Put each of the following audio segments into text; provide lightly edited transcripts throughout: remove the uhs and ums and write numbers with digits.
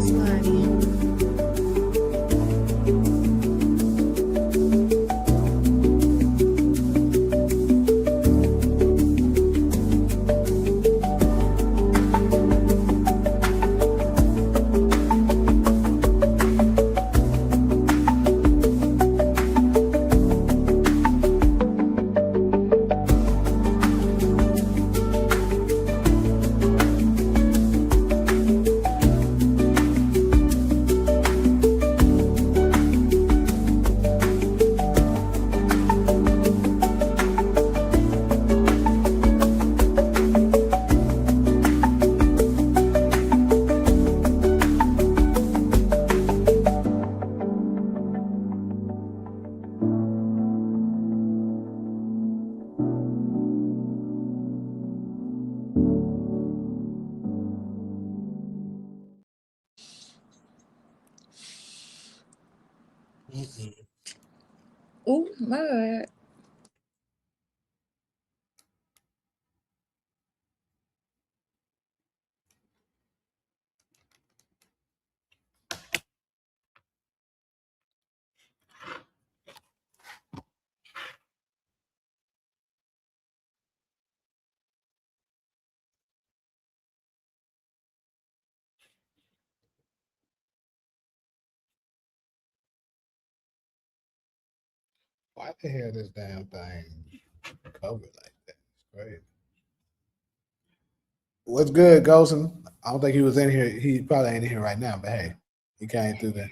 slide in. Oh my God. Why the hell this damn thing covered like that? It's great. What's good, Golson? I don't think he was in here. He probably ain't in here right now, but hey, he came through there.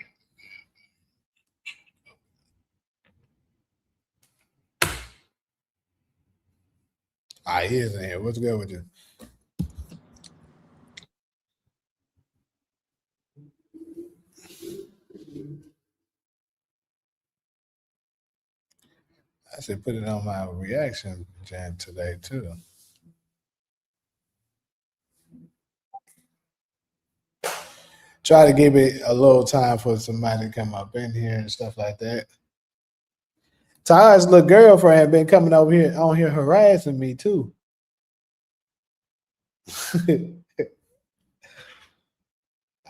He is in here. What's good with you? I should put it on my reaction jam today too. Try to give it a little time for somebody to come up in here and stuff like that. Ty's little girlfriend been coming over here on here harassing me too.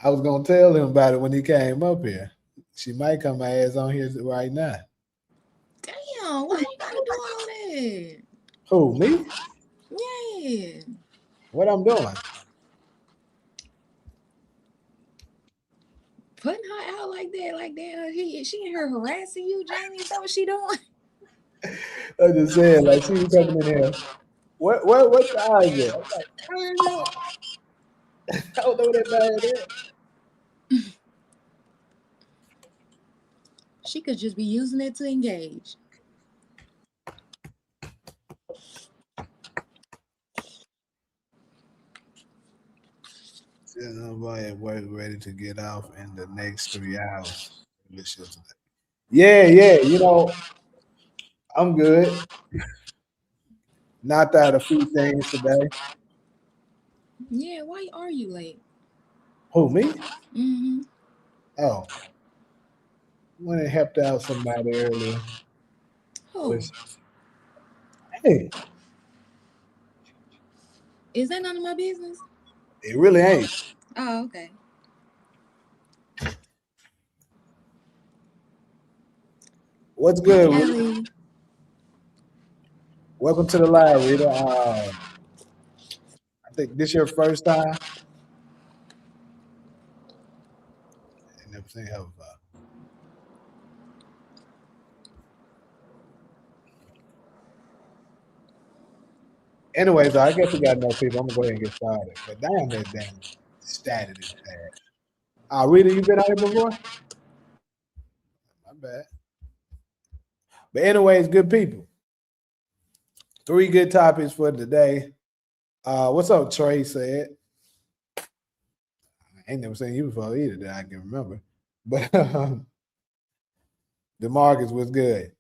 I was gonna tell him about it when he came up here. She might come my ass on here right now. Damn, why you gotta do all that? Who, me? Yeah. What I'm doing? Putting her out like that, she in here harassing you, Jamie. Is that what she doing? I just said, like, she was coming in here. What size is it? I'm like, I don't know. I don't know what that bad is. She could just be using it to engage. Nobody at work ready to get off in the next 3 hours. Yeah. I'm good. Knocked out a few things today. Yeah, why are you late? Who, me? Mm-hmm. Oh, went and helped out somebody earlier. Who? Hey, Is that none of my business? it really ain't. Oh, okay. What's good, Rita? Allie. Welcome to the live, Rita. I think this your first time. I never seen her before. Anyways, I guess we got enough people. I'm gonna go ahead and get started. But damn, that damn static is bad. Rita, you been out here before? My bad. But anyways, good people. 3 good topics for today. What's up, Trey said? I ain't never seen you before either that I can remember. But DeMarcus was good.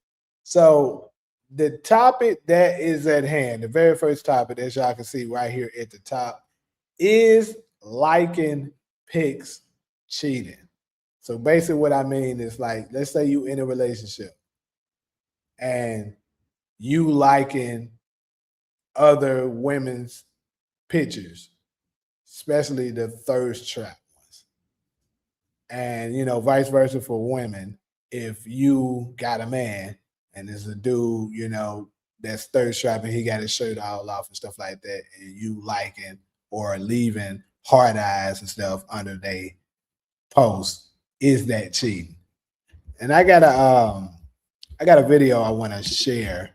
So the topic that is at hand, the very first topic, as y'all can see right here at the top, is liking pics cheating. So basically what I mean is, like, let's say you in a relationship and you liking other women's pictures, especially the thirst trap ones. And vice versa for women. If you got a man and there's a dude, that's third strapping, he got his shirt all off and stuff like that, and you liking or leaving hard eyes and stuff under they post, is that cheating? And I got a video I want to share.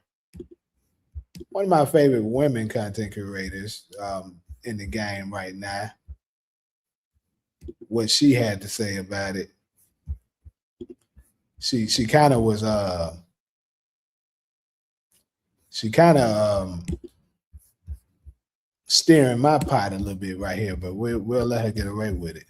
One of my favorite women content creators in the game right now, what she had to say about it. She kind of was steering my pot a little bit right here, but we'll let her get away with it.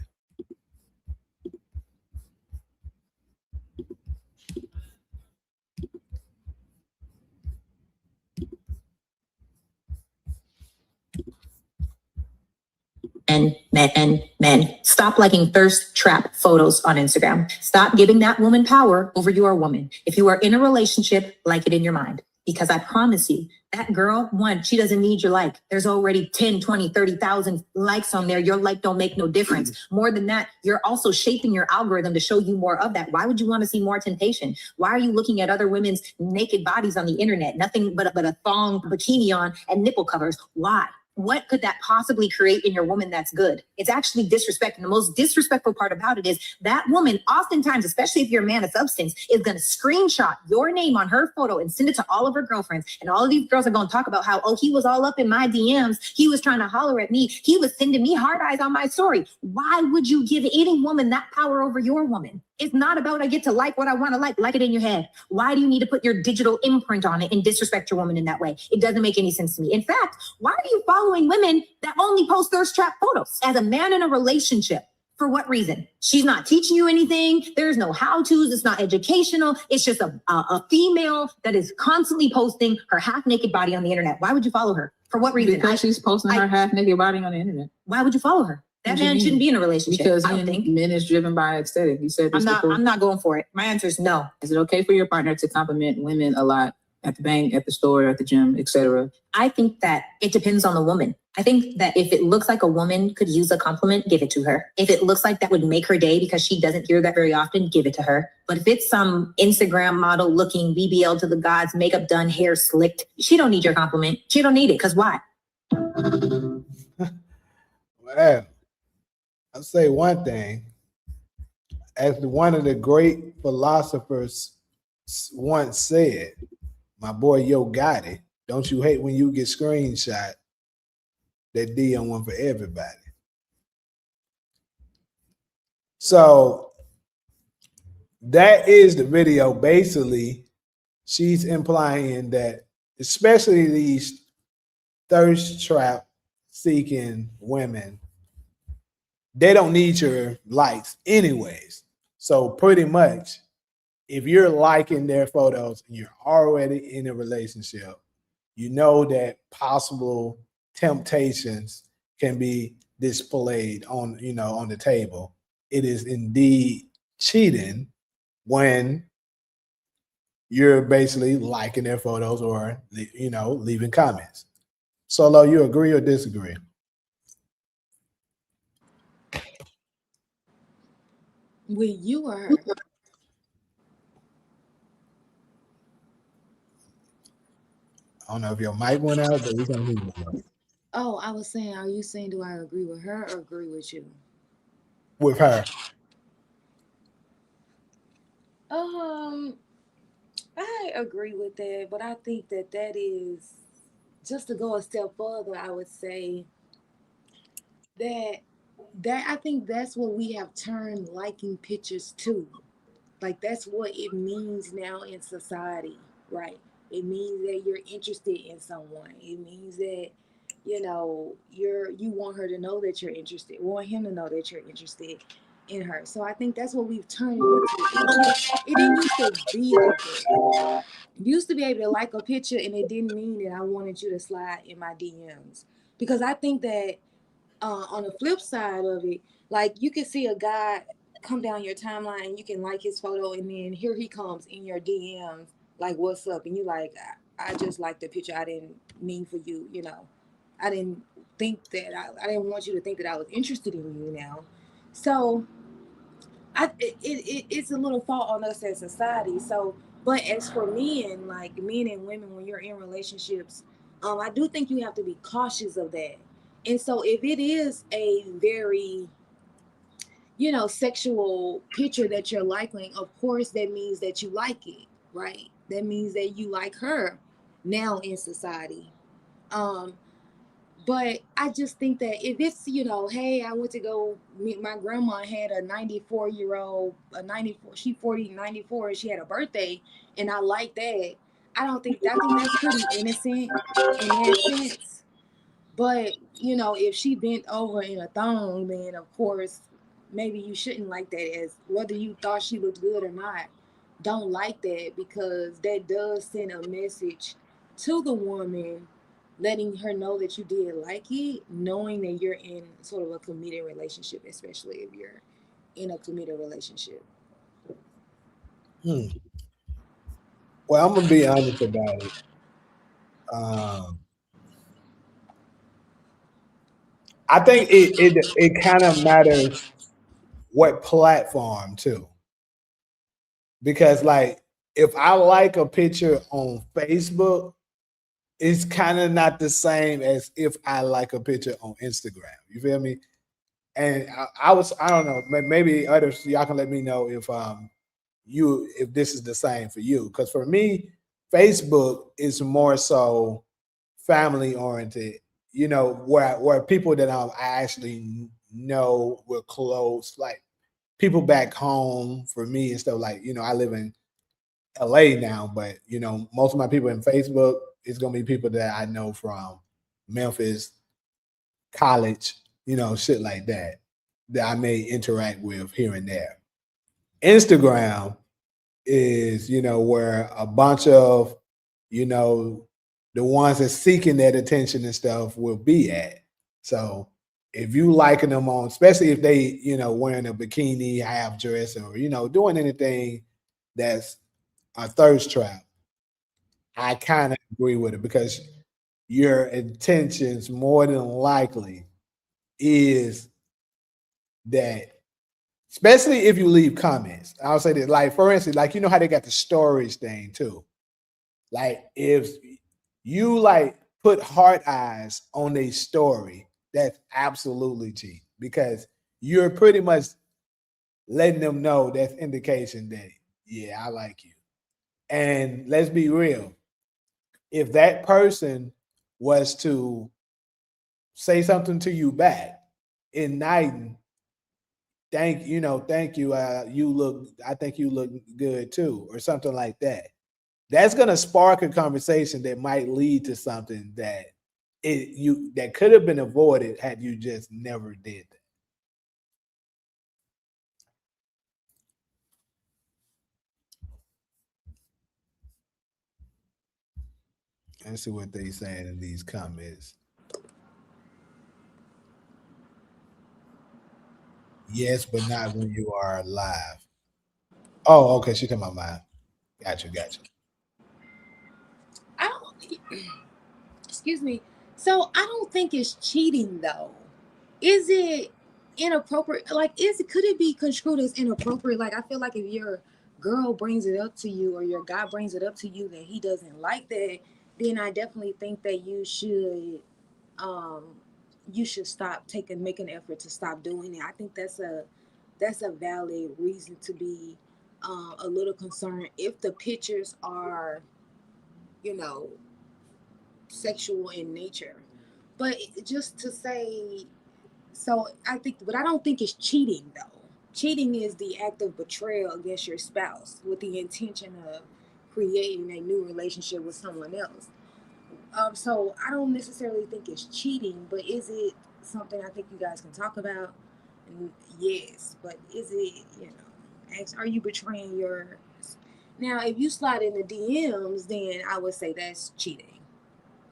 Men, stop liking thirst trap photos on Instagram. Stop giving that woman power over your woman. If you are in a relationship, like it in your mind. Because I promise you, that girl, one, she doesn't need your like. There's already 10, 20, 30,000 likes on there. Your like don't make no difference. More than that, you're also shaping your algorithm to show you more of that. Why would you want to see more temptation? Why are you looking at other women's naked bodies on the internet? Nothing but a thong bikini on and nipple covers. Why? What could that possibly create in your woman that's good? It's actually disrespect. And the most disrespectful part about it is that woman, oftentimes, especially if you're a man of substance, is going to screenshot your name on her photo and send it to all of her girlfriends. And all of these girls are going to talk about how, oh, he was all up in my DMs. He was trying to holler at me. He was sending me hard eyes on my story. Why would you give any woman that power over your woman? It's not about I get to like what I want to like it in your head. Why do you need to put your digital imprint on it and disrespect your woman in that way? It doesn't make any sense to me. In fact, why are you following women that only post thirst trap photos? As a man in a relationship, for what reason? She's not teaching you anything. There's no how-tos. It's not educational. It's just a female that is constantly posting her half-naked body on the internet. Why would you follow her? For what reason? Because she's posting her half-naked body on the internet. Why would you follow her? That man shouldn't be in a relationship. Because men is driven by aesthetic. You said this before. I'm not going for it. My answer is no. Is it okay for your partner to compliment women a lot at the bank, at the store, at the gym, etc.? I think that it depends on the woman. I think that if it looks like a woman could use a compliment, give it to her. If it looks like that would make her day because she doesn't hear that very often, give it to her. But if it's some Instagram model looking BBL to the gods, makeup done, hair slicked, she don't need your compliment. She don't need it. Because why? Well, I'll say one thing. As one of the great philosophers once said, my boy Yo Gotti, don't you hate when you get screenshot that DM one for everybody? So that is the video. Basically, she's implying that especially these thirst trap seeking women, they don't need your likes anyways. So pretty much, if you're liking their photos and you're already in a relationship, you know that possible temptations can be displayed on the table. It is indeed cheating when you're basically liking their photos or leaving comments. Solo, you agree or disagree? With you or her? I don't know if your mic went out, but we can hear you. Oh, I was saying, are you saying do I agree with her or agree with you? With her. I agree with that, but I think that is just to go a step further. I would say that I think that's what we have turned liking pictures to. Like that's what it means now in society, right? It means that you're interested in someone. It means that you want her to know that you're interested, want him to know that you're interested in her. So I think that's what we've turned it into. It didn't used to be like that. You used to be able to like a picture and it didn't mean that I wanted you to slide in my DMs. Because I think that on the flip side of it, like you can see a guy come down your timeline and you can like his photo and then here he comes in your DMs like what's up, and you like, I just like the picture. I didn't mean for you, I didn't think that I didn't want you to think that I was interested in you now. So it's a little fault on us as society. So, but as for men, like men and women, when you're in relationships, I do think you have to be cautious of that. And so, if it is a very, sexual picture that you're liking, of course, that means that you like it, right? That means that you like her now in society. Um, but I just think that if it's, hey, I went to go meet my grandma had a 94-year-old, a 94, she 40, 94, and she had a birthday, and I like that. I think that's pretty innocent in that sense. But, if she bent over in a thong, then of course, maybe you shouldn't like that, as whether you thought she looked good or not. Don't like that, because that does send a message to the woman, letting her know that you did like it, knowing that you're in sort of a committed relationship, especially if you're in a committed relationship. Hmm. Well, I'm gonna be honest about it. Um, I think it kind of matters what platform too, because like if I like a picture on Facebook, it's kind of not the same as if I like a picture on Instagram. You feel me? And I don't know, maybe others y'all can let me know if this is the same for you. Because for me, Facebook is more so family oriented. Where people that I actually know were close, like people back home for me and stuff. Like I live in LA now, but most of my people in Facebook is gonna be people that I know from Memphis, college, shit like that that I may interact with here and there. Instagram is, where a bunch of, you know, the ones that seeking that attention and stuff will be at. So if you liking them on, especially if they, wearing a bikini, half dress, or, doing anything that's a thirst trap, I kind of agree with it because your intentions more than likely is that, especially if you leave comments. I'll say that, like, for instance, like, how they got the storage thing too. Like, if you like put heart eyes on a story, that's absolutely cheap because you're pretty much letting them know that's indication that, yeah, I like you. And let's be real, if that person was to say something to you back in nighting, thank you, I think you look good too, or something like that. That's gonna spark a conversation that might lead to something that could have been avoided had you just never did that. Let's see what they saying in these comments. Yes, but not when you are live. Oh, okay. She talking about mine. Got you. I don't, excuse me. So I don't think it's cheating though. Is it inappropriate? Like, could it be construed as inappropriate? Like, I feel like if your girl brings it up to you, or your guy brings it up to you that he doesn't like that, then I definitely think that um you should stop taking make an effort to stop doing it. I think that's a valid reason to be a little concerned if the pictures are, you know, sexual in nature. But just to say, so I think, but I don't think it's cheating though. Cheating is the act of betrayal against your spouse with the intention of creating a new relationship with someone else. So I don't necessarily think it's cheating, but is it something I think you guys can talk about? And yes, but is it, are you betraying your? Now, if you slide in the DMs, then I would say that's cheating,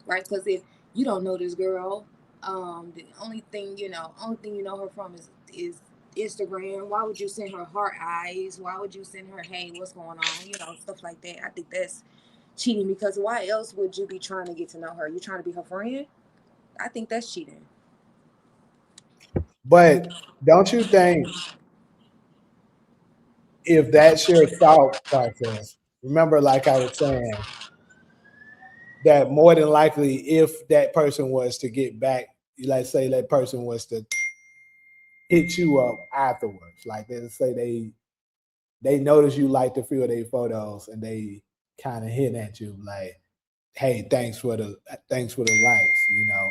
right? Because if you don't know this girl, the only thing you know her from is Instagram. Why would you send her heart eyes? Why would you send her, hey, what's going on? Stuff like that. I think that's cheating, because why else would you be trying to get to know her? You trying to be her friend? I think that's cheating. But don't you think if that's your thought process, remember, like I was saying, that more than likely, if that person was to get back, let's say that person was to hit you up afterwards, like let's say they notice you like a few of their photos and they kind of hit at you like, hey, thanks for the likes,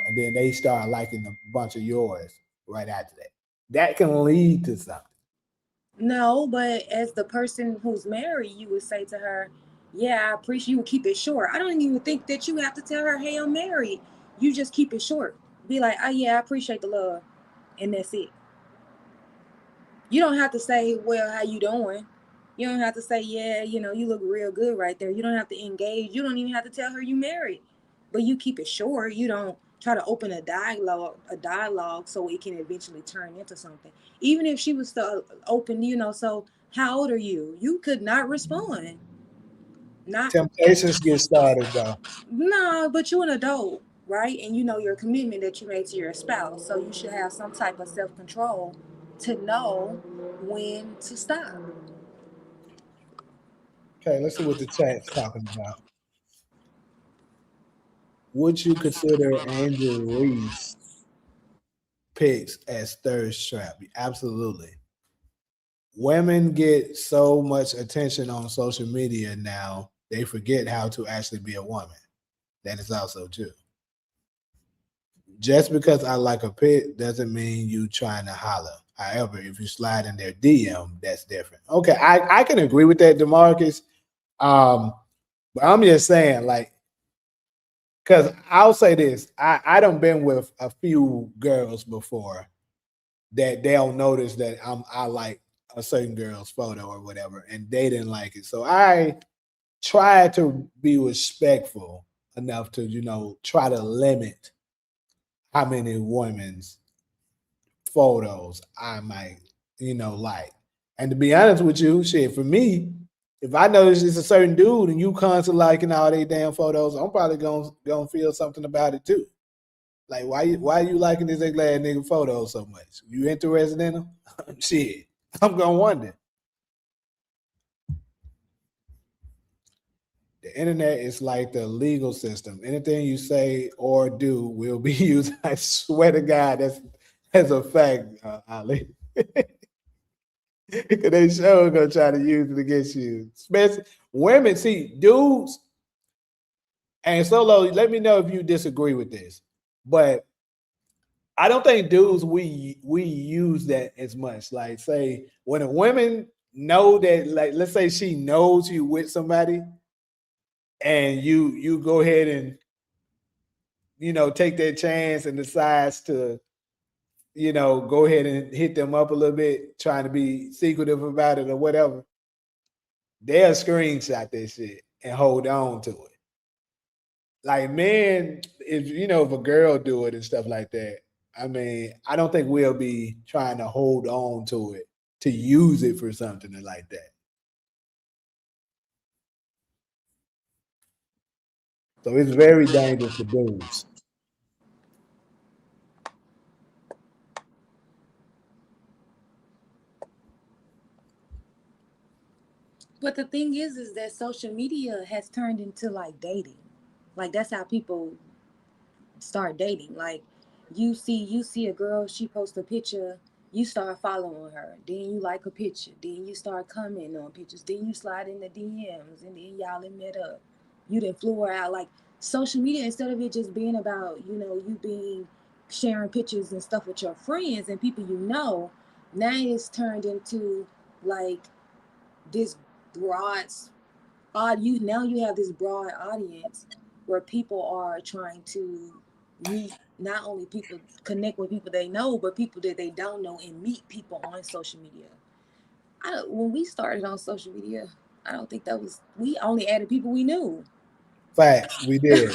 and then they start liking a bunch of yours right after that. That can lead to something. No, but as the person who's married, you would say to her, "Yeah, I appreciate." You would keep it short. I don't even think that you have to tell her, "Hey, I'm married." You just keep it short. Be like, "Oh yeah, I appreciate the love," and that's it. You don't have to say, "Well, how you doing?" You don't have to say, "Yeah, you look real good right there." You don't have to engage. You don't even have to tell her you married. But you keep it short. You don't try to open a dialogue so it can eventually turn into something. Even if she was to open, so how old are you? You could not respond. Not Temptations get started though. no, but you're an adult, right? And you know your commitment that you made to your spouse. So you should have some type of self control to know when to stop. Okay, let's see what the chat's talking about. Would you consider Angel Reese pics as thirst trap? Absolutely. Women get so much attention on social media now, they forget how to actually be a woman. That is also true. Just because I like a pic doesn't mean you trying to holler. However, if you slide in their DM, that's different. Okay, I can agree with that, Demarcus. Um, but I'm just saying, like, because I'll say this: I don't been with a few girls before that they'll notice that I like a certain girl's photo or whatever, and they didn't like it. So I try to be respectful enough to try to limit how many women's photos I might like. And to be honest with you, shit, for me, if I notice it's a certain dude and you constantly liking all they damn photos, I'm probably gonna feel something about it too. Like, why you liking this ugly ass nigga photos so much? You interested in them? Shit, I'm gonna wonder. The internet is like the legal system. Anything you say or do will be used. I swear to God, that's a fact, Ali. Because they sure gonna try to use it against you. Especially women. See, dudes and Solo. Let me know if you disagree with this, but I don't think dudes we use that as much. Like, say when a woman know that, like, let's say she knows you with somebody, and you go ahead and take that chance and decides to go ahead and hit them up a little bit, trying to be secretive about it or whatever. They'll screenshot that shit and hold on to it. Like, men, if a girl do it and stuff like that, I mean, I don't think we'll be trying to hold on to it to use it for something like that. So it's very dangerous for dudes. But the thing is that social media has turned into like dating. Like that's how people start dating. Like you see a girl, she posts a picture, you start following her, then you like a picture, then you start commenting on pictures, then you slide in the DMs, and then y'all done met up. You done flew her out. Like social media, instead of it just being about you being sharing pictures and stuff with your friends and people now it's turned into like this broad you have this broad audience where people are trying to meet, not only people, connect with people they know, but people that they don't know, and meet people on social media. When we started on social media, I don't think that was, we only added people we knew. Facts, we did.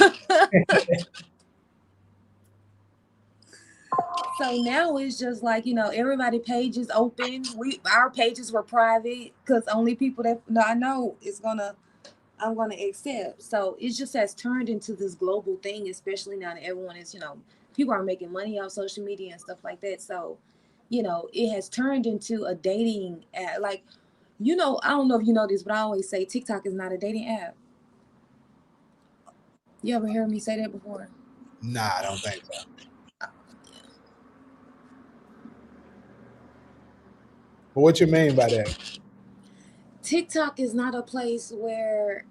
So now it's just like, everybody page is open. Our pages were private because only people that I know is gonna I'm going to accept. So it just has turned into this global thing, especially now that everyone is, people are making money off social media and stuff like that. So, it has turned into a dating, like You know, I don't know if you know this, but I always say TikTok is not a dating app. You ever heard me say that before? Nah, I don't think so. But what you mean by that? TikTok is not a place where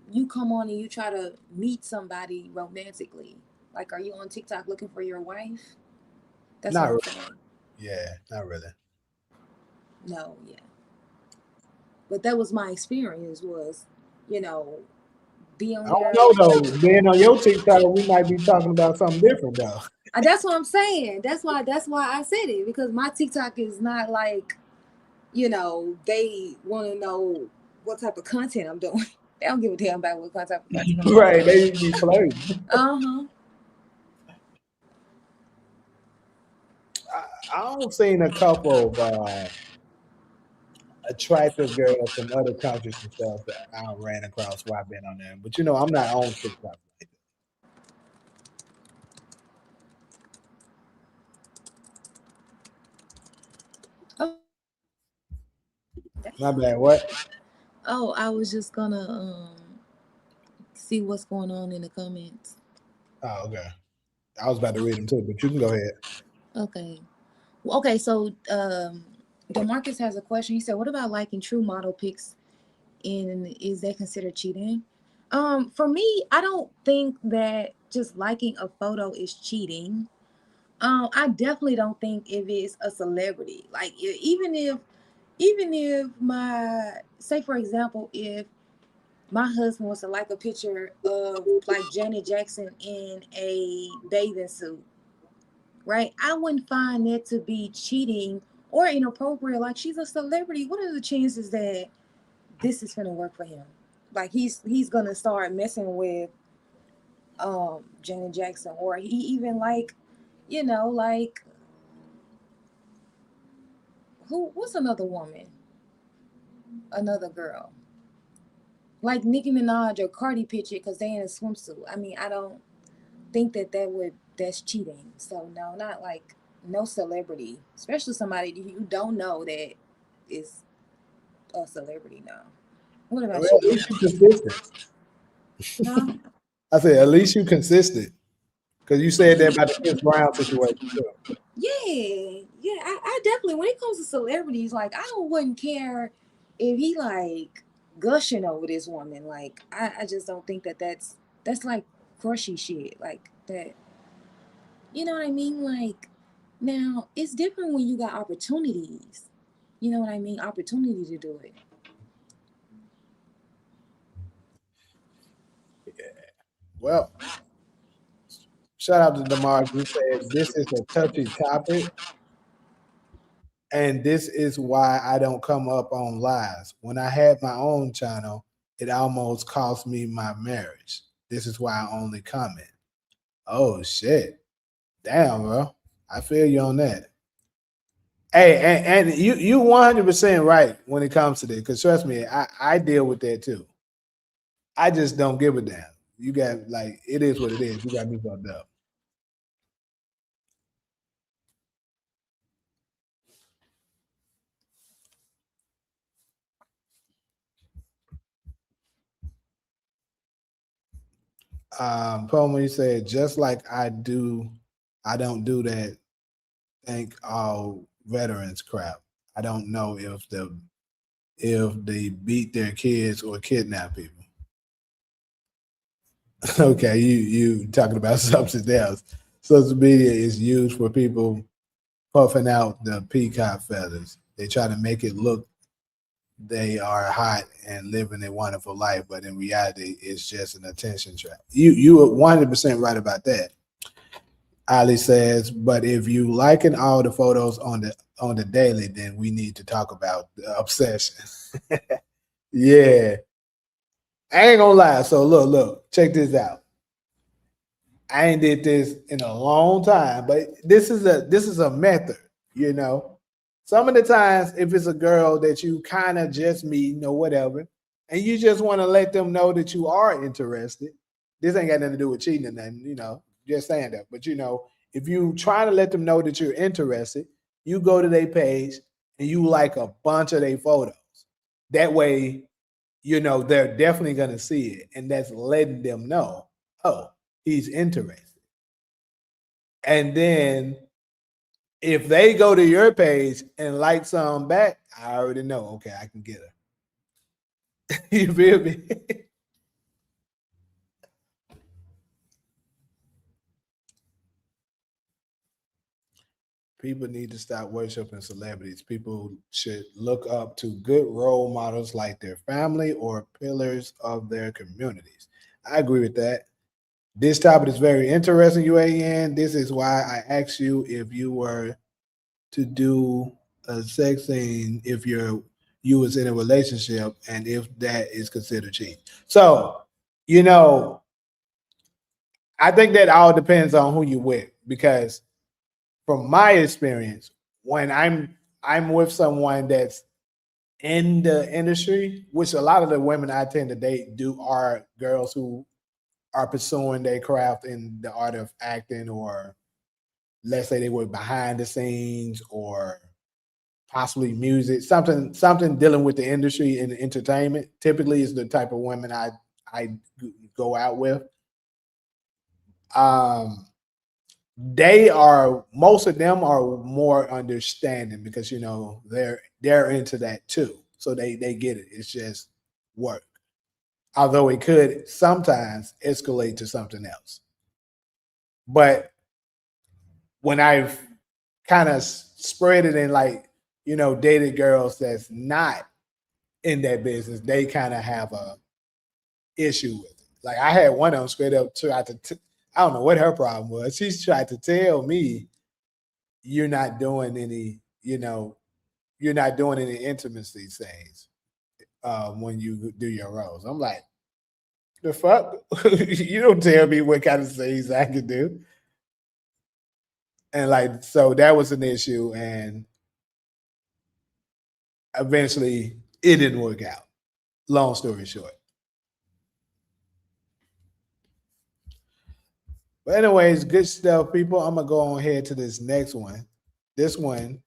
you come on and you try to meet somebody romantically. Like, are you on TikTok looking for your wife? That's Not what I'm really. saying. Yeah, not really. No, yeah. But that was my experience was, you know, be I on don't there. know though. Being on your TikTok, we might be talking about something different though. That's what I'm saying. That's why I said it because my TikTok is not like, they want to know what type of content I'm doing. They don't give a damn about what type of content I'm Right, doing. they be flirting. Uh-huh. I've seen a couple of attractive girls from other countries and stuff that I ran across while I've been on there. But I'm not on TikTok. Oh, My damn. bad. What? Oh, I was just gonna see what's going on in the comments. Oh, okay. I was about to read them too, but you can go ahead. Okay. Okay, so Demarcus has a question. He said, "What about liking true model pics? And is that considered cheating?" For me, I don't think that just liking a photo is cheating. I definitely don't think if it's a celebrity, like even if my say for example, if my husband was to like a picture of like Janet Jackson in a bathing suit, right? I wouldn't find that to be cheating or inappropriate. Like she's a celebrity. What are the chances that this is gonna work for him? Like he's gonna start messing with Janet Jackson, or he even like what's another woman? Another girl. Like Nicki Minaj or Cardi picture because they in a swimsuit. I mean, I don't think that's cheating. So no, not like no celebrity, especially somebody you don't know that is a celebrity now. What Well, about at you? least you consistent. Huh? I said, at least you consistent. Because you said that about the Chris Brown situation too. Yeah, yeah. I definitely when it comes to celebrities, like I wouldn't care if he like gushing over this woman. Like I just don't think that's like crushy shit. Like that. You know what I mean? Like now it's different when you got opportunities. You know what I mean? Opportunity to do it. Well, shout out to Demar. He said this is a touchy topic, and this is why I don't come up on lives. When I had my own channel, it almost cost me my marriage. This is why I only comment. Oh shit. Damn, bro. I feel you on that. Hey, and you 100% right when it comes to this. Because trust me, I deal with that too. I just don't give a damn. You got like it is what it is. You got me fucked up. Poma said, just like I don't do that. Thank all veterans crap. I don't know if they beat their kids or kidnap people. Okay, you talking about something else. Social media is used for people puffing out the peacock feathers. They try to make it look they are hot and living a wonderful life, but in reality, it's just an attention trap. You are 100% right about that. Ali says, but if you liking all the photos on the daily, then we need to talk about the obsession. Yeah, I ain't gonna lie. So look, check this out. I ain't did this in a long time, but this is a method, you know. Some of the times, if it's a girl that you kind of just meeting or whatever, and you just want to let them know that you are interested, this ain't got nothing to do with cheating or nothing, just saying that. But if you trying to let them know that you're interested, you go to their page and you like a bunch of their photos. That way, they're definitely going to see it. And that's letting them know, oh, he's interested. And then if they go to your page and like some back, I already know, okay, I can get her. You feel me? People need to stop worshiping celebrities. People should look up to good role models like their family or pillars of their communities. I agree with that. This topic is very interesting, UAN. This is why I asked you if you were to do a sex scene if you was in a relationship and if that is considered cheating. So, I think that all depends on who you with, because from my experience, when I'm with someone that's in the industry, which a lot of the women I tend to date are girls who are pursuing their craft in the art of acting, or let's say they work behind the scenes, or possibly music, something dealing with the industry and entertainment. Typically is the type of women I go out with. Most of them are more understanding, because they're into that too, so they get it. It's just work, although it could sometimes escalate to something else. But when I've kind of spread it in, dated girls that's not in that business, they kind of have a issue with it. Like, I had one of them straight up try to I don't know what her problem was. She's tried to tell me, you're not doing any, you're not doing any intimacy things when you do your roles. I'm like, the fuck? You don't tell me what kind of things I can do. And so that was an issue, and eventually it didn't work out. Long story short. But anyways, good stuff, people. I'm gonna go on ahead to this next one. This one,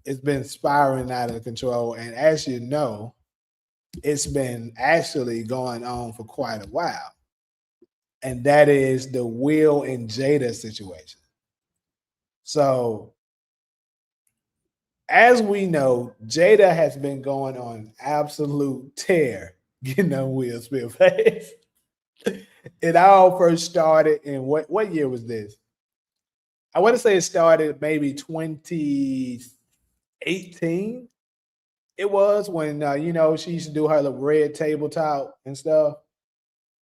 it's been spiraling out of control, and as you know, it's been actually going on for quite a while. And that is the Will and Jada situation. So, as we know, Jada has been going on absolute tear, getting on Will Smith's face. It all first started in what year was this? I want to say it started maybe 2018. It was when she used to do her little red tabletop and stuff,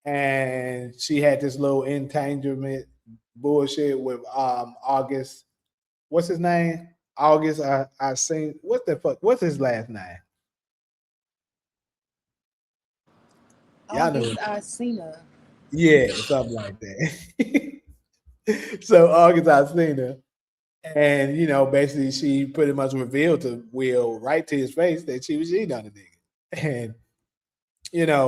and she had this little entanglement bullshit with August. What's his name? August. I seen what the fuck? What's his last name? Y'all know. August Alsina. Yeah, something like that. So August Alsina, and basically she pretty much revealed to Will right to his face that she was cheating on the nigga. And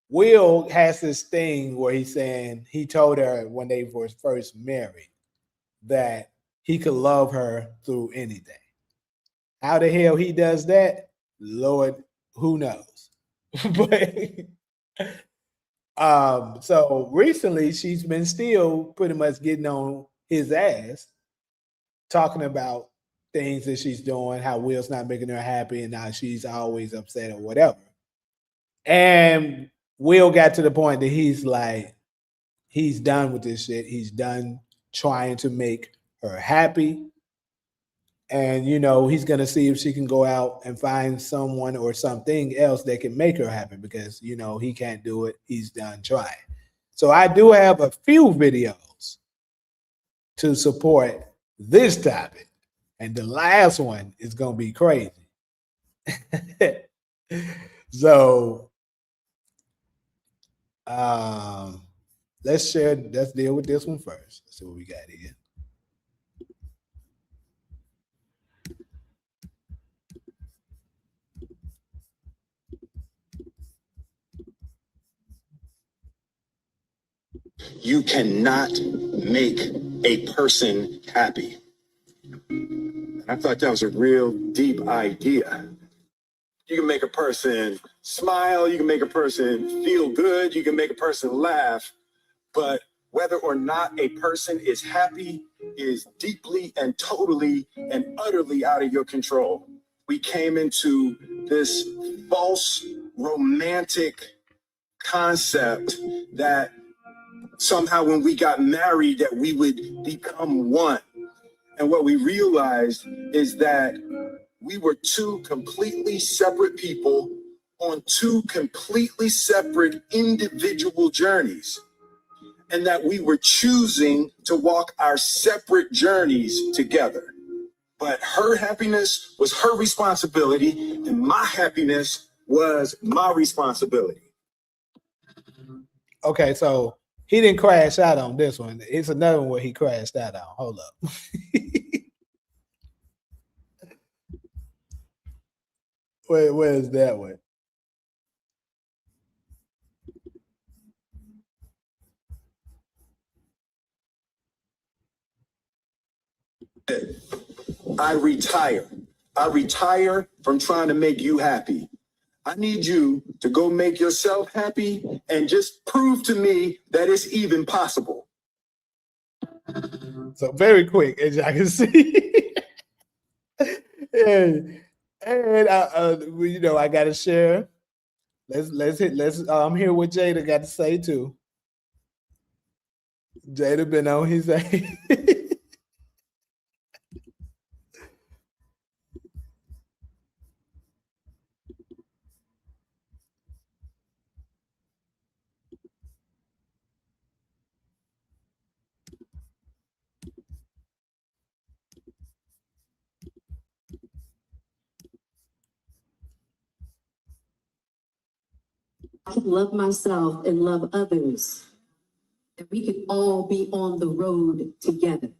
Will has this thing where he's saying he told her when they were first married that he could love her through anything. How the hell he does that? Lord, who knows? But so recently she's been still pretty much getting on his ass, talking about things that she's doing, how Will's not making her happy, and now she's always upset or whatever. And Will got to the point that he's like, he's done with this shit. He's done trying to make her happy. And, he's going to see if she can go out and find someone or something else that can make her happy, because, he can't do it. He's done trying. So I do have a few videos to support this topic. And the last one is going to be crazy. So, let's deal with this one first. Let's see what we got here. You cannot make a person happy. I thought that was a real deep idea. You can make a person smile, you can make a person feel good, you can make a person laugh, but whether or not a person is happy is deeply and totally and utterly out of your control. We came into this false romantic concept that somehow when we got married that we would become one. And what we realized is that we were two completely separate people on two completely separate individual journeys, and that we were choosing to walk our separate journeys together. But her happiness was her responsibility, and my happiness was my responsibility. Okay, so he didn't crash out on this one. It's another one where he crashed out on. Hold up. Where is that one? I retire. I retire from trying to make you happy. I need you to go make yourself happy and just prove to me that it's even possible. So very quick, as y'all can see. and you know, I gotta share. Let's hear what Jada got to say too. Jada been on his I can love myself and love others. And we could all be on the road together.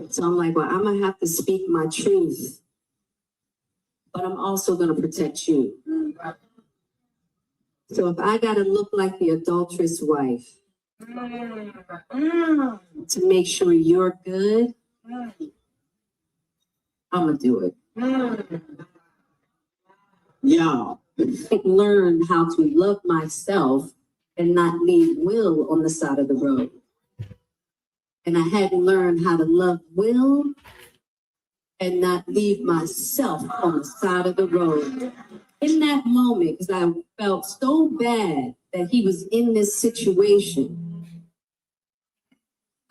So I'm like, well, I'm going to have to speak my truth, but I'm also going to protect you. So if I got to look like the adulterous wife to make sure you're good, I'm going to do it. Y'all, learn how to love myself and not leave Will on the side of the road. And I hadn't learned how to love Will and not leave myself on the side of the road. In that moment, because I felt so bad that he was in this situation,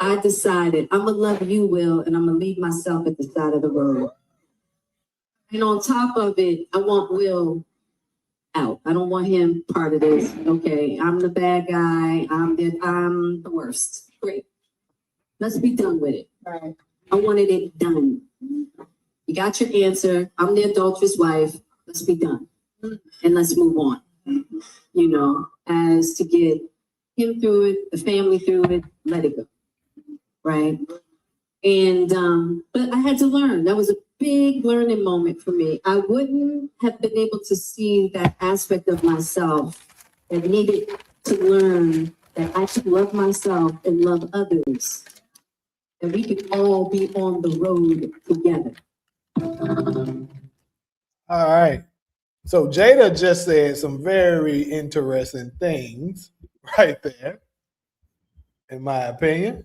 I decided I'm going to love you, Will, and I'm going to leave myself at the side of the road. And on top of it, I want Will out. I don't want him part of this. Okay, I'm the bad guy. I'm the worst. Great. Let's be done with it. Right. I wanted it done. You got your answer. I'm the adulterous wife. Let's be done. And let's move on. You know, as to get him through it, the family through it, let it go. Right? And but I had to learn. That was a big learning moment for me. I wouldn't have been able to see that aspect of myself that needed to learn that I should love myself and love others. And we could all be on the road together. All right. So Jada just said some very interesting things right there, in my opinion.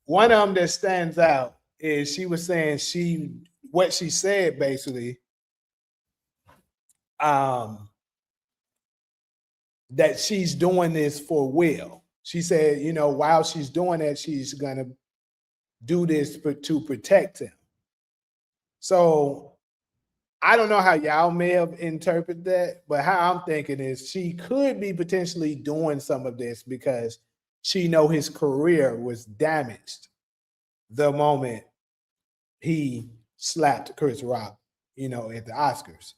One of them that stands out is she was saying what she said basically, that she's doing this for Will. She said, you know, while she's doing that, she's gonna do this to protect him. So I don't know how y'all may have interpreted that, but how I'm thinking is she could be potentially doing some of this because she know his career was damaged the moment he slapped Chris Rock, you know, at the Oscars.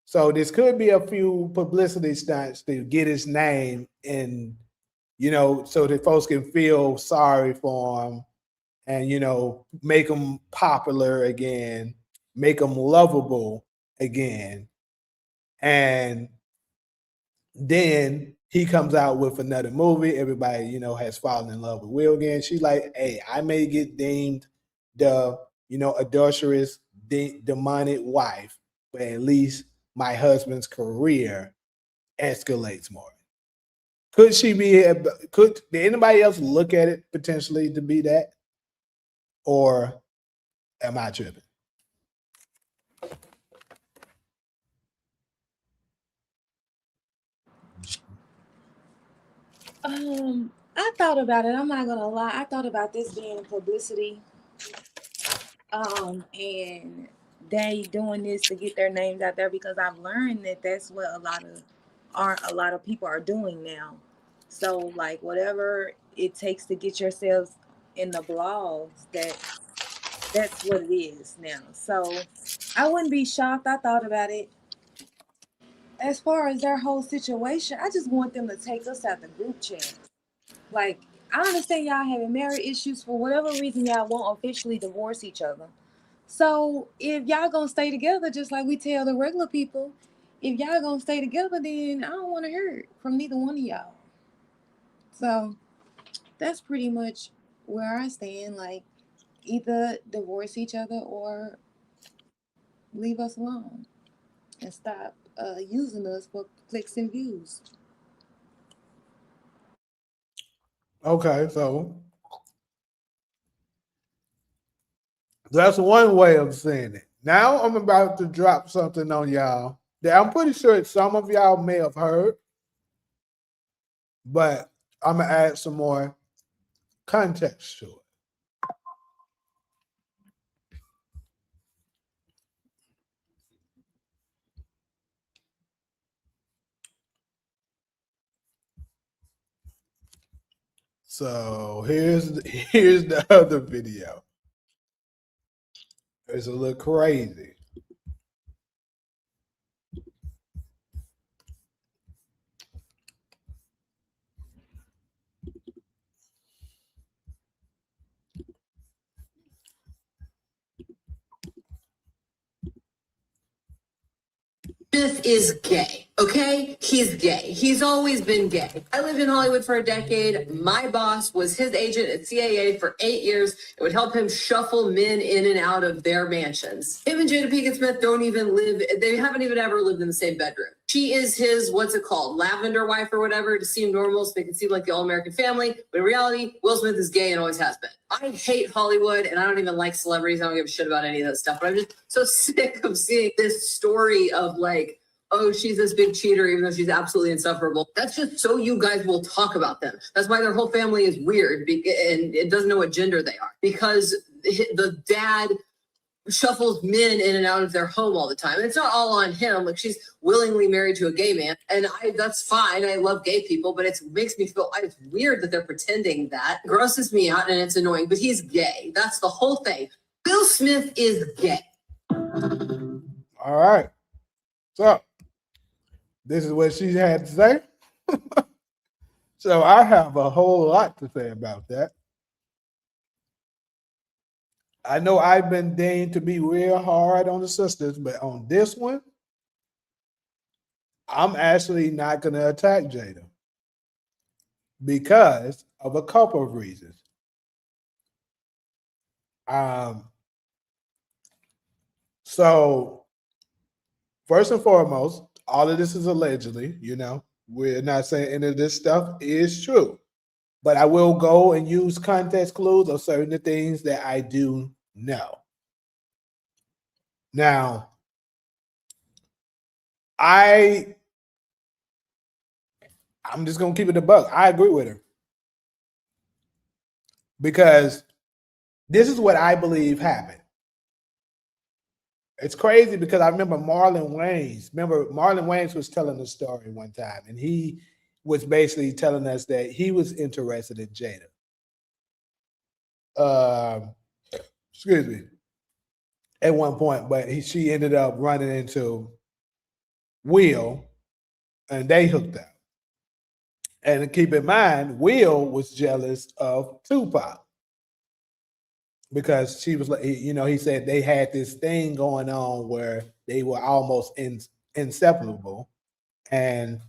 So this could be a few publicity stunts to get his name and, you know, so that folks can feel sorry for him and, you know, make him popular again, make him lovable again. And then he comes out with another movie. Everybody, you know, has fallen in love with Will again. She's like, hey, I may get deemed the adulterous, demonic wife, but at least my husband's career escalates more. Could she be? Did anybody else look at it potentially to be that, or am I tripping? I thought about it. I'm not gonna lie. I thought about this being publicity. And they doing this to get their names out there because I've learned that that's what a lot of people are doing now. So like whatever it takes to get yourselves in the blogs, that's what it is now. So I wouldn't be shocked. I thought about it. As far as their whole situation, I just want them to take us out the group chat. Like, I understand y'all having marriage issues for whatever reason y'all won't officially divorce each other. So if y'all gonna stay together, just like we tell the regular people, if y'all gonna stay together, then I don't want to hear it from neither one of y'all. So that's pretty much where I stand. Like, either divorce each other or leave us alone and stop using us for clicks and views. Okay, so that's one way of saying it. Now I'm about to drop something on y'all that I'm pretty sure some of y'all may have heard, but I'm gonna add some more context to it. So here's the other video. It's a little crazy. Smith is gay, okay? He's gay. He's always been gay. I lived in Hollywood for a decade. My boss was his agent at CIA for 8 years. It would help him shuffle men in and out of their mansions. Him and Jada Pinkett Smith don't even live, they haven't even ever lived in the same bedroom. She is his, what's it called, lavender wife or whatever, to seem normal so they can seem like the all-American family. But in reality, Will Smith is gay and always has been. I hate Hollywood and I don't even like celebrities. I don't give a shit about any of that stuff. But I'm just so sick of seeing this story of like, oh, she's this big cheater, even though she's absolutely insufferable. That's just so you guys will talk about them. That's why their whole family is weird and it doesn't know what gender they are. Because the dad shuffles men in and out of their home all the time. And it's not all on him. Like, she's willingly married to a gay man. And that's fine. I love gay people, but it makes me feel, it's weird that they're pretending that. It grosses me out and it's annoying, but he's gay. That's the whole thing. Will Smith is gay. All right. So this is what she had to say. So I have a whole lot to say about that. I know I've been deemed to be real hard on the sisters, but on this one, I'm actually not going to attack Jada because of a couple of reasons. So first and foremost, all of this is allegedly, we're not saying any of this stuff is true, but I will go and use context clues of certain things that I do know. Now, I'm just going to keep it a buck. I agree with her because this is what I believe happened. It's crazy because I remember Marlon Wayans was telling the story one time, and he was basically telling us that he was interested in Jada. Excuse me. At one point, but she ended up running into Will, and they hooked up. And keep in mind, Will was jealous of Tupac because she was like, he said they had this thing going on where they were almost inseparable, and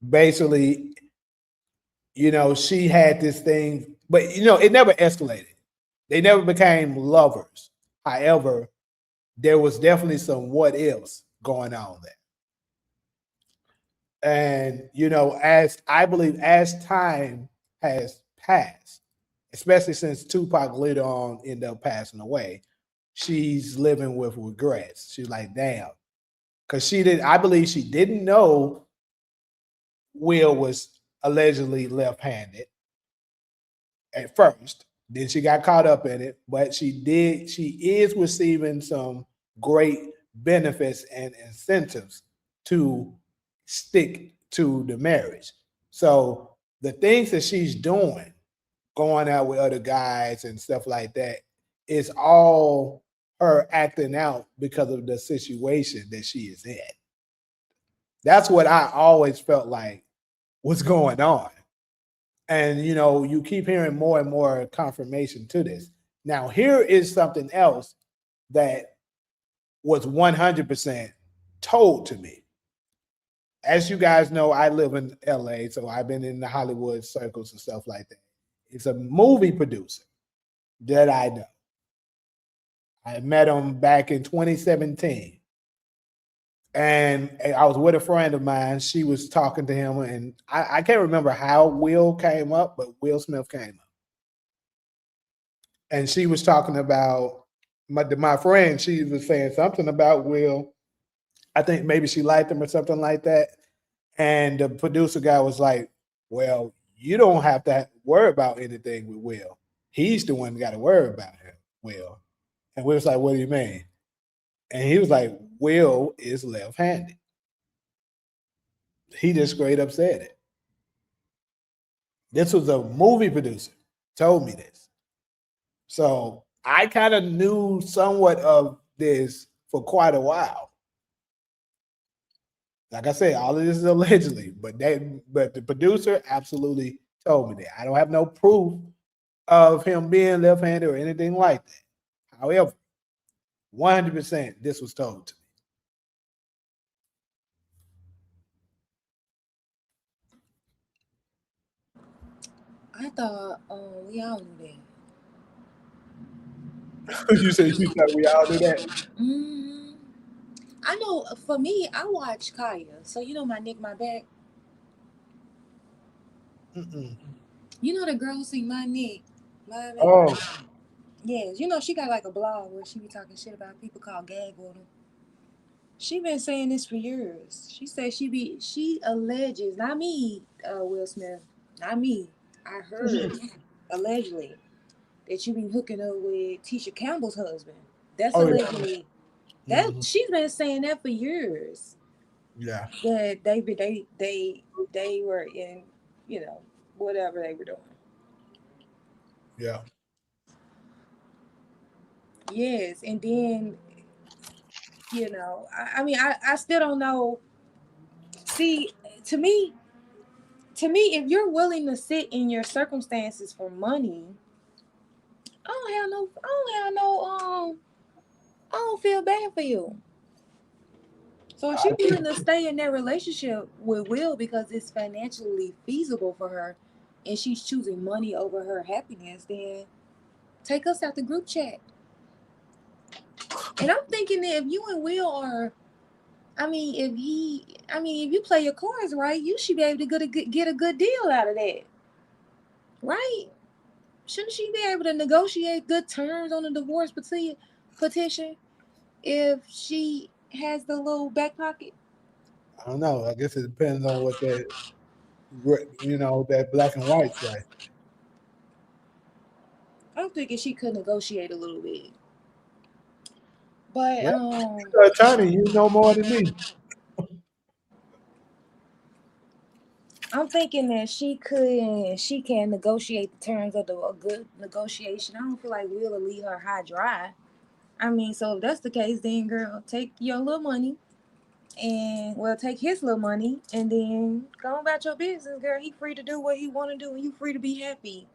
basically, she had this thing, but it never escalated. They never became lovers. However, there was definitely some what ifs going on there. And as I believe, as time has passed, especially since Tupac later on ended up passing away, she's living with regrets. She's like, damn, because she did. I believe she didn't know Will was allegedly left-handed at first. Then she got caught up in it, but she did. She is receiving some great benefits and incentives to stick to the marriage. So the things that she's doing, going out with other guys and stuff like that, is all her acting out because of the situation that she is in. That's what I always felt like was going on. And you keep hearing more and more confirmation to this. Now, here is something else that was 100% told to me. As you guys know, I live in LA, so I've been in the Hollywood circles and stuff like that. It's a movie producer that I know. I met him back in 2017. And I was with a friend of mine. She was talking to him, and I can't remember how Will came up, but Will Smith came up. And she was talking about my friend. She was saying something about Will. I think maybe she liked him or something like that. And the producer guy was like, well, you don't have to worry about anything with Will. He's the one that got to worry about him, Will. And we was like, what do you mean? And he was like, Will is left-handed. He just straight up said it. This was a movie producer told me this. So I kind of knew somewhat of this for quite a while. Like I said, all of this is allegedly, but the producer absolutely told me that. I don't have no proof of him being left-handed or anything like that. However, 100% this was told to me. I thought we all knew You said you thought we all knew that? that. I know for me, I watch Kaya. So my Nick, my back. Mm-mm. You know the girl who sing my Nick, my back. Oh, Yes, she got like a blog where she be talking shit about people called gag order. She been saying this for years. She said she alleges, not me, Will Smith, not me. I heard allegedly that you been hooking up with Tisha Campbell's husband. That's oh yeah. allegedly. That Mhm. she's been saying that for years. Yeah. That they were in, you know, whatever they were doing. Yeah. Yes, and then I mean, I still don't know. See, to me, if you're willing to sit in your circumstances for money, I don't feel bad for you. So if I she's think willing to stay in that relationship with Will because it's financially feasible for her, and she's choosing money over her happiness, then take us out the group chat. And I'm thinking that if you and Will are, if you play your cards right, you should be able to get a good deal out of that, right? Shouldn't she be able to negotiate good terms on the divorce petition if she has the little back pocket? I don't know. I guess it depends on what that black and white say. I'm thinking she could negotiate a little bit, but Well, you're an attorney, you know more than me. I'm thinking that she can negotiate the terms of a good negotiation. I don't feel like Will leave her high dry. I mean, so if that's the case, then girl, take your little money and take his little money and then go about your business, girl. He free to do what he want to do, and you free to be happy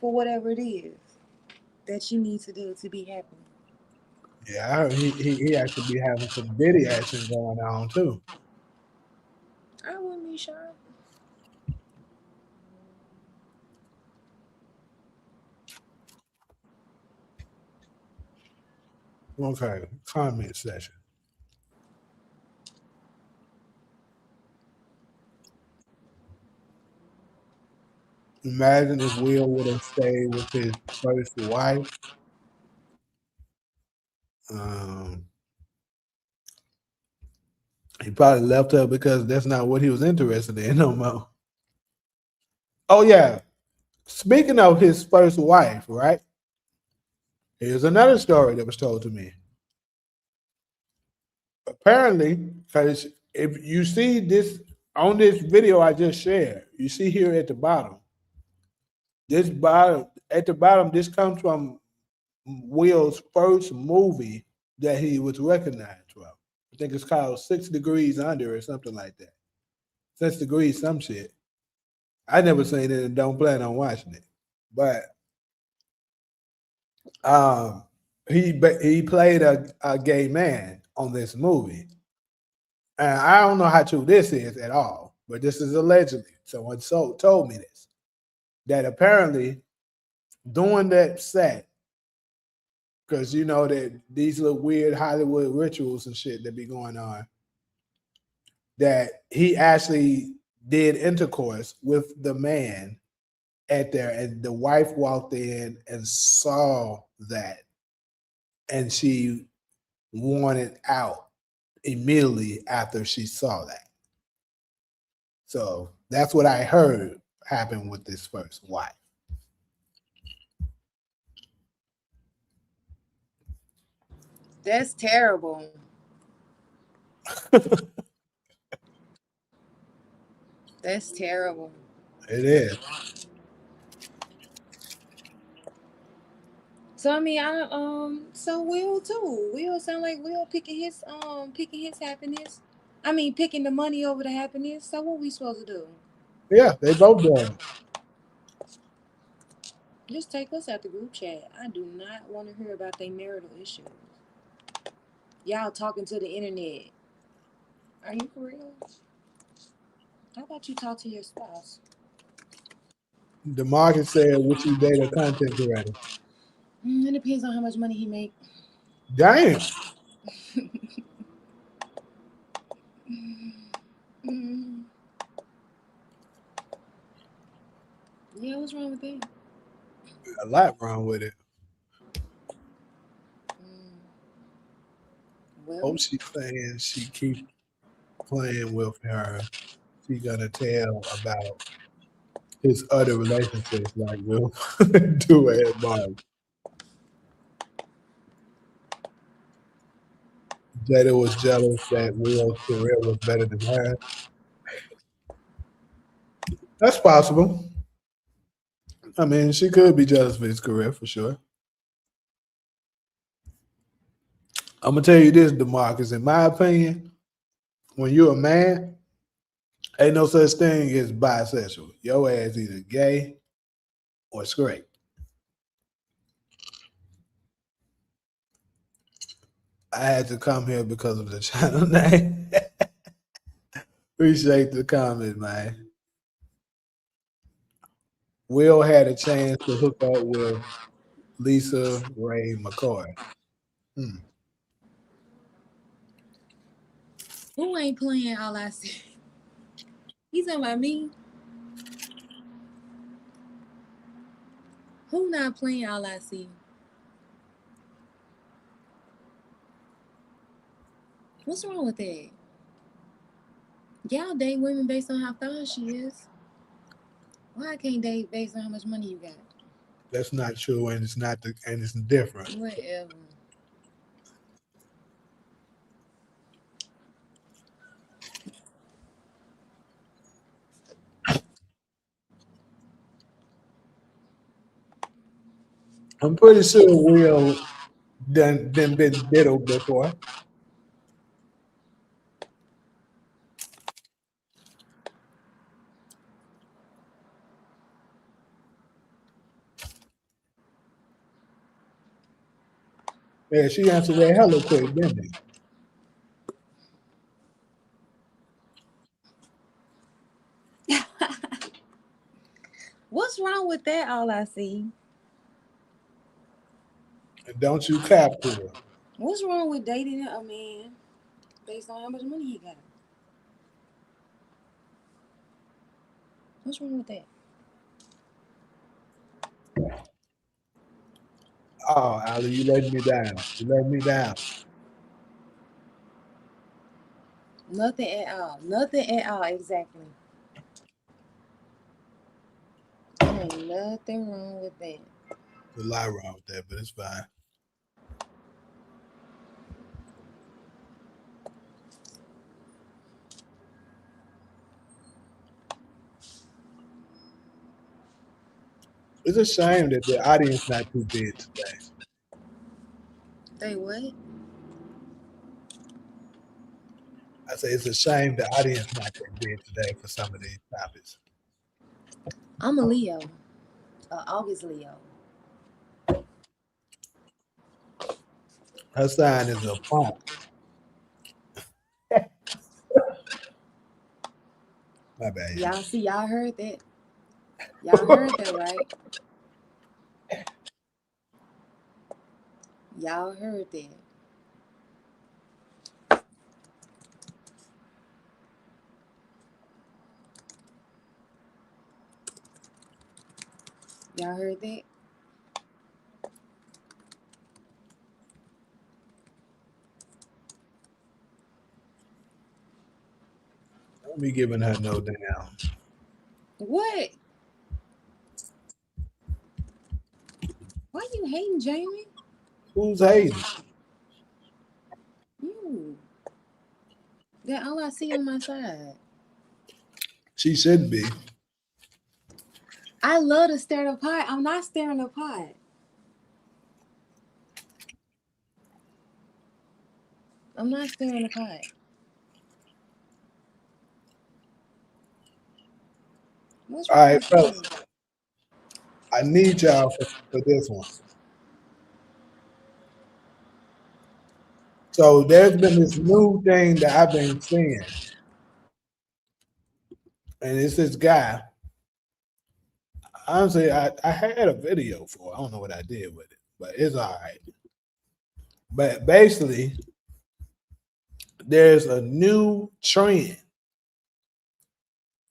for whatever it is that you need to do to be happy. Yeah, I heard he actually be having some Diddy action going on too. I wouldn't be shocked. Okay, comment section. Imagine if Will would have stayed with his first wife. Um, he probably left her because that's not what he was interested in no more. Oh yeah. Speaking of his first wife, right? Here's another story that was told to me. Apparently, because if you see this on this video I just shared, you see here at the bottom, this comes from Will's first movie that he was recognized from. I think it's called 6 Degrees Under or something like that. 6 Degrees, some shit. I never seen it and don't plan on watching it. But um, he played a gay man on this movie. And I don't know how true this is at all, but this is allegedly. Someone told me this. That apparently doing that set, because you know that these little weird Hollywood rituals and shit that be going on, that he actually did intercourse with the man at there, and the wife walked in and saw that, and she wanted out immediately after she saw that. So that's what I heard happened with this first wife. That's terrible. That's terrible. It is. So I mean, so Will too. Will sound like Will picking his happiness. I mean, picking the money over the happiness. So what we supposed to do? Yeah, they both doing it. Just take us out the group chat. I do not want to hear about their marital issues. Y'all talking to the internet. Are you for real? How about you talk to your spouse? DeMarcus said, "Would you date a content creator?" It depends on how much money he make. Damn. Mm, yeah, what's wrong with that? A lot wrong with it. Mm, Oh, well, she saying she keep playing with her. She gonna tell about his other relationships like Will do at Mark. Jada was jealous that Will's career was better than hers. That's possible. I mean, she could be jealous for his career for sure. I'm gonna tell you this, DeMarcus. In my opinion, when you're a man, ain't no such thing as bisexual. Your ass either gay or straight. I had to come here because of the channel name. Appreciate the comment, man. Will had a chance to hook up with Lisa Ray McCoy. Hmm. who ain't playing all I see? He's talking about me. Who not playing all I see? What's wrong with that? Y'all date women based on how fine she is. Why I can't date based on how much money you got? That's not true, and it's not and it's different. Whatever. I'm pretty sure Will done been diddled before. Yeah, she answered that hella quick, didn't she? What's wrong with that? All I see. And don't you cap to her. What's wrong with dating a man based on how much money he got? What's wrong with that? Oh, Ali, you let me down. You let me down. Nothing at all. Nothing at all. Exactly. There ain't nothing wrong with that. There's a lot wrong with that, but it's fine. It's a shame that the audience not too big today. They what? I say it's a shame the audience not that big today for some of these topics. I'm a Leo. August Leo. Her sign is a punk. My bad, y'all. Y'all see, y'all heard that. Y'all heard that, right? Y'all heard that. Y'all heard that? Don't be giving her no damn. What? Why you hating, Jamie? Who's hating? You. That all I see on my side. She should be. I love to stare at the pot. I'm not staring at the pot. I'm not staring at the pot. What's All wrong right, with fellas. you? I need y'all for this one. So there's been this new thing that I've been seeing, and it's this guy. Honestly, I had a video for it. I don't know what I did with it, but it's all right. But basically, there's a new trend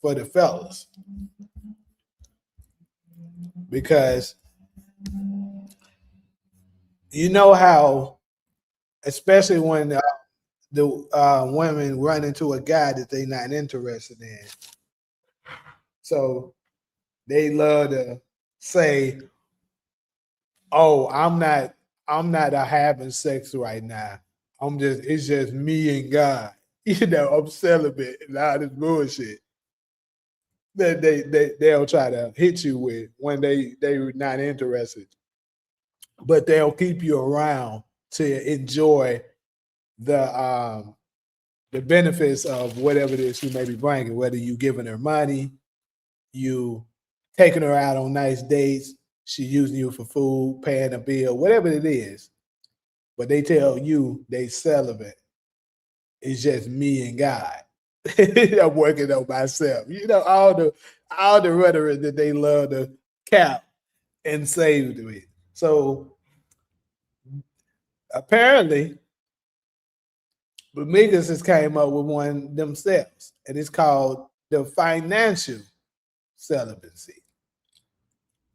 for the fellas because you know how, especially when the women run into a guy that they're not interested in, so they love to say, "Oh, I'm not having sex right now. It's just me and God. I'm celibate and all this bullshit that they'll try to hit you with when they're not interested, but they'll keep you around to enjoy the the benefits of whatever it is you may be bringing, whether you giving her money, you taking her out on nice dates, she using you for food, paying a bill, whatever it is. But they tell you they celibate. It's just me and God. I'm working on myself. All the rhetoric that they love to cap and save to it. So apparently, Bamigas has came up with one themselves, and it's called the financial celibacy.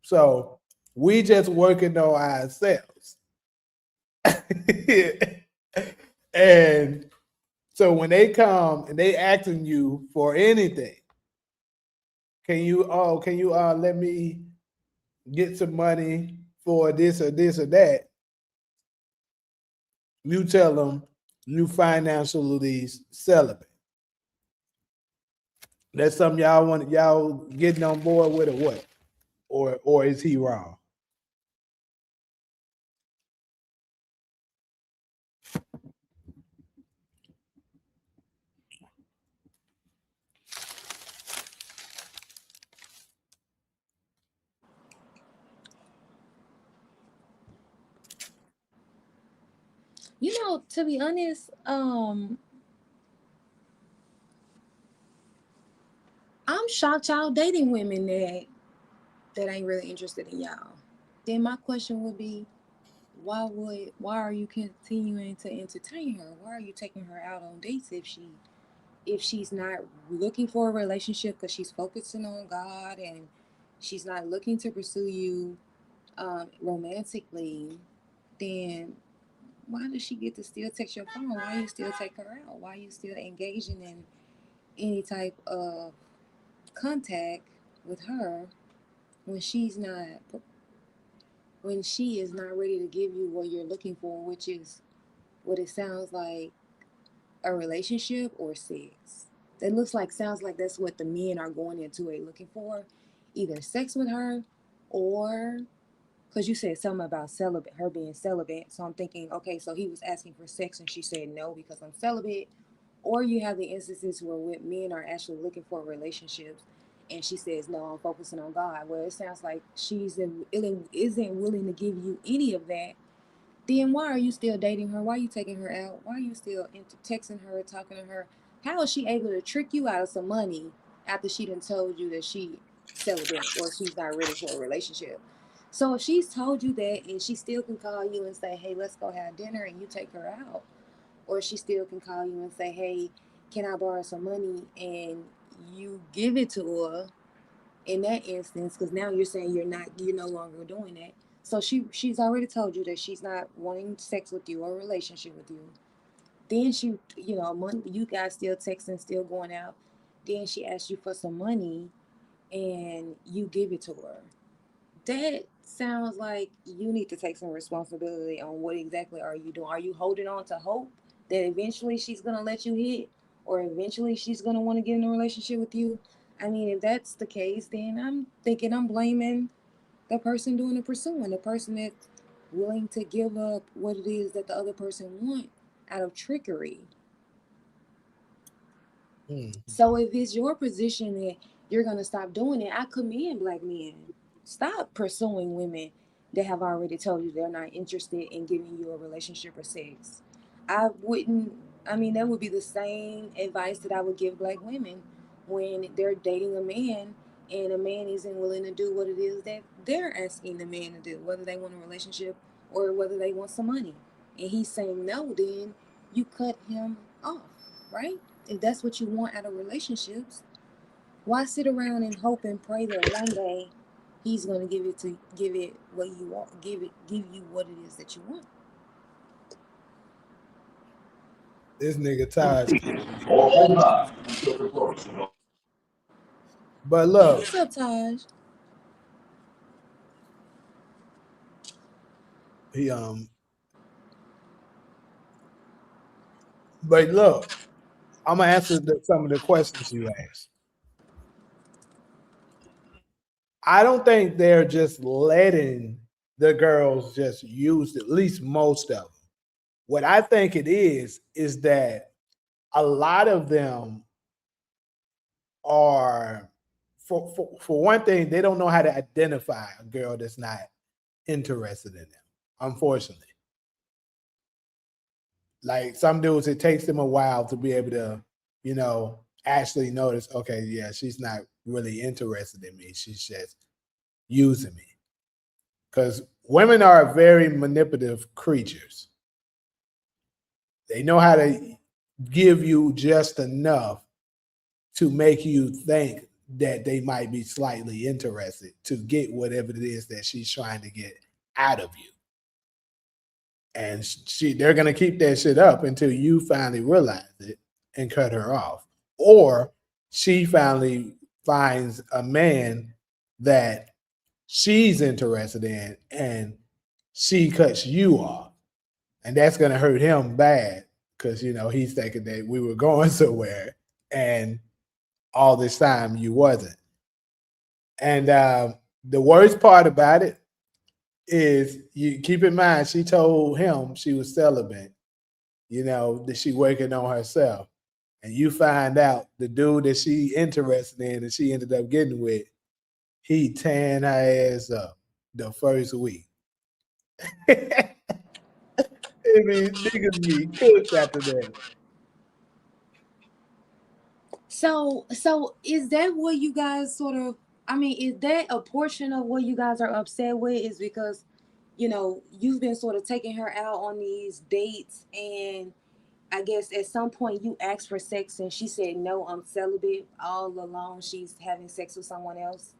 So we just working on ourselves. And so when they come and they asking you for anything, can you let me get some money for this or this or that? You tell them you financially celibate. That's something y'all getting on board with or what? Or is he wrong? To be honest, I'm shocked y'all dating women that ain't really interested in y'all. Then my question would be, why are you continuing to entertain her? Why are you taking her out on dates if she's not looking for a relationship because she's focusing on God and she's not looking to pursue you romantically, then why does she get to still text your phone? Why you still take her out? Why you still engaging in any type of contact with her when she is not ready to give you what you're looking for, which is what it sounds like, a relationship or sex. It sounds like that's what the men are going into it looking for, either sex with her or because you said something about celibate, her being celibate. So I'm thinking, okay, so he was asking for sex and she said no because I'm celibate. Or you have the instances where men are actually looking for relationships and she says, no, I'm focusing on God. Well, it sounds like isn't willing to give you any of that. Then why are you still dating her? Why are you taking her out? Why are you still texting her, talking to her? How is she able to trick you out of some money after she done told you that she celibate or she's not ready for a relationship? So if she's told you that and she still can call you and say, hey, let's go have dinner and you take her out, or she still can call you and say, hey, can I borrow some money, and you give it to her in that instance, because now you're saying you're no longer doing that. So she's already told you that she's not wanting sex with you or a relationship with you. Then she, you guys still texting, still going out. Then she asks you for some money and you give it to her. That sounds like you need to take some responsibility on what exactly are you doing. Are you holding on to hope that eventually she's gonna let you hit, or eventually she's gonna want to get in a relationship with you? I mean, if that's the case, then I'm thinking I'm blaming the person doing the pursuing, the person that's willing to give up what it is that the other person want out of trickery. So if it's your position that you're gonna stop doing it, I commend black men. Stop pursuing women that have already told you they're not interested in giving you a relationship or sex. I wouldn't. I mean, that would be the same advice that I would give black women when they're dating a man and a man isn't willing to do what it is that they're asking the man to do, whether they want a relationship or whether they want some money. And he's saying no, then you cut him off, right? If that's what you want out of relationships, why sit around and hope and pray that one day he's going to give it what you want, give you what it is that you want? This nigga Taj. But Hey, look, what's up, Taj? he but look, I'm gonna answer some of the questions you asked. I don't think they're just letting the girls just use it, at least most of them. What I think it is that a lot of them are, for one thing, they don't know how to identify a girl that's not interested in them, unfortunately. Like some dudes, it takes them a while to be able to, actually notice, okay, yeah, she's not really interested in me. She's just using me. Because women are very manipulative creatures. They know how to give you just enough to make you think that they might be slightly interested to get whatever it is that she's trying to get out of you. And they're gonna keep that shit up until you finally realize it and cut her off. Or she finally finds a man that she's interested in and she cuts you off. And that's gonna hurt him bad because he's thinking that we were going somewhere and all this time you wasn't. And the worst part about it is, you keep in mind, she told him she was celibate, that she working on herself. And you find out the dude that she interested in and she ended up getting with, he tan her ass up the first week. I mean, niggas be cooked after that. So is that what you guys sort of? I mean, is that a portion of what you guys are upset with? Is because you've been sort of taking her out on these dates, and I guess at some point you asked for sex and she said no, I'm celibate. All along she's having sex with someone else.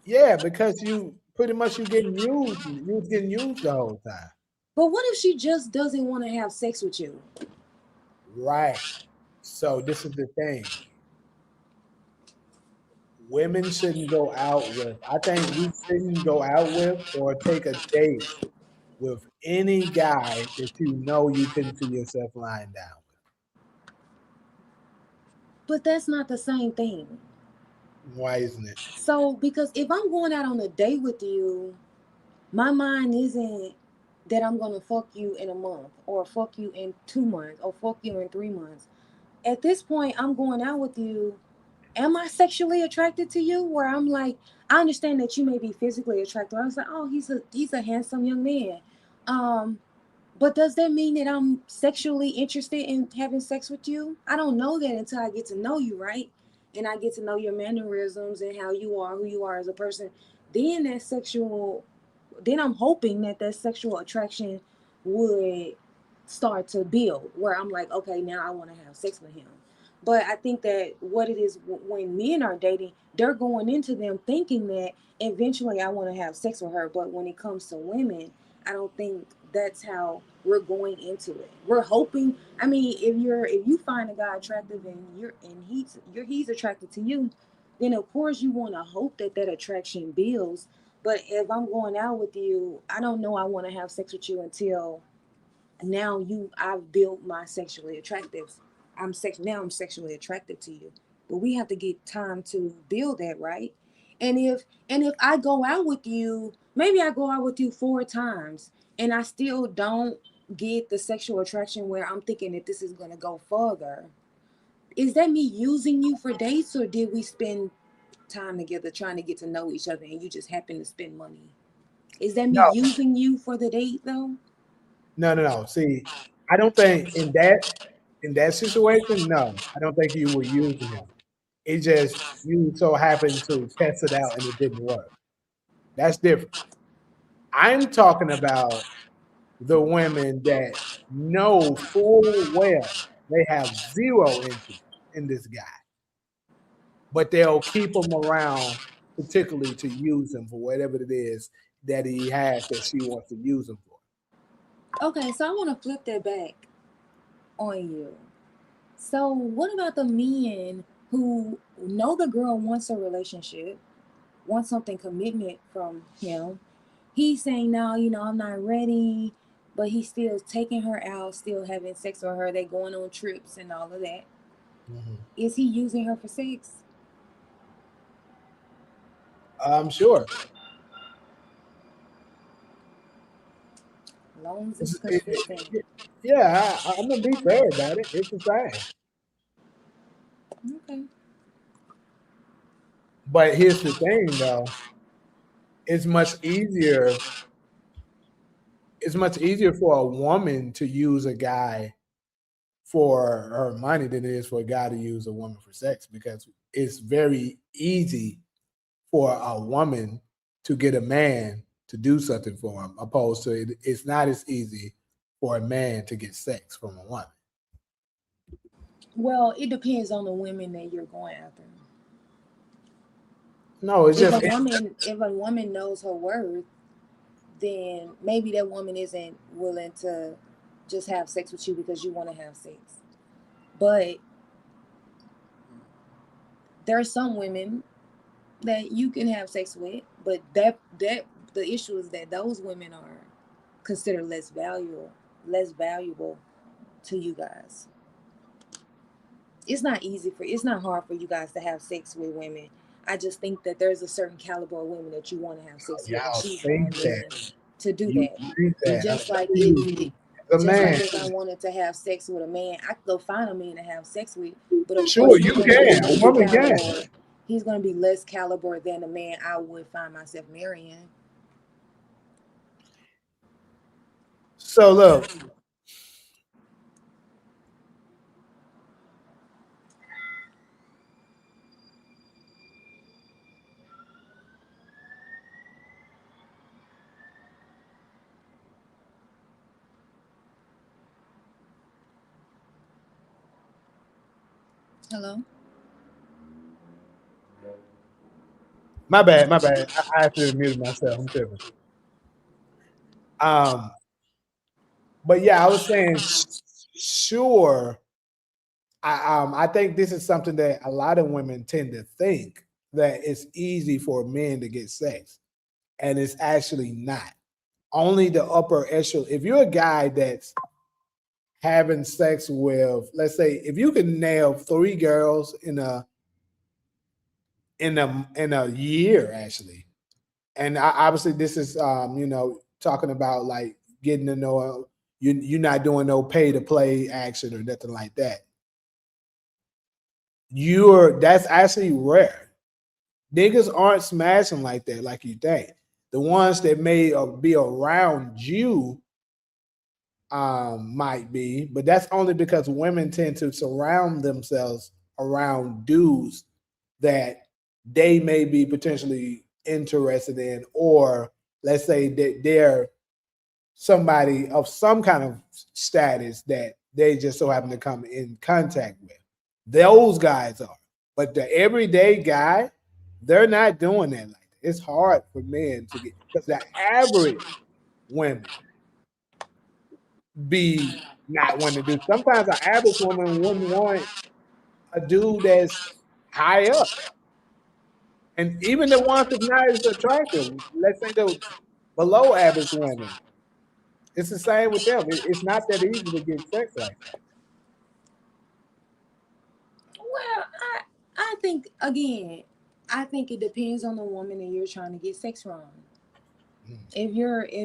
Yeah, because you pretty much you getting used. You was getting used the whole time. But what if she just doesn't want to have sex with you? Right. So this is the thing. Women shouldn't go out with. I think you shouldn't go out with or take a date with any guy that you know you couldn't see yourself lying down But that's not the same thing. with. Why isn't it? So, because if I'm going out on a date with you, my mind isn't that I'm going to fuck you in a month or fuck you in 2 months or fuck you in 3 months. At this point, I'm going out with you. Am I sexually attracted to you? Where I'm like, I understand that you may be physically attracted. I was like, oh, he's a handsome young man. Um, but does that mean that I'm sexually interested in having sex with you? I don't know that until I get to know you, right? And I get to know your mannerisms and how you are, who you are as a person. Then that sexual, then I'm hoping that that sexual attraction would start to build where I'm like, okay, now I want to have sex with him. But I think that what it is when men are dating, they're going into them thinking that eventually I want to have sex with her. But when it comes to women, I don't think that's how we're going into it. We're hoping. I mean, if you find a guy attractive and he's attracted to you, then of course you want to hope that that attraction builds. But if I'm going out with you, I don't know I want to have sex with you until now I've built my sexually attractive. I'm sexually attracted to you. But we have to get time to build that, right? And if I go out with you, maybe I go out with you 4 times and I still don't get the sexual attraction where I'm thinking that this is gonna go further. Is that me using you for dates, or did we spend time together trying to get to know each other and you just happen to spend money? Is that me No, using you for the date though? no. See, I don't think in that situation, no, I don't think you were using him. It just you so happened to test it out and it didn't work. That's different. I'm talking about the women that know full well they have zero interest in this guy, but they'll keep him around, particularly to use him for whatever it is that he has that she wants to use him for. Okay, so I want to flip that back on you. So, what about the men who know the girl wants a relationship, wants something commitment from him? He's saying, no, I'm not ready, but he's still taking her out, still having sex with her. They going on trips and all of that. Mhm. Is he using her for sex? I'm sure. As long as it's It's- it- consistent. yeah, I'm gonna be fair about it. It's the same. Okay. But here's the thing, though. It's much easier. It's much easier for a woman to use a guy for her money than it is for a guy to use a woman for sex because it's very easy for a woman to get a man to do something for him, opposed to it's not as easy for a man to get sex from a woman. Well, it depends on the women that you're going after. No, it's If a just woman if a woman knows her worth, then maybe that woman isn't willing to just have sex with you because you want to have sex. But there are some women that you can have sex with, but that the issue is that those women are considered less valuable to you guys. It's not hard for you guys to have sex with women. I just think that there's a certain caliber of women that you want to have sex with, and y'all she's think not that. willing to do You that. think And that. I'm telling you, as a just like man, if I wanted to have sex with a man, I could go find a man to have sex with, but of course sure, you can. A woman can. he's gonna be less caliber than a man I would find myself marrying. So look, Hello. My bad, my bad. I have to mute myself. I'm tripping. Um, but yeah, I was saying, sure. I think this is something that a lot of women tend to think that it's easy for men to get sex, and it's actually not. Only the upper echelon. If you're a guy that's having sex with, let's say, if you can nail 3 girls in a year, actually, and obviously this is talking about like getting to know you're not doing no pay to play action or nothing like that. That's actually rare. Niggas aren't smashing like that, like you think. The ones that may be around you might be, but that's only because women tend to surround themselves around dudes that they may be potentially interested in, or let's say that they're somebody of some kind of status that they just so happen to come in contact with. Those guys are. But the everyday guy, they're not doing that like that. It's hard for men to get, because the average women be not wanting to do. Sometimes an average woman wouldn't want a dude that's high up. And even the ones that's not as attractive, let's say the below average women, it's the same with them. It's not that easy to get sex like Well, I think again, I think it depends on the woman that you're trying to get sex from. that. If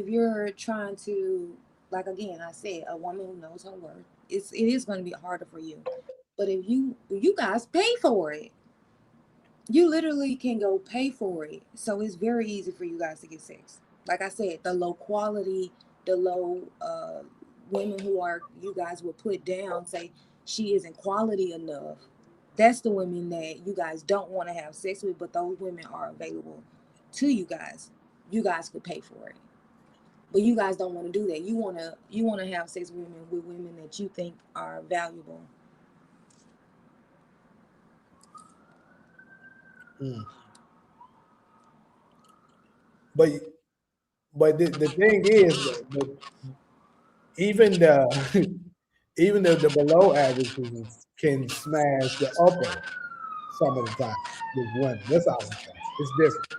you're trying to, like, again, I said, a woman who knows her worth, it is going to be harder for you. But if you guys pay for it, you literally can go pay for it. So it's very easy for you guys to get sex. Like I said, the low quality, the low women who are you guys would put down, say she isn't quality enough. That's the women that you guys don't want to have sex with, but those women are available to you guys. You guys could pay for it. But you guys don't want to do that. You wanna have sex with women that you think are valuable. Mm. But the thing is, even the even the below averages can smash the upper some of the time with women. That's all I'm saying. It's different.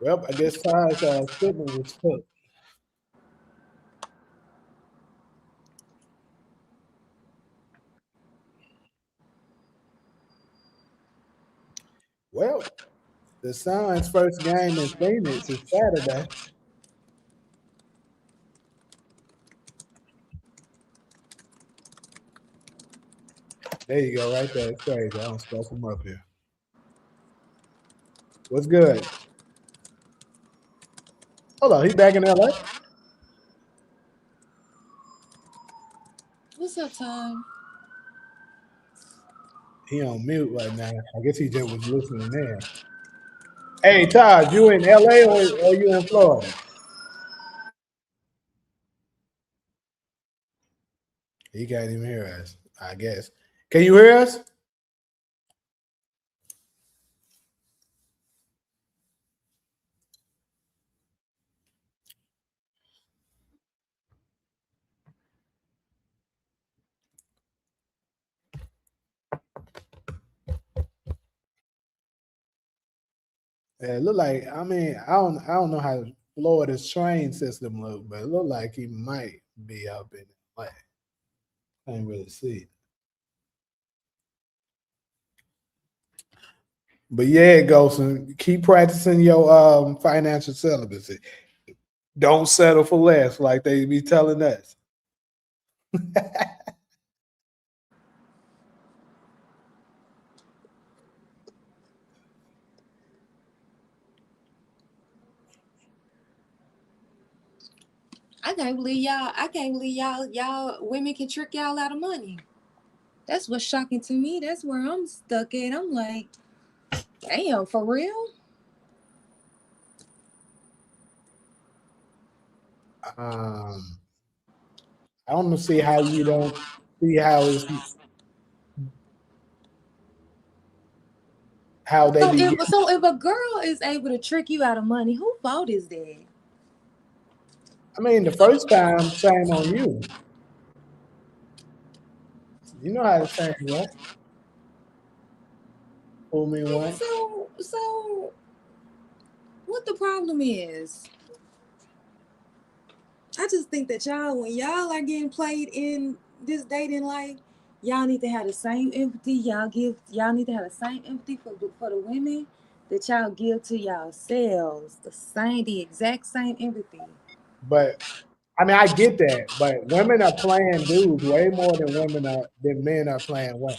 Well, I guess Ty's statement was cooked. Well, the Suns' first game in Phoenix is Saturday. There you go, right there. It's crazy. I don't stuff him up here. What's good? Hold on, he back in LA? What's up, time? He on mute right now. I guess he just was listening in. Hey, Todd, you in LA or you in Florida? He can't even hear us, I guess. Can you hear us? Yeah, it look like, I mean, I don't know how Florida's train system look, but it look like he might be up in LA. I can't really see it. But yeah, Golson, keep practicing your financial celibacy. Don't settle for less like they be telling us. I can't believe y'all women can trick y'all out of money. That's what's shocking to me. That's where I'm stuck at. I'm like, damn, for real? Um, I don't see how you don't see how they So be. if a girl is able to trick you out of money, whose fault is that? I mean, the first time, shame on you. You know how the saying went. Fool me once. So what the problem is? I just think that y'all, when y'all are getting played in this dating life, y'all need to have the same empathy. Y'all need to have the same empathy for the women that y'all give to yourselves. The exact same empathy. But I mean, I get that. But women are playing dudes way more than men are playing women.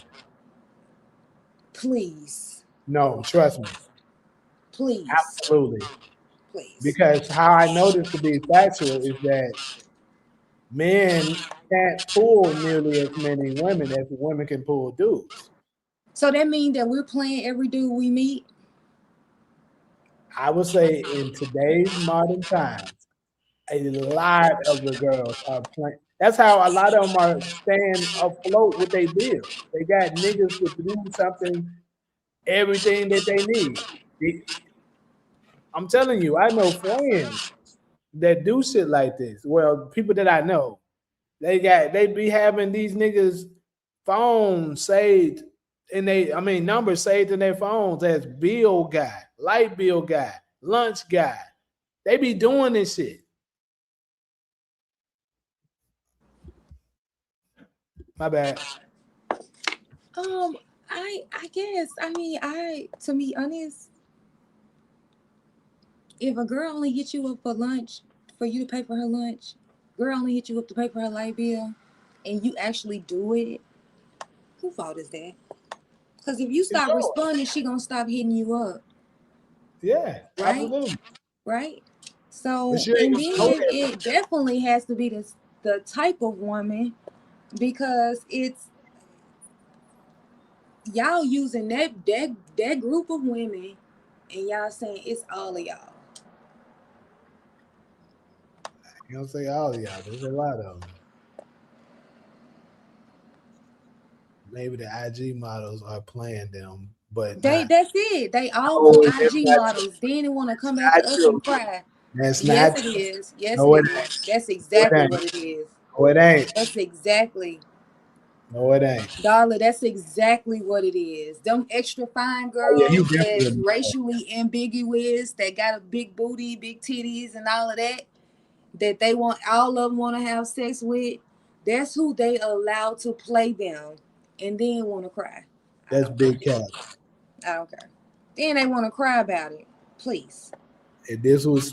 Please, No, trust me, please, absolutely. please. Because how I know this to be factual is that men can't pull nearly as many women as women can pull dudes. So that means that we're playing every dude we meet. I would say in today's modern times, a lot of the girls are playing. That's how a lot of them are staying afloat with their bills. They got niggas to do something, everything that they need. I'm telling you, I know friends that do shit like this. Well, people that I know, they be having these niggas phones saved numbers saved in their phones as bill guy, light bill guy, lunch guy. They be doing this shit. My bad. Um, I guess to be honest, if a girl only hit you up for lunch, for you to pay for her lunch, girl only hit you up to pay for her light bill, and you actually do it, who fault is that? Because if you It's stop yours. responding, she gonna stop hitting you up, Yeah, right? absolutely. Right. But So, she ain't and gonna then know that. it definitely has to be the type of woman, because it's y'all using that group of women, and y'all saying it's all of y'all. You don't say all of y'all. There's a lot of them. Maybe the IG models are playing them, but not. That's it. They all No, want that's IG not true. models. Then they want to come back Not to us true. and cry. That's Yes, not it true. is. Yes, it No, it ain't. is. That's No, it exactly ain't. what it is. No, it ain't. That's exactly, No, it ain't. Darla. That's exactly what it is. Them extra fine Oh yeah, you girls that's definitely. racially ambiguous, that got a big booty, big titties, and all of that. That they want all of them want to have sex with. That's who they allow to play them, and then want to cry. I That's don't care. big cap. I don't care. Then they want to cry about it. Please. If this was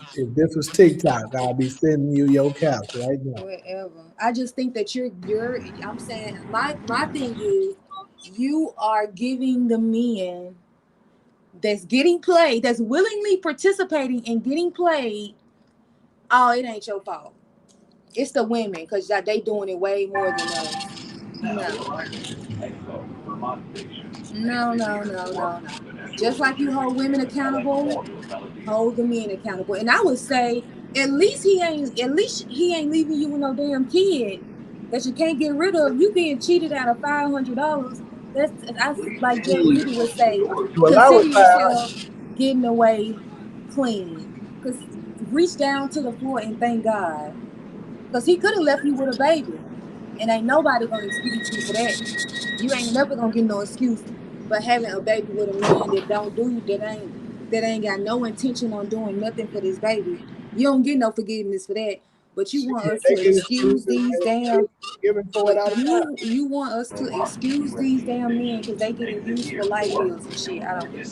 TikTok, I'd be sending you your caps right now. Whatever. I just think that I'm saying my thing is you are giving the men that's getting played, that's willingly participating in getting played, oh, it ain't your fault. It's the women, because they doing it way more than us. No. No, no, no, no, no. Just like you hold women accountable, hold the men accountable. And I would say at least he ain't leaving you with no damn kid that you can't get rid of. You being cheated out of $500. Like Jay Diddy would say, Well, I consider was yourself getting away clean. Cause reach down to the floor and thank God. Cause he could have left you with a baby. And ain't nobody gonna excuse you for that. You ain't never gonna get no excuse for having a baby with a man that ain't got no intention on doing nothing for this baby. You don't get no forgiveness for that. But you shit, want us they to get excuse excuses these and damn giving for it but all the time. you want us to excuse these damn men because they getting used for light bills and shit. I don't get it.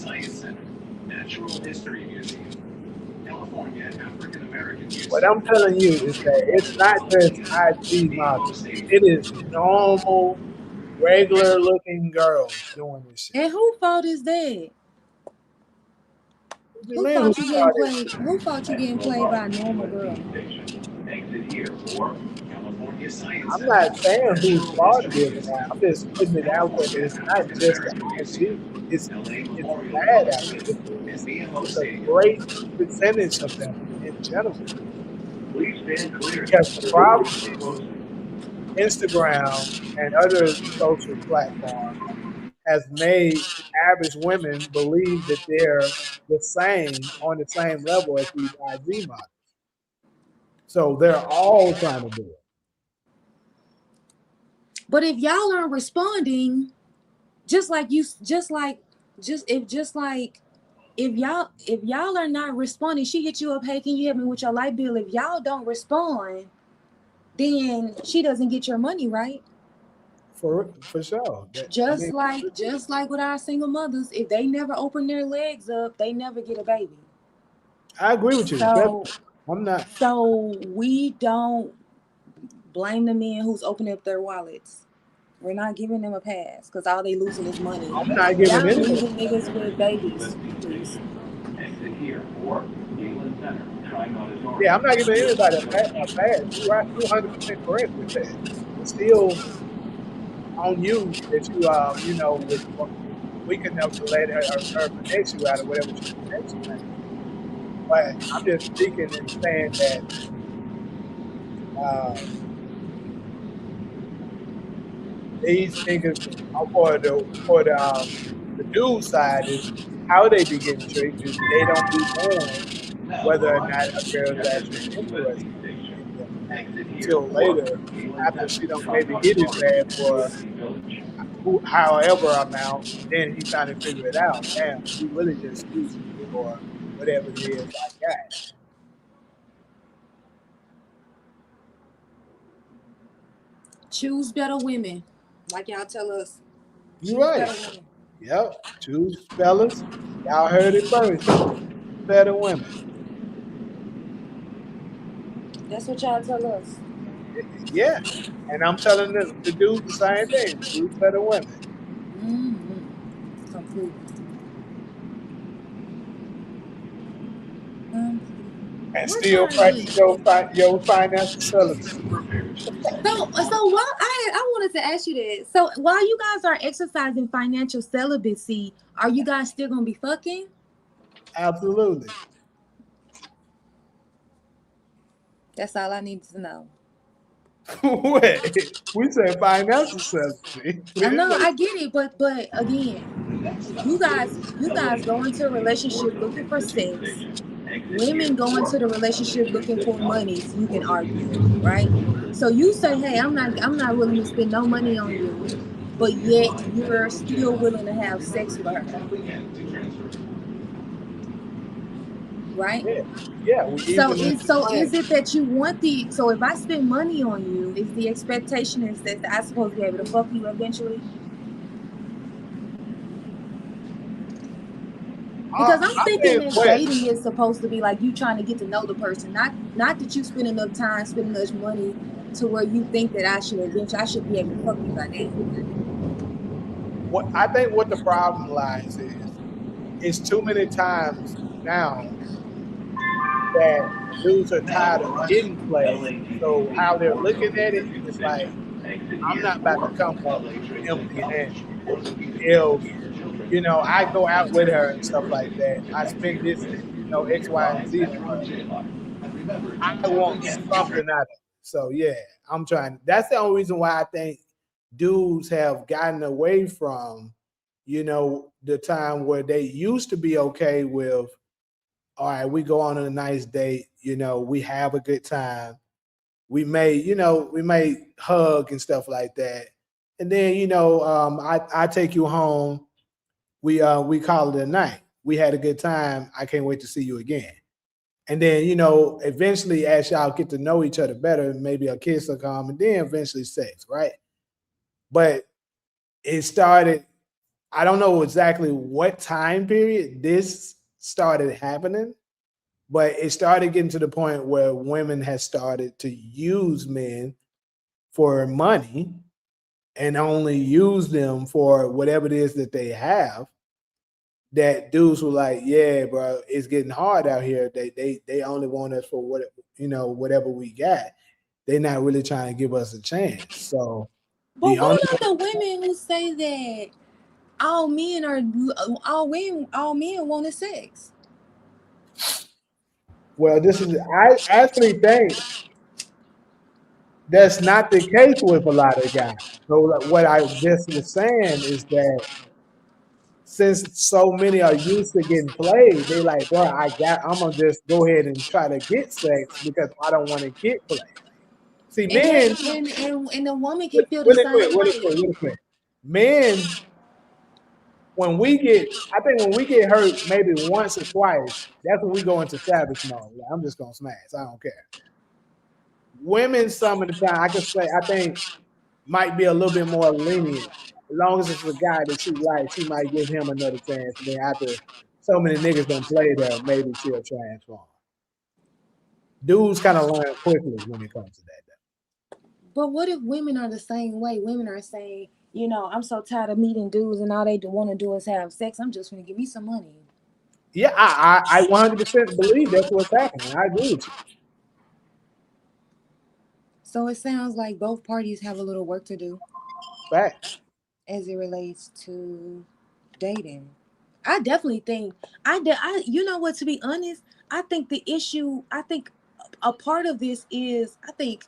What I'm telling you is that it's not just IG models. It is normal, regular looking girls doing this shit. And who fault is that? What do you mean? Who started? Who thought you getting played by a normal girl? I'm not saying whose fault it is. I'm just putting it out there that it's not just the IG. It's bad out there. It's a great percentage of them in general. Because the problem is Instagram and other social platforms has made average women believe that they're the same on the same level as these IG models. So they're all trying to do it. But if y'all aren't responding, just like you, just like if y'all are not responding, she hit you up, hey, can you help me with your light bill? If y'all don't respond, then she doesn't get your money, right? For sure. I mean, Just like with our single mothers, if they never open their legs up, they never get a baby. I agree with you. So I'm not. so we don't blame the men who's opening up their wallets. We're not giving them a pass because all they losing is money. I'm not giving Stop anybody. leaving niggas with babies, please. Yeah, I'm not giving anybody a pass. You're right. 200% correct with that. It's still on you that was weak enough to let her connect you out of whatever she connects you out. But I'm just speaking and saying that uh, these niggas for the dude side is how they be getting tricked is they don't be knowing whether or not a girl is actually interested in them until later after she don't maybe hit his ass for however amount, and then he finally figure it out. Damn, she really just using me for whatever it is I got. Choose better women, like y'all tell us. You're Choose right. better women. Yep. Choose fellas. Y'all heard it first. Better women. That's what y'all tell us. Yeah. And I'm telling the dude the same thing. Choose better women. Mm-hmm. Completely. And What still time is practice it? your financial celibacy. So while I wanted to ask you that. So while you guys are exercising financial celibacy, are you guys still gonna be fucking? Absolutely. That's all I needed to know. Wait, we said financial celibacy. We I didn't know, say I get it, but again, you guys go into a relationship looking for sex. Women go into the relationship looking for money, so you can argue, right? So you say, hey, I'm not willing to spend no money on you, but yet you're still willing to have sex with her, right? yeah. Yeah, we So even in is the so plan. is it that you want the so if I spend money on you, is the expectation is that I supposed to be able to fuck you eventually? Because I'm I thinking think that what dating is supposed to be like you trying to get to know the person, not that you spend enough time, spend enough money to where you think that I should be able to fuck you by then. what the problem lies is it's too many times now that dudes are tired of getting played. So how they're looking at it is like, I'm not about to come home empty handed. If I go out with her and stuff like that, I spend this, X, Y, and Z on her. I want something out of it. So yeah, I'm trying. That's the only reason why I think dudes have gotten away from, the time where they used to be okay with, all right, we go on a nice date, we have a good time. We may hug and stuff like that. And then, I take you home. We call it a night. We had a good time. I can't wait to see you again. And then, eventually as y'all get to know each other better, maybe a kiss will come and then eventually sex, right? But it started, I don't know exactly what time period this started happening, but it started getting to the point where women had started to use men for money and only use them for whatever it is that they have. That dudes were like, yeah, bro, it's getting hard out here. They only want us for whatever we got. They're not really trying to give us a chance. So But the only what about the women who say that all men want is sex? Well, I actually think that's not the case with a lot of guys. So what I just was saying is that since so many are used to getting played, they like, bro, I'm gonna just go ahead and try to get sex because I don't want to get played. See, And that men, and the woman can feel the same way. really quick. Men, I think when we get hurt maybe once or twice, that's when we go into savage mode. Like, I'm just gonna smash. I don't care. Women, some of the time, I think might be a little bit more lenient. As long as it's a guy that she likes, she might give him another chance. And then after so many niggas done played her, maybe she'll transform. Dudes kind of learn quickly when it comes to that. But what if women are the same way? Women are saying, I'm so tired of meeting dudes and all they want to do is have sex. I'm just going to give me some money. Yeah, I 100% believe that's what's happening. I agree with you. So it sounds like both parties have a little work to do Facts. as it relates to dating. I definitely think you know what, to be honest, I think I think a part of this is, I think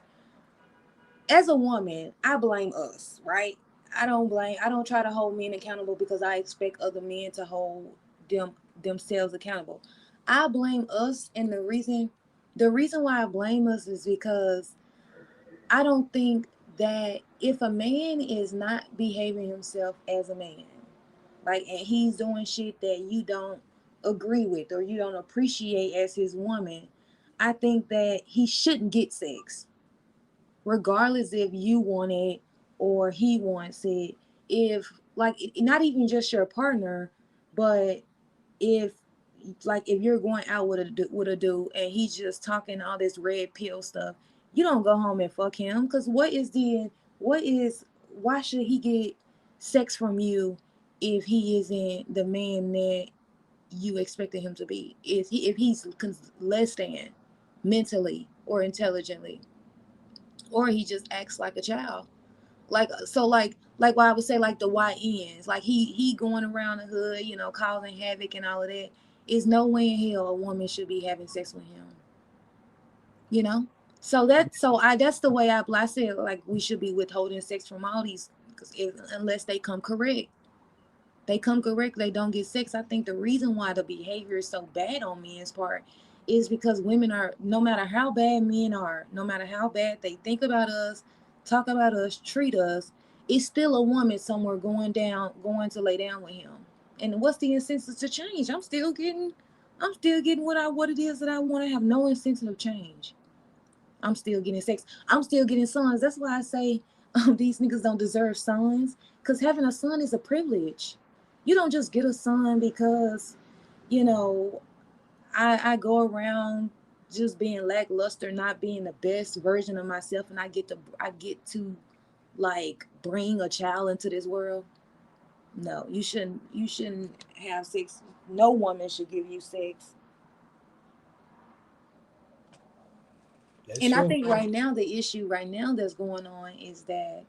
as a woman, I blame us, right? I don't try to hold men accountable because I expect other men to hold themselves accountable. I blame us, and the reason why I blame us is because I don't think that if a man is not behaving himself as a man, like, and he's doing shit that you don't agree with or you don't appreciate as his woman, I think that he shouldn't get sex, regardless if you want it or he wants it. If, like, not even just your partner, but if, like, if you're going out with a dude and he's just talking all this red pill stuff, you don't go home and fuck him, because why should he get sex from you if he isn't the man that you expected him to be? If he's less than mentally or intelligently, or he just acts like a child, like what I would say, like the YNs, like he going around the hood, causing havoc and all of that. Is no way in hell a woman should be having sex with him, you know. That's the way I said, like, we should be withholding sex from all these, because unless they come correct, they don't get sex. I think the reason why the behavior is so bad on men's part is because women are, no matter how bad men are, no matter how bad they think about us, talk about us, treat us, it's still a woman somewhere going to lay down with him. And what's the incentive to change? I'm still getting what it is that I want. To have no incentive of change. I'm still getting sex. I'm still getting sons. That's why I say these niggas don't deserve sons. Because having a son is a privilege. You don't just get a son because, you know, I go around just being lackluster, not being the best version of myself, and I get to like bring a child into this world. No, you shouldn't have sex. No woman should give you sex. That's And I true. think right now the issue right now that's going on is that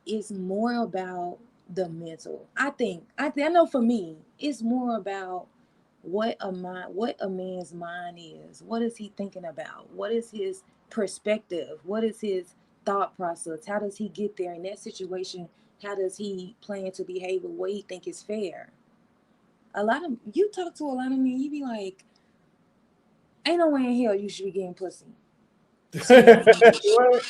it's more about the mental. I know for me, it's more about what a man's mind is. What is he thinking about? What is his perspective? What is his thought process? How does he get there in that situation? How does he plan to behave with what he think is fair? A lot of you talk to a lot of men, you be like, ain't no way in hell you should be getting pussy. What?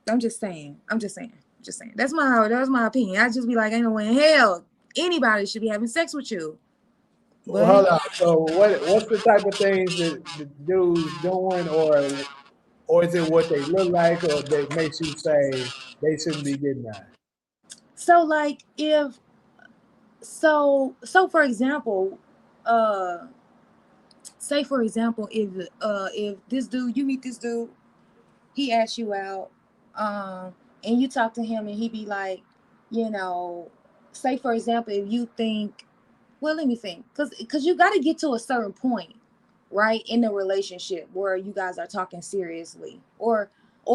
I'm just saying. I'm just saying. Just saying. That's my opinion. I just be like, ain't no way in hell anybody should be having sex with you. Well, But hold on. So what's the type of things that the dudes doing, or is it what they look like, or that makes you say they shouldn't be getting that? so like if so for example, uh say for example, if this dude, you meet this dude, he asks you out, um and you talk to him and he be like, you know, say for example, if you think, well, let me think, because you got to get to a certain point, right, in the relationship where you guys are talking seriously, or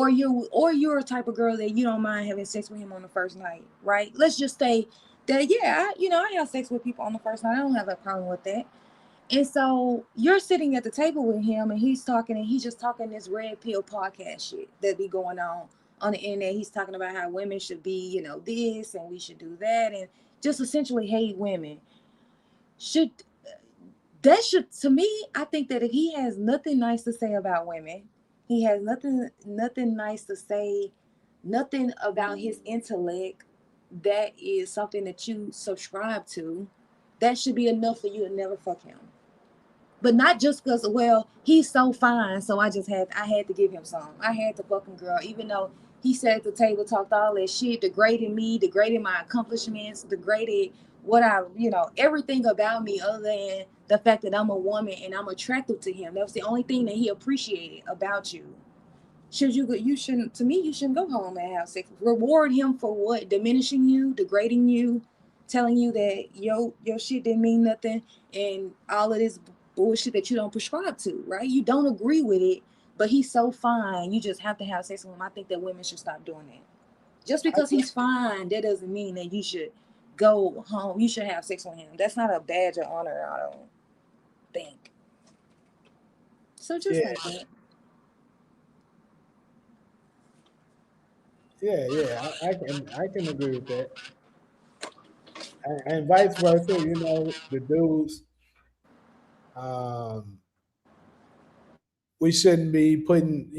you're a type of girl that you don't mind having sex with him on the first night, right? Let's just say that, yeah, I have sex with people on the first night. I don't have a problem with that. And so you're sitting at the table with him and he's talking and he's just talking this red pill podcast shit that be going on the internet. He's talking about how women should be, this and we should do that and just essentially hate women. Should that should to me, I think that if he has nothing nice to say about women, he has nothing nice to say, nothing about his intellect that is something that you subscribe to, that should be enough for you to never fuck him. But not just because, well, he's so fine, so I had to give him some. I had to fucking girl, even though he sat at the table, talked all that shit, degrading me, degrading my accomplishments, degraded what everything about me other than the fact that I'm a woman and I'm attractive to him. That was the only thing that he appreciated about you. You shouldn't, to me, you shouldn't go home and have sex. Reward him for what? Diminishing you, degrading you, telling you that your shit didn't mean nothing, and all of this bullshit that you don't prescribe to, right? You don't agree with it, but he's so fine, you just have to have sex with him. I think that women should stop doing that. Just because he's fine, that doesn't mean that you should go home. You should have sex with him. That's not a badge of honor, I don't think. So just Yeah, like that. I can agree with that. And vice versa, the dudes, um, we shouldn't be putting,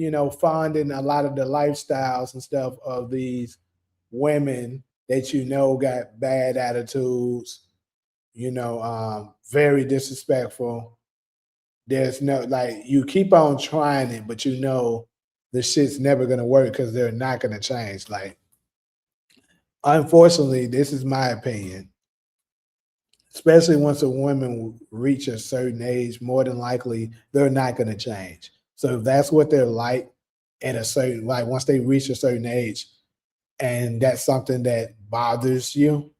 fonding a lot of the lifestyles and stuff of these women that got bad attitudes, very disrespectful. There's no like you keep on trying it, but the shit's never gonna work because they're not gonna change. Like, unfortunately, this is my opinion. Especially once a woman reach a certain age, more than likely they're not gonna change. So if that's what they're like at a certain like once they reach a certain age, and that's something that bothers you,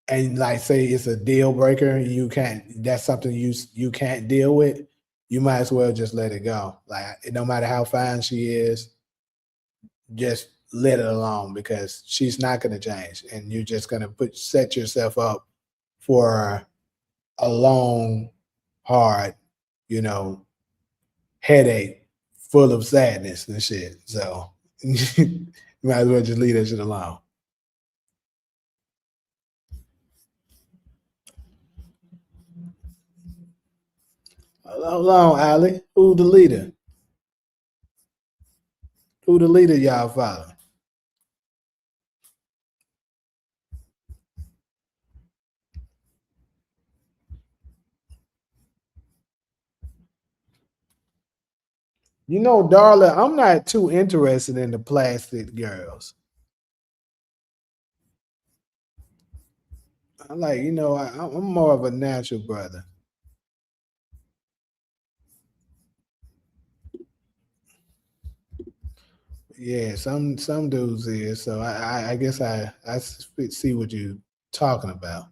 and like say it's a deal breaker, you can't. That's something you can't deal with. You might as well just let it go. Like no matter how fine she is, just let it alone because she's not going to change, and you're just going to set yourself up for a long, hard, you know, headache full of sadness and shit. So you might as well just leave that shit alone. Hold on, Ali. Who the leader? Who the leader y'all follow? Darla, I'm not too interested in the plastic girls. I'm like, I'm more of a natural brother. Yeah, some dudes is. So I guess see what you're talking about.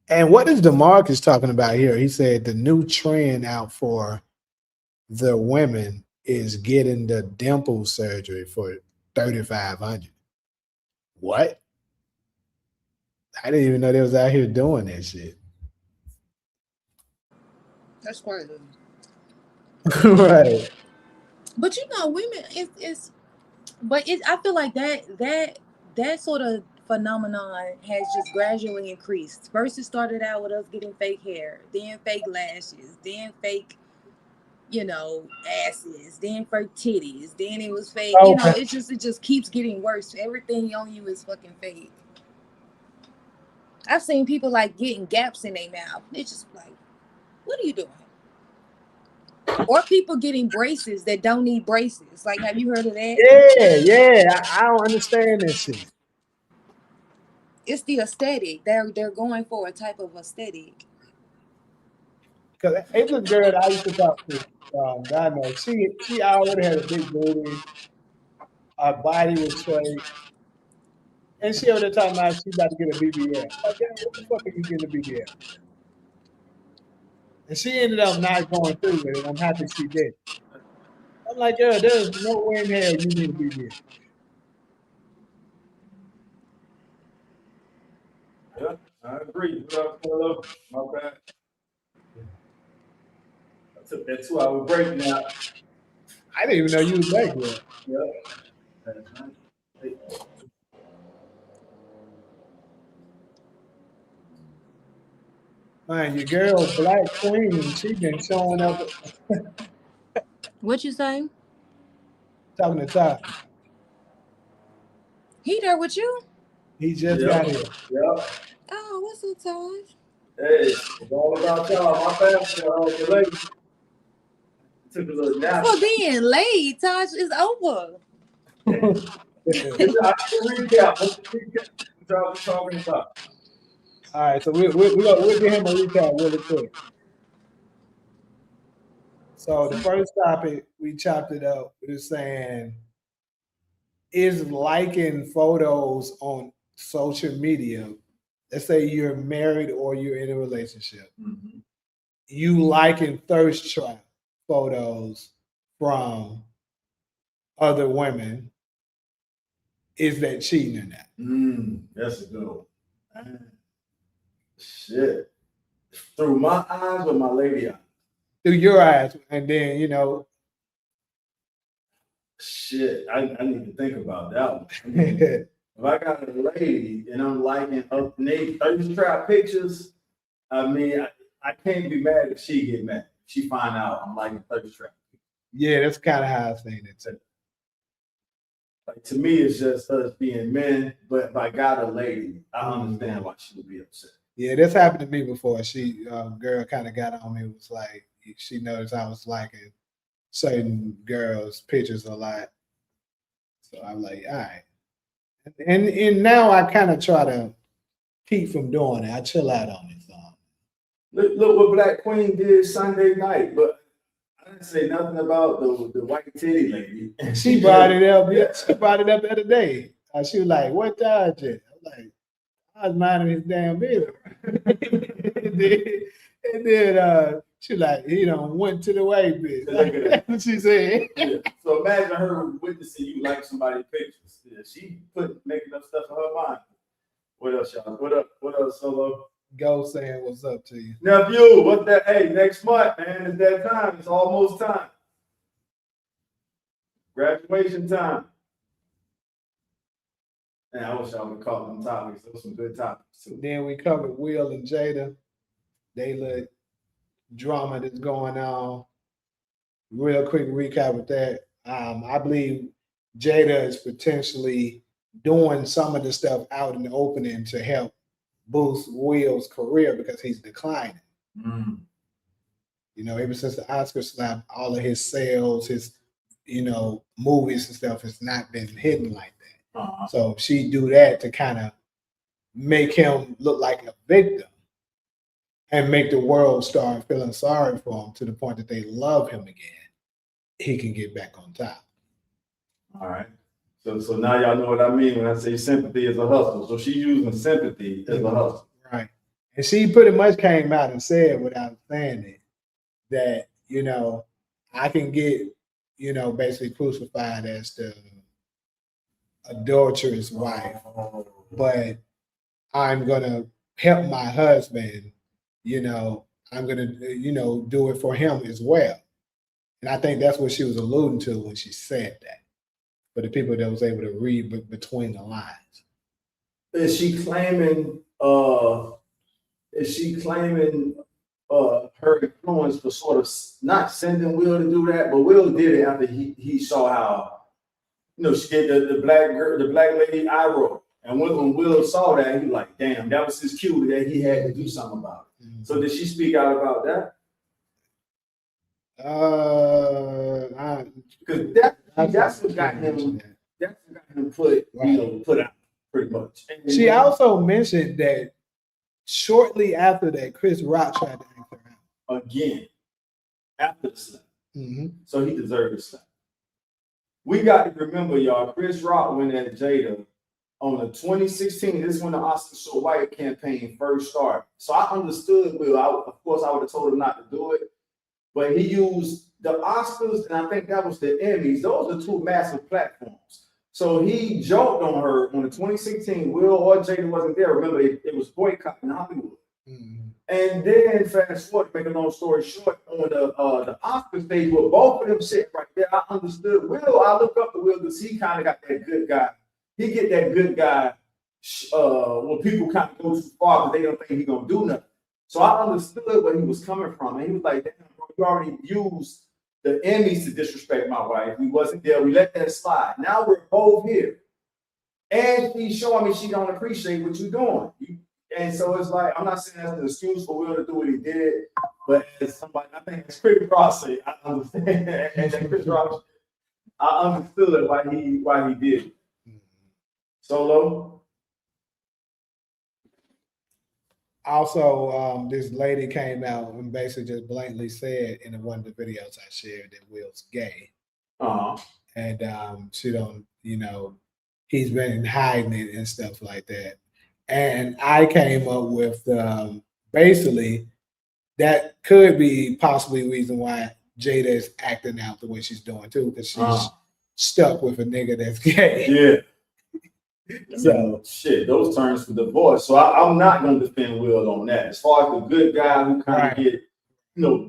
And what is Demarcus talking about here? He said the new trend out for the women is getting the dimple surgery for 3,500. What? I didn't even know they was out here doing that shit. That's crazy. Right. But women, I feel like that sort of phenomenon has just gradually increased. First, it started out with us getting fake hair, then fake lashes, then fake, asses, then fake titties, then it was fake. Okay. It just keeps getting worse. Everything on you is fucking fake. I've seen people like getting gaps in their mouth. It's just like, what are you doing? Or people getting braces that don't need braces. Like, have you heard of that? Yeah. I don't understand this shit. It's the aesthetic. They're going for a type of aesthetic. Because it's a girl that I used to talk to. God knows she already had a big booty. Her body was straight, and she over there talking about she about to get a BBL. Like, girl, what the fuck are you getting a BBL? And she ended up not going through with it. I'm happy she did. I'm like, girl, there's no way in hell you need a BBL. I agree. What up, Philip? My bad. I took that 2-hour break now. I didn't even know you was back yet. Yeah. That's nice. Hey. Man, your girl Black Queen, she been showing up What you say? talking to Ty. He there with you? He just Yep. got here. Yep. Oh, what's up, Taj? Hey, it's all about y'all. My bad for the late. Took a little nap. For being late, Taj, is over. I can recap. What's the recap? What y'all was talking about? All right, so we'll give him a recap really quick. So the first topic, we chopped it up. We were saying, is liking photos on social media, let's say you're married or you're in a relationship, you liking thirst trap photos from other women, is that cheating or not? That's a good one. Shit. Through my eyes or my lady eyes? Through your eyes, and then, you know. Shit, I need to think about that one. I mean, if I got a lady and I'm liking up thirst trap pictures, I mean, I can't be mad if she get mad. She find out I'm liking thirst trap. Yeah, that's kind of how I seen it too. Like, to me, it's just us being men, but if I got a lady, I understand why she would be upset. Yeah, this happened to me before. She, girl kind of got on me. It was like, she noticed I was liking certain girls' pictures a lot. So I'm like, all right. And now I kind of try to keep from doing it. I chill out on it. So. Look what Black Queen did Sunday night, but I didn't say nothing about the white titty lady. She brought it up. Yeah, she brought it up the other day. She was like, "What Dodge it?" I'm like, "I was minding his damn business." and then she like, "He done went to the white bitch." That's what she said. Yeah. So imagine her witnessing you like somebody's pictures. Yeah, she making up stuff in her mind. What else, y'all? What else, Solo? Go saying what's up to you. Nephew, what's that? Hey, next month, man. It's that time. It's almost time. Graduation time. And I wish I would call them topics. Those some good topics. Then we covered Will and Jada. They look drama that's going on. Real quick recap with that. I believe Jada is potentially doing some of the stuff out in the opening to help boost Will's career because he's declining. You know, ever since the Oscar slap, all of his sales, his, you know, movies and stuff has not been hitting like that. So she do that to kind of make him look like a victim and make the world start feeling sorry for him to the point that they love him again. He can get back on top. All right. So now y'all know what I mean when I say sympathy is a hustle. So she's using sympathy as a hustle. Right. And she pretty much came out and said without saying it that, you know, I can get, you know, basically crucified as the adulterous wife, but I'm going to help my husband, you know, I'm going to, you know, do it for him as well. And I think that's what she was alluding to when she said that, for the people that was able to read between the lines. Is she claiming her influence for sort of not sending Will to do that, but Will did it after he saw how, you know, she did the black girl, the black lady eye roll. And when Will saw that, he was like, damn, that was his cue that he had to do something about it. So did she speak out about that? Because that's what got him put, right, you know, put out pretty much. And she also mentioned that shortly after that, Chris Rock tried to ask her out again after the slap. So he deserved a slap. We got to remember, y'all, Chris Rock went at Jada on the 2016. This is when the Oscar So White campaign first started. So I understood Will. Of course, I would have told him not to do it, but he used the Oscars, and I think that was the Emmys. Those are two massive platforms. So he joked on her on the 2016. Will or Jada wasn't there. Remember, it was boycott in Hollywood. Mm-hmm. And then fast forward, make a long story short, on the Oscar stage with both of them sitting right there, I understood Will. I look up to Will because he kind of got that good guy. He get that good guy when people kind of go too far because they don't think he's gonna do nothing. So I understood where he was coming from, and he was like, "Damn, bro, you already used the Emmys to disrespect my wife. We wasn't there. We let that slide. Now we're both here, and she's showing me she don't appreciate what you're doing." And so it's like, I'm not saying that's an excuse for Will to do what he did, but as somebody, I think it's Chris Ross said, I understand. And Chris Ross, I understood why he did it. Solo. Also, this lady came out and basically just blatantly said in one of the videos I shared that Will's gay. And she don't, he's been hiding it and stuff like that. And I came up with basically that could be possibly the reason why Jada is acting out the way she's doing too, because she's stuck with a nigga that's gay. Yeah. So shit, those terms for divorce. So I'm not gonna defend Will on that. As far as the good guy who kind of get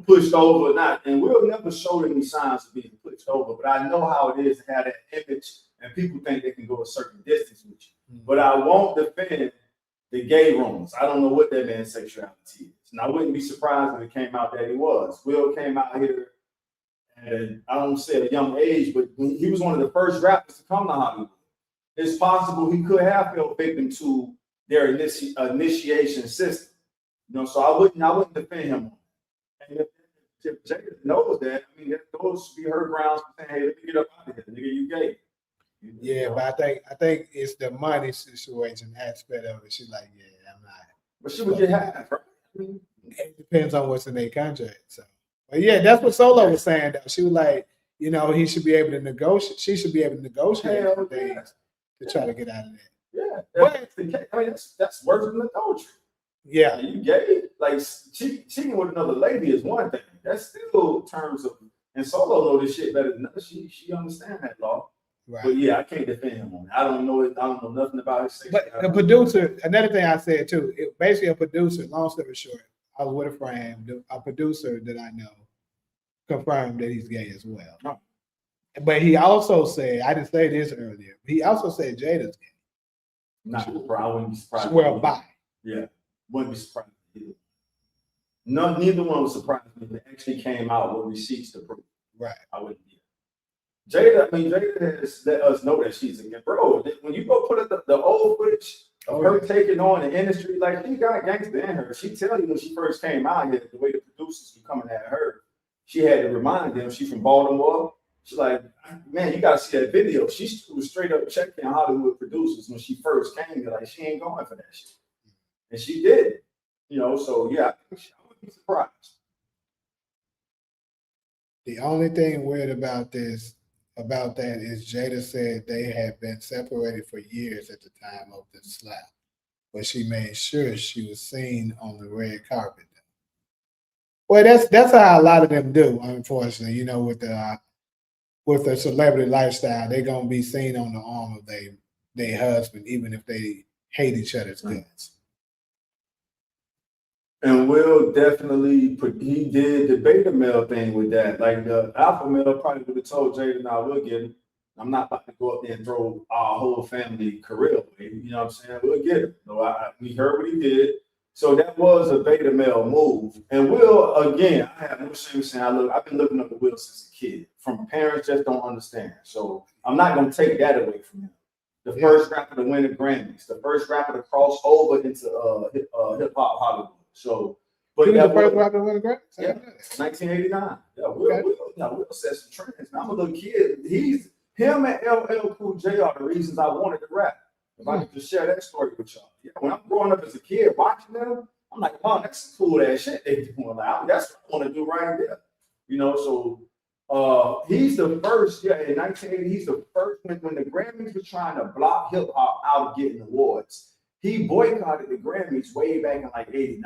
pushed over, and Will never showed any signs of being pushed over, but I know how it is to have that image and people think they can go a certain distance with you. Mm-hmm. But I won't defend the gay rumors. I don't know what that man's sexuality is. And I wouldn't be surprised if it came out that he was. Will came out here, and I don't say at a young age, but he was one of the first rappers to come to Hollywood. It's possible he could have fell victim to their initiation system. So I wouldn't defend him. And if Jada knows that, I mean, those should be her grounds for saying, "Hey, let me get up out of here, nigga, you gay." Yeah, but I think it's the money situation aspect of it. She's like, yeah, I'm not. But she would get half, right? It depends on what's in their contract. So, but yeah, that's what Solo was saying. Though she was like, he should be able to negotiate. She should be able to negotiate things to try to get out of that. Yeah, that's the case. I mean, that's worse than adultery. Yeah, you gay? Like cheating with another lady is one thing. That's still terms of. And Solo know this shit better than us. She understand that law. Right. But yeah, I can't defend him on it. I don't know nothing about his sex. But the producer, another thing I said too, basically a producer, long story short, I was with a friend, a producer that I know confirmed that he's gay as well. Oh. But he also said, I didn't say this earlier, he also said Jada's gay. Not surprised. I wouldn't be surprised. Well, bye. Yeah, wouldn't be surprised either. Neither one was surprised when they actually came out with receipts to prove. Right. I wouldn't be. Jada has let us know that she's a gay. Bro, when you go put up the old footage of her taking on the industry, like she got gangster in her. She tell you when she first came out here, the way the producers were coming at her, she had to remind them she's from Baltimore. She's like, man, you gotta see that video. She was straight up checking Hollywood producers when she first came here, like she ain't going for that shit. And she did. So yeah, I wouldn't be surprised. The only thing weird about that is Jada said they had been separated for years at the time of the slap, but she made sure she was seen on the red carpet. Well, that's how a lot of them do, unfortunately. With the celebrity lifestyle, they're gonna be seen on the arm of their husband, even if they hate each other's guts. And Will definitely he did the beta male thing with that. Like the alpha male probably would have told Jada, "Nah, we'll get him. I'm not about to go up there and throw our whole family career away. You know what I'm saying? We'll get him." So we heard what he did. So that was a beta male move. And Will, again, I have no shame saying I've been looking up to Will since a kid. From parents just don't understand. So I'm not gonna take that away from him. The first rapper to win the Grammys, the first rapper to cross over into hip hop Hollywood. So, but he was the first rapper to win the Grammys? Yeah, 1989. Yeah, Will set some trends. I'm a little kid. Him and LL Cool J are the reasons I wanted to rap. If I could just share that story with y'all. Yeah, when I'm growing up as a kid watching them, I'm like, oh, that's cool ass shit they doing. Like, that's what I want to do right there. So he's the first, in 1980, he's the first when the Grammys were trying to block hip hop out of getting awards. He boycotted the Grammys way back in like 89.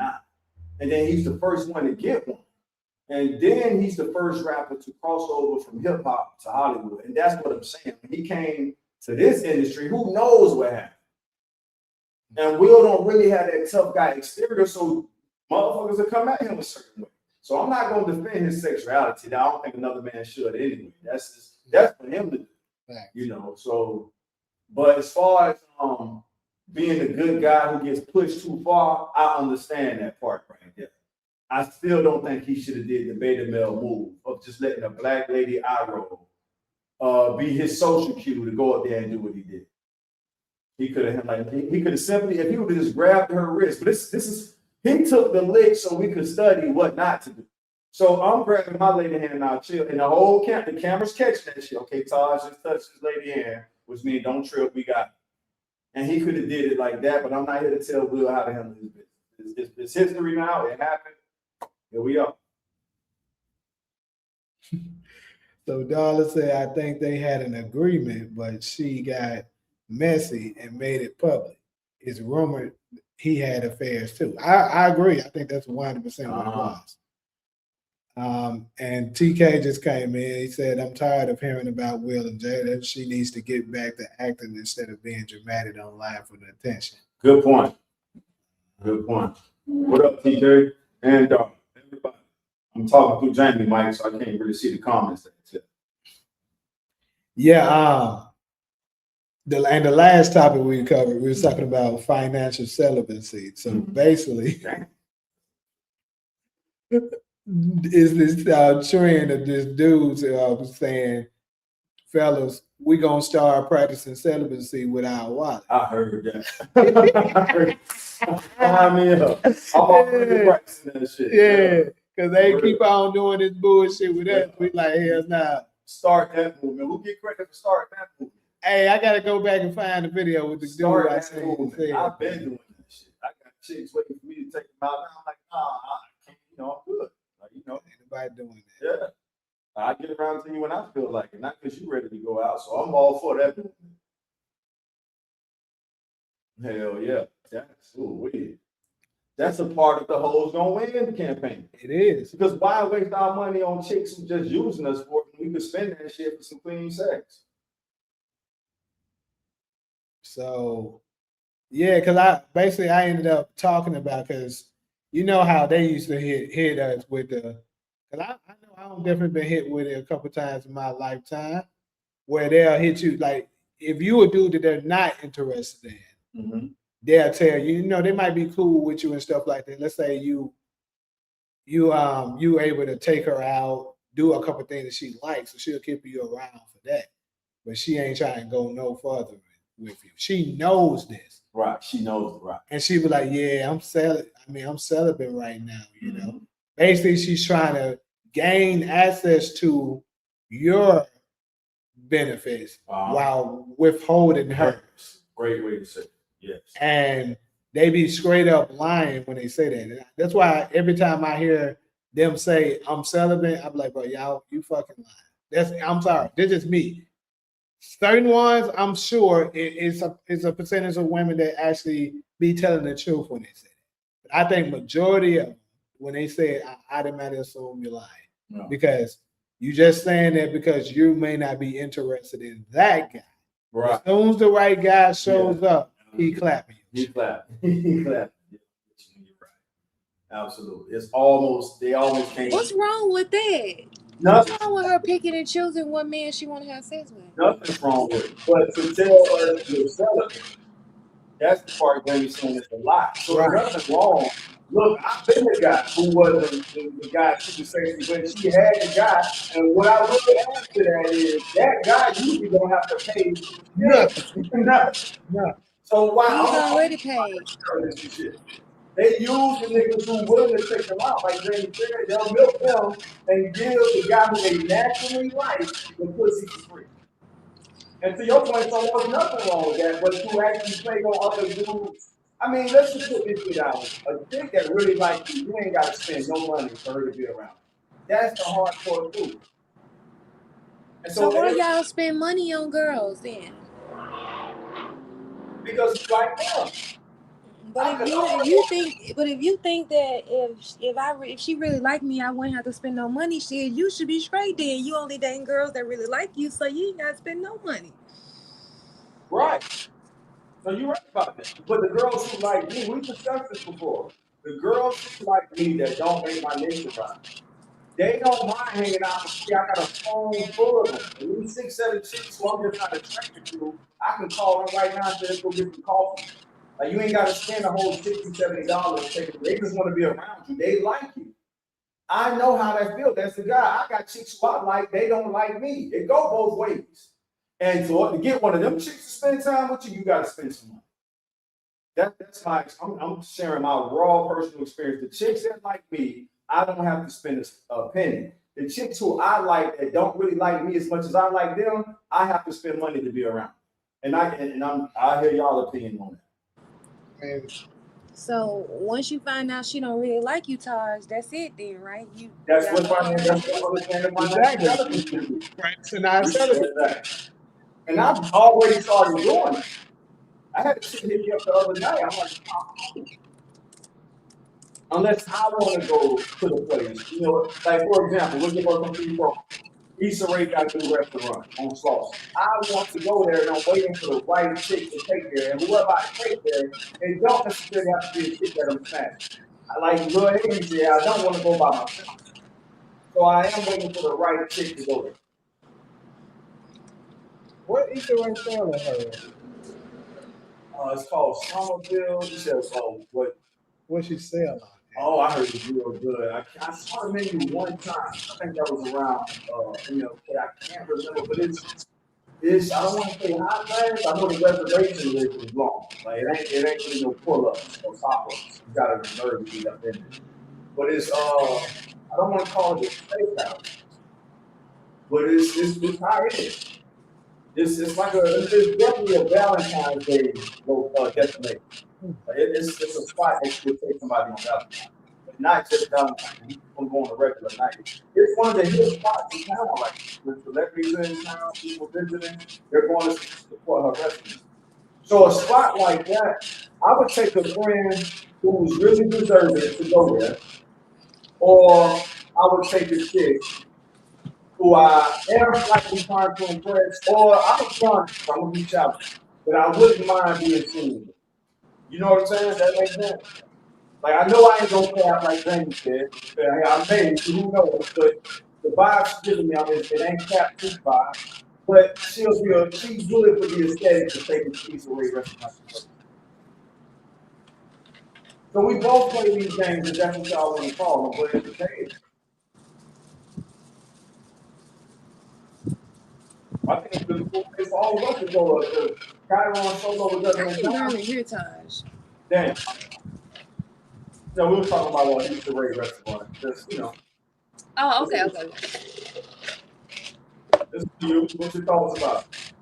And then he's the first one to get one. And then he's the first rapper to cross over from hip hop to Hollywood. And that's what I'm saying. When he came to this industry, who knows what happened? And Will don't really have that tough guy exterior, so motherfuckers will come at him a certain way. So I'm not going to defend his sexuality. I don't think another man should anyway. That's for him to do, you know. So, but as far as being a good guy who gets pushed too far, I understand that part right there. I still don't think he should have did the beta male move of just letting a black lady eye roll be his social cue to go up there and do what he did. He could have simply, if he would have just grabbed her wrist, but this is, he took the lick so we could study what not to do. So I'm grabbing my lady hand now, chill, and the whole the camera's catching that shit. Okay, Taj just touched his lady hand, which means don't trip, we got it. And he could have did it like that, but I'm not here to tell Will how to handle his business. It's history now, it happened. Here we are. So Darla said, I think they had an agreement, but she got messy and made it public. It's rumored he had affairs too. I agree. I think that's 100% what it was. And TK just came in. He said, I'm tired of hearing about Will and Jada. She needs to get back to acting instead of being dramatic online for the attention. Good point. Good point. What up, TK? And everybody. I'm talking through Jamie, Mike, so I can't really see the comments. Yeah. The last topic we covered, we were talking about financial celibacy. So basically, is this trend of just dudes saying, fellas, we gonna start practicing celibacy with our wallet. I heard that. I'm already practicing that shit. Yeah, because they keep on doing this bullshit with us. We like, hell nah. Start that movement. We'll get credit for starting that movement. Hey, I gotta go back and find the video with the dude I said. I've been doing that shit. I got chicks waiting for me to take them out. Now I'm like, nah, I can't, I'm good. Like, ain't nobody doing that. Yeah. I get around to you when I feel like it, not because you're ready to go out. So I'm all for that movement. Hell yeah. That's so weird. That's a part of the hoes gonna win campaign. It is. Because why waste our money on chicks who just using us for it when we could spend that shit for some clean sex? So, yeah, because I ended up talking about, because you know how they used to hit us with the, because I know I've definitely been hit with it a couple times in my lifetime, where they'll hit you, like, if you a dude that they're not interested in, they'll tell you, they might be cool with you and stuff like that. Let's say you able to take her out, do a couple things that she likes, so she'll keep you around for that. But she ain't trying to go no further with you. She knows this. Right. She knows, right. And she was like, yeah, I'm celibate right now, Basically, she's trying to gain access to your benefits while withholding hers. Great way to say it. Yes. And they be straight up lying when they say that. That's why every time I hear them say I'm celibate, I'm like, bro, y'all, you fucking lying. I'm sorry. This is me. Certain ones, I'm sure it's a percentage of women that actually be telling the truth when they say it. But I think majority of them, when they say it, I automatically assume you're lying. No. Because you just saying that because you may not be interested in that guy. Right. As soon as the right guy shows up, he clapping you. He clapping. He clapping. You're right. Absolutely. It's almost, they always can't. What's wrong with that? Nothing. What's wrong with her picking and choosing what man she want to have sex with? Nothing's wrong with it. But to tell her you're celibate, that's the part where you're saying it's a lie. So there's nothing wrong. Look, I've been the guy who wasn't the guy she was sexy with. She had the guy, and what I really add to that is that guy usually don't have to pay nothing. Nothing. So why? He's already paid. They use the niggas who willing to take them out. Like Jamie said, they'll milk them and give the guy who they naturally like the pussy for free. And to your point, so there's nothing wrong with that, but to actually play on other dudes. I mean, let's just put this shit out. A chick that really likes you ain't got to spend no money for her to be around. That's the hardcore truth. And so why y'all spend money on girls then? Because it's like them. But if you think that if she really like me, I wouldn't have to spend no money. Shit, you should be straight then. You only dating girls that really like you, so you ain't gotta spend no money. Right. So you're right about that. But the girls who like me, we discussed this before. The girls who like me that don't make my nature right, they don't mind hanging out with me. I got a phone full of them. And these 6, 7 chicks who I'm just not attracted to, I can call them right now and say, let's go get some coffee. Like, you ain't got to spend a whole $60, $70 taking. They just want to be around you. They like you. I know how that feels. That's the guy. I got chicks who I like. They don't like me. It go both ways. And to get one of them chicks to spend time with you, you got to spend some money. That's my. I'm sharing my raw personal experience. The chicks that like me, I don't have to spend a penny. The chicks who I like that don't really like me as much as I like them, I have to spend money to be around. And I hear y'all opinion on that. And So once you find out she don't really like you, Taj, that's it then, right? That's what understanding exactly. Practicing our celibacy. And I've already started doing it. I had to hit me up the other night. I'm like, unless I want to go to the place, you know, like for example, look at some people. Issa Rae got a new restaurant on Slauson. I want to go there and I'm waiting for the right chick to take there. And whoever I take there, they don't necessarily have to be a chick that I'm smashing. Like Lil Haiti said, I don't want to go by myself. So I am waiting for the right chick to go there. What Issa Rae selling her? It's called Somerville. She says, what she selling? Oh, I heard it was real good. I saw the menu one time. I think that was around, I can't remember, but it's. I don't want to say hot fast. I know the reservation list is long. Like it ain't really no pull-ups or pop-ups. You gotta reserve to get up in it. But it's I don't want to call it a steakhouse, but it's how it is. It's definitely a Valentine's Day destination. It's a spot that you would take somebody on Valentine's, but not just Valentine's. You can go on a regular night. It's one of the hit spots in town. Like with celebrities in town, people visiting, they're going to support her restaurant. So a spot like that, I would take a friend who's really deserving to go there, or I would take a chick who I am slightly trying to impress, or I'm gonna be challenged, but I wouldn't mind being seen. You know what I'm saying? That makes sense. Like I know I ain't gonna pay out like James said. I may, who knows? But the vibe she's giving me, it ain't capped too vibe. But she's good for the aesthetic to take a piece away restaurant. So we both play these games, and that's what y'all want to call them. But it's the day. I think it's for all of us to go to Chiron solo with us. I can barely hear Taj. Damn. No, we were talking about Issa Rae restaurant. Just, you know. Oh, okay. This is you. What's your thoughts about it?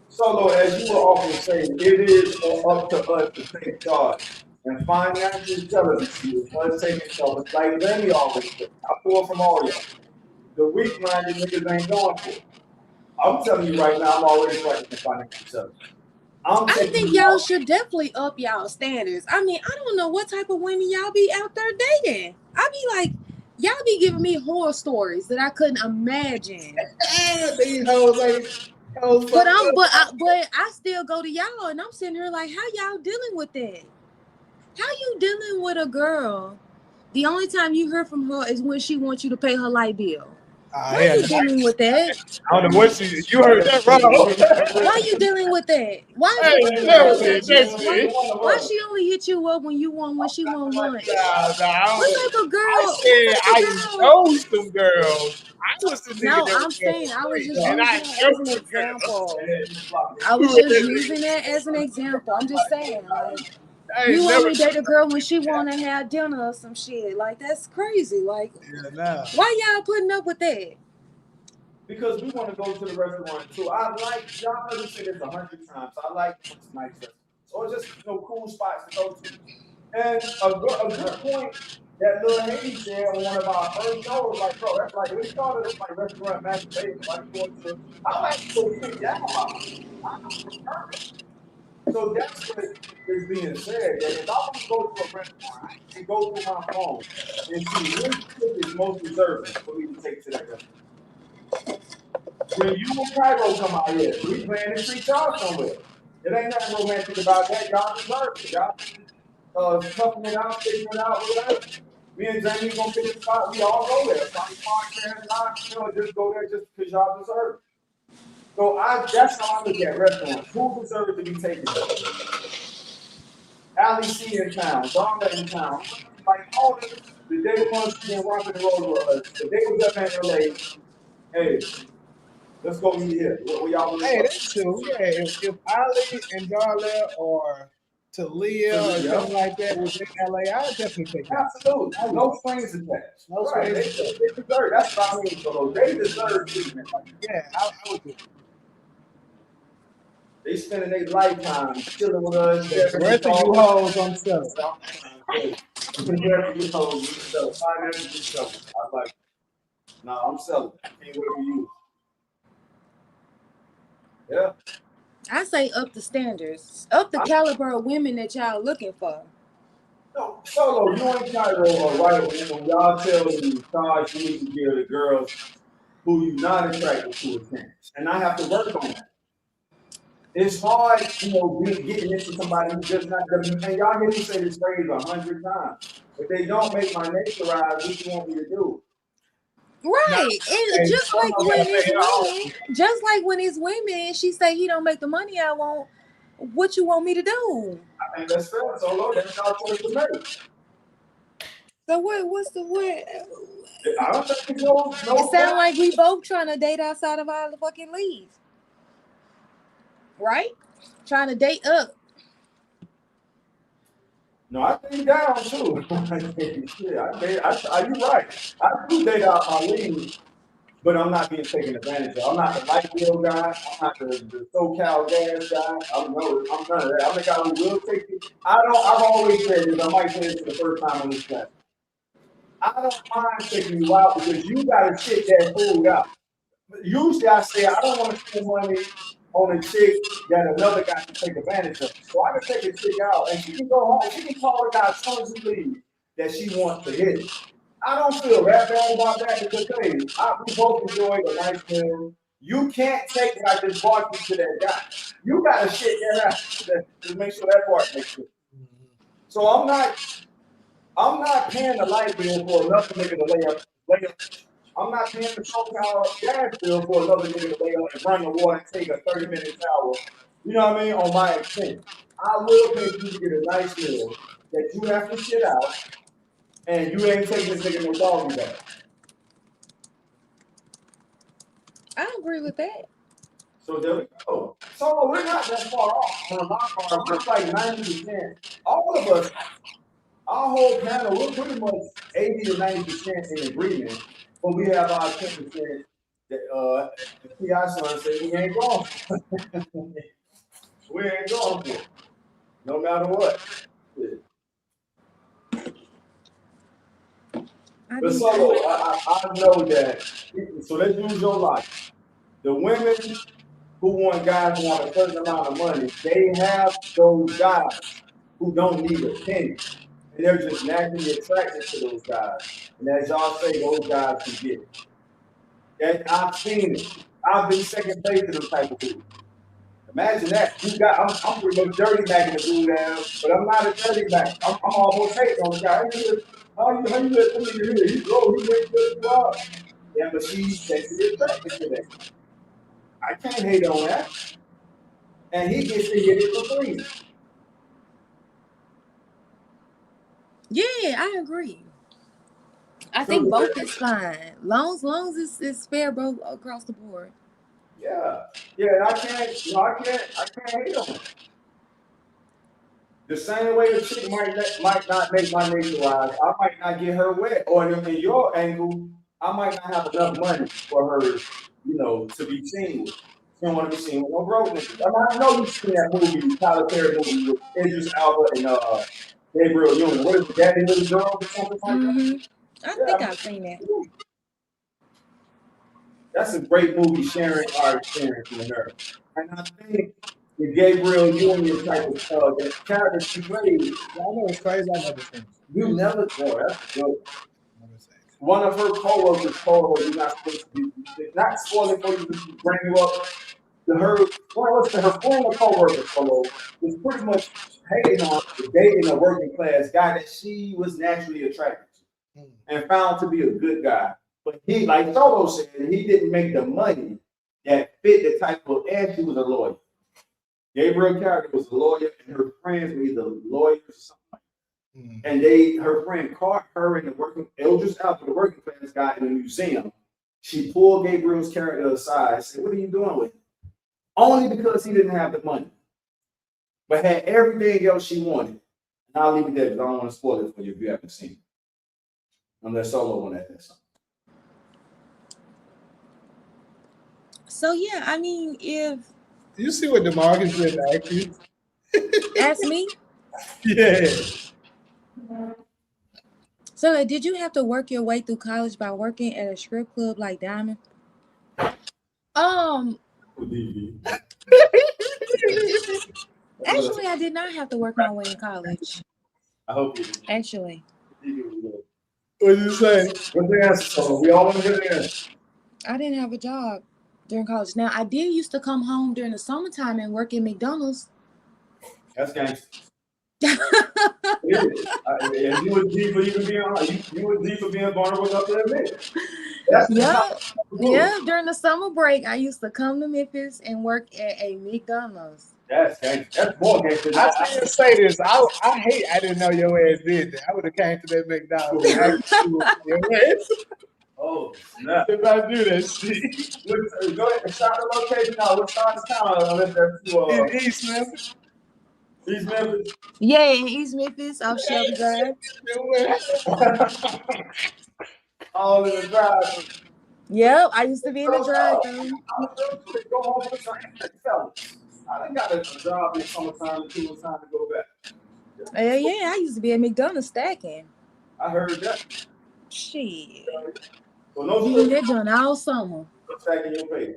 So, as you were often saying, it is up to us to take charge. And financial celibacy is us taking charge. Like Lenny always said, I pull from all y'all. The weak-minded niggas ain't going for it. I'm telling you right now, I'm already practicing financial celibacy. I think y'all should definitely up y'all standards. I mean, I don't know what type of women y'all be out there dating. I be like, y'all be giving me horror stories that I couldn't imagine. These hoes But I still go to y'all and I'm sitting here like, how y'all dealing with that? How you dealing with a girl? The only time you hear from her is when she wants you to pay her light bill. Why are you dealing with that? I don't know what you heard that wrong. Why are you dealing with that? Why she only hit you up when she want lunch? What type of girl? I know some girls. No, I'm saying I was just using that as an example. I was just using that as an example. I'm just saying, like, you only date a girl when she want to have dinner or some shit. Like, that's crazy. Like, why y'all putting up with that? Because we want to go to the restaurant too. Y'all heard me say this 100 times. I like nice restaurants. Or just cool spots to go to. And a good point that Lil Haiti said on one of our first shows, like, bro, that's like, we started as like restaurant masturbation, like going to, I like to go sit down. So that's what is being said. That if I want to go to a restaurant, I can go through my phone and see which chick is most deserving for me to take to that restaurant. When you and Cairo come out here, we plan to treat y'all somewhere. It ain't nothing romantic about that. Y'all deserve it. Y'all toughing it out, figuring it out, whatever. Me and Jamie gonna pick a spot. We all go there. Find podcast, just go there just because y'all deserve it. So that's how I look at restaurants. Who deserves to be taken there? Ali C in town, Donna in town, like all the day ones who been rocking and rolling with us. If they was up in LA, hey, let's go eat here. What y'all want to Hey, go? that's true. Yeah, if Ali and Darla or Talia or something like that was in LA, I'd definitely take that. Absolutely. No strings attached. No Right. strings They deserve. That's what I mean, Solo. They deserve treatment. Yeah, I would do. They spending their lifetime chilling with us. The rest of you hoes on stuff. The rest of you hoes, you sell. Financially selling. I'm like, no, I'm selling. I can't wait for you. Yeah. I say up the standards, up the caliber of women that y'all looking for. No, Solo, you and Cairo are right when y'all tell me, Taj, you need to give the girls who you not attracted to a chance. And I have to work on that. It's hard, getting into somebody who's just not gonna be, and y'all hear me say this phrase 100 times. If they don't make my nature rise, what you want me to do? Right. And just like when it's women, she say he don't make the money I want. What you want me to do? I think that's fair, Solo. That's our choice to make. So what's the what? I don't think it's no. It sounds like we both trying to date outside of our fucking league. Right? Trying to date up. No, I think down too. You're right. I do date out my league, but I'm not being taken advantage of. I'm not the light bill guy. I'm not the SoCal gas guy. I'm none of that. I'm the guy who will take you. I've always said this. I might say this for the first time on this class. I don't mind taking you out because you got to sit that food out. Usually I say I don't want to spend money on a chick that another guy can take advantage of. So I can take a chick out and she can go home. She can call the guy as soon as he leaves that she wants to hit. I don't feel that bad about that because hey, we both enjoyed a nice meal. You can't take what I just brought you to that guy. You got to shit that out to make sure that part makes sense. So I'm not paying the light bill for another nigga to lay up. I'm not paying the SoCal gas bill for another nigga to lay up and run the water and take a 30-minute shower. You know what I mean? On my expense. I will pay you to get a nice meal that you have to shit out, and you ain't taking this nigga no doggy bag. I agree with that. So there we go. So we're not that far off. On my part, we're like 90%. All of us, our whole panel, we're pretty much 80 to 90% in agreement, but we have our 10% that the PI son said we ain't going for. We ain't going for it. No matter what. But Solo, I know that. So let's use your logic. The women who want guys who have a certain amount of money, they have those guys who don't need a penny. And they're just naturally attracted to those guys. And as y'all say, those guys can get it. And I've seen it. I've been second place to those type of dudes. Imagine that. I'm pretty much dirty macking the dude down, but I'm not a dirty mack. I'm almost hating on the guy. How you let him in here? He's low, he makes you up. Yeah, but she's sexually attracted to that. I can't hate on that. And he gets to hit it for free. Yeah, I agree. I think both is fine. Long as it's fair both across the board. Yeah. I can't hate on it. The same way a chick might not make my nature rise, I might not get her wet. Or in your angle, I might not have enough money for her, to be seen with. She don't want to be seen with no broke niggas. I know you've seen that movie, Tyler Perry movie with Idris Elba and Gabriel Union. What is it, Daddy Little Girl or something like that? I think I've seen that. That's a great movie sharing our experience in America. And I think the Gabriel Union type of the character she played. Yeah, I know it's crazy. I never seen it. You never, boy, that's good. Never seen it. One of her coworkers told her, "You're not supposed to be, not spoiling for you to bring you up." To her, well, to her former coworker fellow was pretty much hating on her, dating a working class guy that she was naturally attracted to and found to be a good guy. But he, like Solo said, he didn't make the money that fit the type of, and she was a lawyer. Gabriel character was a lawyer, and her friends were either lawyers or something. And her friend caught her in the working, Eldridge Alpha, the working class guy in the museum. She pulled Gabriel's character aside and said, "What are you doing with him?" Only because he didn't have the money, but had everything else she wanted. And I'll leave it there because I don't want to spoil it for you if you haven't seen it. Unless Solo want that song. So yeah, I mean, if you see what DeMarcus did to ask you? ask me, Yeah. so like, did you have to work your way through college by working at a strip club like Diamond? Actually, I did not have to work my way in college. I hope you did. Actually, What did you say? What's the answer, Solo? We all want to hear the answer. I didn't have a job during college. Now, I did used to come home during the summertime and work at McDonald's. That's gangster. And you would D for even being you would D for being vulnerable enough to admit. Yeah. During the summer break, I used to come to Memphis and work at a McDonald's. That's gangster. That's more gangster. I didn't say this. I hate. I didn't know your ass did that. I would have came to that McDonald's. And asked you your ass. Oh, snap. If I do that shit. Go ahead and stop the location now. Let's start this town. In East Memphis. East Memphis. Yeah, in East Memphis, off Shelby Drive. All in the drive. Yep, I used to be in the drive though. Go home with some. I done got a job in summertime and two time to go back. Yeah, I used to be at McDonald's stacking. I heard that. Shit. So no You that joint all summer. stacking your pay.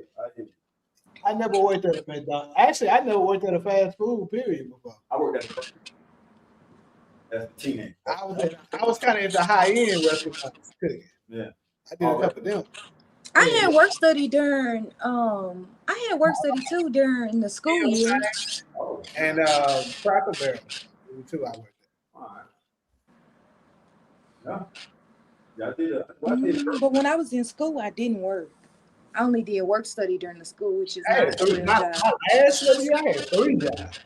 I never worked at a McDonald's. Actually, I never worked at a fast food period before. I worked at a teenager. I was kind of into high end restaurants cooking. Yeah, I did a couple of them. I had work study during too during the school year. And Cracker Barrel too. I worked at. All right. Yeah, I did. But when I was in school, I didn't work. I only did work study during the school, which is I had three jobs. I had 3 jobs.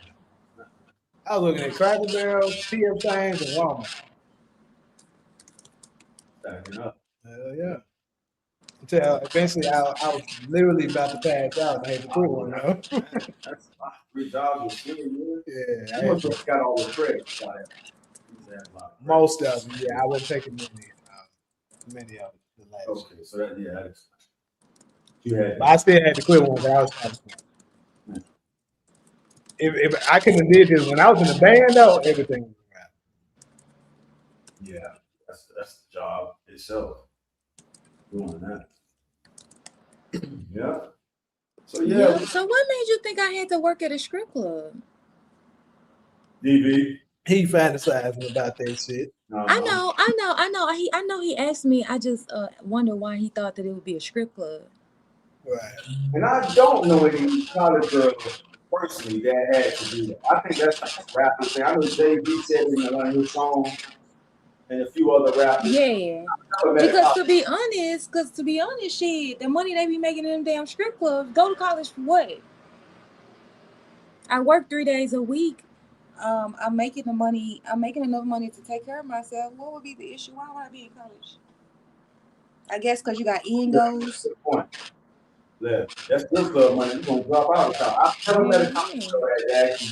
I was looking at Cracker Barrel, PM Things, and Walmart. Stacking up. Hell yeah. Until eventually I was literally about to pass out. I had to quit one though. That's 3 jobs with 3 years. Yeah. You must have got all the credits. Most of them, yeah. I wasn't taking many of them. Okay, so that's you had. But I still had to quit one, but I was trying to quit. If I couldn't have did this when I was in the band though, everything was around. Yeah, that's the job itself. Doing that. Yeah. So yeah. So what made you think I had to work at a strip club? DB. He fantasizing about that shit. I know. He asked me. I just wonder why he thought that it would be a strip club. Right. And I don't know any college girls personally that had to do that. I think that's like a rapper thing. I know Jay-Z said it in one of his songs and a few other rappers. Yeah. Because to be honest, shit, the money they be making in them damn strip clubs, go to college for what? I work 3 days a week. I'm making enough money to take care of myself. What would be the issue? Why would I be in college? I guess because you got egos. Good point. Yeah, that's good club money. You're gonna drop out of college.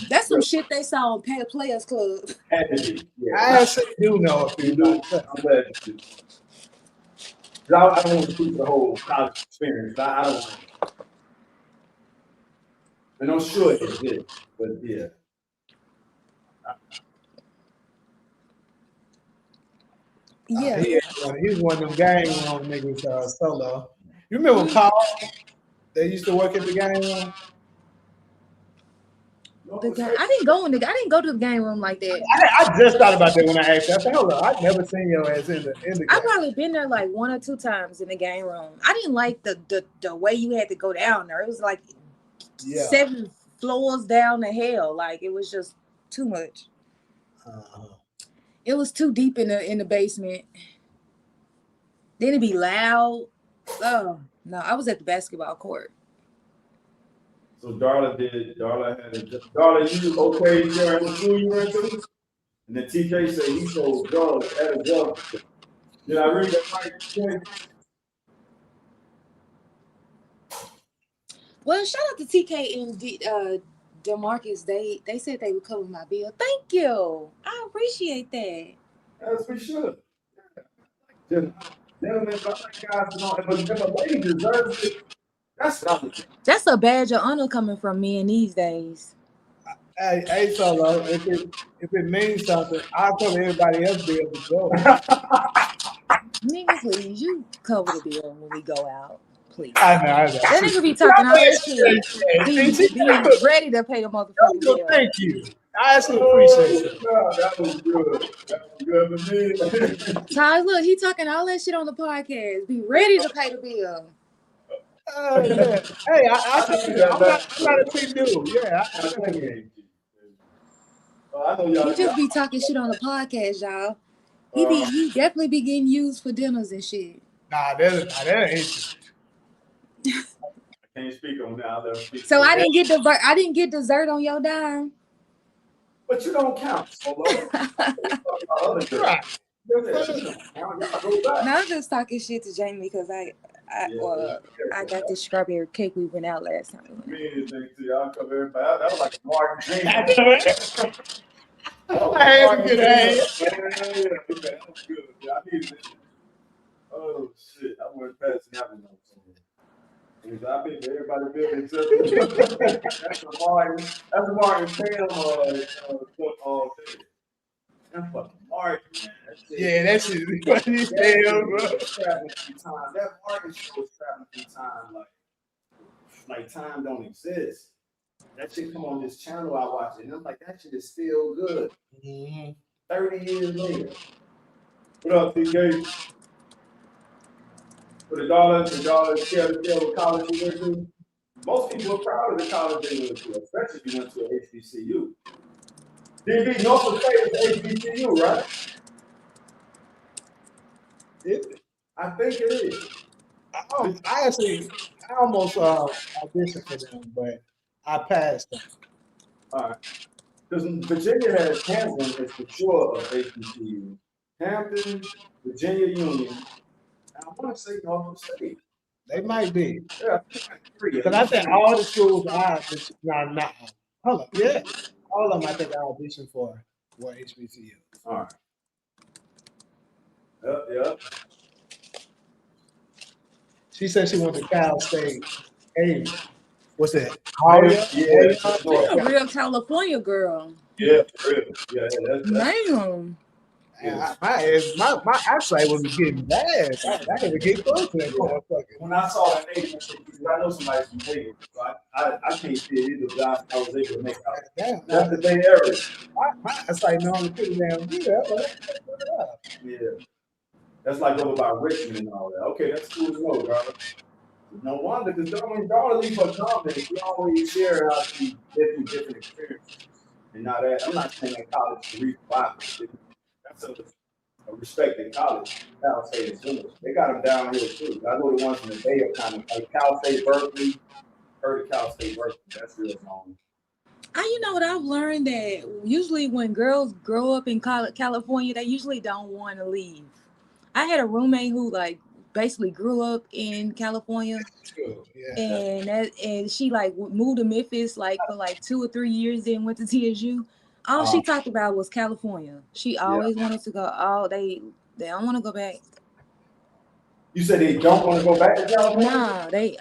That's some shit they saw on Players Club. Had to be. Yeah. I actually do know a few. I'm glad you do. I don't want to speak the whole college experience. I don't want to. And I'm sure it did, but yeah. Yeah. He's one of them gang room niggas, Solo. You remember Paul? They used to work at the gang room? I didn't go I didn't go to the game room like that. I just thought about that when I asked. I said, hold on, I've never seen your ass in the game. I've probably been there like 1 or 2 times in the game room. I didn't like the way you had to go down there. It was like 7 floors down to hell. Like it was just too much. It was too deep in the basement. Then it'd be loud. Oh no, I was at the basketball court. So Darla, you okay there in the school you went to? And then TK said he sold drugs at a drug store. Did I read that right? Well, shout out to TK and DeMarcus. They said they would cover my bill. Thank you. I appreciate that. As we should. Gentlemen, guys, if a lady deserves it, that's a badge of honor coming from men these days. Hey, Solo, if it means something, I'll cover everybody else's bill to go. Nigga, please, you cover the bill when we go out. Please. I know. That nigga be talking all that shit. Be ready to pay the motherfucking bill. Thank you. I actually appreciate it. That was good. That was good for me. Ty, look, he talking all that shit on the podcast. Be ready to pay the bill. Yeah. Hey, I'm not a big dude. Yeah, I know y'all. He just be talking shit on the podcast, y'all. He definitely be getting used for dinners and shit. Nah, that ain't. I can't speak on that. So I didn't get dessert on your dime. But you don't count. Right. No, I'm just talking shit to Jamie because I got this strawberry cake we went out last time. Me and anything to y'all cover everybody. That was like a Martin Jane. I had a good ass. Yeah, that was good. Yeah, I needed it. Oh shit, I went past that one. I've been to everybody building too. That's a Martin Sam all day. That's fucking Martin, man. Yeah, that shit is funny as hell, bro. That Martin show is traveling through time like time don't exist. That shit come on this channel I watch it, and I'm like, that shit is still good. 30 years later. What up, TK? For the dollars, share what college you went to. Most people are proud of the college they went to, especially if you went to an HBCU. DB, Norfolk State is HBCU, right? I think it is. I almost auditioned for them, but I passed them. All right. Because Virginia has Hampton as for sure of HBCU. Hampton, Virginia Union. I want to say Norfolk State. They might be. Yeah, because I think all the schools not. Hold up, yeah, all of them I think I auditioned for were HBCU. All right. Yep. She said she went to Cal State. Hey, what's that? Yeah, you're a real California girl. Yeah, real. Yeah, that's man. My eyesight was getting bad. I had to get close to that motherfucker. When I saw that name, I know somebody from Vegas, so I can't see it either, but I was able to make out. Damn, that's the Bay Area. My eyesight normally pretty damn good. Yeah. That's like over by Richmond and all that. Okay, that's cool to know, bro. No wonder, because Darla leave her comments, we always share how she get through different experiences. And now that, I'm not saying that college is revival. That's a respected college. Cal State is similar. They got them down here too. I know the ones in the Bay are kind of like Cal State Berkeley. Heard of Cal State Berkeley. That's real known. You know what I've learned, that usually when girls grow up in California, they usually don't want to leave. I had a roommate who like basically grew up in California, and she like moved to Memphis like for like 2 or 3 years, then went to TSU. All she talked about was California. She always wanted to go. They don't want to go back. You said they don't want to go back to California? Nah, they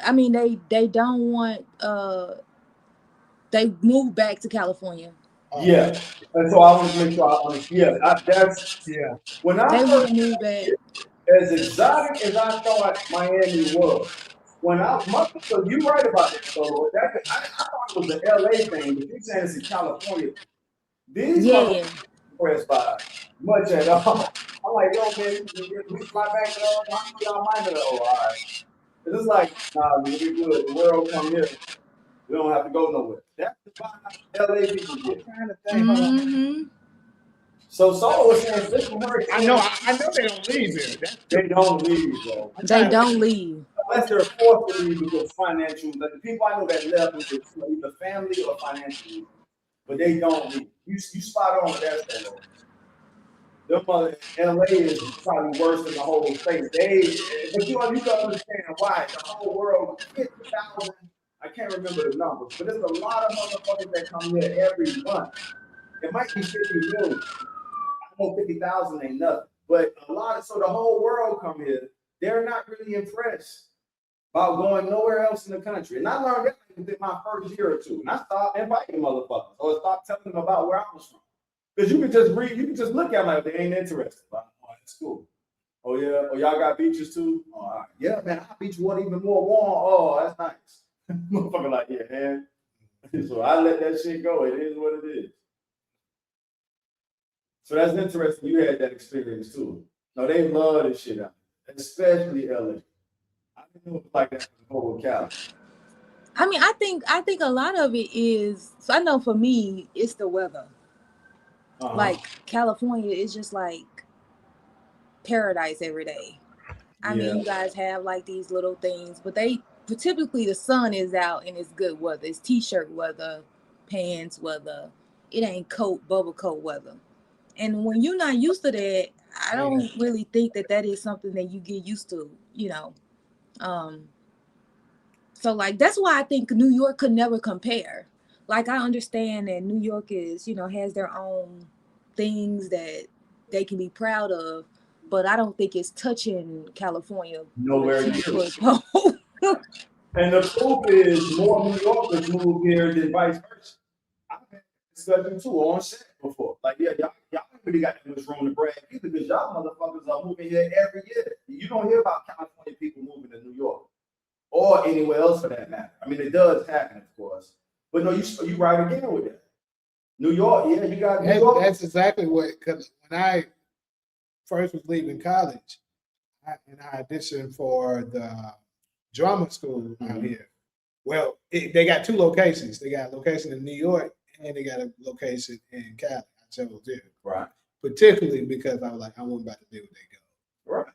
don't want. They moved back to California. Yeah, and so I want to make sure I understand. When I want to move back. As exotic as I thought Miami was, when so you right about that, so I thought it was the LA thing, but you're saying it's in California. These motherfuckers Yeah. impressed by much at all. I'm like, yo, man, we fly back to y'all mind it. Oh, all right. It's just like, nah, we good. The world come here. We don't have to go nowhere. That's the vibe LA people get. Trying to think, hold on. Mm-hmm. So Saul was saying, listen, I know they don't leave here. they don't leave, bro. They don't leave. Unless they're forced to leave because financial, like the people I know that left was either family or financial reasons. But they don't leave. You spot on with that stuff. Their mother LA is probably worse than the whole state. But you can understand why. The whole world, 50,000, I can't remember the numbers, but there's a lot of motherfuckers that come here every month. It might be 50 million. I know 50,000 ain't nothing. But so the whole world come here. They're not really impressed about going nowhere else in the country. And I learned that within my first year or two. And I stopped inviting motherfuckers or stopped telling them about where I was from. Because you can just read, you can just look at them like they ain't interested. Like, oh, that's cool. Oh, yeah. Oh, y'all got beaches too? Oh, all right. Yeah, man, our beach water even more warm. Oh, that's nice. Motherfucker like, yeah, man. So I let that shit go. It is what it is. So that's interesting. You had that experience too. No, they love this shit out, especially LA. I didn't know it was like that in the whole Cali. I mean, I think a lot of it is. So I know for me, it's the weather. Like California is just like paradise every day. I mean, you guys have like these little things, but typically the sun is out and it's good weather. It's t-shirt weather, pants weather. It ain't bubble coat weather. And when you're not used to that, I don't really think that is something that you get used to, you know. So like that's why I think New York could never compare. Like I understand that New York is, has their own things that they can be proud of, but I don't think it's touching California. Nowhere near. And the proof is more New Yorkers move here than vice versa. I've had discussion too on set before. Like, yeah, y'all really got that much room to brag either because y'all motherfuckers are moving here every year. You don't hear about California people moving to New York or anywhere else for that matter. I mean, it does happen, of course. But no, you right again with that. New York, yeah, you got New York. That's exactly because when I first was leaving college, I auditioned for the drama school out here. Well, they got two locations. They got a location in New York and they got a location in Cali. I chose it. Right. Particularly because I was like, I wasn't about to do what they go. Right.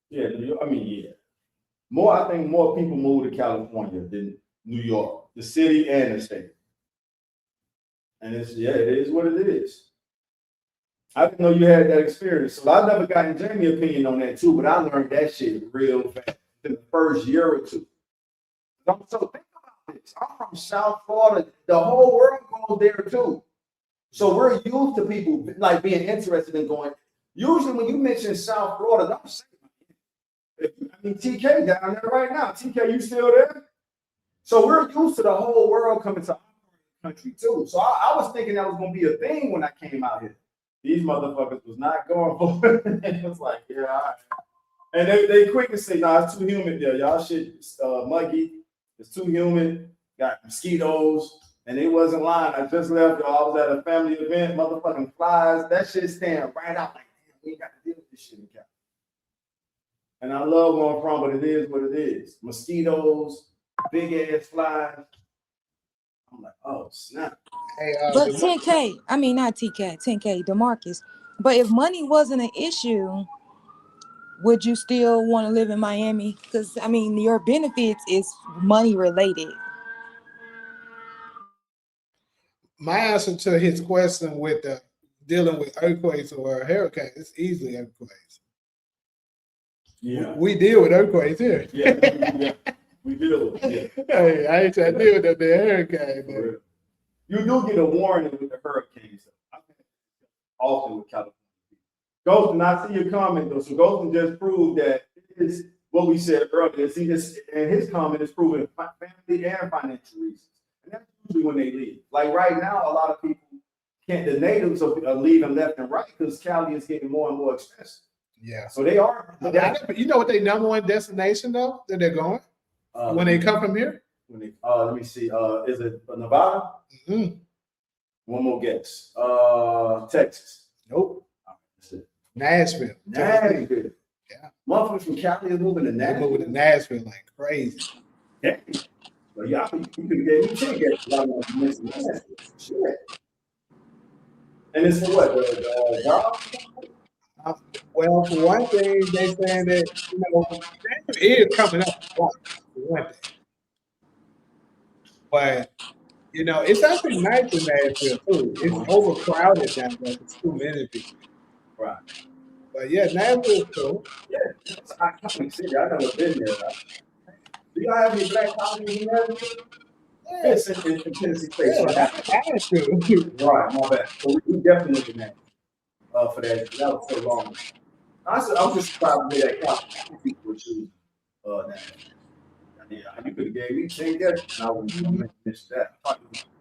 Yeah, New York, I mean, yeah. I think more people move to California than New York, the city and the state. And it is what it is. I didn't know you had that experience. So I never got Jamie's opinion on that too, but I learned that shit real fast in the first year or two. So think about this. I'm from South Florida. The whole world goes there too. So we're used to people like being interested in going. Usually when you mention South Florida, don't say TK down there right now. TK, you still there? So we're used to the whole world coming to our country too. So I was thinking that was going to be a thing when I came out here. These motherfuckers was not going for it. It was like, yeah, all right. And they quick to say, nah, it's too humid there. Y'all shit muggy. It's too humid. Got mosquitoes. And they wasn't lying. I just left, y'all. I was at a family event, motherfucking flies. That shit stand right out like, damn, we ain't got to deal with this shit in Cali. And I love where I'm from, but it is what it is. Mosquitoes, big ass flies. I'm like, oh, snap. Hey, but 10K, I mean, not TK, 10K, DeMarcus. But if money wasn't an issue, would you still want to live in Miami? Because, I mean, your benefits is money related. My answer to his question with dealing with earthquakes or hurricanes, it's easily earthquakes. Yeah. We deal with earthquakes here. Yeah. We do. Yeah. Hey, I ain't trying to deal with the hurricane, man. You do get a warning with the hurricanes. I think often with California. Ghostin, I see your comment though. So Ghostin just proved that it is what we said earlier. See this, and his comment is proving family and financial reasons. And that's usually when they leave. Like right now, a lot of people can't. The natives are leaving left and right because Cali is getting more and more expensive. Yeah. So they are. You know what their number one destination though that they're going? When they come from here? When they let me see. Is it Nevada? Mm-hmm. One more guess. Texas. Nope. That's it. Nashville. Nashville. Yeah. Motherfuckers from Cali is moving to They're Nashville. moving to Nashville like crazy. Yeah. But y'all, you could have gave me 10 guesses. I want to mention Nashville. Shit. And it's for what? The job? Well, for one thing, they saying that, Nashville is coming up for one thing. But, it's actually nice in Nashville, too. It's overcrowded down there. It's too many people. Right. But, yeah, Nashville's cool. Yeah. It's an iconic city. I've never been there. Do y'all have any black colleges in Nashville? Yes, in Tennessee State. Yeah, Right, my bad. So we definitely looking at for that. That was so long. I'm just surprised to hear that college people would choose that. Yeah, you could have gave me 10 guesses, and I wouldn't miss that.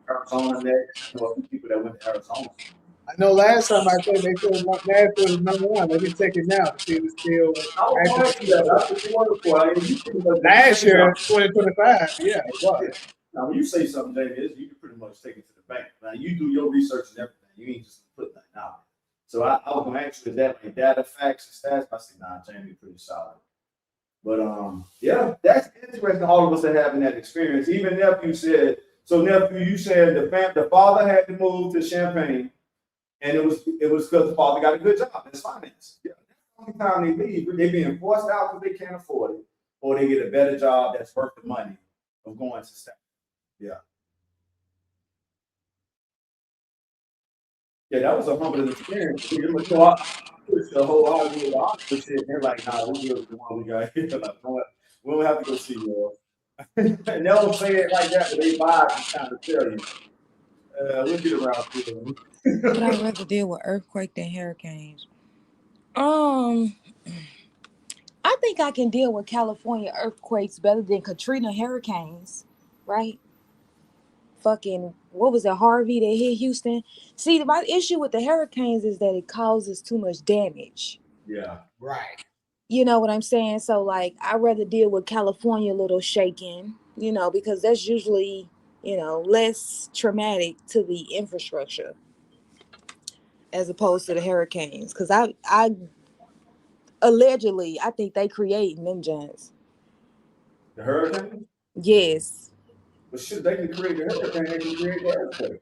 Arizona next. A few people that went to Arizona. I know last time I said they said Nashville is number one. Let me check it now to see if it's still. That's what you wanted for. Last year, 2025. Yeah, it was. Now, when you say something, Jamie, you can pretty much take it to the bank. Now, you do your research and everything. You ain't just put that out. So I was going to ask you, is that like data, facts, and stats? I said, nah, Jamie, pretty solid. But yeah, that's interesting. All of us are having that experience. Even nephew said, you said the father had to move to Champaign, and it was because the father got a good job. It's finance. Yeah, that's the only time they leave. They're being forced out because they can't afford it, or they get a better job that's worth the money of going to staff. Yeah. Yeah, that was a humbling experience. The whole argument with the shit. They're like, nah, we're the one we got here. Like, we don't have to go see you. And they don't say it like that, but they vibe and kind of tell you. We'll get around to it. But I'd rather deal with earthquake than hurricanes. I think I can deal with California earthquakes better than Katrina hurricanes, right? Fucking, what was it, Harvey that hit Houston? See, my issue with the hurricanes is that it causes too much damage. Yeah, right. You know what I'm saying? So, like, I'd rather deal with California little shaking, because that's usually, less traumatic to the infrastructure as opposed to the hurricanes. Because I allegedly, I think they creating them giants. the hurricane? Yes. But shit, they can create the hurricane, they can create the earthquake.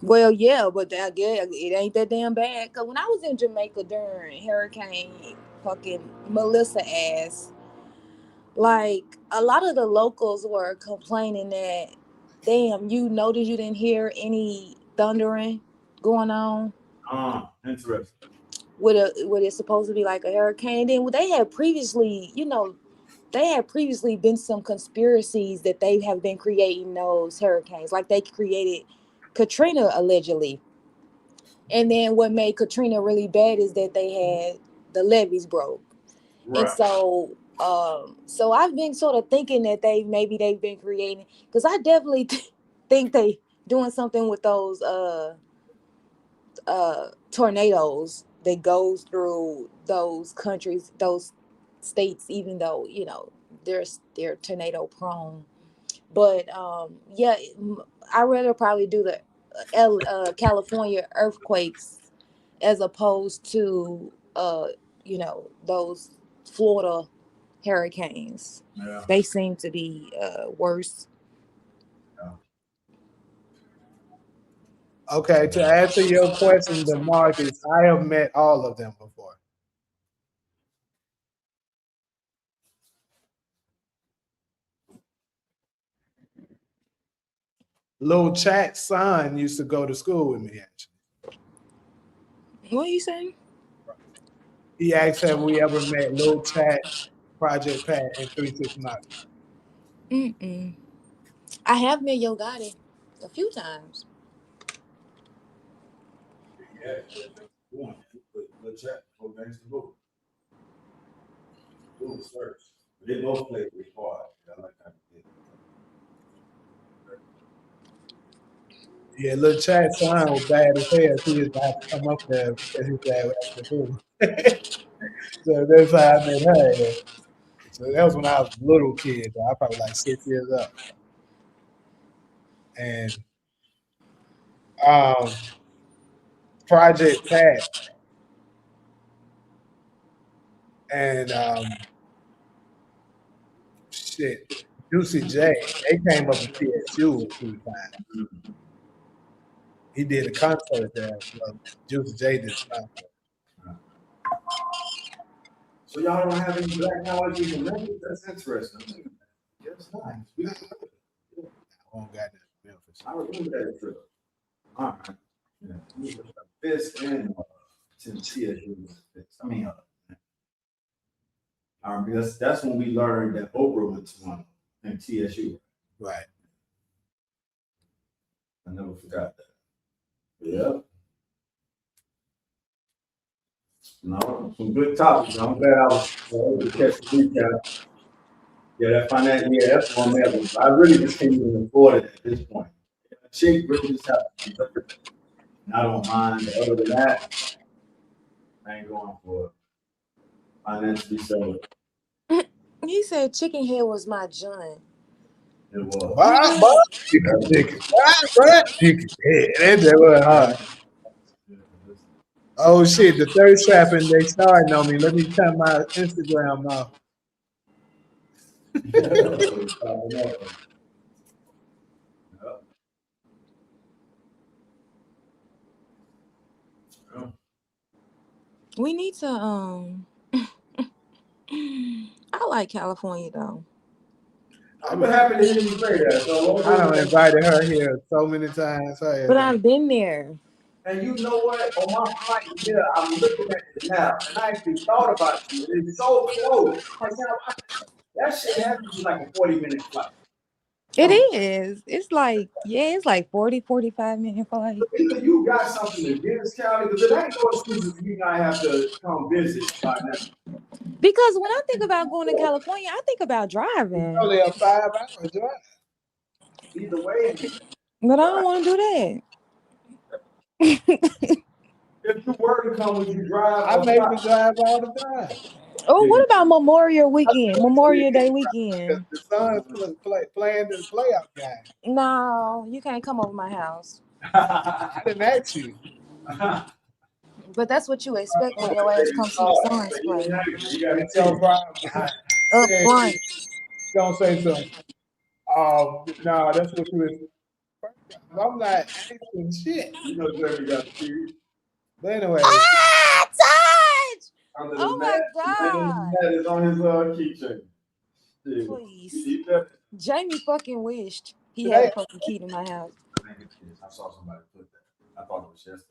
Well, yeah, but it ain't that damn bad. Because when I was in Jamaica during Hurricane fucking Melissa ass, like, a lot of the locals were complaining that, damn, you noticed you didn't hear any thundering going on. Interesting. With it's supposed to be like a hurricane. Then they had previously, been some conspiracies that they have been creating those hurricanes. Like, they created Katrina allegedly. And then what made Katrina really bad is that they had the levees broke. Right. And so I've been sort of thinking that they've been creating, because I definitely think they doing something with those tornadoes that goes through those countries, those states, even though they're tornado prone. But yeah, I'd rather probably do the California earthquakes as opposed to those Florida hurricanes. Yeah. They seem to be worse. Yeah. Okay, to answer your question, the Marcus, I have met all of them before. Lil Chat's son used to go to school with me, actually. What are you saying? He asked, have we ever met Lil Chat, Project Pat, and 369? I have met Yo Gotti a few times. Yeah, Lil Chat, go against the book. Who was first? But they both played pretty hard. I like that. Yeah, Lil Chat's son was bad as hell. He used to have to come up there because his dad was after food. So that's how I met her. So that was when I was a little kid. I was probably like 6 years old. And Project Pat and Juicy J, they came up to TSU a few times. He did a concert there. Well, Juicy J did a concert. So y'all don't have any black colleges in Memphis? That's interesting. That's nice. I won't got that Memphis. I remember that trip. All right. Yeah. Fist and TSU. I mean, that's when we learned that Oprah went to one in TSU. Right. I never forgot that. Yeah. No, some good topics. I'm glad I was able to catch the recap. Yeah, that financial, yeah, that's one level. I really just can't even afford it at this point. Chick really just have to be I don't mind, but other than that, I ain't going for it. Financially, so He said chicken head was my joint. it was. Wow, chicken. Wow, chicken. Yeah, that was hard. Oh shit, the third trapping, they starting on me. Let me turn my Instagram off. We need to I like California though. I'm happy to hear you say that. So I done invited her here so many times. But I've been there. And you know what? On my flight here, I'm looking at it now, and I actually thought about you. It's so close. Like, that shit has to be like a 40-minute flight. It is. It's like, it's like 40, 45-minute flight. Either you got something against Cali, because it ain't no excuse for you not have to come visit by now. Because when I think about going to California, I think about driving. It's only a 5-hour drive. Either way. But I don't want to do that. If you were to come, would you drive? I make me drive all the time. Oh, what about Memorial weekend? Memorial Day weekend. The son's playing the playoff game. No, you can't come over my house. I didn't ask you. But that's what you expect when your ass comes to the Suns play. It's your problem. Up front. Don't say so. No, that's what you expect. I'm not asking shit. You know, Jeremy got the key. But anyway. Touch! Oh my God. That is on his keychain. Please. Jamie fucking wished he had a fucking key to my house. I saw somebody put that. I thought it was yesterday.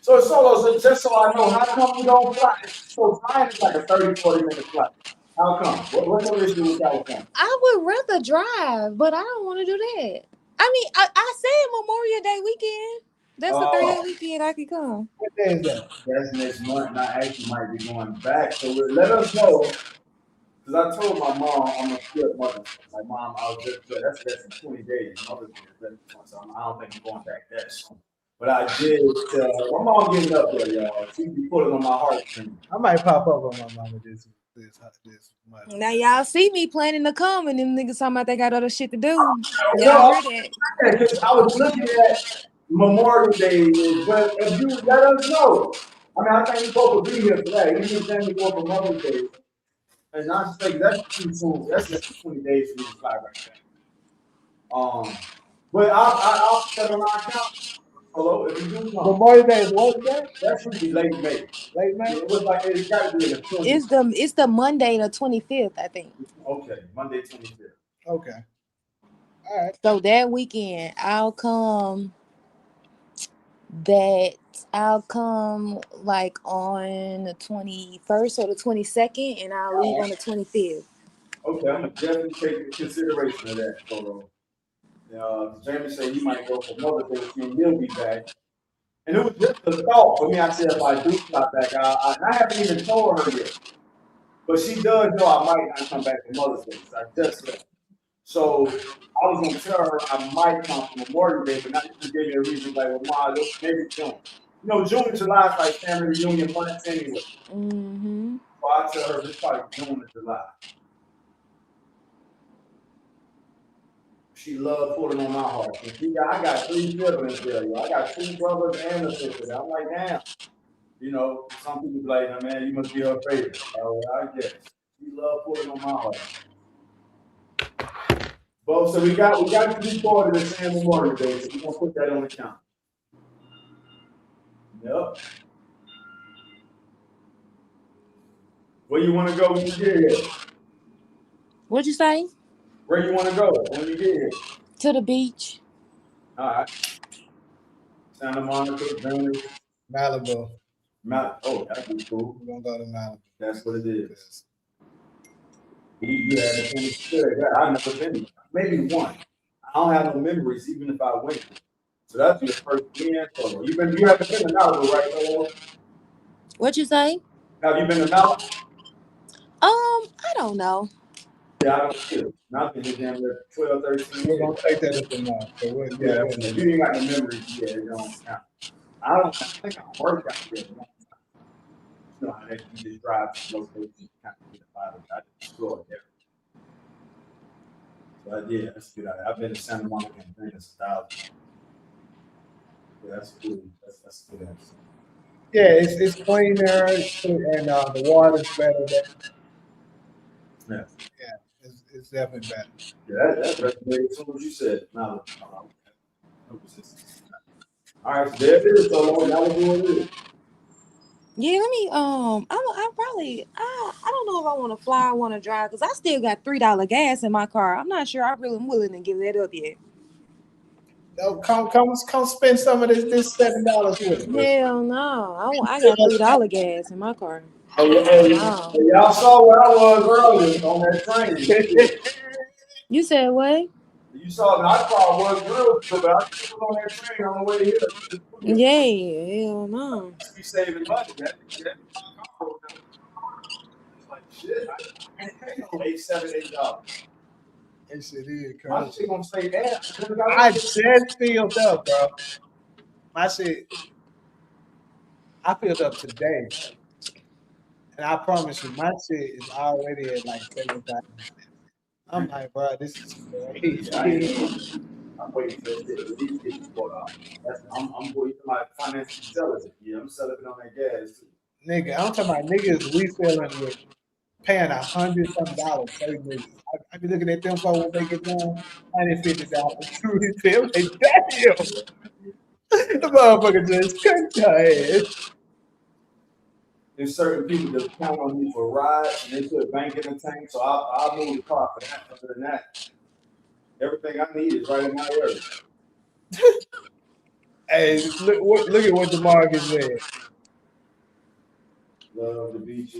So Solo, just so I know, how come you don't fly? So flying is like a 30-40-minute flight. How come? What's the issue with California? I would rather drive, but I don't want to do that. I mean, I said Memorial Day weekend. That's the 3-day weekend I could come. What day is that? That's next month, and I actually might be going back. So let us know. Because I told my mom I'm going to skip Mother's Day. Like, Mom, I was just good. That's in 20 days. Mother's Day is next month, so I don't think I'm going back that soon. But I did tell my mom getting up there, y'all. She be pulling on my heartstrings. I might pop up on my mama this month. Now y'all see me planning to come, and them niggas talking about they got other shit to do. Y'all heard that? I was looking at Memorial Day, but if you let us know, I mean, I think you're supposed to be here today. You just send me for Mother's Day. And I think that's too soon. That's just 20 days for me to fly right there. But I'll set on my account. Hello, if you do come. Memorial Day is what day? That should be late May. Late May? It was like it's got to be the 20th. It's the Monday the 25th, I think. Okay, Monday 25th. Okay. All right. So that weekend, I'll come like on the 21st or the 22nd, and I'll leave on the 25th. Okay, I'm gonna definitely take consideration of that photo. Jamie said he might go for Mother's Day and he'll be back. And it was just a thought for me. I said if I do stop back, I haven't even told her yet. But she does know I might not come back for Mother's Day. So I just said. So I was gonna tell her I might come for Memorial Day, but not to give me a reason like, well, Ma, maybe June. You know, June and July is like family reunion months anyway. Mm-hmm. So I tell her it's probably June or July. she loved pulling on my heart. And I got 3 siblings there, yo. I got 2 brothers and a sister. I'm like, damn. You know, some people be like, man, you must be her favorite. Oh, I guess. She loved pulling on my heart. But so we got to be part of the same Memorial Day, so we're gonna put that on the count. Yep. Where you want to go when you get here? What'd you say? Where you want to go when you get here? To the beach. All right. Santa Monica, Venice, Malibu. Oh, that'd be cool. We're gonna go to Malibu. That's what it is. You had to finish there. I've never been. Maybe one. I don't have no memories, even if I went. So that's your first weekend solo. You haven't been to Malibu, right? Solo? What'd you say? Have you been to Malibu? I don't know. Yeah, I don't feel. Nothing is damn near 12, 13 We're years. gonna take that as a no. So Yeah, if you ain't got the memories, yeah, it don't count. I think I worked out there. You know how that you just drive to locations and kind of get a vibe. I just explore there. But yeah, that's good. I've been to Santa Monica and Venice 1,000. Yeah, that's cool. That's good. Yeah, it's cleaner and the water's better there. Yeah, it's definitely better. Yeah, that's resonated as soon as you said. No resistance. All right, so there it is. So long, that was what it is. Yeah, let me. I don't know if I want to fly or want to drive because I still got $3 gas in my car. I'm not sure I'm really willing to give that up yet. No, come spend some of this $7 with me. Hell no, I got $3 gas in my car. Hey, y'all saw where I was earlier on that train. You said what? You saw my car was real good, but I was on that train on the way here. Yeah, hell no. Be saving money, man. It's like shit. I can't pay no $8. That shit is My crazy. shit gonna stay down. I just filled up, bro. My shit, I filled up today. And I promise you, my shit is already at like 7,000. I'm like, bro, this is crazy. I'm waiting for these kids to go out. I'm waiting for my financial intelligence. Yeah, I'm selling it on that gas too. Nigga, I'm talking about niggas refilling with paying $100-something per nigga. I be looking at them folks when they get done, $150 to refill. Like, damn, the motherfucker just cut your ass. There's certain people that count on me for rides and they put bank in the tank, so I'll move the car for that. Other than that, everything I need is right in my area. Hey, look at what the market said. Love the beach.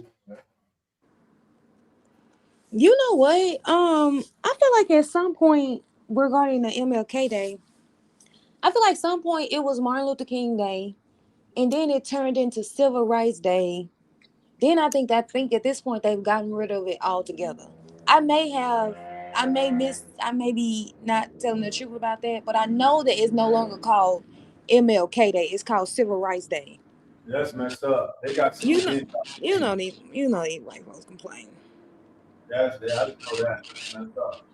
You know what? I feel like at some point regarding the MLK Day, I feel like some point it was Martin Luther King Day, and then it turned into Civil Rights Day. Then I think at this point they've gotten rid of it altogether. I may be not telling the truth about that, but I know that it's no longer called MLK Day. It's called Civil Rights Day. That's messed up. They got some you know these white folks complain. I didn't know that. That's messed up.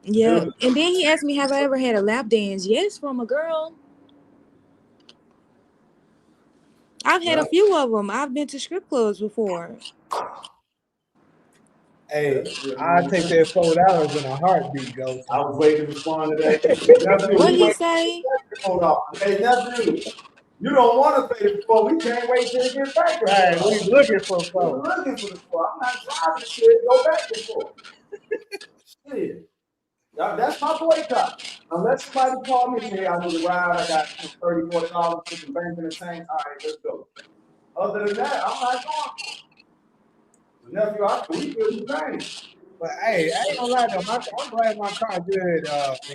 Yeah, and then he asked me, have I ever had a lap dance? Yes, from a girl. I've had a few of them. I've been to strip clubs before. Hey, I'll take that $4 in a heartbeat, Ghost. I was waiting to respond to that. What he say? Hold on. Hey, nephew, you don't want to pay the full. We can't wait till it get back. Right, we looking for We're folks. looking for the full. I'm not driving shit. Go back and forth. Shit. That's my boycott. Unless somebody call me and say, I need a ride, I got $30, $40, put some bank in the tank. All right, let's go. Other than that, I'm not going. Nephew, we feel the same. But hey, I ain't gonna lie though, I'm glad my car good in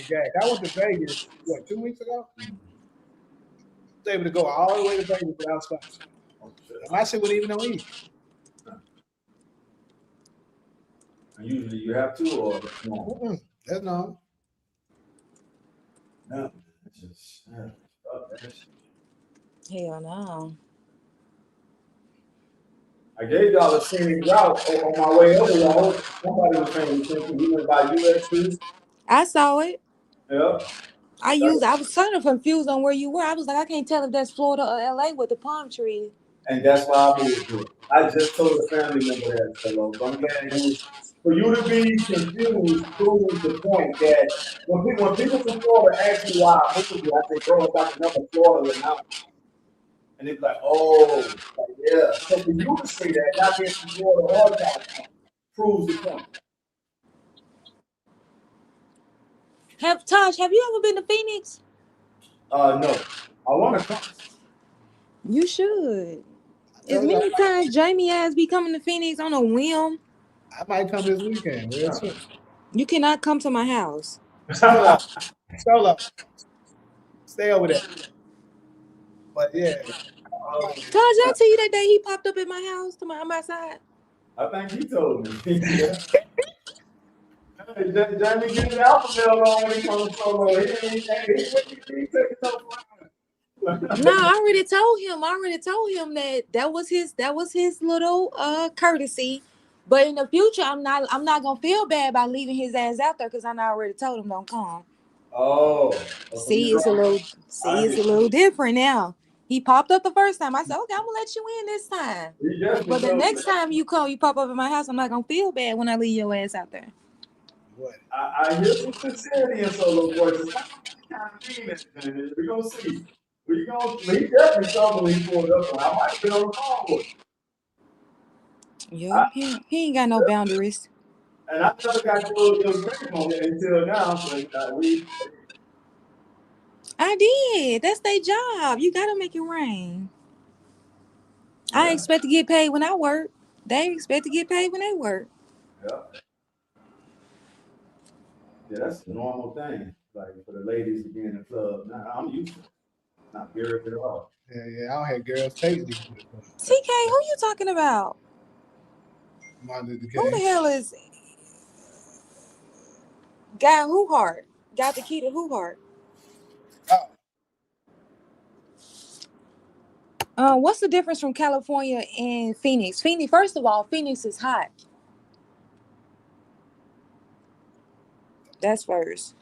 gas. I went to Vegas, 2 weeks ago? I was able to go all the way to Vegas without stopping. And my shit wasn't even on E. Usually you have to, or no? That's no. No, it's just Hell no. I gave y'all a scenic route on my way over. Y'all, somebody was paying attention. We went by US2. I saw it. Yeah. I was kind of confused on where you were. I was like, I can't tell if that's Florida or LA with the palm tree. And that's why I moved here. I just told a family member that, so I'm glad for you to be confused proves the point that when people from Florida ask me why I moved here, I say, bro, it's like another Florida in mountains. And they're like, oh, like, yeah. So for you to say that, not being from Florida or California, proves the point. Taj, have you ever been to Phoenix? No. I want to come. You should. As many times Jamie has be coming to Phoenix on a whim. I might come this weekend. Real soon. You cannot come to my house. Solo. Stay over there. But yeah. Taj, did I tell you that day he popped up at my house on my side? I think he told me. Yeah. Jamie get his alphabet on when he comes solo. He took it so far. No, I already told him that was his little courtesy. But in the future, I'm not gonna feel bad about leaving his ass out there because I already told him don't come. Oh, see, it's a little different now. He popped up the first time. I said, okay, I'm gonna let you in this time. But the next time you pop up at my house, I'm not gonna feel bad when I leave your ass out there. What? I hear some sincerity in solo voices. We're gonna see. He definitely told me he pulled up on. I might be on the phone with him. Yeah, he ain't got no boundaries. And I never got your grip on it until now. So I did. That's their job. You gotta make it rain. Yeah. I expect to get paid when I work. They expect to get paid when they work. Yeah. Yeah, that's a normal thing. Like for the ladies to be in the club. Now I'm used to it. Not girls at all. Yeah, I don't have girls take these. TK, who you talking about? Who the hell is Guy Who Heart? Got the key to Who Heart? What's the difference from California and Phoenix? First of all, Phoenix is hot. That's first.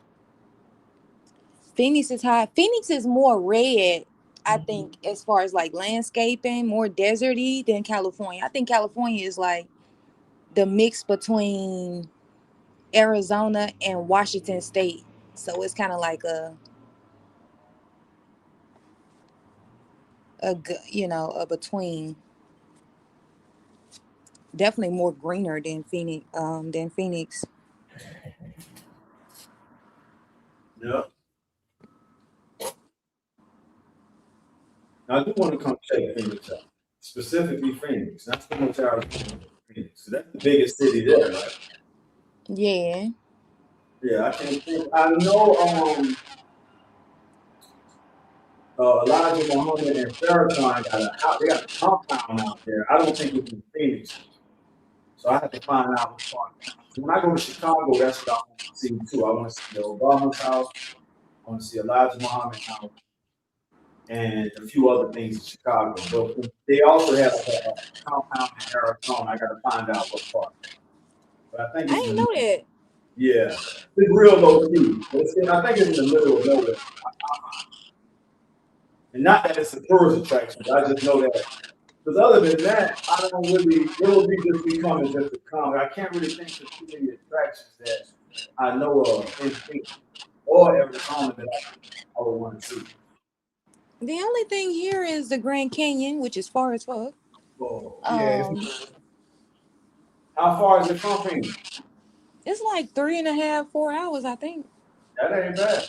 Phoenix is hot. Phoenix is more red, I think, as far as like landscaping, more deserty than California. I think California is like the mix between Arizona and Washington State. So it's kind of like a between. Definitely more greener than Phoenix. Yeah. Now I do want to come check Phoenix out. Specifically Phoenix, not so much Arizona, Phoenix. So that's the biggest city there, right? Yeah. Yeah, I can't think. I know Elijah Muhammad and Farrakhan they got a compound out there. I don't think it's in Phoenix. So I have to find out which part. When I go to Chicago, that's what I want to see too. I want to see the Obama's house. I want to see Elijah Muhammad's house. And a few other things in Chicago. But they also have a compound in Arizona. I got to find out what part. But I think I didn't know that. Yeah. It's real low key. I think it's in the middle of nowhere. And not that it's a tourist attraction, but I just know that. Because other than that, I don't really, it will be just becoming just a comedy. I can't really think of too many attractions that I know of in Phoenix or Arizona that I would want to see. The only thing here is the Grand Canyon, which is far as fuck. Oh, yeah. How far is it from Phoenix? It's like 3.5, 4 hours, I think. That ain't bad.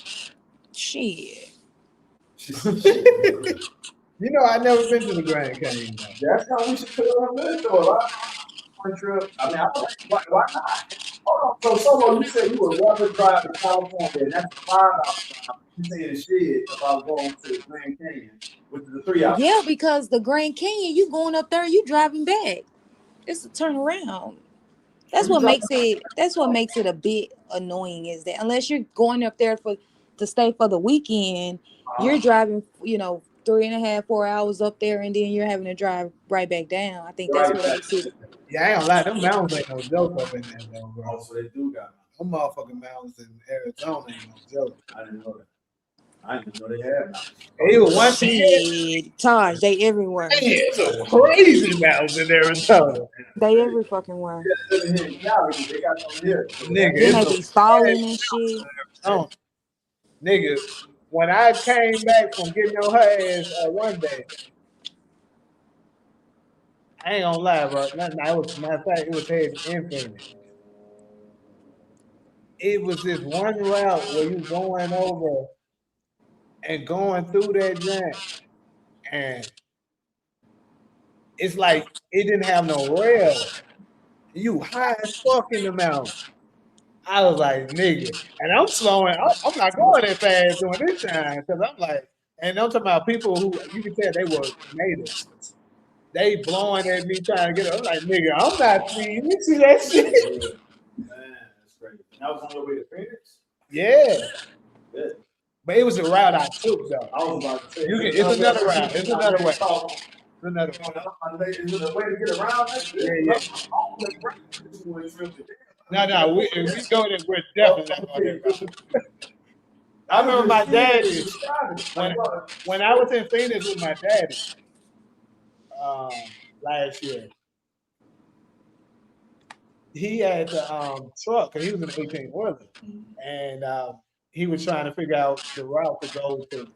Shit. You know, I never been to the Grand Canyon. That's how we should put it on the list, though. One trip. I mean, why not? Hold on. So, Solo, you said you would rather drive to California, and that's a 5 hour drive. You saying shit about going to the Grand Canyon, which is a 3 hour. Yeah, because the Grand Canyon, you going up there, you driving back. It's a turnaround. That's what makes it a bit annoying, is that unless you're going up there to stay for the weekend, you're driving, 3.5, 4 hours up there, and then you're having to drive right back down. I think that's what makes it. Yeah, I ain't gonna lie, them mountains ain't no joke up in there, though, bro. So they do got. Them motherfucking mountains in Arizona ain't no joke. I didn't know that. I didn't know they had mountains. It was one Shit, Taj, they everywhere. it's a crazy mountains in Arizona. They every fucking where. Living here in Cali, they got them here. Nigga, Then they it's be a falling and shit. Arizona. Nigga, when I came back from getting on her ass one day, I ain't gonna lie, bro. It was, matter of fact, it was heading in Phoenix. It was this one route where you going over and going through that joint, and it's like it didn't have no rail. You high as fuck in the mountain. I was like, nigga, and I'm slowing. I'm not going that fast during this time because I'm like, and I'm talking about people who you can tell they were natives. They blowing at me trying to get. I'm like, nigga, I'm not speeding. You see that shit? Man, that's crazy. That was on your way to Phoenix? Yeah. Yeah. But it was the route I took though. I was about to say, It's another route. It's another way. It's another way. Is it a way to get around that shit? Yeah. No, we go there. We're definitely not going there. I remember my daddy when I was in Phoenix with my daddy last year. He had the truck because he was an 18-wheeler, and he was trying to figure out the route to go to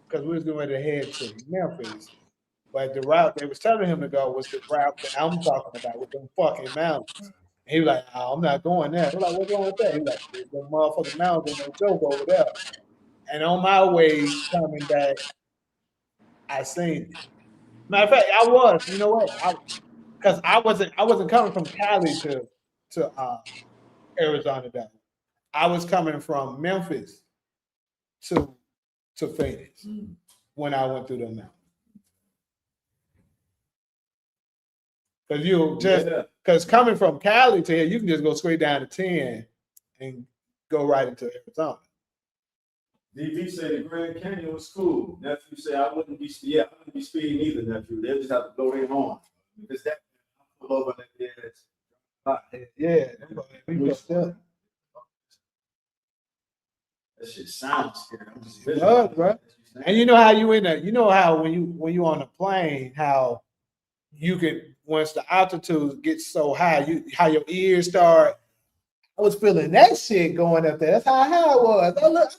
because we was going to head to Memphis. But the route they was telling him to go was the route that I'm talking about with them fucking mountains. And he was like, oh, I'm not going there. We're like, what's wrong with that? He was like, the motherfucking mountains ain't no joke over there. And on my way coming back, I seen it. Matter of fact, I was, you know what? Because I wasn't coming from Cali to Arizona though. I was coming from Memphis to Phoenix when I went through the mountains. Because because coming from Cali to here, you can just go straight down to 10 and go right into Arizona. DV said the Grand Canyon was cool. Nephew said I wouldn't be speeding either, nephew. They'll just have to blow their horn. Because that pull over that Yeah, we still. that shit sounds scary. It does, bro. And you know how you in there, you know how when you on a plane, how you can once the altitude gets so high, how your ears start. I was feeling that shit going up there. That's how high it was. I look,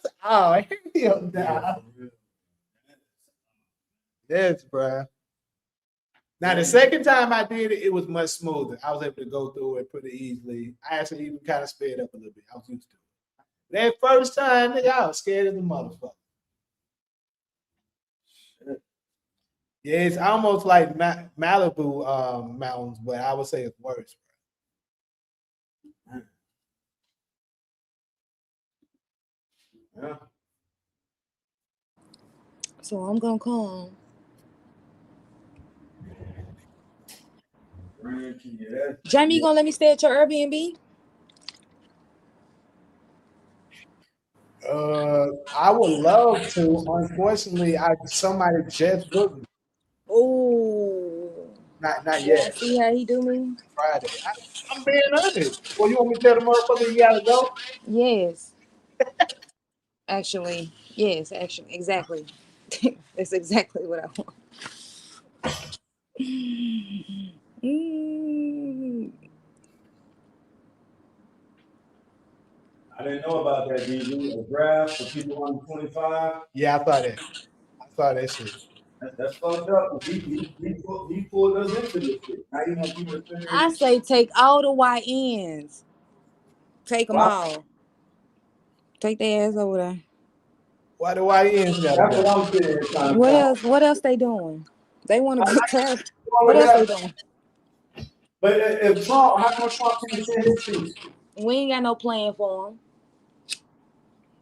hell no. Yes, bro. Now the second time I did it, it was much smoother. I was able to go through it pretty easily. I actually even kind of sped up a little bit. I was used to it. That first time, nigga, I was scared of the motherfucker. Yeah, it's almost like Malibu mountains, but I would say it's worse. Yeah. So I'm gonna come. Jamie, you gonna let me stay at your Airbnb? I would love to. Unfortunately, somebody just booked me. Oh, Not yet. See how he do me? Friday. I'm being honest. Well, you want me to tell the motherfucker you gotta go? Yes. Actually, exactly. That's exactly what I want. I didn't know about that, DV. A draft for people under 25. Yeah, I saw that shit. That's fucked up. He pulled us into this shit. Now you want people to spend their I say take all the YNs. Take them all. Take their ass over there. Why the YNs got That's what I'm saying. What else? What else they doing? They want to go. What else they doing? But if Trump, how come Trump can't send his speech? We ain't got no plan for him.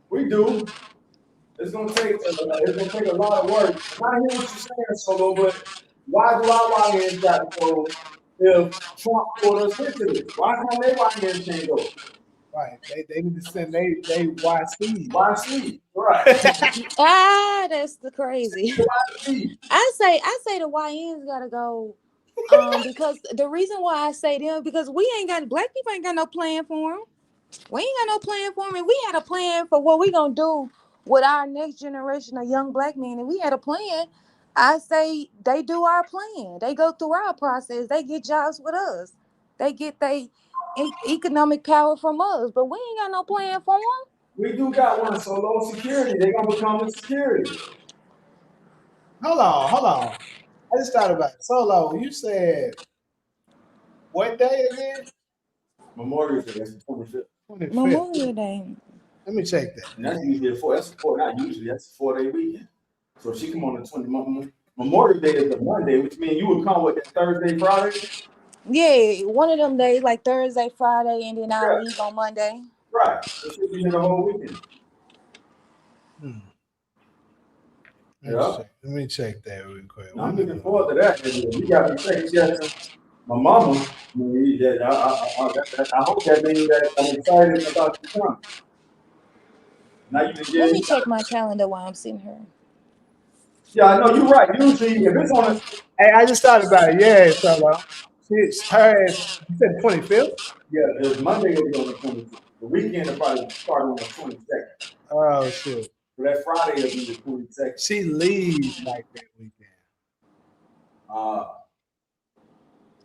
We do. It's gonna take a lot of work. I hear what you're saying, Solo, but why do our YNs got to go if Trump pulled us into this? Why can't they YNs can't go? Right. They need to send they YC. YC. Right. That's the crazy. I say the YNs gotta go. Because the reason why I say them because black people ain't got no plan for them. We ain't got no plan for me. We had a plan for what we gonna do with our next generation of young black men. And we had a plan. I say they do our plan. They go through our process. They get jobs with us. They get economic power from us. But we ain't got no plan for them. We do got one. So low security, they gonna become the security. Hold on. I just thought about it. Solo, you said what day again? Memorial Day, that's the 25th. 25th. Memorial Day. Let me check that. And that's usually that's not usually, that's a 4-day weekend. So if she come on the 20th, Memorial Day is the Monday, which means you would come with that Thursday, Friday? Yeah, one of them days, like Thursday, Friday, and then I'll leave on Monday. Right. So she'll be here the whole weekend. Let me check that real quick. I'm looking forward to that. You got me second guessing my mama. I hope that means that I'm excited about you coming. Now you can Let me check my calendar while I'm sitting here. Yeah, I know you're right. Usually, if it's on a, hey, I just thought about it. Yeah, Solo. You said 25th? Yeah, the Monday will be on the 25th. The weekend will probably start on the 22nd. Oh shit. So that Friday will be the 22nd. She leaves like that weekend.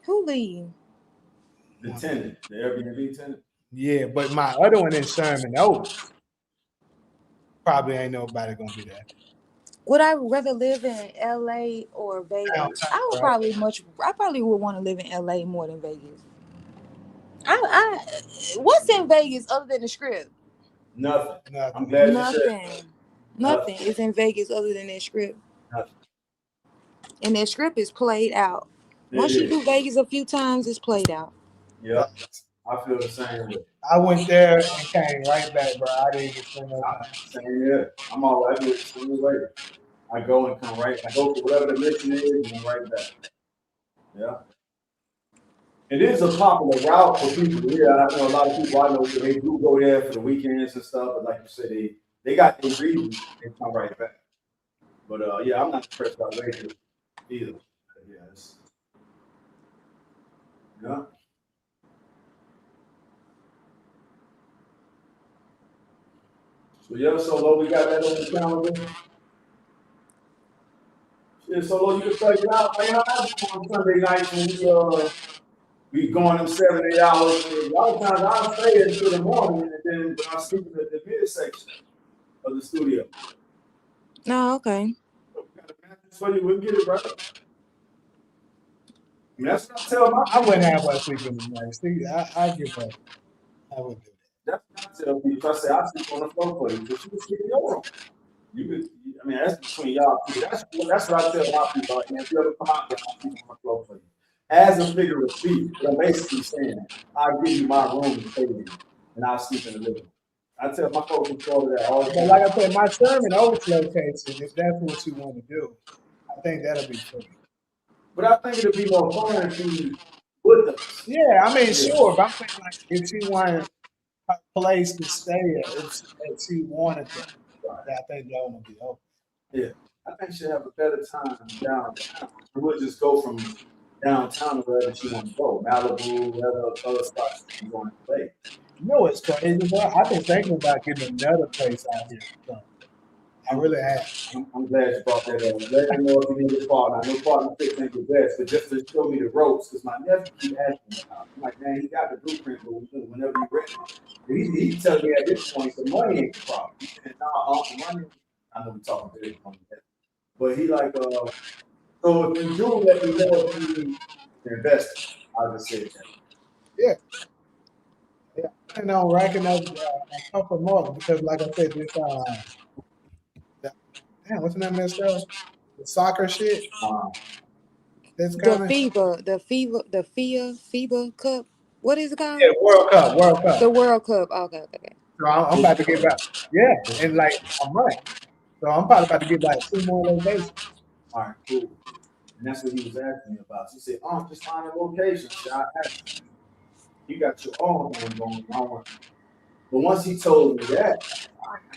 Who leave? The tenant, the Airbnb tenant. Yeah, but my other one in Sherman Oaks. Probably ain't nobody gonna be there. Would I rather live in LA or Vegas? I probably would want to live in LA more than Vegas. What's in Vegas other than the Strip? Nothing. I'm glad you said Nothing is in Vegas other than that Strip. Nothing. And that Strip is played out. Once you do Vegas a few times, it's played out. Yeah, I feel the same way. I went there and came right back, bro. I didn't even spend no time. Same here. I'm all right with it. Later. I go and come right. I go to whatever the mission is and I'm right back. Yeah. It is a popular route for people. Yeah, I know a lot of people I know they do go there for the weekends and stuff, but like you said, they got their reasons and come right back. But yeah, I'm not impressed by Vegas either. Yes. Yeah. So yeah, Solo, we got that on the calendar. Yeah, Solo, you can figure it out. Man, I on Sunday night when we going them 7-8 hours. A lot of times I'll stay until the morning and then when I'm sleeping at the midsection of the studio. No, okay. So we got a mattress for you, we'll get it right. I mean, that's what I tell my I wouldn't have one sleep in the night. See, I give up. I would do that. That's what I tell people. I say I sleep on the floor for you, but you can sleep in your room. You could, I mean, that's between y'all two. That's what I tell my people. Like, man, if you ever come out there, I'll sleep on the floor for you. As a figure of speech, what I'm basically saying, I'll give you my room to stay in, and I'll sleep in the living room. I tell my folks in Florida that all the time. But like I said, my Sherman Oaks location, if that's what you want to do, I think that'll be fun. But I think it'll be more fun if you with us. Yeah, I mean, sure. But I'm thinking like if she wanted a place to stay at, if she wanted to, I think that would be open. Yeah, I think she'll have a better time downtown. We'll just go from downtown to wherever she want to go, Malibu, wherever other spots she want to play. You know what's crazy? I've been thinking about getting another place out here. So I really have. I'm glad you brought that up. Let me know if you need a partner. I know partnership ain't the best, but just to show me the ropes, because my nephew keep asking me about it. I'm like, man, he got the blueprint, but whenever you're ready. He's telling me at this point the money ain't the problem. He said, nah, money. I know we're talking big on that. But he like, so if you do let me know if you need to invest, I just said that. Yeah. Yeah. And I'm racking up a couple more because, like I said, this damn, what's the name of that stuff? The soccer shit. That's coming. The FIBA Cup. What is it called? Yeah, World Cup. The World Cup. Okay. So I'm about to get back. Yeah, in like a month. So I'm probably about to get like 2 more locations. All right, cool. And that's what he was asking me about. He said, just find a location. You got your own thing going on. But once he told me that,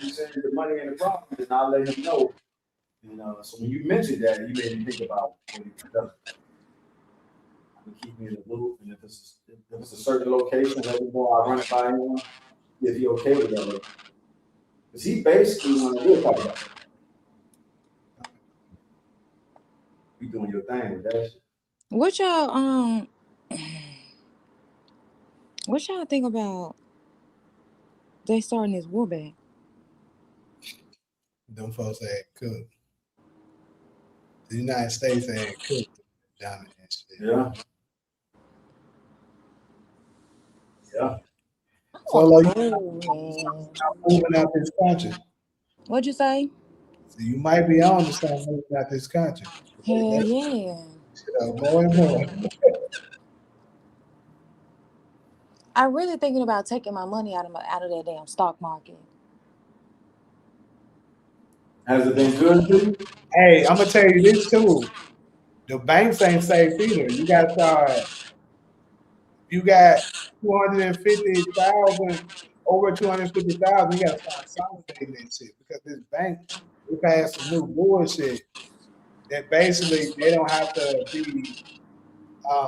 I'm saying the money ain't a problem, then I'll let him know. And so when you mentioned that, you made me think about what he does. I can keep me in the loop, and if it's a certain location, let me know. I run it by him. Is he okay with that? Because he basically we'll talk about it. You doing your thing with that shit. What y'all think about they starting this war back? Them folks had cooked. The United States had cooked down in that shit. Yeah. Yeah. So like man. moving out this country. What'd you say? So you might be on to start moving out this country. Hell yeah. More and more. I'm really thinking about taking my money out of that damn stock market. Has it been good to you? Hey, I'm gonna tell you this too. The banks ain't safe either. You got 250,000, over 250,000. You got to start consolidating that shit because this bank we passed some new bullshit that basically they don't have to be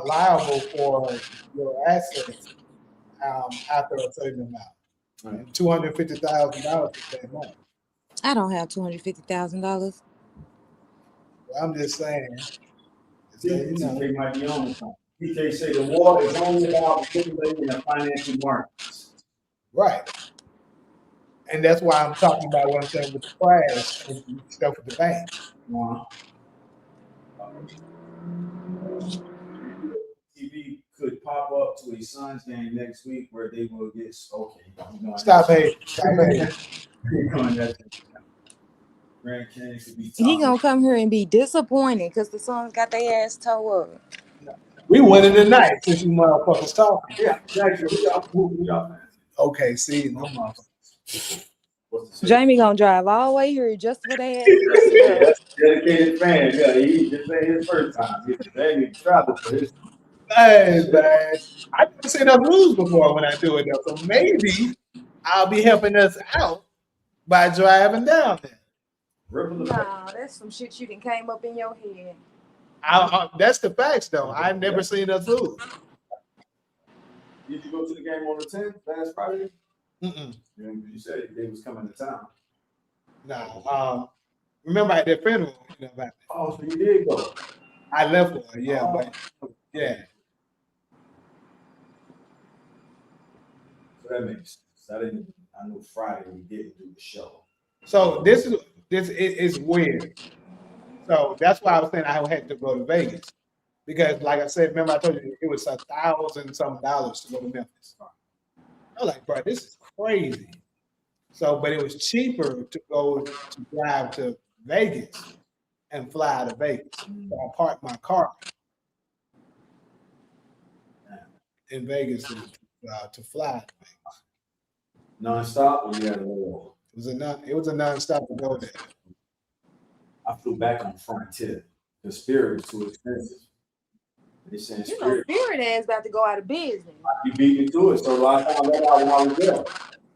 liable for your assets after a certain amount. And $250,000 is that much. I don't have $250,000. Well, I'm just saying. TK might be on something. TK say the war is only about manipulating the financial markets. Right. And that's why I'm talking about what I'm saying with the crash and stuff with the bank. TV could pop up to a Suns game next week where they will get okay. Stop hating. Stop hating. Grand Canyon could be He gonna come here and be disappointed because the Suns got their ass towed up. We winning tonight since you motherfuckers talking. Yeah, exactly. Okay, see, no motherfuckers. Jamie gonna drive all the way here just for that. That's dedicated fan. Yeah, he just ain't his first time. Jamie traveled for this. Hey, man. I've never seen us lose before when I do it though. So maybe I'll be helping us out by driving down there. Nah, that's some shit you done came up in your head. That's the facts though. I've never seen us lose. Did you go to the game on the 10th last Friday? Mm-mm. You said they was coming to town. No. Remember at their funeral? Oh, so you did go. I left one, yeah, but yeah. So that makes sense. I know Friday we didn't do the show. So this is weird. So that's why I was saying I had to go to Vegas. Because like I said, remember I told you it was $1,000 some to go to Memphis. I was like, bro, this is crazy. So, but it was cheaper to go to drive to Vegas and fly to Vegas. So I parked my car in Vegas to fly to Vegas. Non-stop or you had a little? It was a non-stop to go there. I flew back on Frontier. The Spirit was too expensive. They saying Spirit ass about to go out of business. You beat me to it, so I found that out when I was there.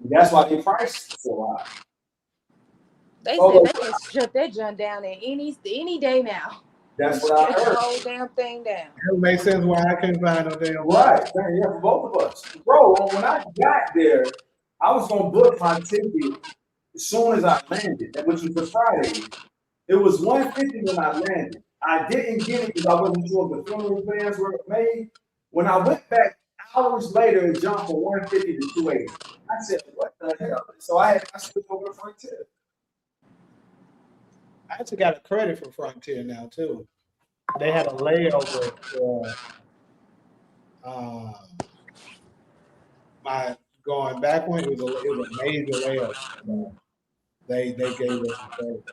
And that's why they priced so high. They said they can shut that junk down at any day now. That's what I heard. The whole damn thing down. It makes sense why I couldn't find no damn right. Yeah, for both of us. Bro, when I got there, I was gonna book my ticket as soon as I landed, which was the Friday. It was $150 when I landed. I didn't get it because I wasn't sure if the funeral plans were made. When I went back hours later, it jumped from $150 to $280. I said, "What the hell?" So I switched over to Frontier. I actually got a credit for Frontier now too. They had a layover for my going back when it was a major layover. They gave us a credit.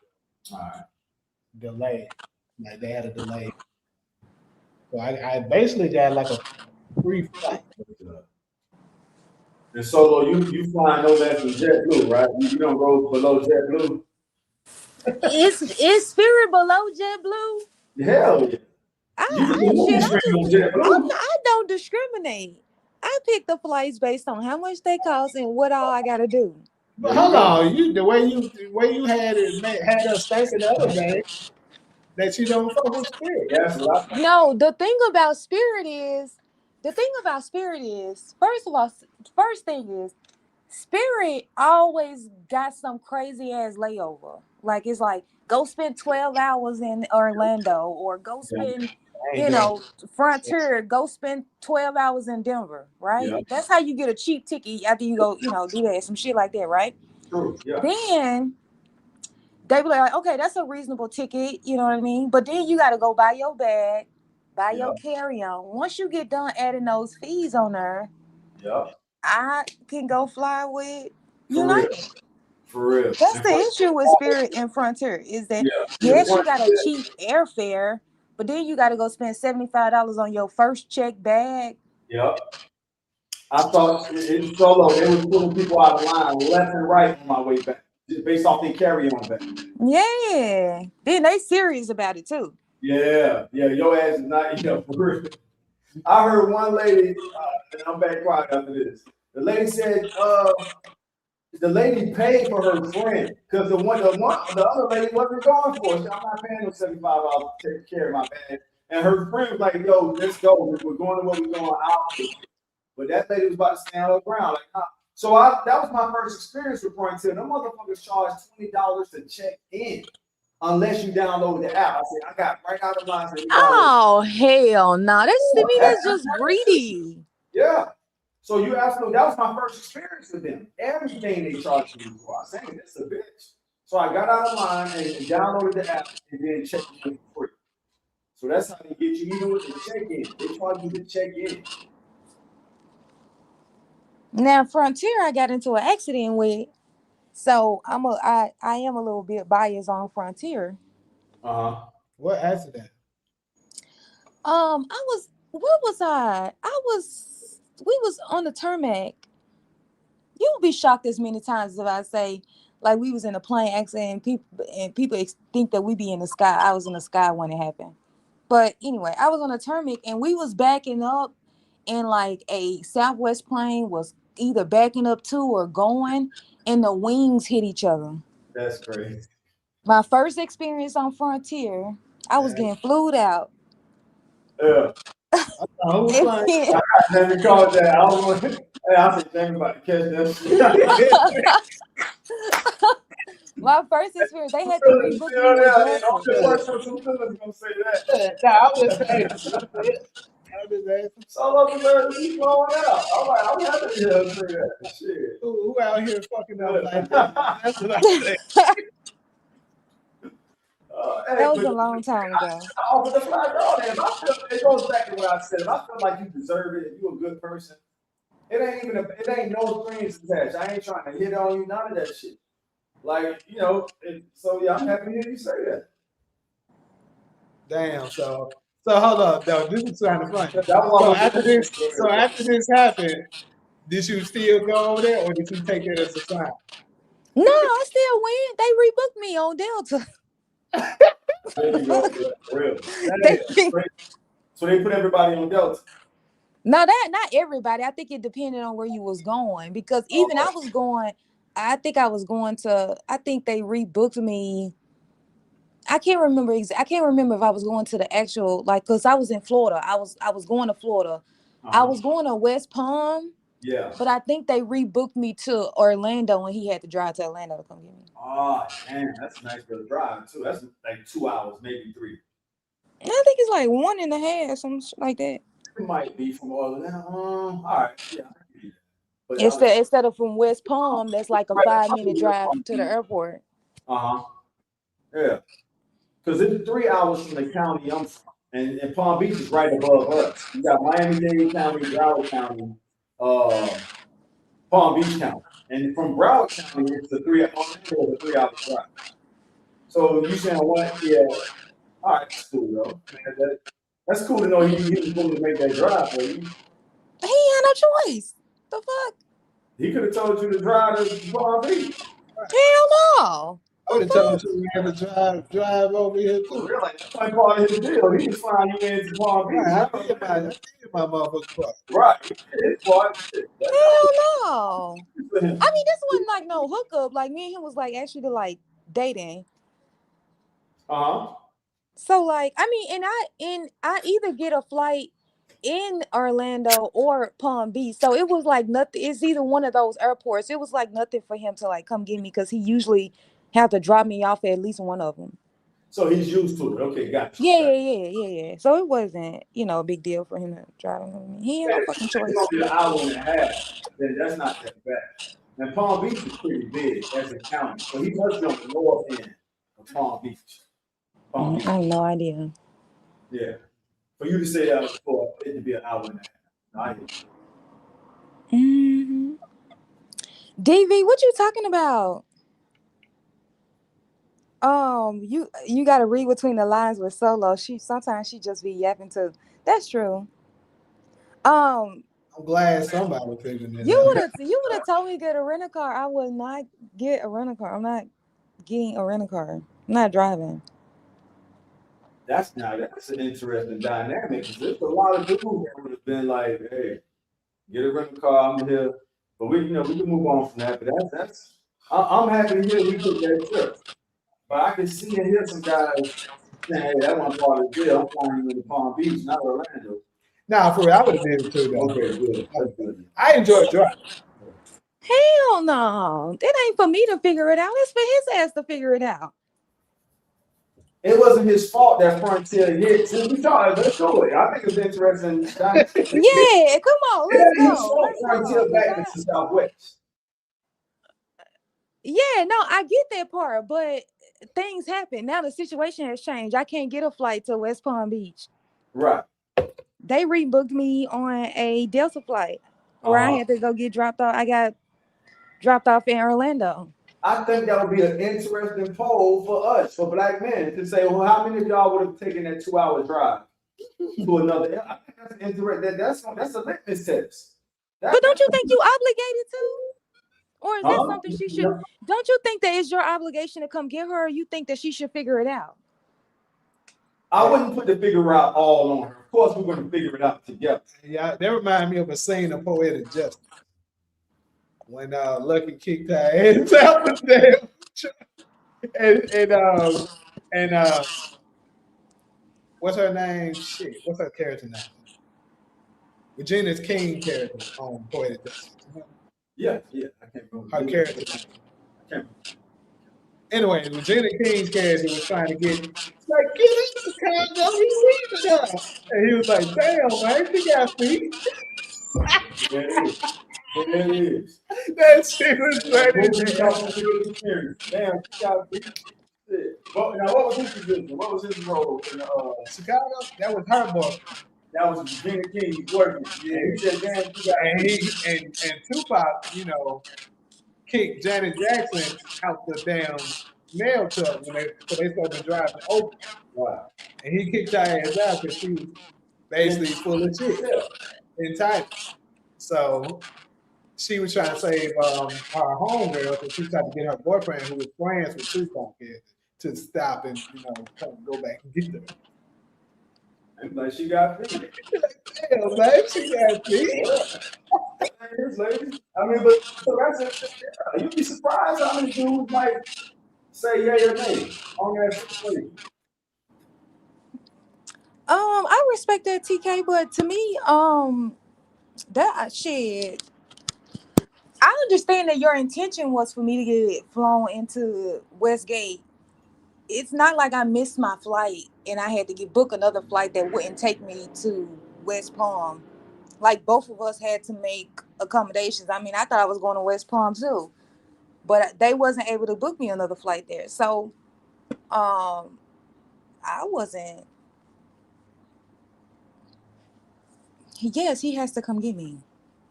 Delay. Like they had a delay. So I basically got like a free flight. And Solo, you flying no less than JetBlue, right? You don't go below JetBlue. Is Spirit below JetBlue? Hell yeah. I don't discriminate. I pick the flights based on how much they cost and what all I gotta do. But hold on, the way you had us thinking the other day that you don't fuck with Spirit. No, the thing about Spirit is, first thing is, Spirit always got some crazy ass layover. Like it's like go spend 12 hours in Orlando or go spend, Frontier, go spend 12 hours in Denver, right? Yeah. That's how you get a cheap ticket after you go, do that, some shit like that, right? True. Yeah. Then they be like, okay, that's a reasonable ticket, you know what I mean? But then you got to go buy your bag, buy your carry-on. Once you get done adding those fees on there, I can go fly with For real. United. For real. That's the issue with Spirit and Frontier is that, yes, you got a cheap airfare, but then you got to go spend $75 on your first check bag. Yep. I thought it's solo. They was pulling people out of line left and right on my way back, just based off their carry-on back. Yeah. Then they serious about it too. Yeah. Your ass is not, for real. I heard one lady, and I'm back quiet after this. The lady said, the lady paid for her friend because the other lady wasn't going for it. She said, I'm not paying no $75 to take care of my bag. And her friend was like, yo, let's go. We're going to where we're going out. But that lady was about to stand on the ground. Like, huh. So that was my first experience with Frontier. Them motherfuckers charge $20 to check in unless you download the app. I said, I got right out of line. Oh, hell no. That's just greedy. Yeah. So you absolutely, that was my first experience with them. Everything they charged me for. I was saying, this is a bitch. So I got out of line and downloaded the app and then checked in for free. So that's how they get you, even with the check-in. They charge you to check in. Now, Frontier, I got into an accident with, so I am a little bit biased on Frontier. What accident? We was on the tarmac. You'll be shocked as many times if I say, like, we was in a plane accident and people think that we be in the sky. I was in the sky when it happened. But anyway, I was on a tarmac and we was backing up, and like a Southwest plane was either backing up to or going, and the wings hit each other. That's crazy. My first experience on Frontier, I was getting flued out. Yeah. Let me call that. I said, Jamie about to catch that. My first experience, they had to rebook me with Delta. Solo celebrity blowing out. I'm like, I'm happy to hear her say that. Shit. Who out here fucking up like that? That's what I say. That was a long time ago. But the fly girl, it goes back to what I said. If I feel like you deserve it, if you're a good person, it ain't no strings attached. I ain't trying to hit on you, none of that shit. Like, so yeah, I'm happy to hear you say that. Damn, so hold up, though. This is kind of funny. So after this happened, did you still go over there, or did you take it as a sign? No, I still went. They rebooked me on Delta. There you go. Real. So they put everybody on Delta. No, not everybody. I think it depended on where you was going, because even I was going. I think they rebooked me. I can't remember I can't remember if I was going to the actual, like, because I was in Florida. I was going to Florida. I was going to West Palm. Yeah. But I think they rebooked me to Orlando, and he had to drive to Orlando to come get me. Oh, damn, that's a nice little drive too. That's like 2 hours, maybe 3. I think it's like 1.5, something like that. It might be from Orlando. All right, yeah. But instead of from West Palm, that's like a 5-minute drive to the airport. Yeah. Because it's 3 hours from the county I'm from, and Palm Beach is right above us. You got Miami-Dade County, Broward County, Palm Beach County, and from Broward County it's a 3 hour drive. So you saying what? Yeah. All right, that's cool, though. That's cool to know he was willing to make that drive for you. He had no choice. The fuck? He could have told you to drive to Palm Beach. Hell no. I would have told you we had to drive over here too. Really? That's like part of his deal. He was flying you into Palm Beach. I think my motherfucker's part. Right. His part. Hell no. I mean, this wasn't like no hookup. Like, me and him was like actually like dating. So like, I mean, and I either get a flight in Orlando or Palm Beach. So it was like nothing. It's either one of those airports. It was like nothing for him to like come get me because he usually have to drop me off at least one of them. So he's used to it. Okay, gotcha. Yeah. So it wasn't, a big deal for him to drive with me. He had no fucking choice. It's only an hour and a half. Then that's not that bad. And Palm Beach is pretty big as a county, so he must be on the north end of Palm Beach. I have no idea. Yeah, for you to say that was for it to be an hour and a half. Mm-hmm. DV, what you talking about? You got to read between the lines with Solo. Sometimes she just be yapping too. That's true. I'm glad somebody figured it out. You would have told me to get a rental car. I would not get a rental car. I'm not getting a rental car. I'm not driving. That's an interesting dynamic because there's a lot of people that would have been like, "Hey, get a rental car. I'm here." But we can move on from that. But I'm happy to hear we took that trip. But I can see and hear some guys saying, "Hey, that one part of the deal. I'm flying you into Palm Beach, not Orlando." Nah, for real, I would have did it too. Though. Okay, good. That's good. I enjoyed driving. Hell no. It ain't for me to figure it out. It's for his ass to figure it out. It wasn't his fault that Frontier hit. Since we talked, let's do it. I think it's interesting. Yeah, come on, let's go. Frontier back to Southwest. Yeah, no, I get that part, but things happen. Now the situation has changed. I can't get a flight to West Palm Beach. Right. They rebooked me on a Delta flight where I had to go get dropped off. I got dropped off in Orlando. I think that would be an interesting poll for us, for black men, to say, well, how many of y'all would have taken that 2-hour drive to another? I think that's interesting. That's a litmus test. But don't you think you obligated to? Or is that something she should? Don't you think that it's your obligation to come get her, or you think that she should figure it out? I wouldn't put the figure out all on her. Of course, we're going to figure it out together. Yeah, that reminds me of a scene of Poetic Justice when Lucky kicked her ass out the damn and what's her name? Shit, what's her character name? Regina King character on Poetic Justice. Yeah, I can't remember her character. I can't. Anyway, Regina King's character was trying to get into Chicago, he's leaving her. And he was like, damn, man, she got feet. There it is. That shit was funny. Damn, she got feet. Now, what was his position? What was his role in Chicago? That was her book. That was Regina King's working. Yeah, he said, damn, she got and Tupac, kicked Janet Jackson out the damn mail truck when they started driving open. Wow. And he kicked her ass out because she was basically full of shit entitled. So she was trying to save her homegirl, so she tried to get her boyfriend, who was friends with Tupac, to stop and go back and get them. And like she got feet. Damn, man, she got feet. I mean, but so that's it. You'd be surprised how many dudes might say yay or nay on that situation. I respect that, TK, but to me, that shit. I understand that your intention was for me to get flown into Westgate. It's not like I missed my flight and I had to book another flight that wouldn't take me to West Palm. Like both of us had to make accommodations. I mean, I thought I was going to West Palm too, but they wasn't able to book me another flight there. So, I wasn't. Yes, he has to come get me.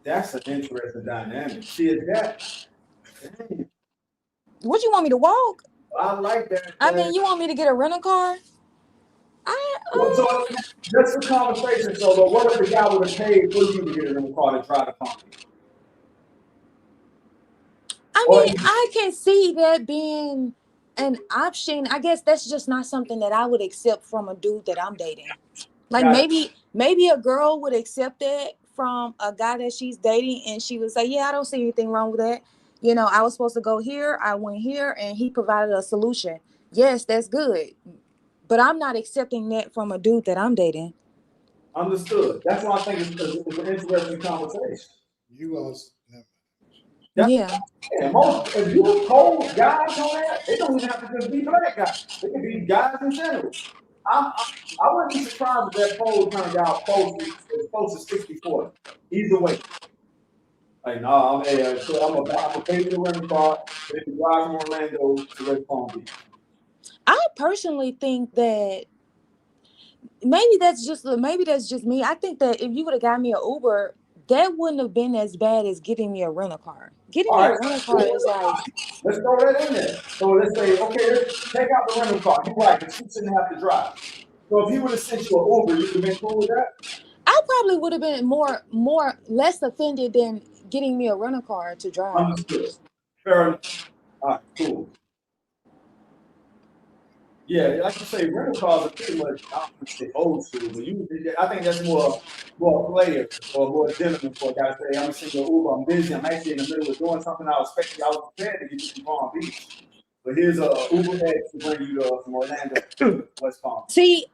That's an interesting dynamic. See, that. What, you want me to walk? I like that. I mean, you want me to get a rental car? So just a conversation. So, what if the guy would have paid for you to get a rental car to try to pump you? I mean, I can see that being an option. I guess that's just not something that I would accept from a dude that I'm dating. Like maybe a girl would accept that from a guy that she's dating, and she would say, yeah, I don't see anything wrong with that. I was supposed to go here, I went here, and he provided a solution. Yes, that's good. But I'm not accepting that from a dude that I'm dating. Understood. That's why I think it's an interesting conversation. You gonna Yeah. Most if you poll guys on that, they don't even have to just be black guys. They can be guys in general. I wouldn't be surprised if that poll turned out close to 60-40. Either way. Like, no, I'm a pay for the rental car, they can drive from Orlando to West Palm Beach. I personally think that maybe that's just me. I think that if you would have got me an Uber, that wouldn't have been as bad as getting me a rental car. Getting me a rental car is like, let's throw that in there. So let's say, okay, let's take out the rental car. You're right, because you shouldn't have to drive. So if he would have sent you an Uber, you would have been cool with that? I probably would have been less offended than getting me a rental car to drive. Understood. Fair enough. All right, cool. Yeah, like you say, rental cars are pretty much, I don't want to say old school, but I think that's more players or more gentlemen for a guy to say, I'm gonna send you an Uber, I'm busy, I'm actually in the middle of doing something I was prepared to get you to Palm Beach. But here's a Uber X to bring you from Orlando to West Palm. See,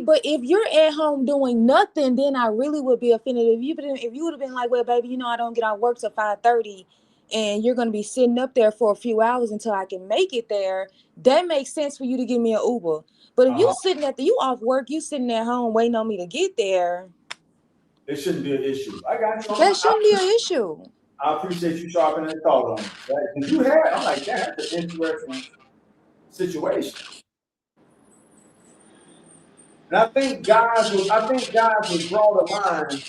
but if you're at home doing nothing, then I really would be offended. If you would have been like, well, baby, I don't get off work till 5:30, and you're gonna be sitting up there for a few hours until I can make it there, that makes sense for you to give me an Uber. But if you off work, you sitting at home waiting on me to get there, it shouldn't be an issue. I got you. That shouldn't be an issue. I appreciate you sharpening the thought on it. Right? Because I'm like, that's an interesting situation. And I think guys would draw the line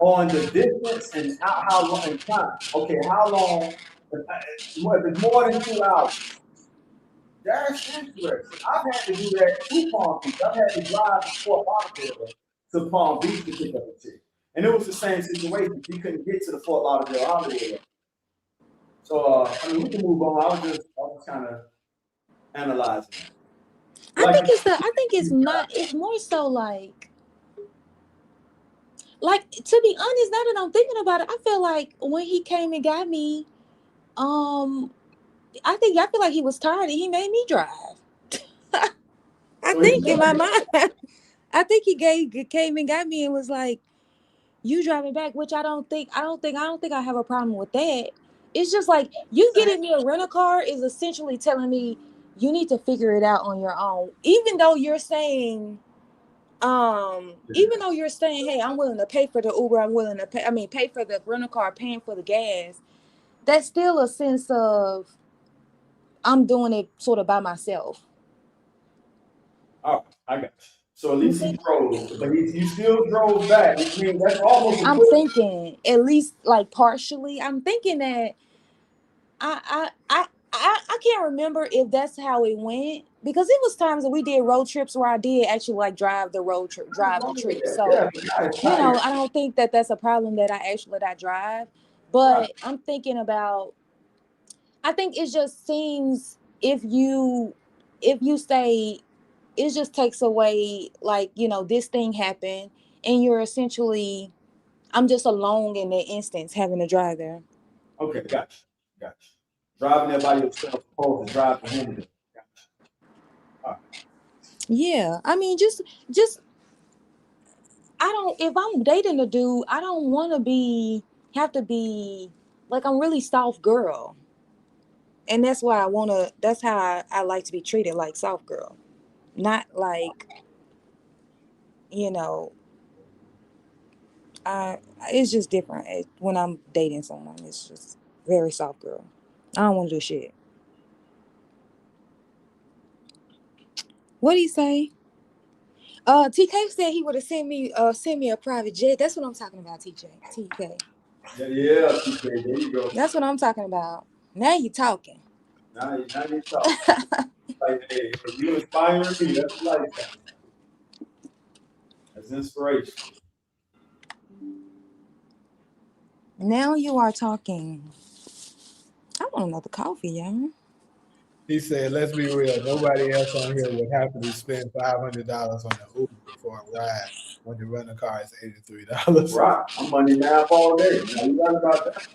on the distance and how long in time. Okay, how long? If it's more than 2 hours, that's interesting. I've had to do that to Palm Beach. I've had to drive from Fort Lauderdale to Palm Beach to pick up a chick, and it was the same situation. You couldn't get to the Fort Lauderdale holiday. So we can move on. I was kind of analyzing. I think it's more so like to be honest, now that I'm thinking about it, I feel like when he came and got me, I feel like he was tired and he made me drive. I think in my mind, I think he came and got me and was like, you driving back, which I don't think I have a problem with that. It's just like you getting me a rental car is essentially telling me you need to figure it out on your own. Even though you're saying, hey, I'm willing to pay for the Uber, pay for the rental car, paying for the gas. That's still a sense of I'm doing it sort of by myself. Oh, I got you. So at least he drove, but he still drove back. I mean, that's almost. I'm thinking at least like partially. I'm thinking that I can't remember if that's how it went, because it was times that we did road trips where I did actually like drive the trip. So I don't think that that's a problem that I drive. But I'm thinking about. I think it just seems if you say it just takes away like this thing happened and you're essentially I'm just alone in that instance having to drive there. Okay, gotcha. Driving there by yourself, opposed to driving home. Gotcha. Right. Yeah, I mean, just if I'm dating a dude, I don't want to have to be like I'm really soft girl, and that's why that's how I like to be treated, like soft girl, not like it's just different when I'm dating someone. It's just very soft girl. I don't want to do shit. What do you say? TK said he would have sent me a private jet. That's what I'm talking about, TK. Yeah, TK, there you go. That's what I'm talking about. Now you talking. Now you talking. Like, hey, you inspiring me. That's life. That's inspiration. Now you are talking. I want another coffee, y'all. He said, let's be real. Nobody else on here would happily spend $500 on an Uber for a ride when the rental car is $83. Right. I'm money math all day. Now you right about that.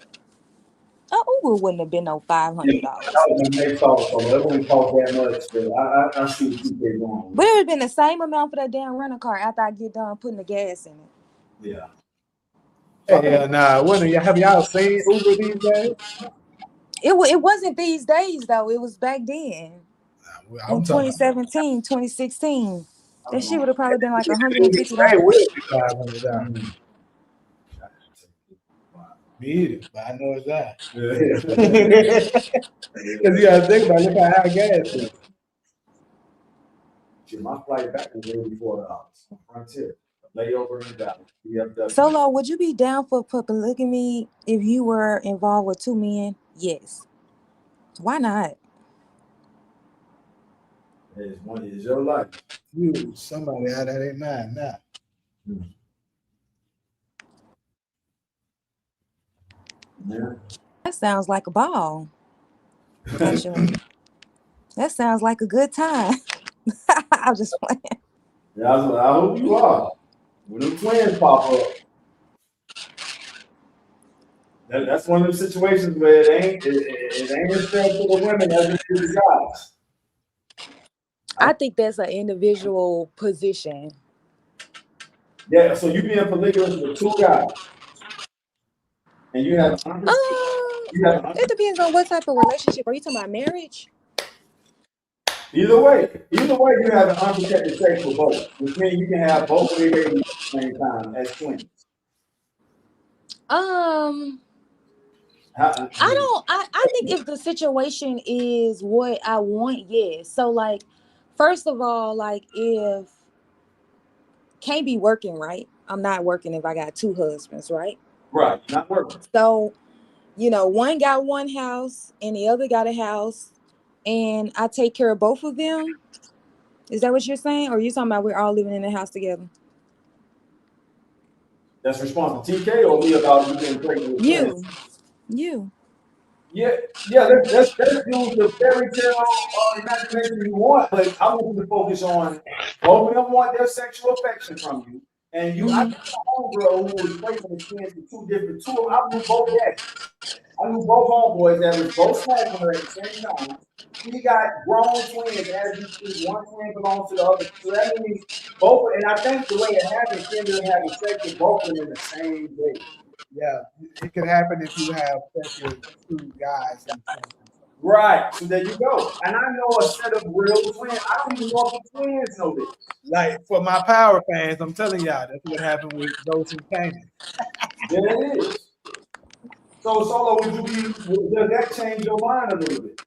Uber wouldn't have been no $500. That was when they thought so. It wouldn't cost that much, but I see what you get going. But it would have been the same amount for that damn rental car after I get done putting the gas in it. Yeah. Hell nah. Have y'all seen Uber these days? It wasn't these days though. It was back then. In 2017, 2016. That shit would have probably been like $150. $500. Me either, but I know it's that. Because you gotta think about it, look how high gas is. Shit, my flight back was $84. Frontier. Layover in Dallas. Solo, would you be down for polygamy if you were involved with two men? Yes. Why not? It's your life. You, somebody out that ain't mine now. Yeah. That sounds like a ball. Actually. That sounds like a good time. I'm just playing. Yeah, I hope you are. When the twins pop up. That's one of them situations where it ain't as fair to the women as it is the guys. I think that's an individual position. Yeah, so you being polygamous with two guys. And you have it depends on what type of relationship. Are you talking about marriage? Either way, you have an unprotected sex with both, which means you can have both of their babies at the same time as twins. I think if the situation is what I want, yes. So like, first of all, like if can't be working, right? I'm not working if I got two husbands, right? Right, not working. So, one got one house and the other got a house, and I take care of both of them. Is that what you're saying? Or are you talking about we're all living in the house together? That's responsible. TK or me about you being pregnant with twins? You. Yeah, let's use the fairy tale imagination you want, but I want you to focus on both of them want their sexual affection from you. And you, I got a homegirl who was pregnant with twins with I knew both dads. I knew both homeboys that was both small from her at the same time. She got grown twins, as you see, one twin belongs to the other. So that means both, and I think the way it happened, she ended up having sex with both of them in the same day. Yeah, it could happen if you have sex with two guys. Right, so there you go. And I know a set of real twins. I don't even know if the twins know this. Like for my Power fans, I'm telling y'all, that's what happened with Ghost and Canaan. There it is. So Solo, does that change your mind a little bit?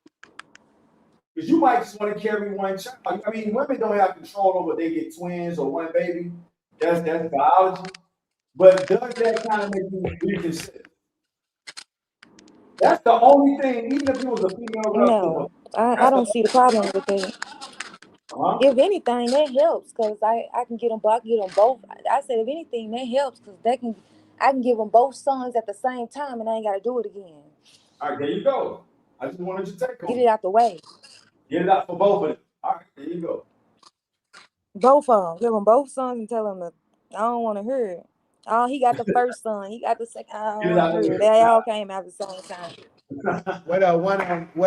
Because you might just want to carry one child. I mean, women don't have control over they get twins or one baby. That's biology. But does that kind of make you reconsider? That's the only thing, even if it was a female girl. No, I don't see the problem with it. If anything, that helps because I can get them both. I said if anything, that helps because I can give them both sons at the same time and I ain't got to do it again. All right, there you go. I just wanted you to take Get it out the way. Get it out for both of them. All right, there you go. Both of them. Give them both sons and tell them that I don't want to hear it. Oh, he got the first son. He got the second. I don't want to hear it. They all came out at the same time. What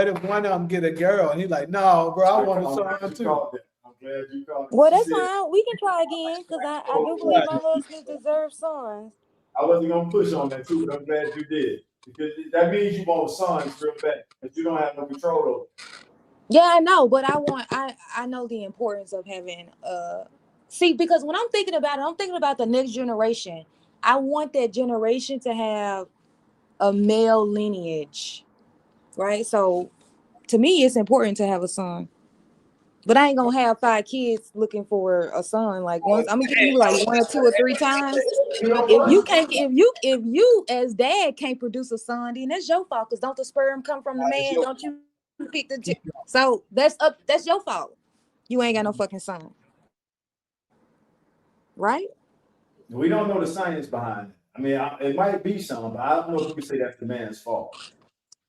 if one of them get a girl and he's like, no, bro, I want a son too. I'm glad you called it. Well, that's fine. We can try again because I do believe my husband deserves sons. I wasn't gonna push on that too, but I'm glad you did because that means you want sons real bad, but you don't have no control over. Yeah, I know, but I know the importance of having see, because when I'm thinking about it, I'm thinking about the next generation. I want that generation to have a male lineage, right? So to me, it's important to have a son. But I ain't gonna have 5 kids looking for a son. Like once I'm gonna give you like 1 or 2 or 3 times. If you as dad can't produce a son, then that's your fault. Cause don't the sperm come from the man? Don't you pick the? So that's your fault. You ain't got no fucking son, right? We don't know the science behind it. I mean, it might be some, but I don't know if we can say that's the man's fault.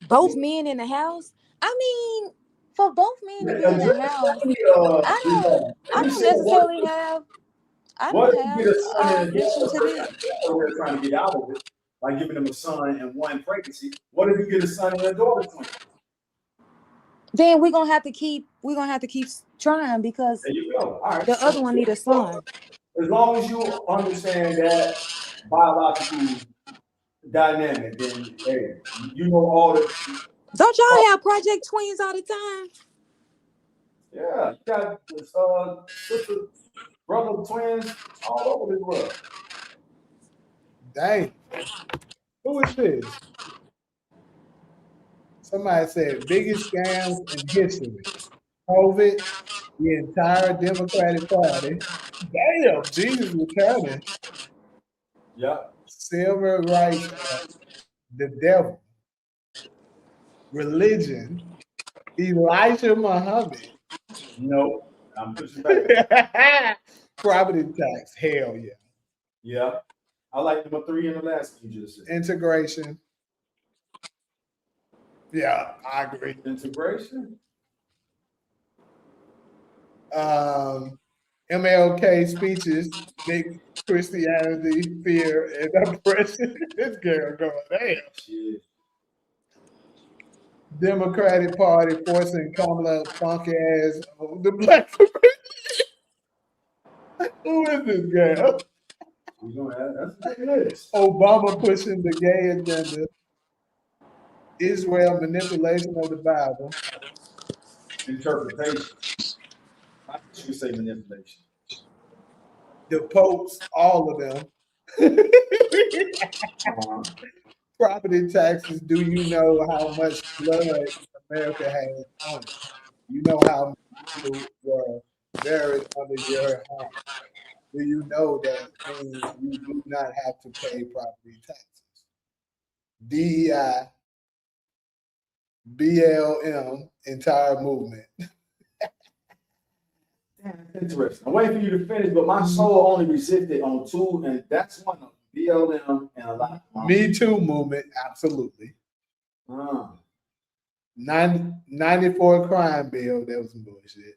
Both men in the house. I mean, for both men to be in the house, I don't necessarily have. I don't have objection to this. We're trying to get out of it. like giving them a son and one pregnancy. What if you get a son and a daughter twin? Then we're gonna have to keep trying because There you go. All right. the other one need a son. As long as you understand that biological dynamic, then hey, you know all the. Don't y'all have project twins all the time? Yeah, you got sister, brother, twins all over this world. Dang. Who is this? Somebody said biggest scams in history. COVID, the entire Democratic Party. Damn, Jesus returning. Yeah. Civil rights, the devil, religion, Elijah Muhammad. No, I'm pushing back. Property tax, hell yeah. Yeah. I like number 3 in the last one you just said. Integration. Yeah, I agree. Integration? MLK speeches, big Christianity, fear, and oppression. This girl going, damn. Shit. Democratic Party forcing Kamala funky ass on the black. Who is this girl? That's what it is. Obama pushing the gay agenda. Israel manipulation of the Bible. Interpretation. I should say manipulation. The popes, all of them. Property taxes. Do you know how much blood America has on it? You know how many people were buried under your home. Do you know that means you do not have to pay property taxes? DEI, BLM, entire movement. Interesting. I'm waiting for you to finish, but my soul only resisted on 2, and that's one of them. BLM and a lot of Me Too movement, absolutely. 94 crime bill, that was some bullshit.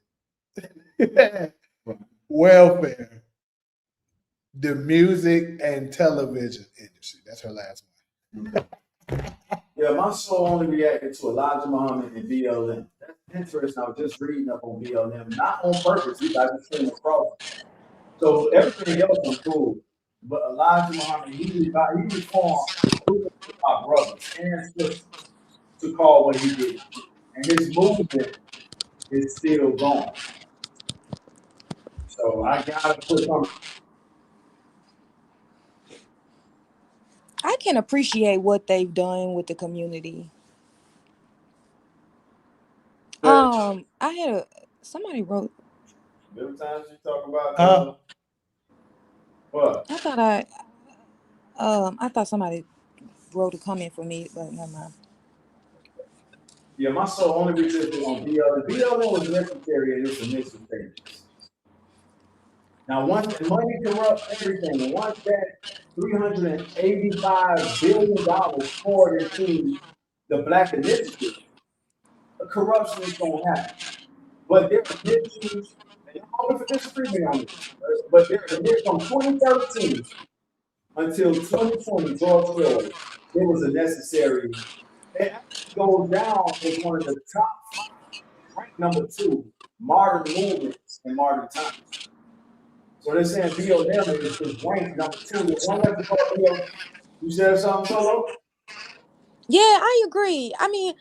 Welfare. The music and television industry. That's her last one. Yeah, my soul only reacted to Elijah Muhammad and BLM. That's interesting. I was just reading up on BLM, not on purpose. I just came across it. So everything else was cool. But Elijah Muhammad, he reformed my brothers and sisters to call what he did. And his movement is still going. So I gotta put something. I can appreciate what they've done with the community. I had somebody wrote. Every time you talk about what? I thought somebody wrote a comment for me, but never mind. Yeah, my soul only resisted on BLM. BLM was necessary in its initial stages. Now, once the money corrupts everything, and once that $385 billion poured into the Black initiative, corruption is going to happen. But there are issues, and I'm always disagree on this, but there from 2013 until 2020, George Floyd, it was a necessary. It actually goes down as one of the top, ranked number 2, modern movements in modern times. So they're saying BLM is ranked number 2. You said something, Solo? Yeah, I agree. I mean,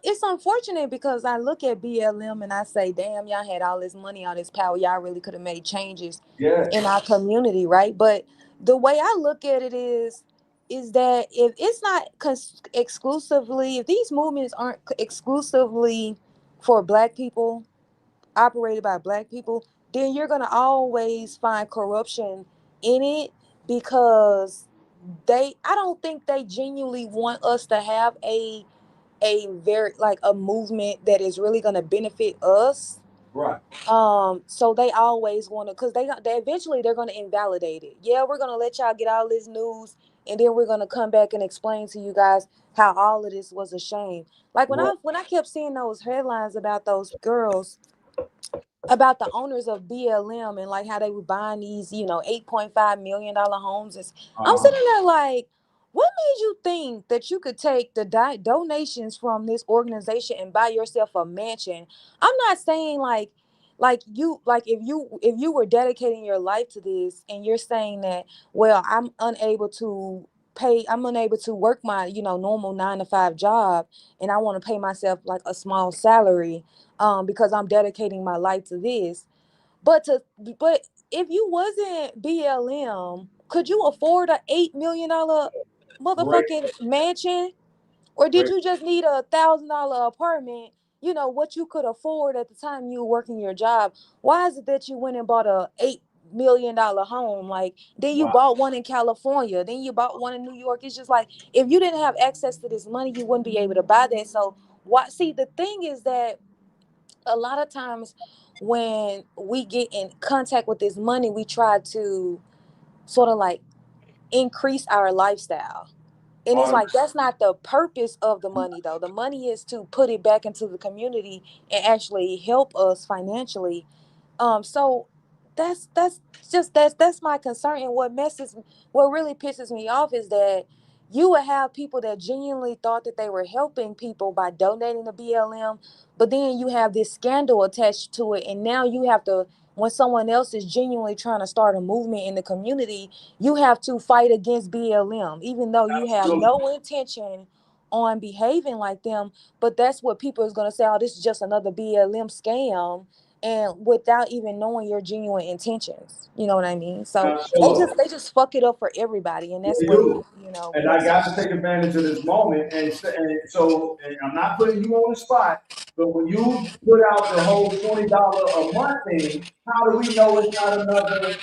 it's unfortunate because I look at BLM and I say, damn, y'all had all this money, all this power. Y'all really could have made changes in our community, right? But the way I look at it is that if it's not exclusively, if these movements aren't exclusively for Black people, operated by Black people, then you're going to always find corruption in it because I don't think they genuinely want us to have a very like a movement that is really going to benefit us. Right. So they always want to, because they eventually they're going to invalidate it. Yeah, we're going to let y'all get all this news, and then we're going to come back and explain to you guys how all of this was a shame. Like when I kept seeing those headlines about those girls, about the owners of BLM and like how they were buying these, $8.5 million homes. I'm sitting there like, What made you think that you could take the donations from this organization and buy yourself a mansion? I'm not saying like if you were dedicating your life to this and you're saying that, well, I'm unable to work my, normal 9 to 5 job, and I want to pay myself like a small salary because I'm dedicating my life to this. But but if you wasn't BLM, could you afford a $8 million Great, motherfucking mansion? Or did great. you just need $1,000 apartment? What you could afford at the time you were working your job. Why is it that you went and bought a $8 million home? Like, then you Wow. bought one in California, then you bought one in New York. It's just like, if you didn't have access to this money, you wouldn't be able to buy that. So why? See, the thing is that a lot of times when we get in contact with this money, we try to sort of like increase our lifestyle. And it's On like, that's not the purpose of the money, though. The money is to put it back into the community and actually help us financially. So that's my concern. And what really pisses me off is that you would have people that genuinely thought that they were helping people by donating to BLM, but then you have this scandal attached to it, and now you have to, when someone else is genuinely trying to start a movement in the community, you have to fight against BLM, even though you have absolutely. no intention on behaving like them. But that's what people is gonna say, oh, this is just another BLM scam, and without even knowing your genuine intentions. You know what I mean? So So look, they just fuck it up for everybody, and that's they what do. And I makes it. got to take advantage of this moment. And I'm not putting you on the spot, but when you put out the whole $20 a month thing, how do we know it's not another?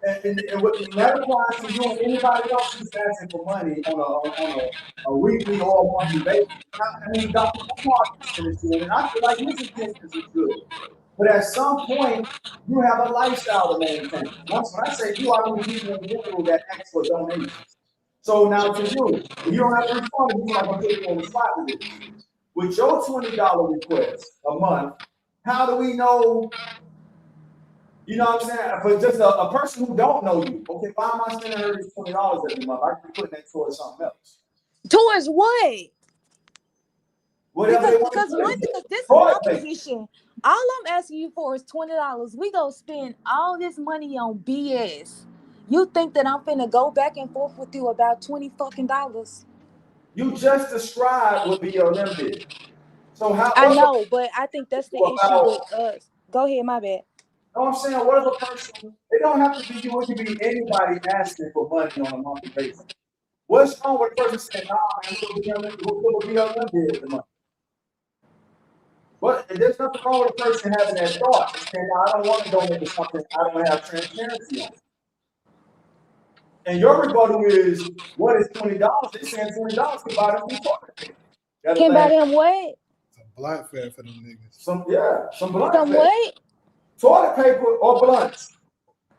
And that applies to you and anybody else who's asking for money on a weekly or a monthly basis. I mean, Dr. Umar is good, and I feel like his intentions is good. But at some point, you have a lifestyle to maintain. Once when I say you, I mean people in general that ask for donations. So now to you, and you don't have to respond to me like I'm putting you on the spot with this. With your $20 request a month, how do we know? You know what I'm saying? But just a person who don't know you, okay, why am I sending her this $20 every month? I could be putting that towards something else. Towards what? Whatever Because they want to because one do. because this is my Toilet paper. position. All I'm asking you for is $20. We gonna spend all this money on BS. You think that I'm finna go back and forth with you about 20 fucking dollars? You just described what BLM did. So I what's a know, but I think that's the issue about? with us. Go ahead, my bad. You know what I'm saying? What if a person, it don't have to be you, it could be anybody asking for money on a monthly basis. What's wrong with a person saying, nah, man, look what BLM did with the money? What? And there's nothing wrong with a person having that thought and saying, nah, I don't want to donate to something I don't have transparency on. And your rebuttal is, what is $20? They're saying $20 can buy them some toilet paper. Gotta Can buy laugh. them what? Some black fare for them niggas. Some blunt Some paper, what? toilet paper or blunts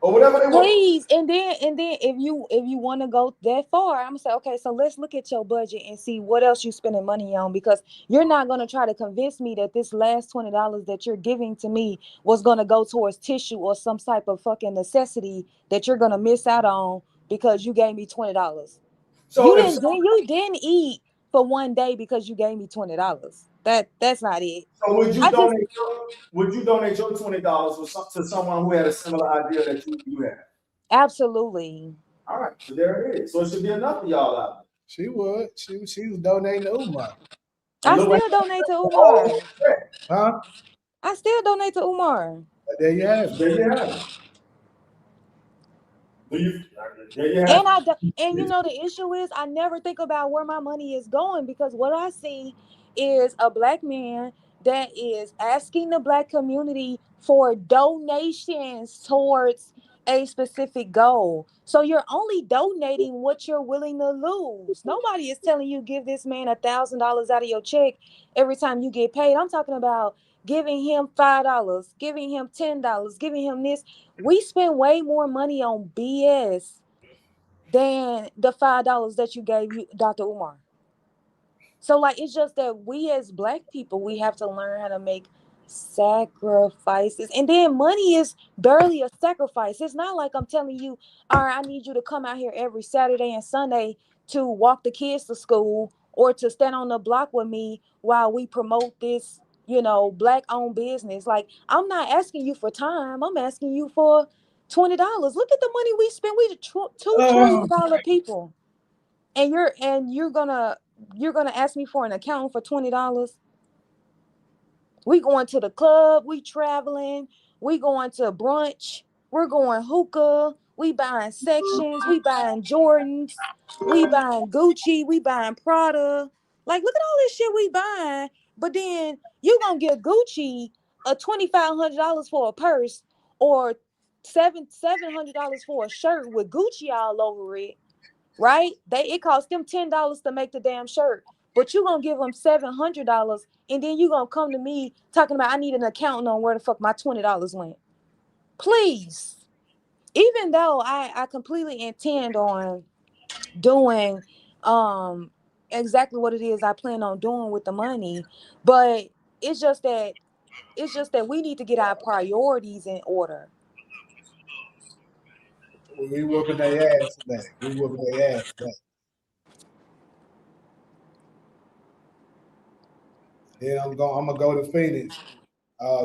or whatever they want. Please, and then if you want to go that far, I'm gonna say, okay, so let's look at your budget and see what else you spending money on, because you're not gonna try to convince me that this last $20 that you're giving to me was gonna go towards tissue or some type of fucking necessity that you're gonna miss out on because you gave me $20. So if some, You didn't eat for one day because you gave me $20. That's not it. so I just would you donate your $20 to someone who had a similar idea that you had? absolutely. All right, so there it is. So it should be enough of y'all out there. She would. She was donating to Umar. And I look like still donate to Umar. oh, shit. Huh? I still donate to Umar. But there you have it. There you have it. There you have And it. the issue is I never think about where my money is going, because what I see is a black man that is asking the black community for donations towards a specific goal. So you're only donating what you're willing to lose. Nobody is telling you give this man $1,000 out of your check every time you get paid. I'm talking about giving him $5, giving him $10, giving him this. We spend way more money on BS than the $5 that you gave you, Dr. Umar. So like, it's just that we as black people, we have to learn how to make sacrifices. And then money is barely a sacrifice. It's not like I'm telling you, all right, I need you to come out here every Saturday and Sunday to walk the kids to school or to stand on the block with me while we promote this, black owned business. Like, I'm not asking you for time. I'm asking you for $20. Look at the money we spend. We $2 trillion people. And you're gonna ask me for an account for $20. We going to the club, we traveling, we going to brunch, we're going hookah, we buying sections, we buying Jordans, we buying Gucci, we buying Prada. Like, look at all this shit we buying, but then you gonna give Gucci a $2,500 for a purse, or $700 for a shirt with Gucci all over it, right? It cost them $10 to make the damn shirt, but you gonna give them $700, and then you gonna come to me talking about I need an accountant on where the fuck my $20 went. Please, even though I completely intend on doing exactly what it is I plan on doing with the money, but it's just that we need to get our priorities in order. We whooping their ass today. We whooping their ass today. Then I'm gonna go to Phoenix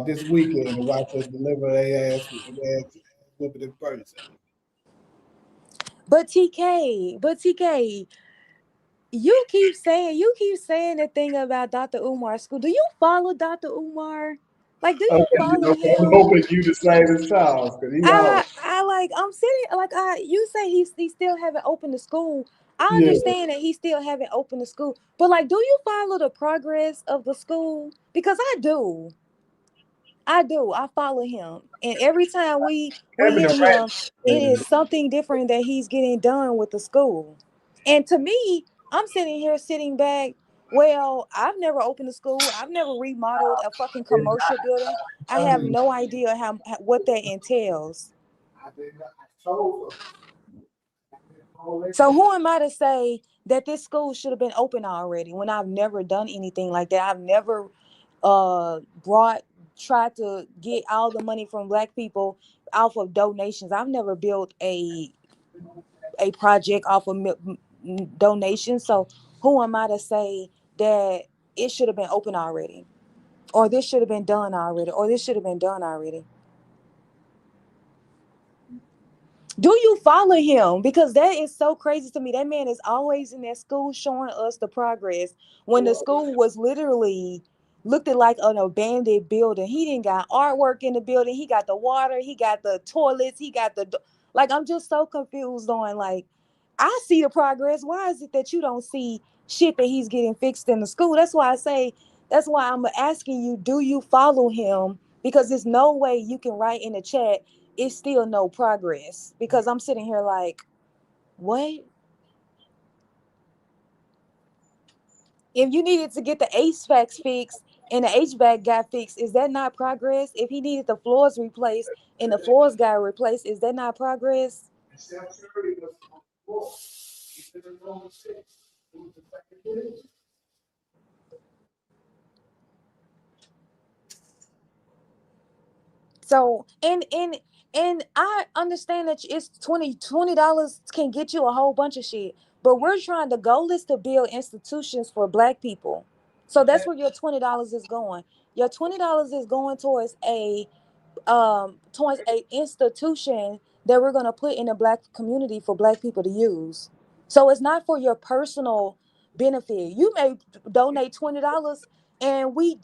this weekend to watch us deliver their ass whooping in person. But TK, you keep saying the thing about Dr. Umar's school. Do you follow Dr. Umar? Like, do you Okay, follow okay, I'm him? hoping you the same as Charles, because he out. I like, I'm sitting like, you say he still haven't opened the school. I Yeah. understand that he still haven't opened the school, but like, do you follow the progress of the school? Because I do. I follow him, and every time we Having a hear him, it rant. is something different that he's getting done with the school. And to me, I'm sitting back. Well, I've never opened a school. I've never remodeled a fucking commercial building. I have no idea what that entails. I did not. I told So who am I to say that this school should have been open already when I've never done anything like that? I've never brought tried to get all the money from black people off of donations. I've never built a project off of donations. So who am I to say that it should have been open already, or this should have been done already, or this should have been done already? Do you follow him? Because that is so crazy to me. That man is always in that school showing us the progress when the school was literally looked at like an abandoned building. He didn't got artwork in the building. He got the water. He got the toilets. He got like, I'm just so confused on, like, I see the progress. Why is it that you don't see shit that he's getting fixed in the school? That's why I'm asking you, do you follow him? Because there's no way you can write in the chat, it's still no progress, because I'm sitting here like, what? If you needed to get the HVAC fixed and the HVAC got fixed, is that not progress? If he needed the floors replaced and the floors got replaced, is that not progress? So, and I understand that it's $20 can get you a whole bunch of shit, but we're trying, the goal is to build institutions for black people. So that's where your $20 is going. Your $20 is going towards a institution that we're going to put in the black community for black people to use. So it's not for your personal benefit. You may donate $20, and we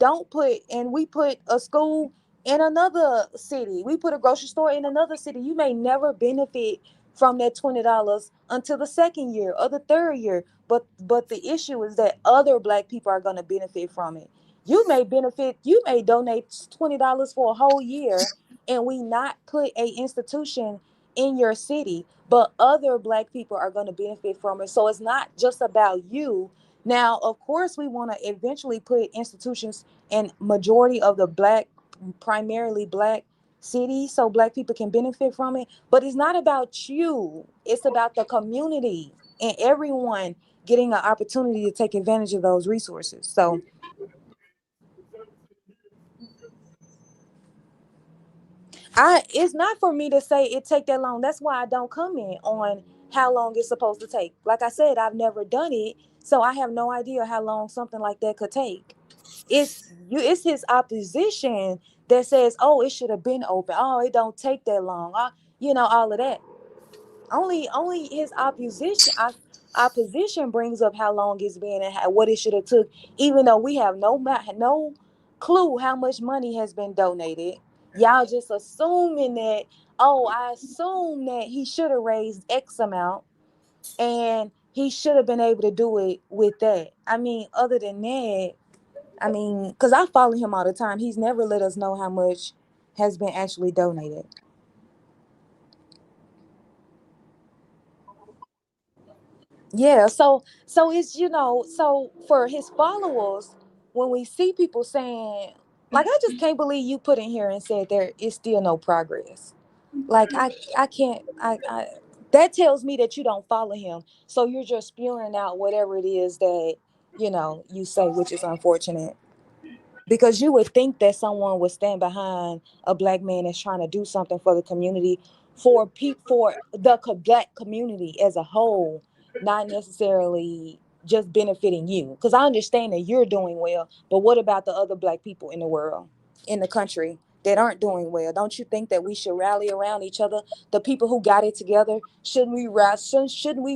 put a school in another city. We put a grocery store in another city. You may never benefit from that $20 until the second year or the third year. But the issue is that other black people are going to benefit from it. You may donate $20 for a whole year, and we not put a institution in your city, but other black people are going to benefit from it. So it's not just about you. Now, of course, we want to eventually put institutions in majority of the black, primarily black cities, so black people can benefit from it. But it's not about you. It's about the community and everyone getting an opportunity to take advantage of those resources. So it's not for me to say it take that long. That's why I don't comment on how long it's supposed to take. Like I said, I've never done it, so I have no idea how long something like that could take. It's his opposition that says, oh, it should have been open. Oh, it don't take that long. All of that. Only his opposition brings up how long it's been and what it should have took, even though we have no clue how much money has been donated. Y'all just assuming that, oh, I assume that he should have raised X amount and he should have been able to do it with that. I mean, other than that, because I follow him all the time, he's never let us know how much has been actually donated. Yeah, so it's so for his followers, when we see people saying, like, I just can't believe you put in here and said there is still no progress. Like, I can't I that tells me that you don't follow him. So you're just spewing out whatever it is that you say, which is unfortunate. Because you would think that someone would stand behind a black man that's trying to do something for the community, for the black community as a whole, not necessarily just benefiting you. Because I understand that you're doing well, but what about the other black people in the world, in the country, that aren't doing well? Don't you think that we should rally around each other? The people who got it together, shouldn't we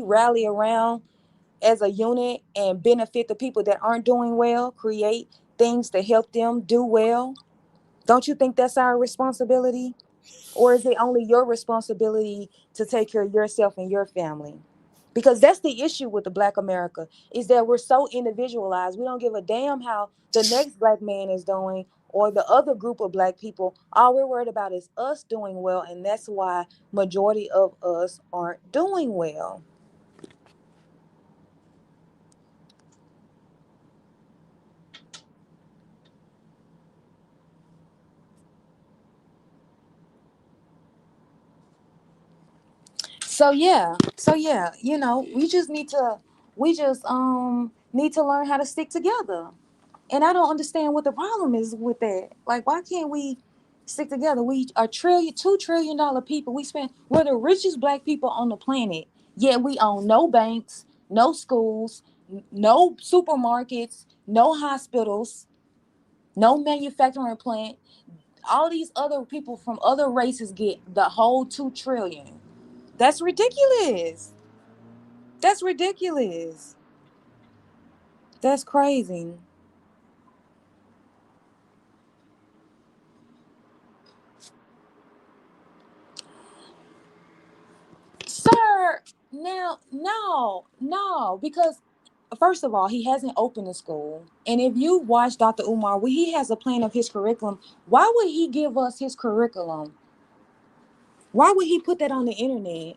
rally around as a unit and benefit the people that aren't doing well, create things to help them do well? Don't you think that's our responsibility? Or is it only your responsibility to take care of yourself and your family? Because that's the issue with the Black America, is that we're so individualized. We don't give a damn how the next black man is doing or the other group of black people. All we're worried about is us doing well, and that's why majority of us aren't doing well. So yeah, we just need to learn how to stick together. And I don't understand what the problem is with that. Like, why can't we stick together? We are $2 trillion people. We're the richest black people on the planet. Yet we own no banks, no schools, no supermarkets, no hospitals, no manufacturing plant. All these other people from other races get the whole 2 trillion. That's ridiculous. That's ridiculous. That's crazy. Sir, now, no, no, because first of all, he hasn't opened a school. And if you watch Dr. Umar, he has a plan of his curriculum. Why would he give us his curriculum? Why would he put that on the internet?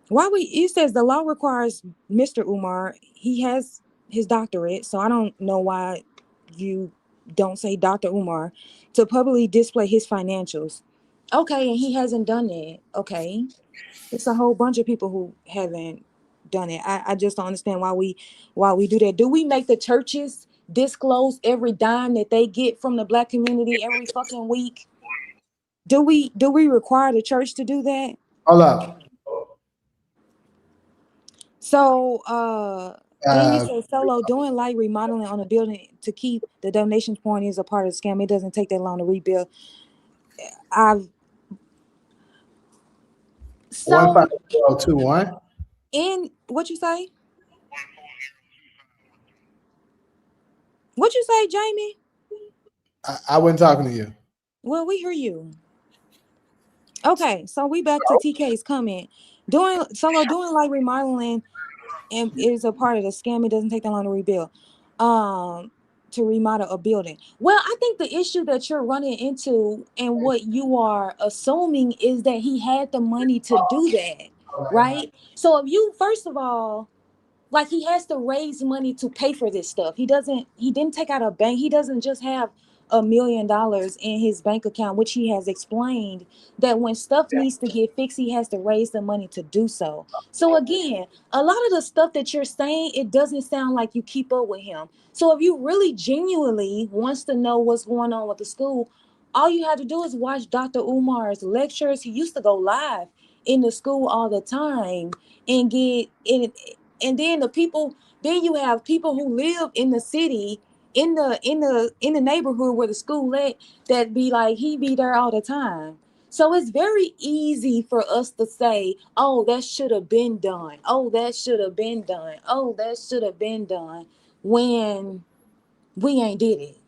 Why would It says the law requires Mr. Umar. He has his doctorate, so I don't know why you don't say Dr. Umar to publicly display his financials. Okay, and he hasn't done it. Okay. It's a whole bunch of people who haven't done it. I just don't understand why we do that. Do we make the churches disclose every dime that they get from the black community every fucking week? Do we require the church to do that? Hold up. So then you Uh, say Solo doing light remodeling on a building to keep the donations point is a part of the scam. It doesn't take that long to rebuild. I've one so five zero two one. in what you say? What you say, Jamie? I wasn't talking to you. Well, we hear you. Okay, so we back to TK's comment. Doing like remodeling and is a part of the scam. It doesn't take that long to rebuild. Um to remodel a building. Well, I think the issue that you're running into and what you are assuming is that he had the money to do that, right? So if you first of all, like, he has to raise money to pay for this stuff. He didn't take out a bank. He doesn't just have $1 million in his bank account, which he has explained that when stuff needs to get fixed, he has to raise the money to do so. So again, a lot of the stuff that you're saying, it doesn't sound like you keep up with him. So if you really genuinely wants to know what's going on with the school, All you have to do is watch Dr. Umar's lectures. He used to go live in the school all the time and get in. And then then you have people who live in the city, in the neighborhood where the school at, that be like, he be there all the time. So it's very easy for us to say, oh, that should have been done. Oh, that should have been done. Oh, that should have been done, when we ain't did it.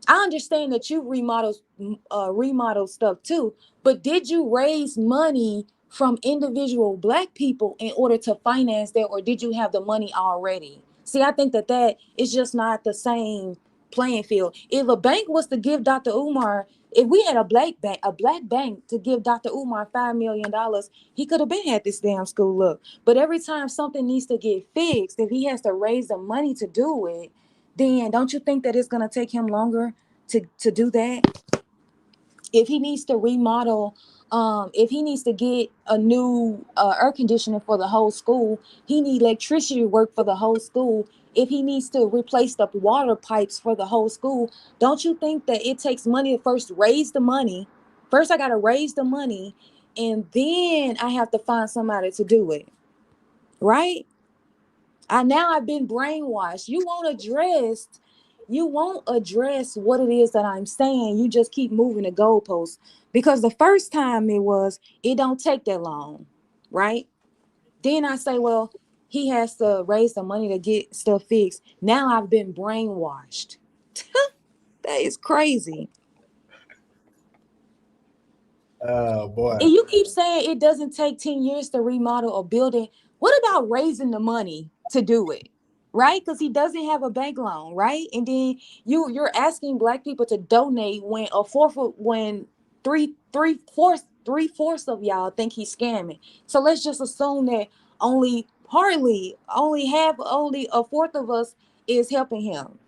I understand that you remodel stuff too, but did you raise money from individual Black people in order to finance that, or did you have the money already? See, I think that is just not the same playing field. If a bank was to give Dr. Umar, if we had a black bank to give Dr. Umar $5 million, he could have been had this damn school up. But every time something needs to get fixed, if he has to raise the money to do it, then don't you think that it's going to take him longer to do that? If he needs to remodel, if he needs to get a new air conditioner for the whole school, he need electricity work for the whole school. If he needs to replace the water pipes for the whole school, don't you think that it takes money to first raise the money? First, I got to raise the money, and then I have to find somebody to do it, right? I've been brainwashed. You won't address what it is that I'm saying. You just keep moving the goalposts. Because the first time it don't take that long, right? Then I say, well, he has to raise the money to get stuff fixed. Now I've been brainwashed. That is crazy. Oh boy. And you keep saying it doesn't take 10 years to remodel a building. What about raising the money to do it? Right? Because he doesn't have a bank loan, right? And then you're asking Black people to donate when three fourths of y'all think he's scamming. So let's just assume that only a fourth of us is helping him.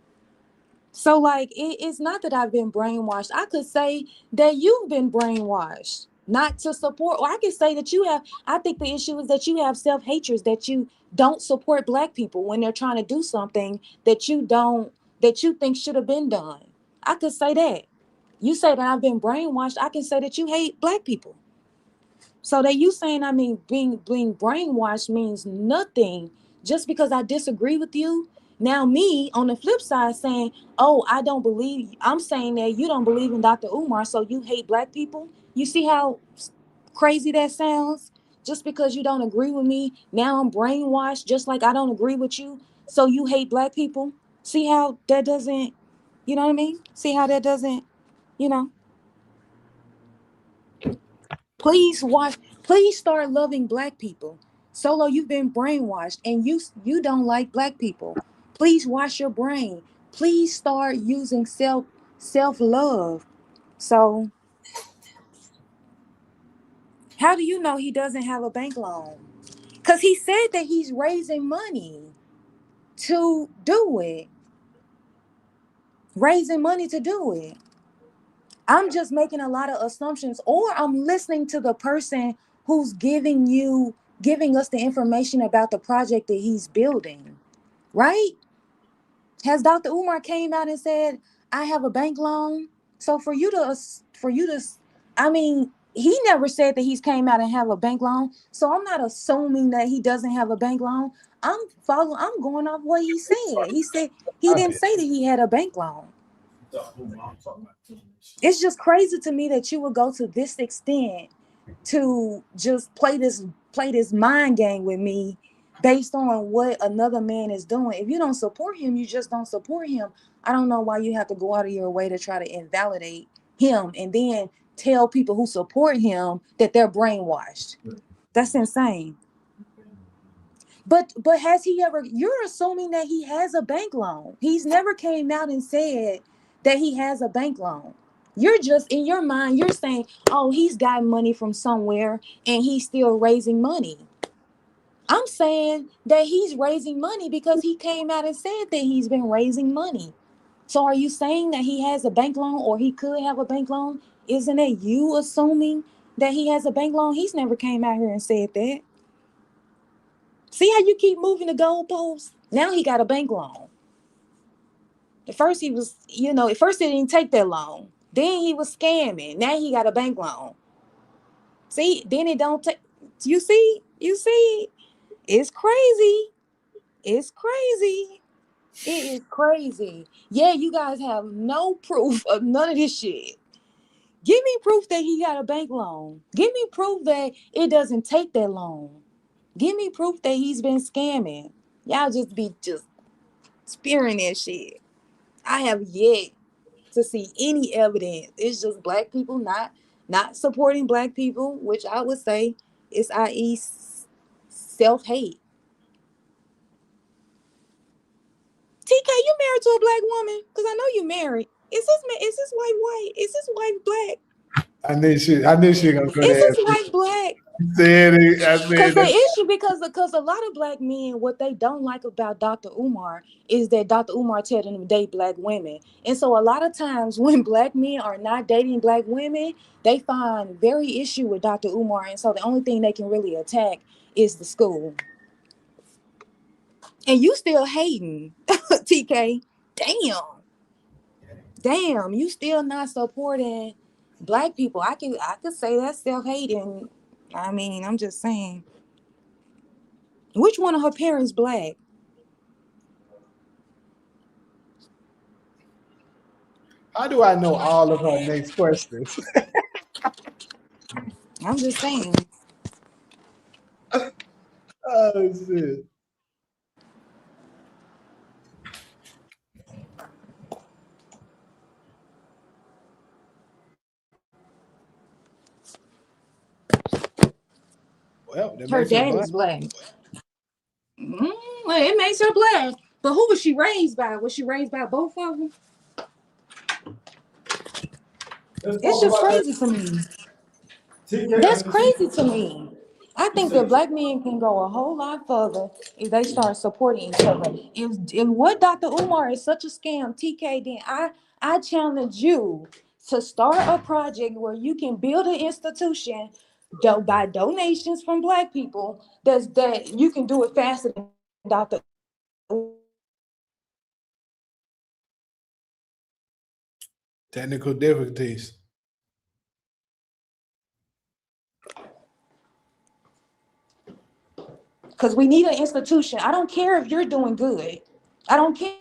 So, like, it's not that I've been brainwashed. I could say that you've been brainwashed not to support, or I could say that you have. I think the issue is that you have self-hatred, that you don't support Black people when they're trying to do something that you think should have been done. I could say that. You say that I've been brainwashed. I can say that you hate Black people. So that you saying, I mean, being brainwashed means nothing just because I disagree with you. Now me on the flip side saying, oh, I'm saying that you don't believe in Dr. Umar, so you hate Black people. You see how crazy that sounds? Just because you don't agree with me, now I'm brainwashed, just like I don't agree with you, so you hate Black people. See how that doesn't, you know what I mean? See how that doesn't, you know? Please start loving Black people. Solo, you've been brainwashed and you don't like Black people. Please wash your brain. Please start using self-love. So how do you know he doesn't have a bank loan? Because he said that he's raising money to do it. Raising money to do it. I'm just making a lot of assumptions, or I'm listening to the person who's giving us the information about the project that he's building, right? Has Dr. Umar came out and said, I have a bank loan? So I mean, he never said that he's came out and have a bank loan. So I'm not assuming that he doesn't have a bank loan. I'm going off what he said. He said he didn't say that he had a bank loan. It's just crazy to me that you would go to this extent to just play this mind game with me based on what another man is doing. If you don't support him, you just don't support him. I don't know why you have to go out of your way to try to invalidate him and then tell people who support him that they're brainwashed. That's insane. But has he ever, you're assuming that he has a bank loan. He's never came out and said that he has a bank loan. You're just in your mind, you're saying, oh, he's got money from somewhere and he's still raising money. I'm saying that he's raising money because he came out and said that he's been raising money. So are you saying that he has a bank loan or he could have a bank loan? Isn't it you assuming that he has a bank loan? He's never came out here and said that. See how you keep moving the goalposts? Now he got a bank loan. At first it didn't take that long. Then he was scamming. Now he got a bank loan. See, then it don't take. You see, it's crazy. It's crazy. It is crazy. Yeah, you guys have no proof of none of this shit. Give me proof that he got a bank loan. Give me proof that it doesn't take that long. Give me proof that he's been scamming. Y'all just be just spearing that shit. I have yet to see any evidence. It's just black people not supporting black people, which I would say is i.e. self-hate. TK, you married to a black woman? Because I know you married. Is this white white? Is this white black? I knew she gonna go Is there. this white black? I Because said the it. issue, because a lot of black men, what they don't like about Dr. Umar is that Dr. Umar tell them to date black women. And so a lot of times when black men are not dating black women, they find very issue with Dr. Umar. And so the only thing they can really attack is the school. And you still hating, TK. Damn, you still not supporting black people. I could say that's self-hating. I mean, I'm just saying. Which one of her parents black? How do I know all of her next questions? I'm just saying. Oh shit. Well, that Her makes her dad black. is black. Well, it makes her black. But who was she raised by? Was she raised by both of them? Let's It's talk just about that. crazy to me. TK, That's let me see. crazy to me. I You think that said black men can go a whole lot further if they start supporting each other. If what Dr. Umar is such a scam, TK, then I challenge you to start a project where you can build an institution by donations from black people that you can do it faster than Dr. Technical difficulties. because we need an institution. I don't care if you're doing good. I don't care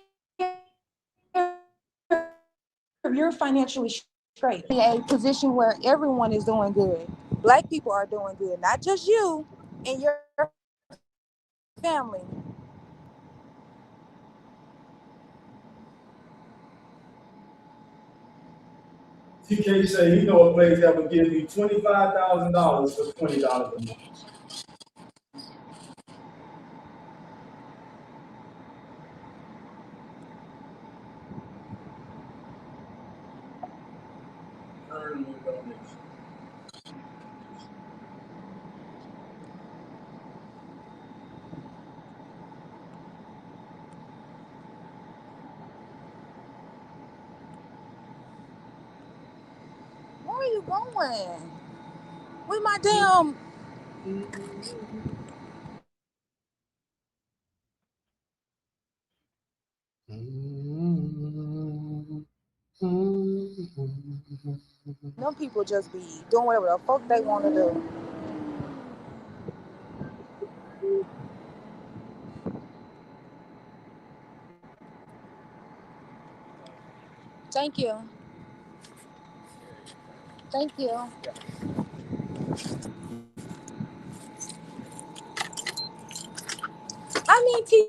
if you're financially straight. A position where everyone is doing good. Black people are doing good, not just you and your family. TK say he know a place that would give you $25,000 for $20 a month. Earn with donation. Where are you going? With my damn. Them people just be doing whatever the fuck they want to do. Thank you. Thank you. I mean,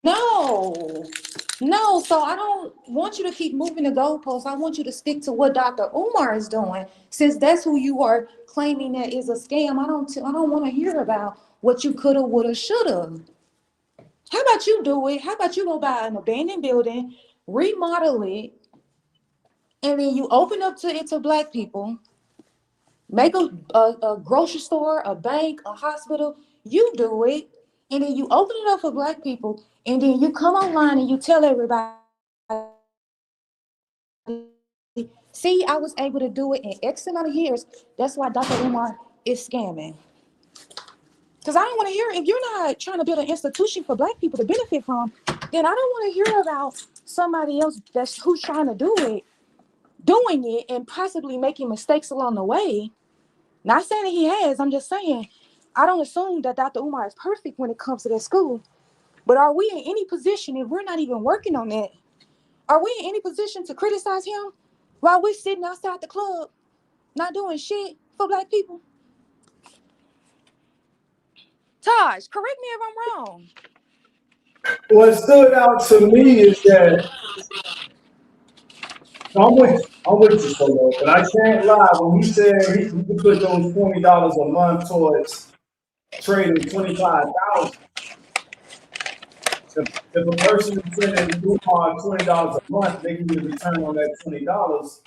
no. No, so I don't want you to keep moving the goalposts. I want you to stick to what Dr. Umar is doing. Since that's who you are claiming that is a scam, I don't want to hear about what you coulda, woulda, shoulda. How about you do it? How about you go buy an abandoned building, remodel it, and then you open up to it to black people, make a grocery store, a bank, a hospital. You do it, and then you open it up for black people, and then you come online and you tell everybody, see, I was able to do it in X amount of years. That's why Dr. Umar is scamming. Because I don't want to hear, if you're not trying to build an institution for Black people to benefit from, then I don't want to hear about somebody else who's trying to doing it and possibly making mistakes along the way. Not saying that he has, I'm just saying, I don't assume that Dr. Umar is perfect when it comes to that school. But are we in any position, if we're not even working on that, are we in any position to criticize him while we're sitting outside the club, not doing shit for Black people? Taj, correct me if I'm wrong. What stood out to me is that I'm with you, Solo, but I can't lie. When he said he could put those $20 a month towards trading 25,000, if a person is sending Groupon $20 a month, they can get a return on that $20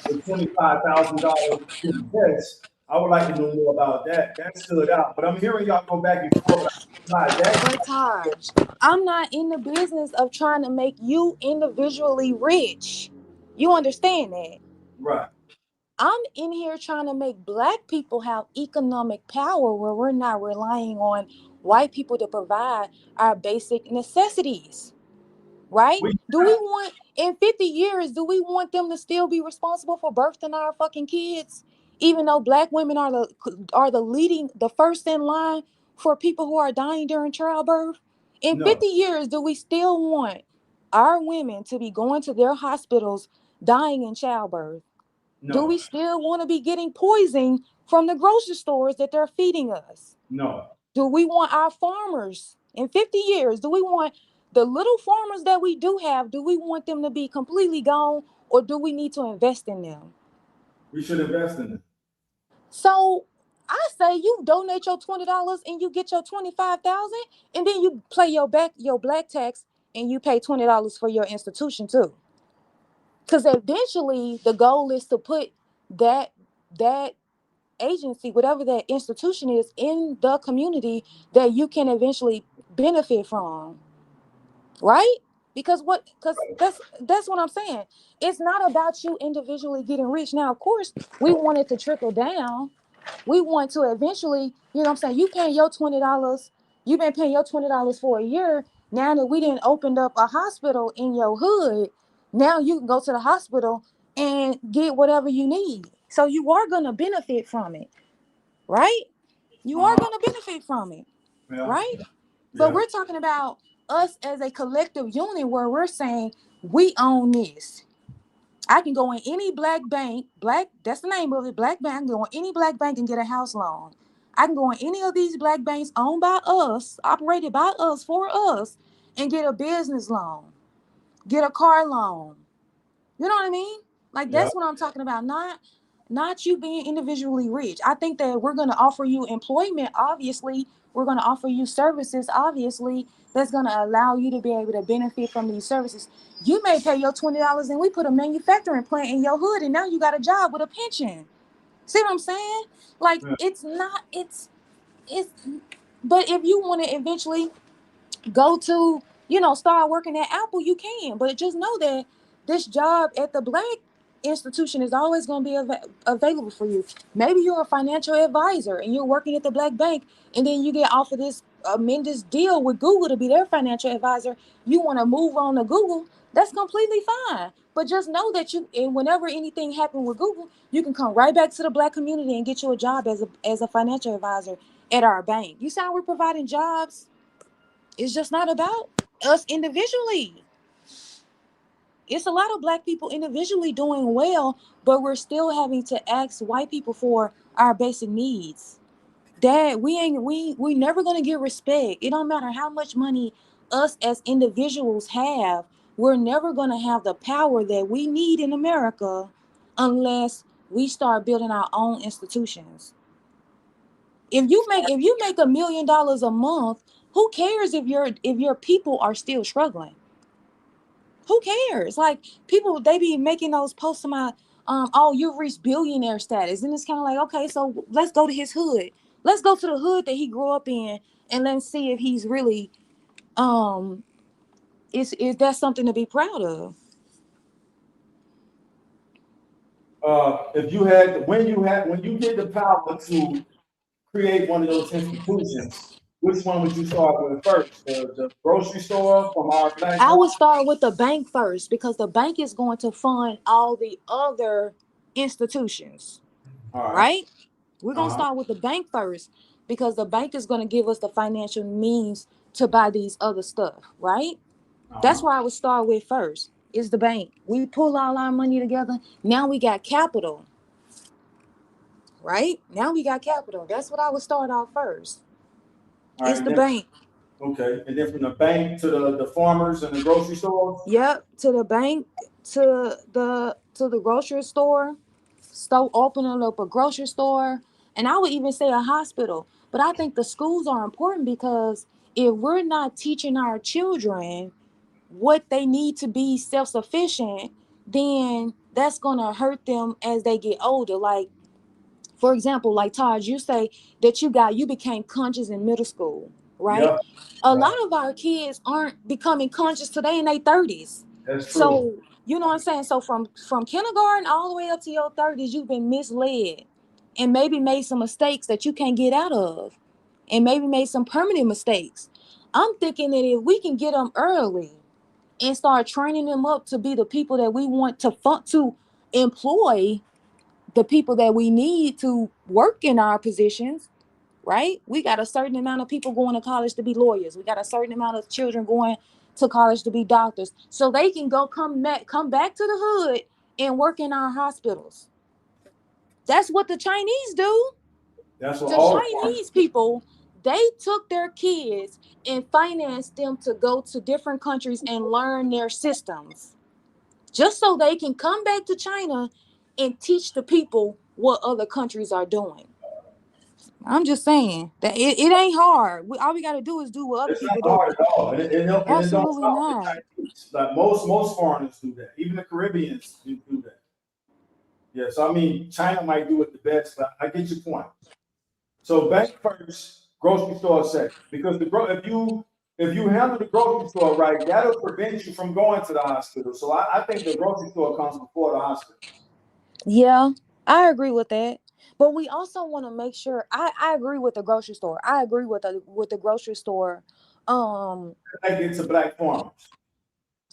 with $25,000 to invest. I would like to know more about that. That stood out. But I'm hearing y'all go back and forth. But Taj, I'm not in the business of trying to make you individually rich. You understand that? Right. I'm in here trying to make Black people have economic power where we're not relying on white people to provide our basic necessities. Right? Do we want, in 50 years, do we want them to still be responsible for birthing our fucking kids? Even though Black women are the first in line for people who are dying during childbirth? In No. 50 years, do we still want our women to be going to their hospitals dying in childbirth? No. Do we still want to be getting poison from the grocery stores that they're feeding us? No. Do we want our farmers in 50 years? Do we want the little farmers that we do have? Do we want them to be completely gone, or do we need to invest in them? We should invest in them. So I say you donate your $20 and you get your 25,000, and then you play your black tax and you pay $20 for your institution too. Because eventually the goal is to put that agency, whatever that institution is, in the community that you can eventually benefit from, right? Because that's what I'm saying. It's not about you individually getting rich. Now, of course, we want it to trickle down. We want to eventually, you know what I'm saying, you've been paying your $20 for a year. Now that we didn't open up a hospital in your hood, now you can go to the hospital and get whatever you need. So you are going to benefit from it, right? You are going to benefit from it, right? But we're talking about us as a collective unit where we're saying we own this. I can go in any Black bank, that's the name of it, Black bank. I can go in any Black bank and get a house loan. I can go in any of these Black banks owned by us, operated by us, for us, and get a business loan, get a car loan. You know what I mean? Like, that's what I'm talking about. Not you being individually rich. I think that we're going to offer you employment, obviously. We're going to offer you services, obviously, that's going to allow you to be able to benefit from these services. You may pay your $20 and we put a manufacturing plant in your hood, and now you got a job with a pension. See what I'm saying? Like, it's but if you want to eventually go to, start working at Apple, you can. But just know that this job at the Black institution is always going to be available for you. Maybe you're a financial advisor and you're working at the Black bank, and then you get offered this tremendous deal with Google to be their financial advisor. You want to move on to Google. That's completely fine. But just know that and whenever anything happened with Google, you can come right back to the Black community and get you a job as a financial advisor at our bank. You see how we're providing jobs? It's just not about us individually. It's a lot of Black people individually doing well, but we're still having to ask white people for our basic needs. Dad, we never gonna get respect. It don't matter how much money us as individuals have. We're never gonna have the power that we need in America unless we start building our own institutions. If you make $1 million a month, who cares if your people are still struggling? Who cares? Like, people, they be making those posts about, oh, you've reached billionaire status, and it's kind of like, okay, so let's go to his hood. Let's go to the hood that he grew up in, and let's see if he's really, is that something to be proud of? When you get the power to create one of those institutions, which one would you start with first? The grocery store from our black I woman? would start with the bank first because the bank is going to fund all the other institutions, All right. right? We're going to start with the bank first because the bank is going to give us the financial means to buy these other stuff, right? That's where I would start with first is the bank. We pull all our money together. Now we got capital, right? Now we got capital. That's what I would start off first. All right, It's the bank. Okay, and then from the bank to the farmers and the grocery stores. Yep, to the bank, to the grocery store, start opening up a grocery store, and I would even say a hospital. But I think the schools are important because if we're not teaching our children what they need to be self-sufficient, then that's gonna hurt them as they get older. Like, for example, like Taj, you say that you became conscious in middle school, right? Yeah, A lot of our kids aren't becoming conscious today in their 30s. that's true. So you know what I'm saying? So from kindergarten all the way up to your 30s, you've been misled and maybe made some mistakes that you can't get out of, and maybe made some permanent mistakes. I'm thinking that if we can get them early and start training them up to be the people that we want to employ, the people that we need to work in our positions, right? We got a certain amount of people going to college to be lawyers. We got a certain amount of children going to college to be doctors, so they can come back to the hood and work in our hospitals. That's what the Chinese do. That's what The all Chinese people, they took their kids and financed them to go to different countries and learn their systems, just so they can come back to China and teach the people what other countries are doing. I'm just saying that it ain't hard. All we got to do is do what other It's not people do. hard at all, and it don't Absolutely stop with not. Chinese. Like most foreigners do that. Even the Caribbeans do that. Yeah, so I mean, China might do it the best, but I get your point. So bank first, grocery store second, because if you handle the grocery store right, that'll prevent you from going to the hospital. So I think the grocery store comes before the hospital. Yeah, I agree with that. But we also want to make sure. I agree with the grocery store. I agree with the grocery store. Connect it to black farmers.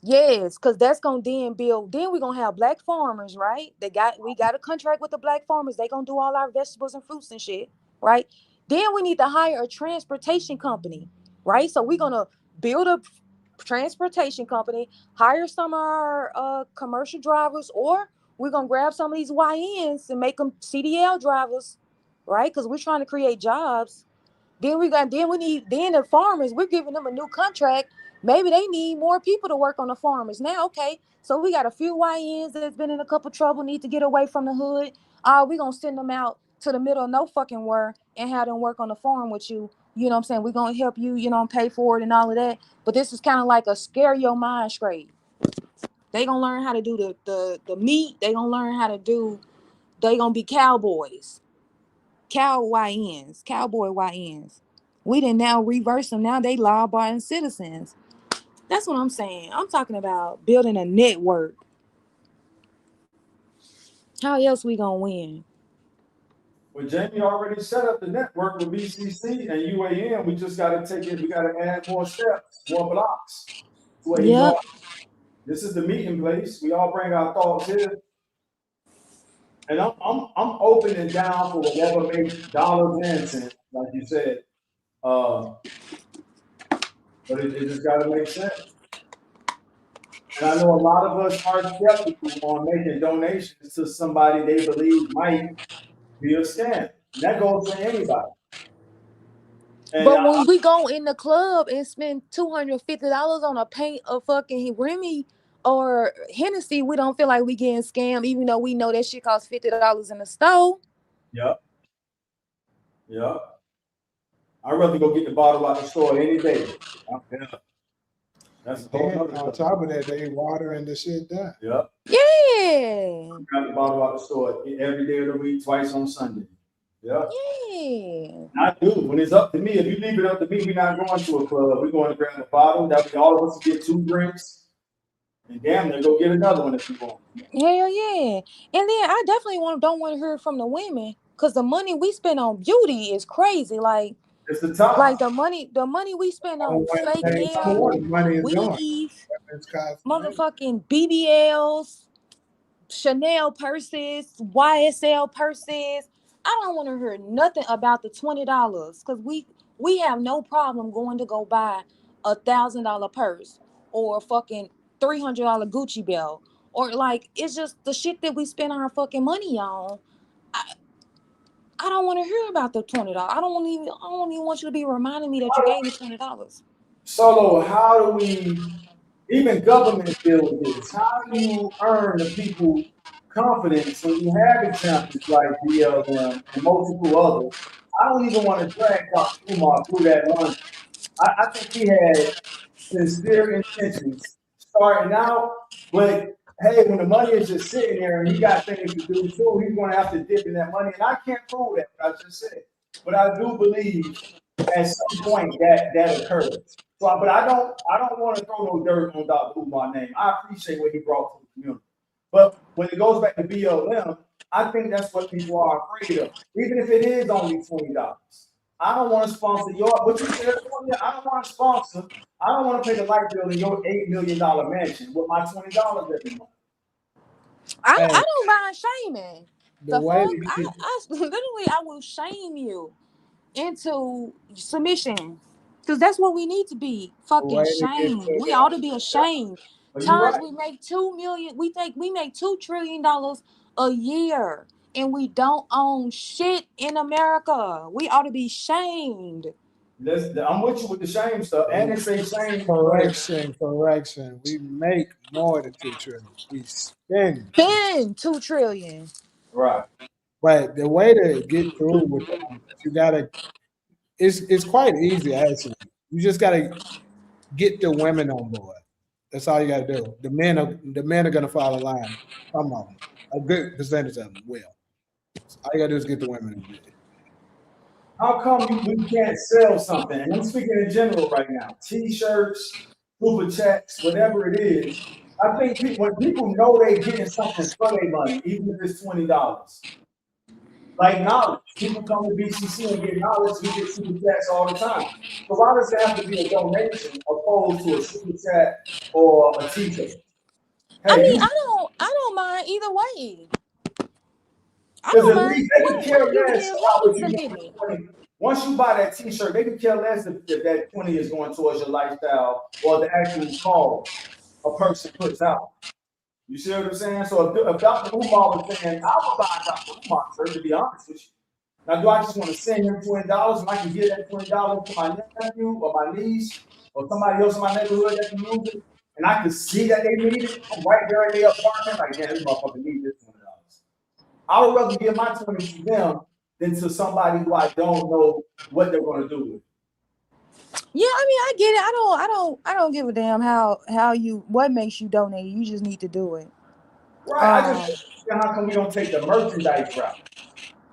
Yes, because that's gonna then build. Then we're gonna have black farmers, right? We got a contract with the black farmers. They gonna do all our vegetables and fruits and shit, right? Then we need to hire a transportation company, right? So we're gonna build a transportation company, hire some of our commercial drivers, or we're gonna grab some of these YNs and make them CDL drivers, right? Because we're trying to create jobs. Then the farmers, we're giving them a new contract. Maybe they need more people to work on the farmers now. Okay, so we got a few YNs that's been in a couple trouble, need to get away from the hood. We're gonna send them out to the middle of no fucking where and have them work on the farm with you. You know what I'm saying? We're gonna help you, pay for it and all of that. But this is kind of like a scare your mind straight. They gonna learn how to do the meat. They gonna be cowboys. Cowboy YNs. We didn't now reverse them. Now they law-abiding citizens. That's what I'm saying. I'm talking about building a network. How else we gonna win? Well, Jamie already set up the network with BCC and UAN. We just got to take it. We got to add more steps, more blocks. That's what he's Yep. on. This is the meeting place. We all bring our thoughts here. And I'm open and down for whatever makes dollars and cents, like you said. But it just got to make sense. And I know a lot of us are skeptical on making donations to somebody they believe might be a scam. And that goes for anybody. And But when we go in the club and spend $250 on a paint of fucking Remy or Hennessy, we don't feel like we getting scammed, even though we know that shit costs $50 in the store. Yep. I'd rather go get the bottle out the store any day. That's on top of that, they watering the shit down. Yep. Yeah. Got the bottle out the store every day of the week, twice on Sunday. Yeah. Yeah. I do. When it's up to me, if you leave it up to me, we're not going to a club. We're going to grab a bottle. That way all of us get 2 drinks. And damn, then go get another one if you want. Hell yeah. And then I definitely don't want to hear from the women Cause the money we spend on beauty is crazy. Like It's the top. the money we spend on fake hair, Where the money is going. weave, Women's cosmetics. motherfucking BBLs, Chanel purses, YSL purses. I don't want to hear nothing about the $20 because we have no problem going to go buy $1,000 purse or a fucking $300 Gucci belt, or like it's just the shit that we spend our fucking money on. I don't want to hear about the $20. I don't even want you to be reminding me that you gave me $20. Solo, how do we, even government deal with this? How do you earn the people confidence when you have examples like BLM and multiple others? I don't even want to drag Dr. Umar through that lunch. I think he had sincere intentions starting out, but hey, when the money is just sitting there and he got things to do too, he's going to have to dip in that money. And I can't prove that, I just said. But I do believe at some point that occurs. So, but I don't want to throw no dirt on Dr. Umar's name. I appreciate what he brought to the community. But when it goes back to BLM, I think that's what people are afraid of. Even if it is only $20. I don't want to sponsor your, what you said, I don't want to sponsor. I don't want to pay the light bill in your $8 million mansion with my $20 every month. I don't mind shaming. The way fuck? I literally I will shame you into submission. Because that's what we need to be. Fucking shamed. We ought to be ashamed. Times we make $2 million, we make $2 trillion a year, and we don't own shit in America. We ought to be shamed. I'm with you with the shame stuff, and it's a shame. Correction. We make more than $2 trillion. We spend $2 trillion. Right. But the way to get through with them, you gotta. It's quite easy actually. You just gotta get the women on board. That's all you gotta do. The men are gonna follow line. Come on, a good percentage of them will. So all you gotta do is get the women on board. How come we can't sell something? And I'm speaking in general right now. T-shirts, super chats, whatever it is. I think when people know they're getting something for their money, even if it's $20. Like knowledge. People come to BCC and get knowledge. We get super chats all the time. So why does it have to be a donation opposed to a super chat or a T-shirt? Hey, I mean, I don't mind either way. I don't mind. They can care less about what you get. Once you buy that T-shirt, they can care less if that 20 is going towards your lifestyle or the actual cause a person puts out. You see what I'm saying? So if Dr. Umar was saying, I would buy Dr. Umar shirt, to be honest with you. Now, do I just want to send him $20 and I can give that $20 to my nephew or my niece or somebody else in my neighborhood that can use it, and I can see that they need it? I'm right there in their apartment, like, yeah, this motherfucker needs this $20. I would rather give my 20 to them than to somebody who I don't know what they're going to do with it. Yeah, I mean, I get it. I don't give a damn what makes you donate. You just need to do it. Right. I just how come we don't take the merchandise route?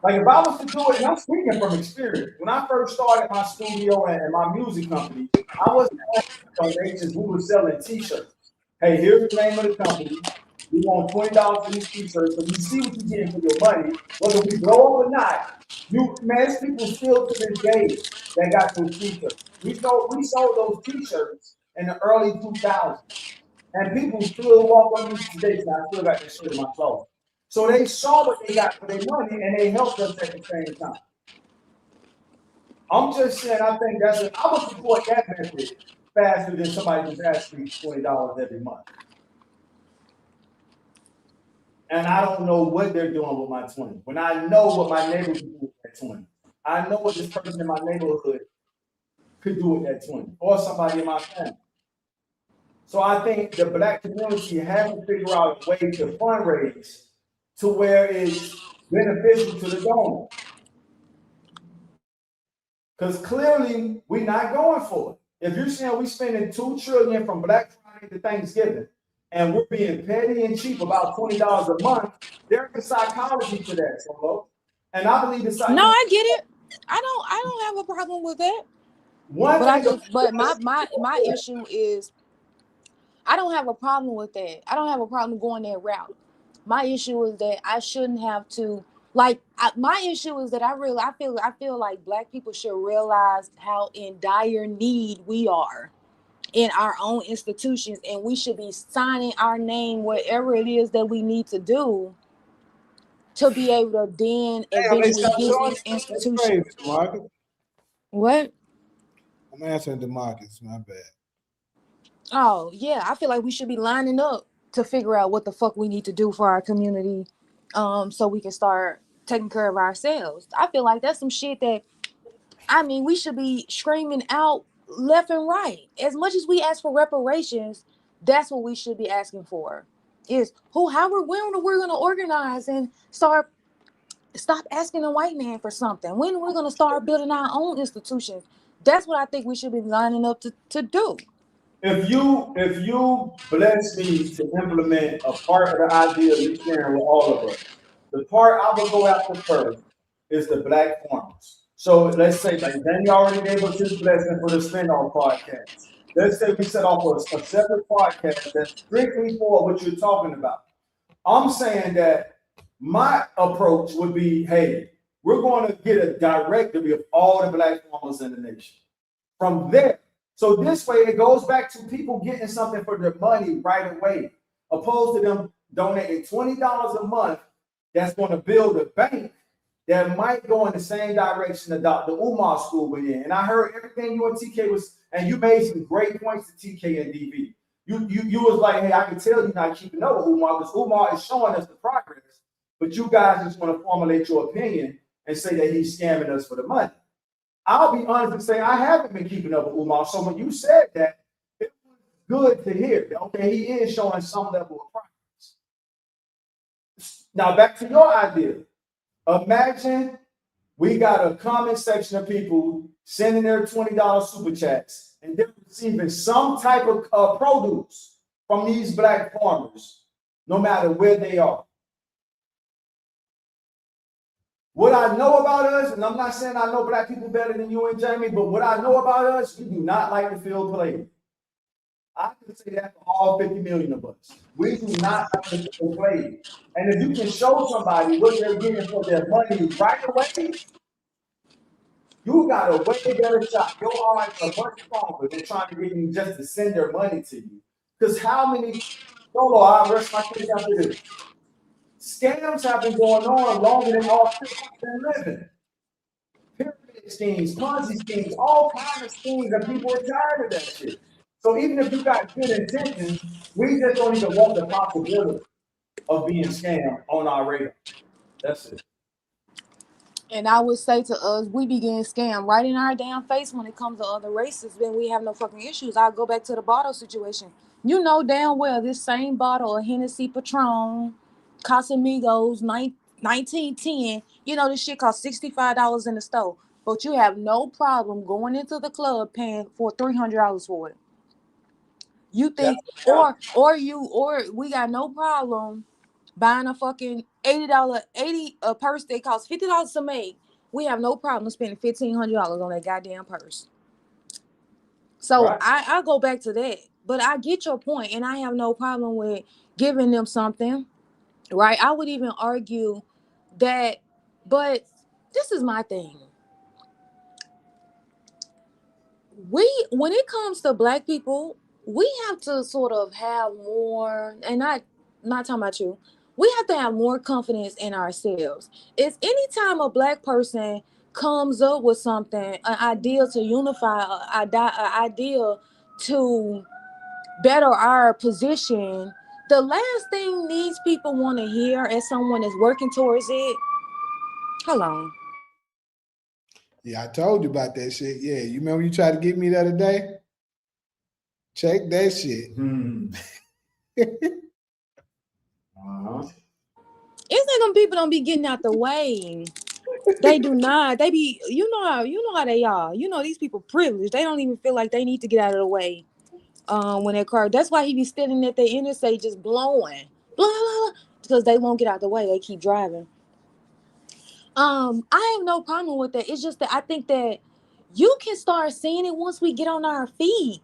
Like if I was to do it, and I'm speaking from experience. When I first started my studio and my music company, I wasn't asking donations. We were selling T-shirts. Hey, here's the name of the company. We want $20 for these T-shirts, so you see what you're getting for your money. Whether we blow up or not, there's people still to this day that got those T-shirts. We sold those T-shirts in the early 2000s, and people still walk on these today. So I still got this shit in my closet. So they saw what they got for their money, and they helped us at the same time. I'm just saying, I think I would support that method faster than somebody just asking me $20 every month. And I don't know what they're doing with my 20. When I know what my neighbor could do with that 20. I know what this person in my neighborhood could do with that 20, or somebody in my family. So I think the Black community has to figure out a way to fundraise to where it's beneficial to the donor. Because clearly we're not going for it. If you're saying we're spending $2 trillion from Black Friday to Thanksgiving, and we're being petty and cheap about $20 a month, there's a psychology to that, Solo. And I believe it's no, I get it. I don't have a problem with that. But my issue is I don't have a problem with that. I don't have a problem going that route. My issue is that I shouldn't have to Like my issue is that I feel like black people should realize how in dire need we are in our own institutions, and we should be signing our name whatever it is that we need to do to be able to then Damn, they eventually stopped get showing these you? That's crazy, institutions. Marcus. What? I'm answering DeMarcus. My bad. Oh yeah, I feel like we should be lining up to figure out what the fuck we need to do for our community, so we can start taking care of ourselves. I feel like that's some shit that, I mean, we should be screaming out left and right. As much as we ask for reparations, that's what we should be asking for. Is we're gonna organize and stop asking a white man for something. When we're gonna start building our own institutions. That's what I think we should be lining up to do. If you bless me to implement a part of the idea you're sharing with all of us, the part I will go after first is the black farmers. So let's say, like Danny already gave us his blessing for the spin-off podcast. Let's say we set off a separate podcast that's strictly for what you're talking about. I'm saying that my approach would be, hey, we're going to get a directory of all the black farmers in the nation. From there, so this way it goes back to people getting something for their money right away, opposed to them donating $20 a month that's going to build a bank that might go in the same direction that Dr. Umar school went in. And I heard everything you and TK was, and you made some great points to TK and DV. You was like, hey, I can tell you're not keeping up with Umar because Umar is showing us the progress, but you guys just want to formulate your opinion and say that he's scamming us for the money. I'll be honest and say I haven't been keeping up with Umar. So when you said that, it was good to hear. Okay, he is showing some level of progress. Now back to your idea. Imagine we got a comment section of people sending their $20 super chats, and they're receiving some type of produce from these black farmers, no matter where they are. What I know about us, and I'm not saying I know black people better than you and Jamie, but what I know about us, we do not like to feel played. I can say that for all 50 million of us. We do not like to feel played. And if you can show somebody what they're getting for their money right away, you got a way better shot. Your odds are much stronger than trying to get you just to send their money to you. Because how many, Solo, I'll rest my case after this. Scams have been going on longer than all been living. Pyramid schemes, Ponzi schemes, all kinds of schemes, and people are tired of that shit. So even if you got good intentions, we just don't even want the possibility of being scammed on our radar. That's it. And I would say to us, we be getting scammed right in our damn face when it comes to other races. Then we have no fucking issues. I'll go back to the bottle situation. You know damn well this same bottle of Hennessy Patron, Casamigos, 1910. You know this shit costs $65 in the store, but you have no problem going into the club paying for $300 for it. You think, or we got no problem buying a fucking $80 a purse that costs $50 to make. We have no problem spending $1,500 on that goddamn purse. So Right. I go back to that, but I get your point, and I have no problem with giving them something, right? I would even argue that, but this is my thing. When it comes to black people, we have to sort of have more, and not talking about you, we have to have more confidence in ourselves. It's anytime a black person comes up with something, an idea to unify, an idea to better our position, the last thing these people want to hear as someone is working towards it, hold on. Yeah, I told you about that shit. Yeah, you remember you tried to get me the other day? Check that shit. It's like them people don't be getting out the way. They do not. They be, you know how they are. You know, these people privileged. They don't even feel like they need to get out of the way. When that car, that's why he be standing at the interstate just blowing, blah, blah, blah, because they won't get out the way. They keep driving. I have no problem with that. It's just that I think that you can start seeing it once we get on our feet.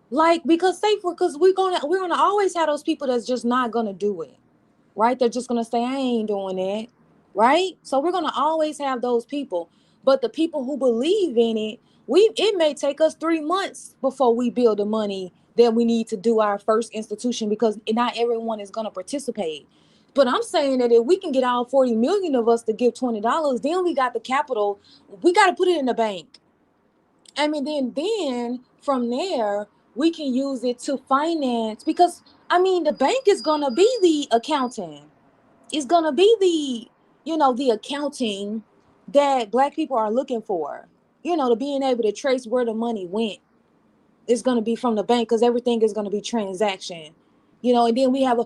Like, because we're gonna always have those people that's just not gonna do it. Right? They're just gonna say, I ain't doing that. right? So we're gonna always have those people. But the people who believe in it, it may take us 3 months before we build the money that we need to do our first institution, because not everyone is gonna participate. But I'm saying that if we can get all 40 million of us to give $20, then we got the capital. We got to put it in the bank. I mean, then from there we can use it to finance, because I mean the bank is gonna be the accountant. It's gonna be the accounting that Black people are looking for. To being able to trace where the money went. It's gonna be from the bank, because everything is gonna be transaction. And then we have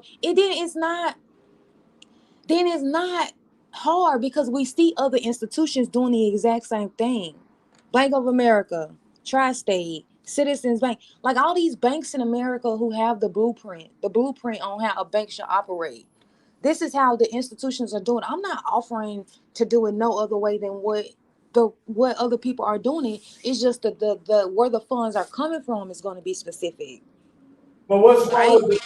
then it's not hard, because we see other institutions doing the exact same thing. Bank of America, Tri-State, Citizens Bank, like all these banks in America who have the blueprint on how a bank should operate. This is how the institutions are doing. I'm not offering to do it no other way than what other people are doing it. It's just the where the funds are coming from is going to be specific, But what's wrong right?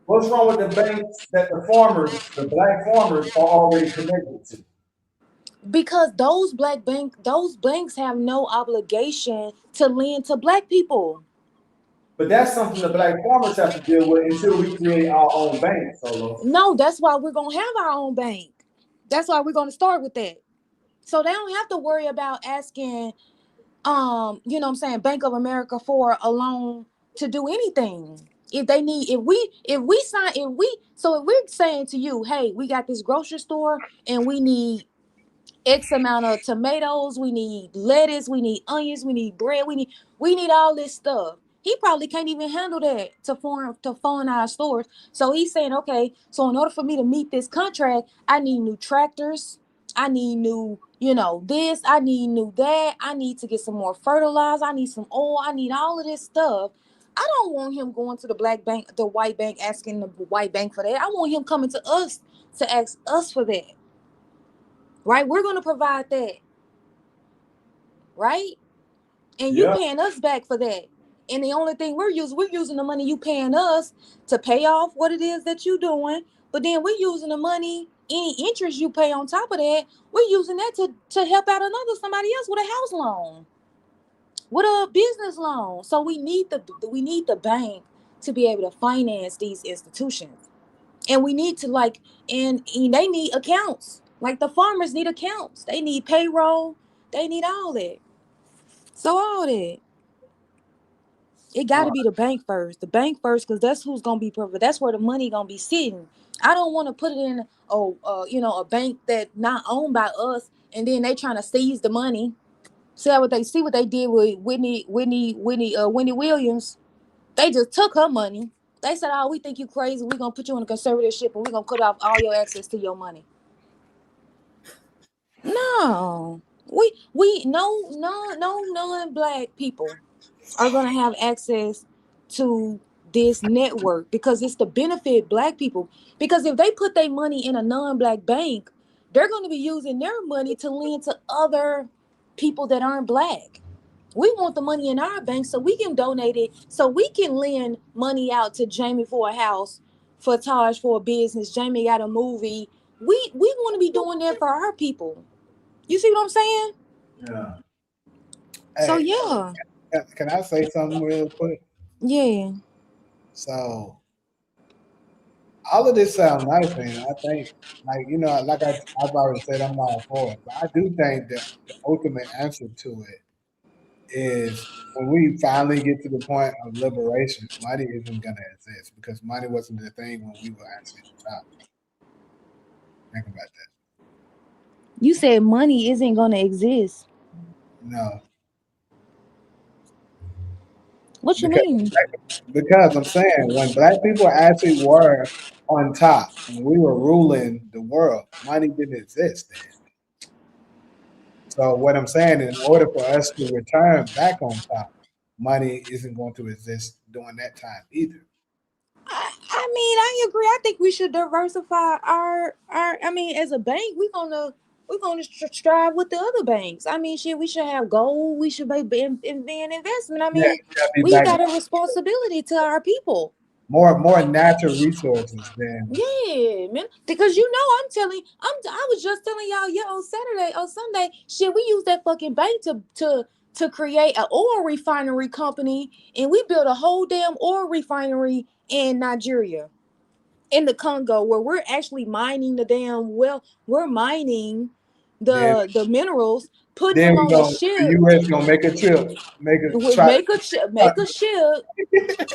with the banks that the black farmers are already connected to? Because those banks have no obligation to lend to Black people. But that's something the black farmers have to deal with until we create our own bank, Solo. No, that's why we're gonna have our own bank. That's why we're gonna start with that. So they don't have to worry about asking, what I'm saying, Bank of America for a loan to do anything. If they need, if we're saying to you, hey, we got this grocery store and we need X amount of tomatoes, we need lettuce, we need onions, we need bread, we need all this stuff. He probably can't even handle that to fund our stores. So he's saying, okay, so in order for me to meet this contract, I need new tractors, I need new, this, I need new that, I need to get some more fertilizer, I need some oil, I need all of this stuff. I don't want him going to the black bank, the white bank, asking the white bank for that. I want him coming to us to ask us for that. Right? We're going to provide that, right? And you Yeah. paying us back for that. And the only thing we're using the money you paying us to pay off what it is that you doing. But then we're using the money, any interest you pay on top of that, we're using that to help out somebody else with a house loan, with a business loan. So we need the bank to be able to finance these institutions. And we need to and they need accounts. Like the farmers need accounts. They need payroll. They need all that. So all that. It got to be the bank first. The bank first, because that's who's gonna be perfect. That's where the money gonna be sitting. I don't want to put it in a bank that not owned by us, and then they trying to seize the money. See what they did with Wendy Williams. They just took her money. They said, "Oh, we think you crazy. We're gonna put you in a conservatorship, and we're gonna cut off all your access to your money." No, we no non-black people are gonna have access to this network, because it's to benefit Black people. Because if they put their money in a non-black bank, they're gonna be using their money to lend to other people that aren't Black. We want the money in our bank so we can donate it, so we can lend money out to Jamie for a house, for Taj for a business. Jamie got a movie. We want to be doing that for our people. You see what I'm saying? Yeah. So Hey, yeah, can I say something real quick? yeah. So all of this sounds nice, and I think, like I've already said, I'm all for it. But I do think that the ultimate answer to it is when we finally get to the point of liberation, money isn't going to exist because money wasn't the thing when we were actually at the top. Think about that. You said money isn't gonna exist. No, What you because mean? I'm saying when black people actually were on top, when we were ruling the world, money didn't exist then. So what I'm saying, in order for us to return back on top, money isn't going to exist during that time either. I agree. I think we should diversify our. I mean, as a bank, we're gonna strive with the other banks. I mean, shit, we should have gold. We should be in investment. I Yeah, mean, you gotta be we back. got a responsibility to our people. more natural resources than Yeah, man. Because I was just telling y'all, yeah, on Saturday or Sunday, shit, we used that fucking bank to create an oil refinery company, and we built a whole damn oil refinery in Nigeria, in the Congo, where we're actually mining the damn well, we're mining then the minerals, putting then them we on the gonna the ship, US gonna make a trip, would try make a ship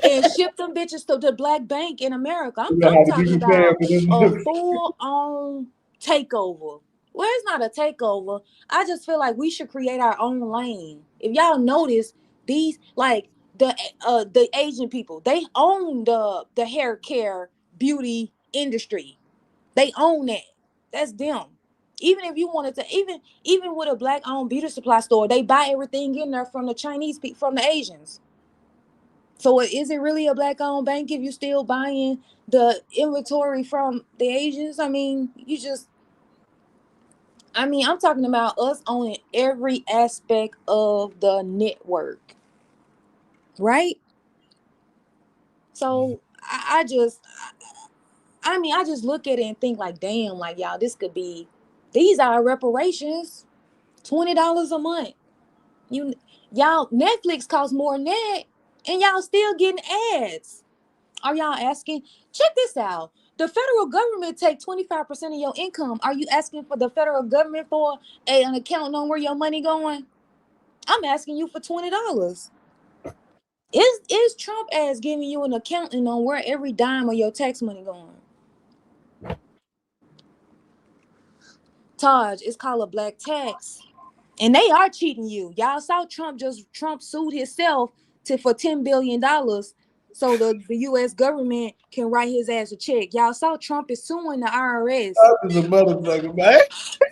and ship them bitches to the black bank in America. to I'm how the talking people paying about for a this. full on takeover. Well, it's not a takeover. I just feel like we should create our own lane. If y'all notice, these like the Asian people, they own the hair care beauty industry. They own that. That's them. Even if you wanted to, even with a black owned beauty supply store, they buy everything in there from the Chinese people, from the Asians. So is it really a black owned bank if you still buying the inventory from the Asians? I mean, I'm talking about us owning every aspect of the network, right? So I just look at it and think like, damn, like y'all, these are reparations, $20 a month. Y'all, Netflix costs more than that, and y'all still getting ads. Are y'all asking? Check this out. The federal government take 25% of your income. Are you asking for the federal government for an account on where your money going? I'm asking you for $20. Is Trump ass giving you an accounting on where every dime of your tax money going? Taj, it's called a black tax. And they are cheating you. Y'all saw Trump sued himself for $10 billion so the US government can write his ass a check. Y'all saw Trump is suing the IRS. That was a motherfucker, man.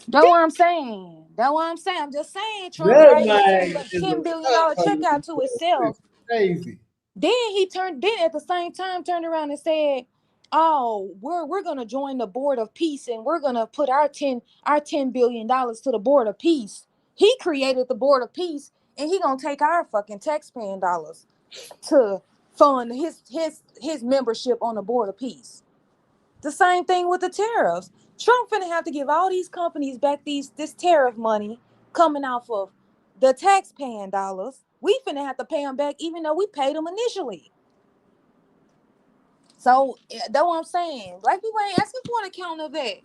That's what I'm saying. I'm just saying Trump That writing a man is $10 billion check out to it's himself. crazy. Then at the same time turned around and said, "Oh, we're gonna join the board of peace and we're gonna put our $10 billion to the board of peace." He created the board of peace, and he gonna take our fucking taxpaying dollars to fund his membership on the board of peace. The same thing with the tariffs. Trump finna have to give all these companies back this tariff money coming off of the taxpaying dollars. We finna have to pay them back, even though we paid them initially. So that's what I'm saying. Black people ain't asking for an account of that.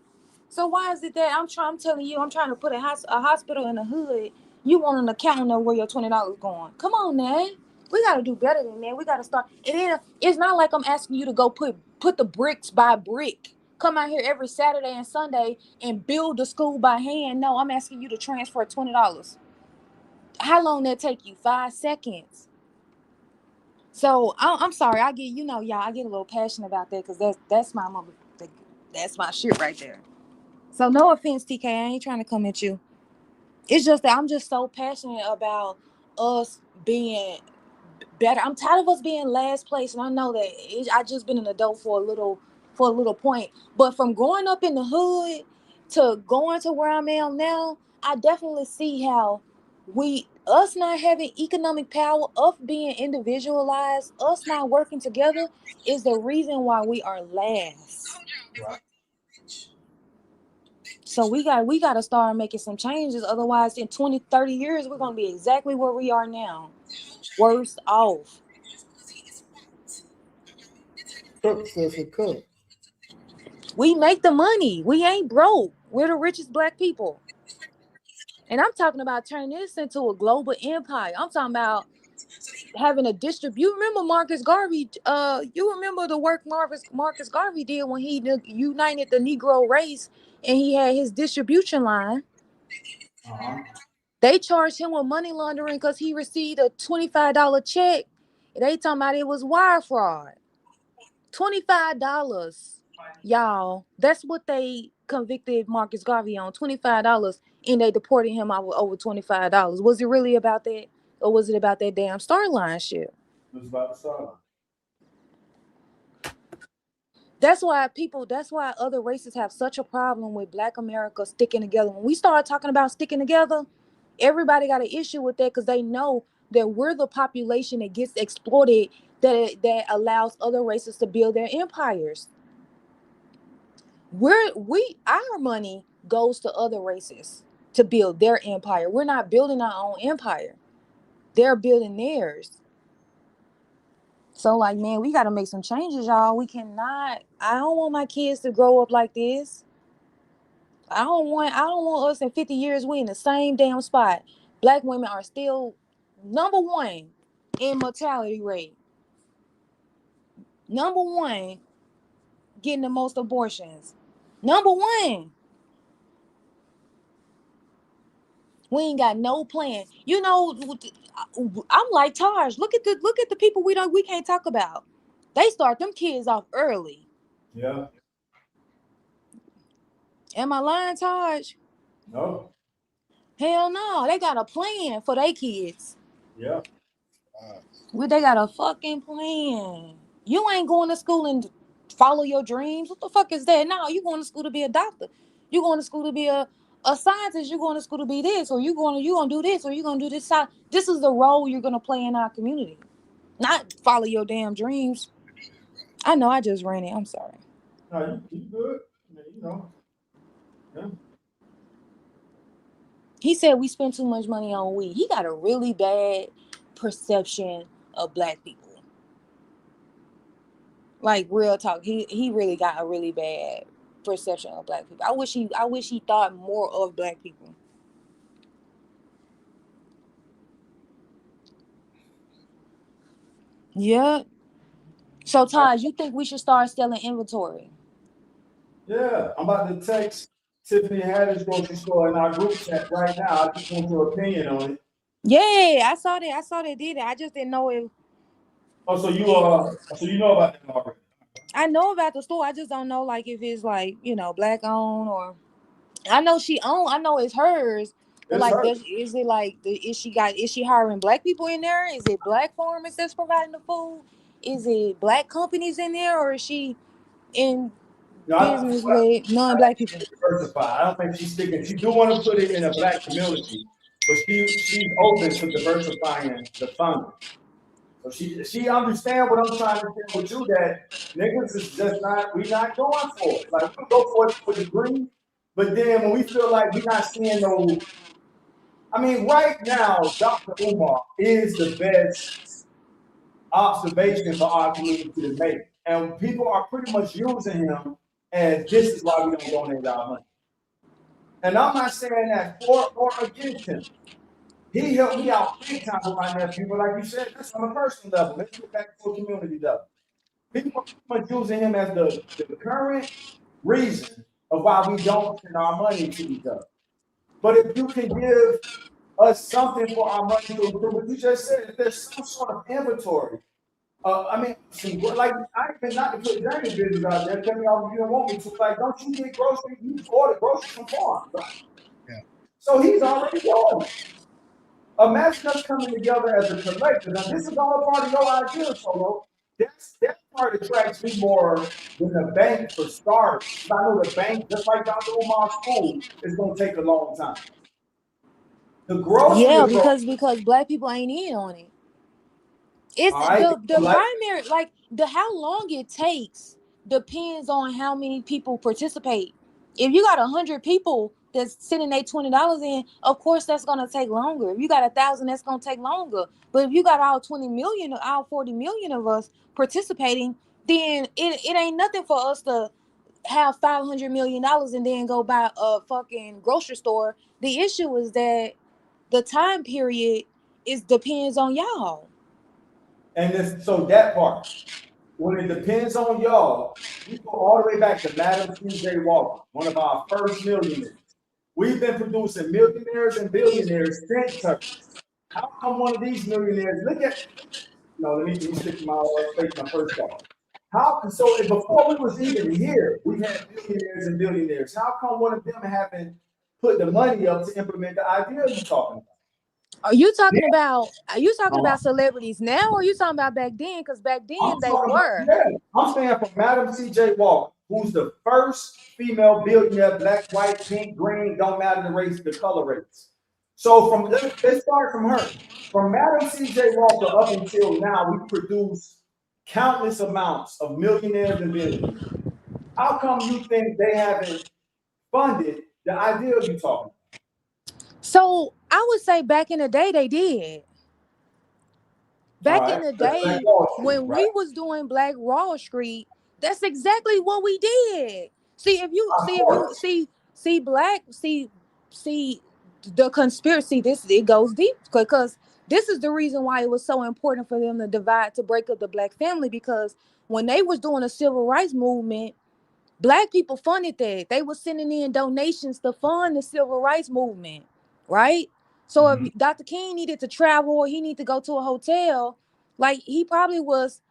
So why is it that I'm telling you, I'm trying to put a hospital in the hood. You want an accountant of where your $20 going? Come on, man. We gotta do better than that. We gotta start. And then it's not like I'm asking you to go put the bricks by brick. Come out here every Saturday and Sunday and build the school by hand. No, I'm asking you to transfer $20. How long that take you? 5 seconds. So I'm sorry. Y'all. I get a little passionate about that because that's my mother. That's my shit right there. So no offense, TK. I ain't trying to come at you. It's just that I'm just so passionate about us being better. I'm tired of us being last place, and I know that I just been an adult for a little point. But from growing up in the hood to going to where I'm at now, I definitely see how us not having economic power, us being individualized, us not working together is the reason why we are last. So we got to start making some changes. Otherwise, in 20, 30 years, we're going to be exactly where we are now. Worse off. Cook says a cook. We make the money. We ain't broke. We're the richest black people. And I'm talking about turning this into a global empire. I'm talking about having a distribute. Remember Marcus Garvey? You remember the work Marcus Garvey did when he united the Negro race and he had his distribution line. Uh-huh. They charged him with money laundering because he received a $25 check. They talking about it was wire fraud. $25. Y'all, that's what they convicted Marcus Garvey on, $25, and they deported him out with over $25. Was it really about that? Or was it about that damn Starline shit? It was about the song. That's why other races have such a problem with Black America sticking together. When we start talking about sticking together, everybody got an issue with that because they know that we're the population that gets exploited that allows other races to build their empires. Our money goes to other races to build their empire. We're not building our own empire. They're building theirs. So like, man, we got to make some changes, y'all. We cannot. I don't want my kids to grow up like this. I don't want us in 50 years we in the same damn spot. Black women are still number one in mortality rate. Number one getting the most abortions. Number one. We ain't got no plan. You know, I'm like Taj. Look at the people we can't talk about. They start them kids off early. Yeah. Am I lying, Taj? No. Hell no. They got a plan for their kids. Yeah. They got a fucking plan. You ain't going to school and follow your dreams. What the fuck is that? No, you going to school to be a doctor. You going to school to be a scientist. You going to school to be this, or you gonna do this, or you gonna do this. This is the role you're gonna play in our community. Not follow your damn dreams. I know I just ran it. I'm sorry. No, you good. You know. Yeah. He said we spend too much money on weed. He got a really bad perception of black people. Like real talk. He really got a really bad perception of black people. I wish he thought more of black people. Yeah. So Taj, you think we should start selling inventory? Yeah. I'm about to text Tiffany Haddish grocery store in our group chat right now. I just want your opinion on it. Yeah, I saw that. I saw they did it. I just didn't know if. Oh, so you know about that already? I know about the store. I just don't know like if it's like black owned or. I know she owned. I know it's hers. But It's like, her. is she hiring black people in there? Is it black farmers that's providing the food? Is it black companies in there, or is she in No, business with non-black people? diversify. I don't think she's sticking. She do want to put it in a black community, but she's open to diversifying the funding. So she understand what I'm trying to say with you, that niggas is just we not going for it. Like we go for it for the green, but then when we feel like we're not seeing no, I mean, right now, Dr. Umar is the best observation for our community to make. And people are pretty much using him as this is why we don't donate our money. And I'm not saying that for or against him. He helped me out big time with my nephew, but like you said, that's on a personal level. Let's get back to a community level. People are using him as the current reason of why we don't send our money to each other. But if you can give us something for our money to improve, what you just said, if there's some sort of inventory. I mean, like I even not to put Jamie business out there. Tell me all you don't want me to. Like, don't you get groceries? You order groceries from farm, right? Yeah. So he's already doing it. Imagine us coming together as a collective. Now, this is all part of your idea, Solo. That part attracts me more than the bank for starters. I know the bank, just like Dr. Umar's school, is going to take a long time. The grocery, Yeah, because black people ain't in on it. It's the primary, like how long it takes depends on how many people participate. If you got 100 people that's sending their $20 in, of course that's gonna take longer. If you got 1,000, that's gonna take longer. But if you got all 20 million, all 40 million of us participating, then it ain't nothing for us to have $500 million and then go buy a fucking grocery store. The issue is that the time period depends on y'all. And so that part, when it depends on y'all, we go all the way back to Madam C.J. Walker, one of our first millionaires. We've been producing millionaires and billionaires since her. How come one of these millionaires, let me stick to my first thought. So before we was even here, we had billionaires and billionaires. How come one of them haven't put the money up to implement the idea you're talking about? Are you talking about celebrities now, or are you talking about back then? Because back then they were. I'm saying from Madam C.J. Walker, who's the first female billionaire, black, white, pink, green, don't matter the race, the color race. So let's start from her. From Madam C.J. Walker up until now, we produce countless amounts of millionaires and billionaires. How come you think they haven't funded the ideal you talking about? So I would say back in the day they did. Back in the That's Black day Wall Street, when we was doing Black Wall Street, that's exactly what we did. See if you see black see the conspiracy. This it goes deep because this is the reason why it was so important for them to break up the black family, because when they was doing a civil rights movement, black people funded that. They were sending in donations to fund the civil rights movement, right? So if Dr. King needed to travel or he needed to go to a hotel, like he probably was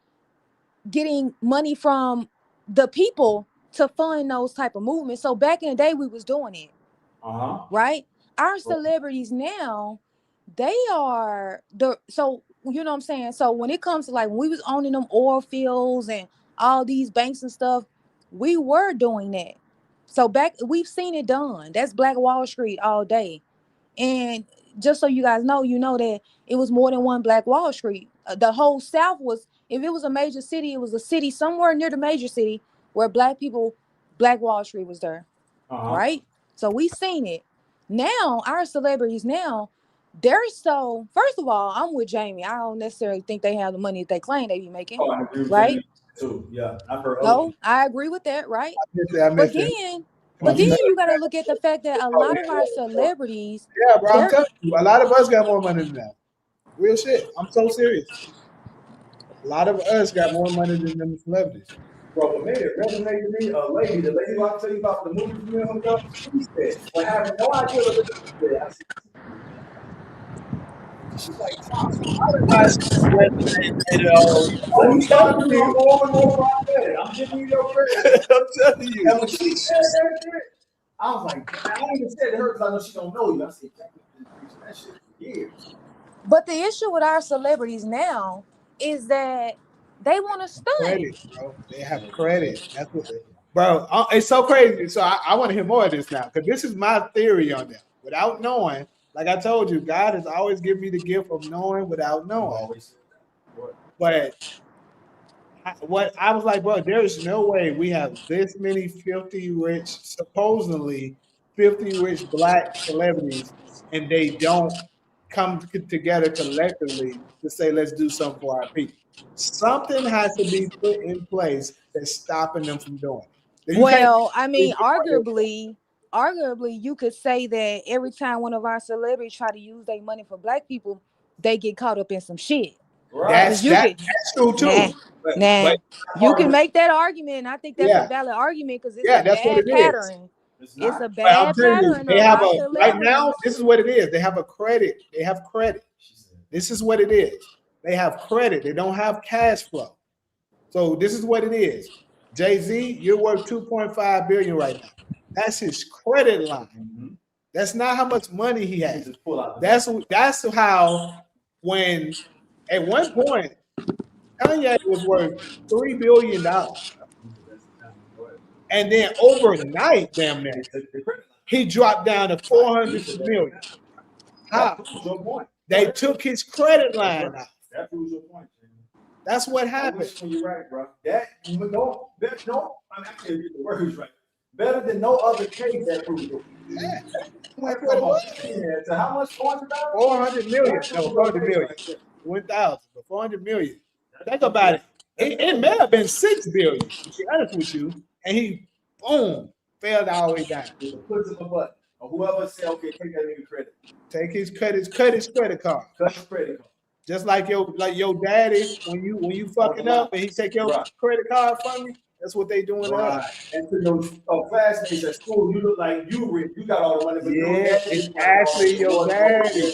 getting money from the people to fund those type of movements. So back in the day, we was doing it, right? Our celebrities now, they are so you know what I'm saying. So when it comes to like when we was owning them oil fields and all these banks and stuff, we were doing that. So we've seen it done. That's Black Wall Street all day. And just so you guys know, you know that it was more than one Black Wall Street. The whole South was, if it was a major city, it was a city somewhere near the major city where Black Wall Street was there, right? So we seen it. Now our celebrities now, they're so. First of all, I'm with Jamie. I don't necessarily think they have the money that they claim they be making, I agree with right? Jamie too. Yeah, I've heard. No, I agree with that, right? I But missed it. then you gotta look at the fact that a lot of our celebrities, Yeah, bro, I'm they're telling you, a lot of us got more money than that. Real shit. I'm so serious. A lot of us got more money than them celebrities. Bro, what made it resonate to me, the lady who I tell you about the movie from him, she said, well, having no idea what this is. I said, she's like, oh, you started to know more and more about that. I'm giving you your credit. I'm telling you. And when she said that shit, I was like, I ain't even said to her because I know she don't know you. I said, Jackie been preaching that shit for years. But the issue with our celebrities now is that they want to stunt. Credit, bro. They have credit. That's what, bro. It's so crazy. So I want to hear more of this now because this is my theory on them. Without knowing, like I told you, God has always given me the gift of knowing without knowing. But what I was like, bro, there is no way we have this many filthy rich, supposedly filthy rich black celebrities, and they don't come together collectively to say, let's do something for our people. Something has to be put in place that's stopping them from doing it. Well, I mean, arguably, you could say that every time one of our celebrities try to use their money for black people, they get caught up in some shit. Right. That's true too. But you can make that argument, and I think that's a valid argument because it's a bad pattern. It's a bad pattern. They have right now. This is what it is. They have a credit. They have credit. This is what it is. They have credit. They don't have cash flow. So this is what it is. Jay-Z, you're worth $2.5 billion right now. That's his credit line. That's not how much money he has. That's how when at one point Kanye was worth $3 billion. And then overnight, damn near, he dropped down to 400 million. How? They took his credit line out. That proves your point, Jamie. That's what happened. You're right, bro. I'm actually the words right. Better than no other case that proves your point. Yeah. Went from to how much? 400 million. No, 400 million. 1,000, but 400 million. Think about it. It may have been 6 billion, to be honest with you. And he, boom, fell all the way down. Puts him a button. Or whoever said, okay, take that nigga credit. Take his credit, cut his credit card. Cut his credit card. Just like your daddy, when you fucking up and he take your credit card from you, that's what they doing to us. And to those classmates at school, you look like you got all the money. But it's actually your daddy.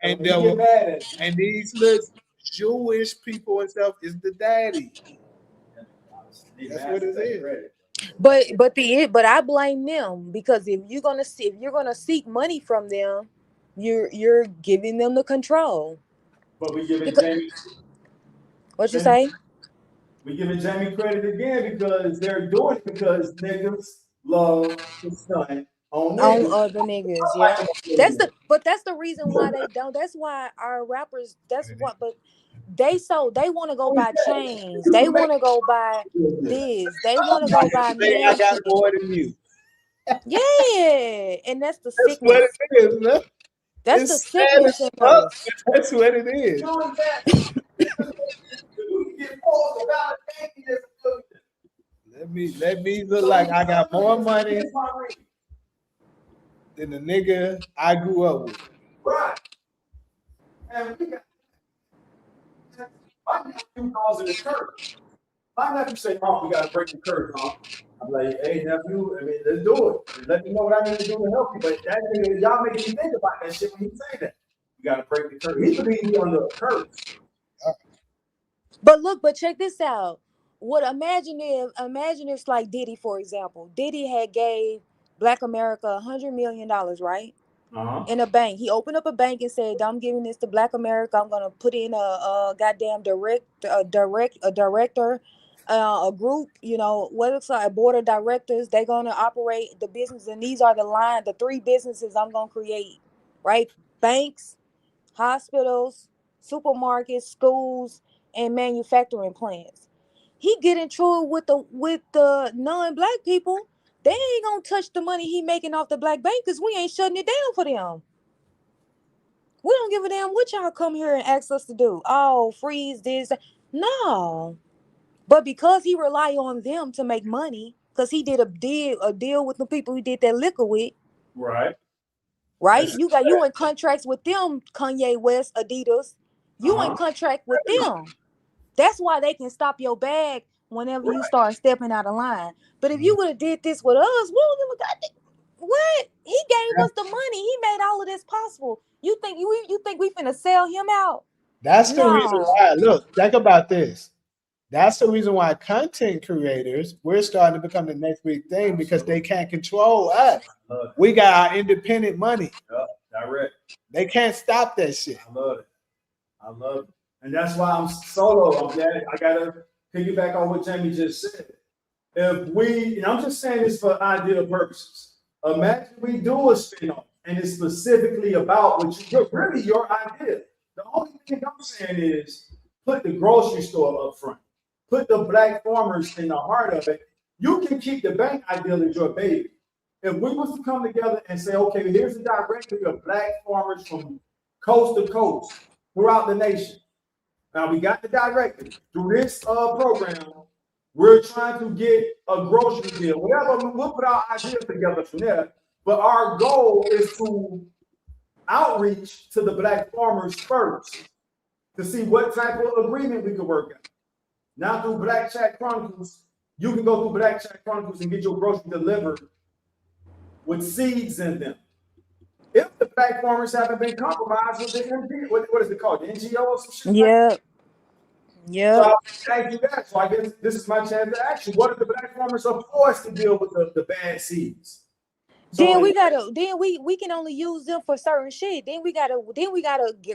And these little Jewish people and stuff is the daddy. That's what it is. But I blame them because if you're gonna seek money from them, you're giving them the control. But we giving Jamie. What you say? We giving Jamie credit again because they're doing it because niggas love to stunt on other niggas. Yeah, that's the reason why they don't. That's why our rappers. But they want to go buy chains. They want to go buy this. They want to go buy I got mansions. more than you. Yeah, and that's the That's what sickness. it is, man. That's the It's sad sickness as in fuck. us. That's what it is. Let me look like I got more money than the nigga I grew up with. Right. And we got my nephew calls it a curse. My nephew say, "Mom, we gotta break the curse, Mom." I'm like, "Hey, nephew, I mean, let's do it. And let me know what I need to do to help you." But that nigga, y'all make me think about that shit when he say that. You gotta break the curse. He believe he under a curse. But check this out. Imagine if like Diddy, for example, Diddy had gave Black America $100 million, right? In a bank. He opened up a bank and said, "I'm giving this to Black America. I'm gonna put in a goddamn director, a group, what it's like, a board of directors. They're gonna operate the business, and these are the three businesses I'm gonna create, right? Banks, hospitals, supermarkets, schools, and manufacturing plants." He get into it with the non-black people. They ain't gonna touch the money he making off the black bankers. We ain't shutting it down for them. We don't give a damn what y'all come here and ask us to do. Oh, freeze this. No. But because he rely on them to make money, because he did a deal with the people he did that liquor with. Right. Right? You in contracts with them, Kanye West, Adidas. You in contract with them. That's why they can stop your bag whenever you start stepping out of line. But if you would have did this with us, we don't give a goddamn. What? He gave us the money. He made all of this possible. You think we finna sell him out? That's the reason No. why. Look, think about this. That's the reason why content creators, we're starting to become the next big thing because they can't control us. We got our independent money. Yep, direct. They can't stop that shit. I love it. I love it. And that's why I'm solo. I'm glad I gotta piggyback on what Jamie just said. And I'm just saying this for ideal purposes. Imagine we do a spin-off and it's specifically about really your idea. The only thing I'm saying is put the grocery store up front. Put the black farmers in the heart of it. You can keep the bank ideal as your baby. If we was to come together and say, okay, here's the directory of black farmers from coast to coast throughout the nation. Now we got the directory. Through this program, we're trying to get a grocery deal. Whatever, we'll put our ideas together from there. But our goal is to outreach to the black farmers first to see what type of agreement we could work out. Now through Black Chat Chronicles, you can go through Black Chat Chronicles and get your groceries delivered with seeds in them. If the black farmers haven't been compromised with the NGO, what is it called? The NGO or some shit? Yep. Yep. So thank you that. So I guess this is my chance to ask you, what if the black farmers are forced to deal with the bad seeds? Then we can only use them for certain shit. Then we gotta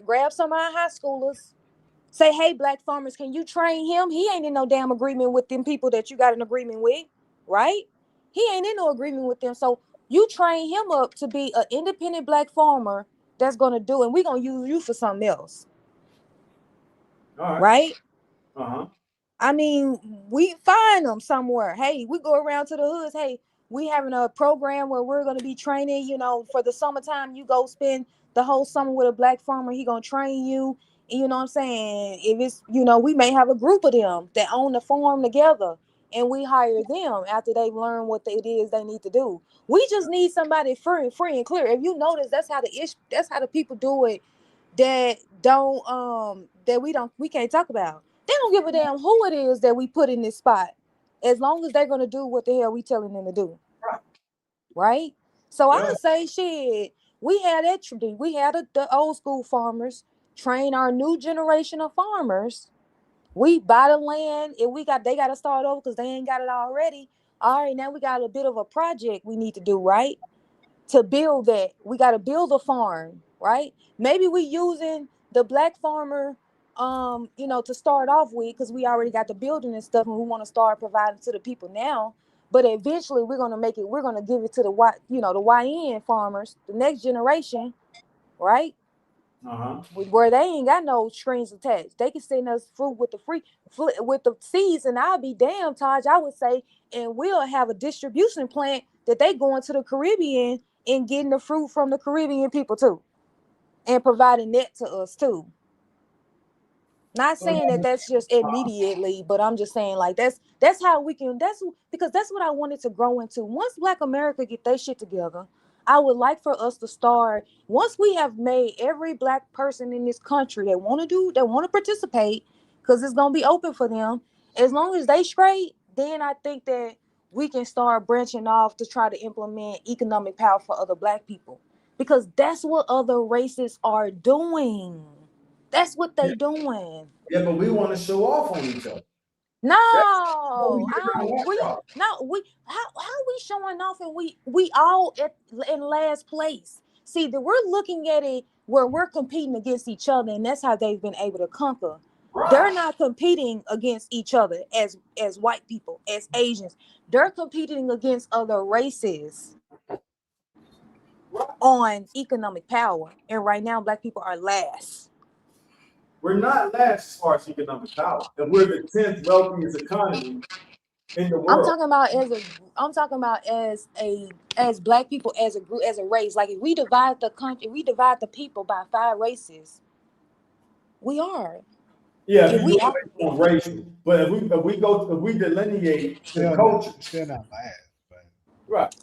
grab some of our high schoolers. Say, hey, black farmers, can you train him? He ain't in no damn agreement with them people that you got an agreement with, right? He ain't in no agreement with them. So you train him up to be an independent black farmer that's gonna do, and we're gonna use you for something else. All right? Uh-huh. I mean, we find them somewhere. Hey, we go around to the hoods. Hey, we having a program where we're going to be training, for the summertime. You go spend the whole summer with a black farmer. He going to train you. And you know what I'm saying? If it's, we may have a group of them that own the farm together, and we hire them after they learn what it is they need to do. We just need somebody free and clear. If you notice, that's how the people do it that we can't talk about. They don't give a damn who it is that we put in this spot, as long as they're gonna do what the hell we telling them to do. Right? So I say, shit, we had the old school farmers train our new generation of farmers. We buy the land, and they got to start over because they ain't got it already. All right, now we got a bit of a project we need to do, right? To build that, we got to build a farm, right? Maybe we using the black farmer, to start off with, because we already got the building and stuff, and we want to start providing to the people now. But eventually, we're gonna give it to the YN farmers, the next generation, right? where they ain't got no strings attached. They can send us fruit with the seeds, and I'll be damn, Taj, I would say, and we'll have a distribution plant that they going to the Caribbean and getting the fruit from the Caribbean people too, and providing that to us too. Not saying that that's just immediately, but I'm just saying like that's how we can. That's because that's what I wanted to grow into. Once Black America get their shit together, I would like for us to start. Once we have made every Black person in this country that want to participate, because it's gonna be open for them. As long as they straight, then I think that we can start branching off to try to implement economic power for other Black people, because that's what other races are doing. That's what Yeah, they doing. yeah, but we want to show off on each other. No, That's what we I get around don't. that We problem. no. We how we showing off and we all in last place. See that we're looking at it where we're competing against each other, and that's how they've been able to conquer. They're Right. not competing against each other as white people, as Asians. They're competing against other races Right. on economic power, and right now, Black people are last. We're not last as far as economic power, and we're the 10th wealthiest economy in the I'm world. talking about I'm talking about as Black people as a group, as a race. Like if we divide the country, we divide the people by 5 races. We are. Yeah, if If you do we it based on racial, but if we delineate the culture, still not last, but right?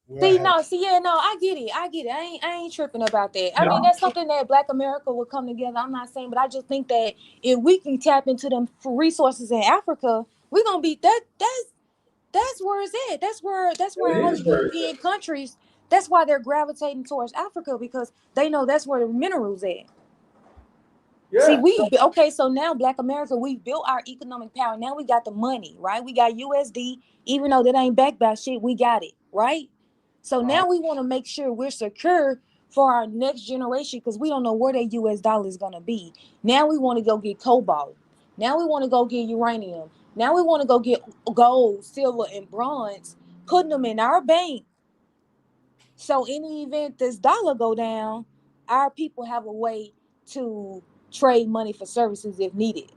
we're see, ahead. no, see, yeah, no, I get it. I get it. I ain't tripping about that. I mean, Yeah, that's something that Black America will come together. I'm not saying, but I just think that if we can tap into them resources in Africa, we're gonna be that's where it's at. That's where it all the is where it's European countries. That's why they're gravitating towards Africa, because they know that's where the minerals at. See, yeah. okay, so now Black America, we built our economic power. Now we got the money, right? We got USD, even though that ain't backed by shit, we got it, right? So Uh, now we want to make sure we're secure for our next generation, because we don't know where that US dollar is gonna be. Now we want to go get cobalt. Now we want to go get uranium. Now we want to go get gold, silver, and bronze, putting them in our bank. So in the event this dollar go down, our people have a way to trade money for services if needed.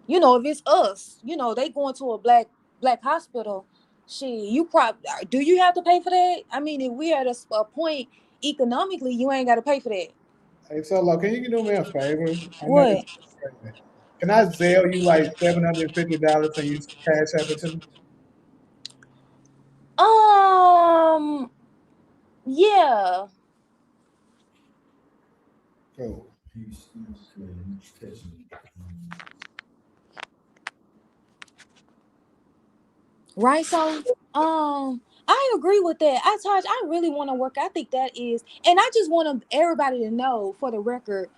If it's us, they going to a black hospital. Shit, you probably do. You have to pay for that? I mean, if we at a point economically, you ain't got to pay for that. Hey, so look, can you do me a favor? I know this What? is crazy. Can I sell you like $750 and you cash app it to me? Um. Yeah. Cool. Right. So, I agree with that. I really want to work. I think that is, and I just want everybody to know, for the record,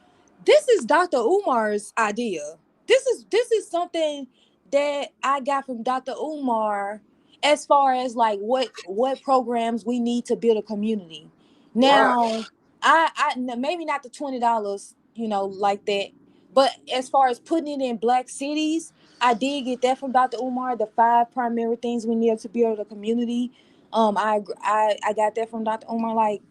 this is Dr. Umar's idea. This is something that I got from Dr. Umar, as far as like what programs we need to build a community. right. Now, maybe not the $20, like that, but as far as putting it in Black cities, I did get that from Dr. Umar. The 5 primary things we need to build a community. I got that from Dr. Umar. Like,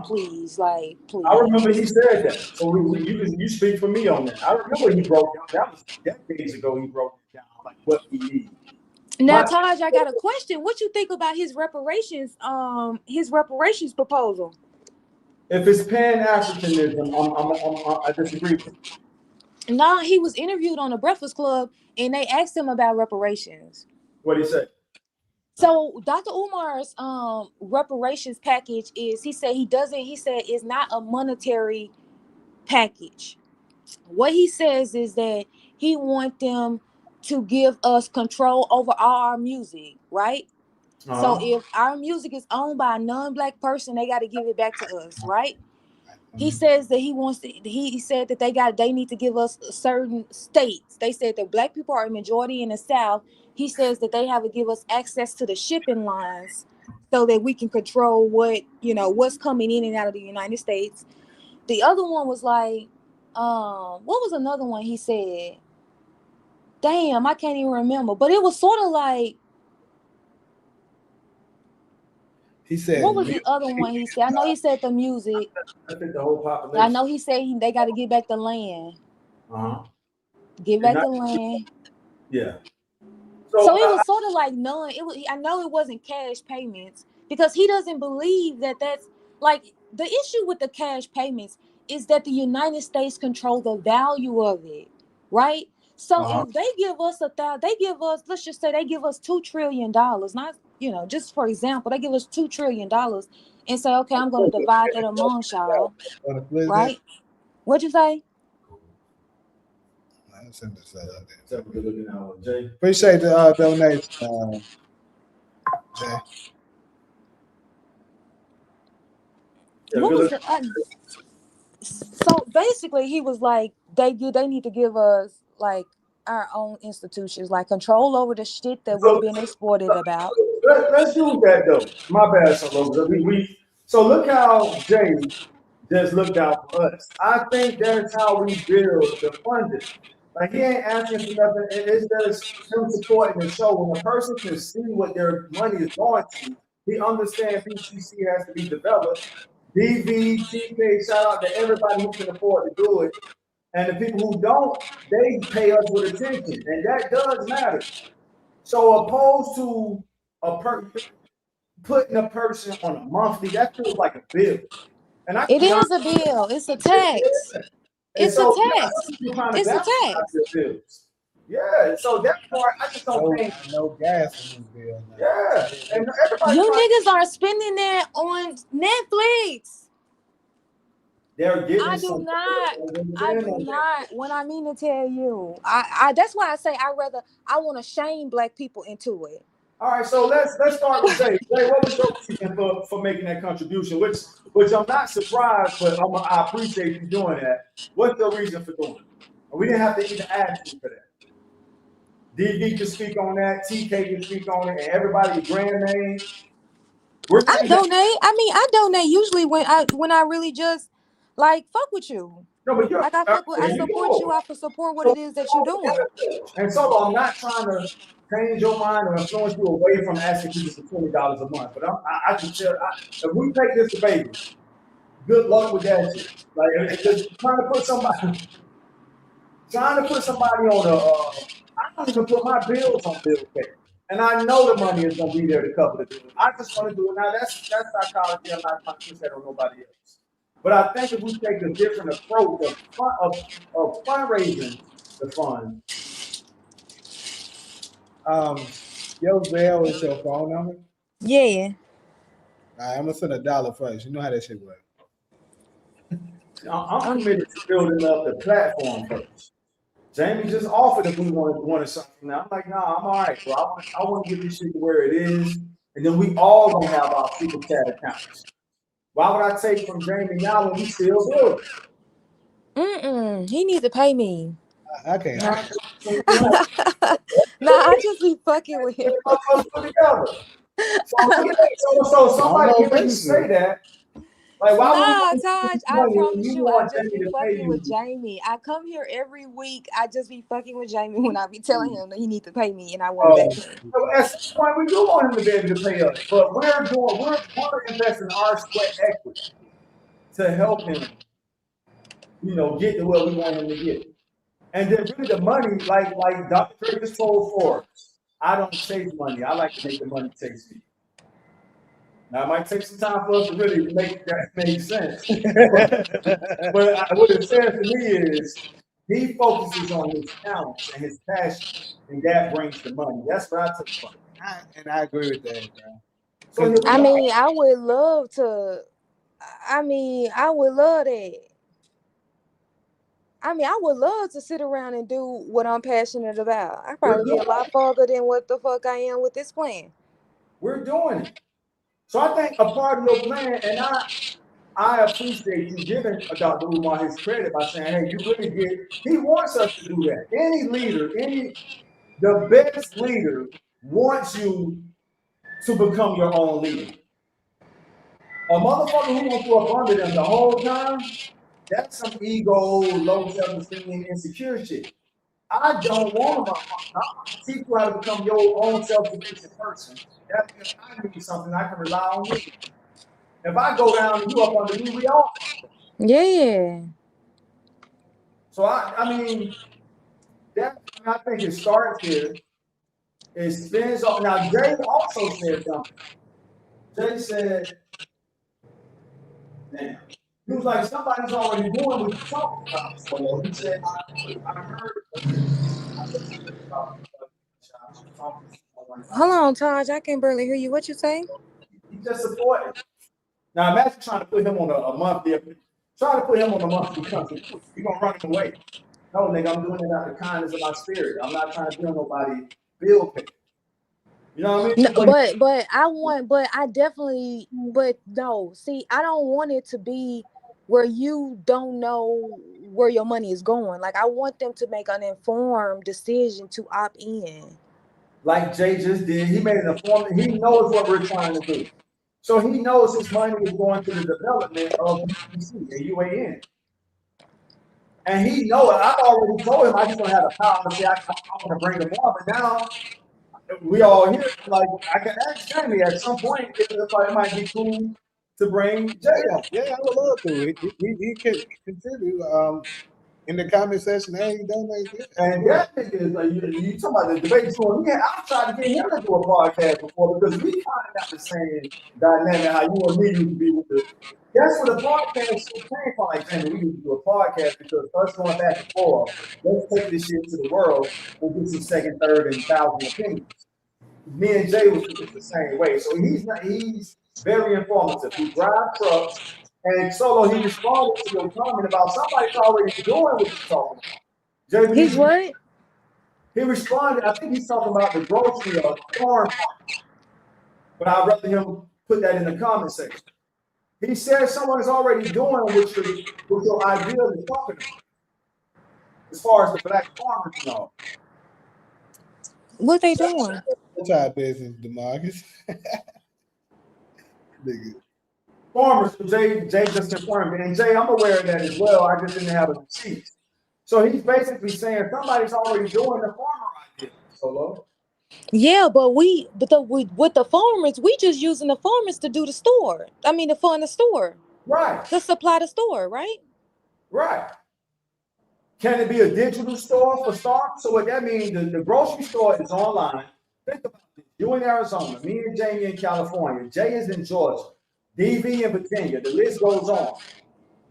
please, like, I remember he please. said that. So you speak for me on that. I remember he broke down. That was decades ago. He broke it down like what we need. Now, My Taj, I got a question. What you think about his reparations? His reparations proposal. if it's Pan Africanism, I disagree with it. Nah, he was interviewed on the Breakfast Club, and they asked him about reparations. What he said. So Dr. Umar's reparations package is, he said it's not a monetary package. What he says is that he want them to give us control over all our music, right? So Uh-huh. if our music is owned by a non-Black person, they got to give it back to us, right? He says that he said that they need to give us certain states. They said that Black people are a majority in the South. He says that they have to give us access to the shipping lines so that we can control what's coming in and out of the United States. The other one was like, what was another one he said? Damn, I can't even remember. But it was sort of like, He said, what was the other one he said? I know he said the music. I think the whole population. I know he said they got to get back the land. Get back the land. Yeah. So it was sort of like none. It was. I know it wasn't cash payments because he doesn't believe that that's like the issue with the cash payments is that the United States control the value of it, right? So if they give us let's just say they give us $2 trillion, not just for example, they give us $2 trillion and say, okay, I'm going to divide that amongst y'all, right? What'd you say? Appreciate the donation, Jay. What was so basically he was like they need to give us like our own institutions, like control over the shit that we've been exported about. Let's do that though. My bad, so look how Jay just looked out for us. I think that's how we build the funding. Like he ain't asking for nothing. It's just him supporting the show. When a person can see what their money is going to, he understands PCC has to be developed. DV, TK, shout out to everybody who can afford to do it. And the people who don't, they pay us with attention. And that does matter. So opposed to putting a person on a monthly, that feels like a bill. And it is a bill. It's a tax. It's a tax. It's a tax. Yeah, so that part I just don't think no gas in this bill. Yeah, and everybody you niggas are spending that on Netflix. They're getting I do not. When I mean to tell you, I that's why I say I want to shame black people into it. All right, so let's start with Jay. Jay, what was your reason for making that contribution? Which I'm not surprised, but I appreciate you doing that. What's your reason for doing it? We didn't have to even ask you for that. DD can speak on that, TK can speak on it, and everybody grand name. I donate. I donate usually when I really just like fuck with you. No, but you're like I support you. I support what it is that you're doing. And so I'm not trying to change your mind or influence you away from asking people for $20 a month. But I can tell if we take this to baby, good luck with that shit. Like just trying to put somebody on I don't even put my bills on bill pay. And I know the money is gonna be there to cover the bill. I just want to do it now. That's psychology. I'm not trying to push that on nobody else. But I think if we take a different approach of fundraising the fund. Your Zelle is your phone number? Yeah. All right, I'm gonna send $1 first. You know how that shit works. I'm committed to building up the platform first. Jamie just offered if we wanted something. I'm like, nah, I'm all right, bro. I want to get this shit to where it is, and then we all gonna have our super chat accounts. Why would I take from Jamie now when we still building? He needs to pay me. I can't. Nah, I just be fucking with him. So somebody hearing you say that. Like, why Taj, I promise you, I just be fucking with Jamie. I come here every week. I just be fucking with Jamie when I be telling him that he needs to pay me, and I want it back. So at some point, we do want him to be able to pay us, but we're investing our sweat equity to help him, get to where we want him to get. And then really the money, like Dr. Dre just told Forbes, I don't chase money. I like to make the money chase me. Now it might take some time for us to really make that make sense. but what it says to me is he focuses on his talents and his passion, and that brings the money. That's what I took from it. And I agree with that, bro. So I would love to. I would love that. I would love to sit around and do what I'm passionate about. I probably be a lot farther than what the fuck I am with this plan. We're doing it. So I think a part of your plan, and I appreciate you giving Dr. Umar his credit by saying, hey, you really did. He wants us to do that. Any leader, the best leader wants you to become your own leader. A motherfucker who wants to up under them the whole time, that's some ego, low self-esteem, insecure shit. I don't want to. I want to teach you how to become your own self-sufficient person. That if I need something, I can rely on you. If I go down and you up under me, we all. Yeah. So I mean, I think it starts here. It spins off. Now, Jay also said something. Jay said, "Man, he was like somebody's already doing what you're talking about." So he said, "I heard." Hold on, Taj. I can barely hear you. What you say? He just supported. Now imagine trying to put him on a monthly. Trying to put him on a monthly country. You're gonna run him away. No, nigga, I'm doing it out of the kindness of my spirit. I'm not trying to bill nobody bill pay. You know what I mean? No, but I definitely, but no. See, I don't want it to be where you don't know where your money is going. Like I want them to make an informed decision to opt in. Like Jay just did, he made an informed. He knows what we're trying to do, so he knows his money is going to the development of UPC and UAN. And he knows it. I've already told him I just don't have the power to say I want to bring him on, but now we all here. Like I can ask Jamie at some point if it might be cool to bring Jada. Yeah, I would love to. He can contribute in the comment section. Hey, donate. And that nigga is like you talking about the debate tour. I tried to get him to do a podcast before because we kind of got the same dynamic how you and me used to be with the. That's where the podcast shit came from. Like, Jamie, we need to do a podcast because us going back and forth, let's take this shit to the world and get some second, third, and thousand opinions. Me and Jay was the same way. So he's very informative. He drives trucks. And Solo, he responded to your comment about somebody's already doing what you're talking about. He's what? He responded, I think he's talking about the grocery or farm. But I'd rather him put that in the comment section. He said someone is already doing what your idea is talking about. As far as the black farmers and all. What they doing? Try business, DeMarcus. Nigga. Farmers, Jay just confirmed it. And Jay, I'm aware of that as well. I just didn't have a receipt. So he's basically saying somebody's already doing the farmer idea. Solo. Yeah, but with the farmers, we just using the farmers to do the store. I mean, to fund the store. Right. To supply the store, right? Right. Can it be a digital store for start? So what that means, the grocery store is online. Think about it. You in Arizona, me and Jamie in California, Jay is in Georgia, DV in Virginia. The list goes on.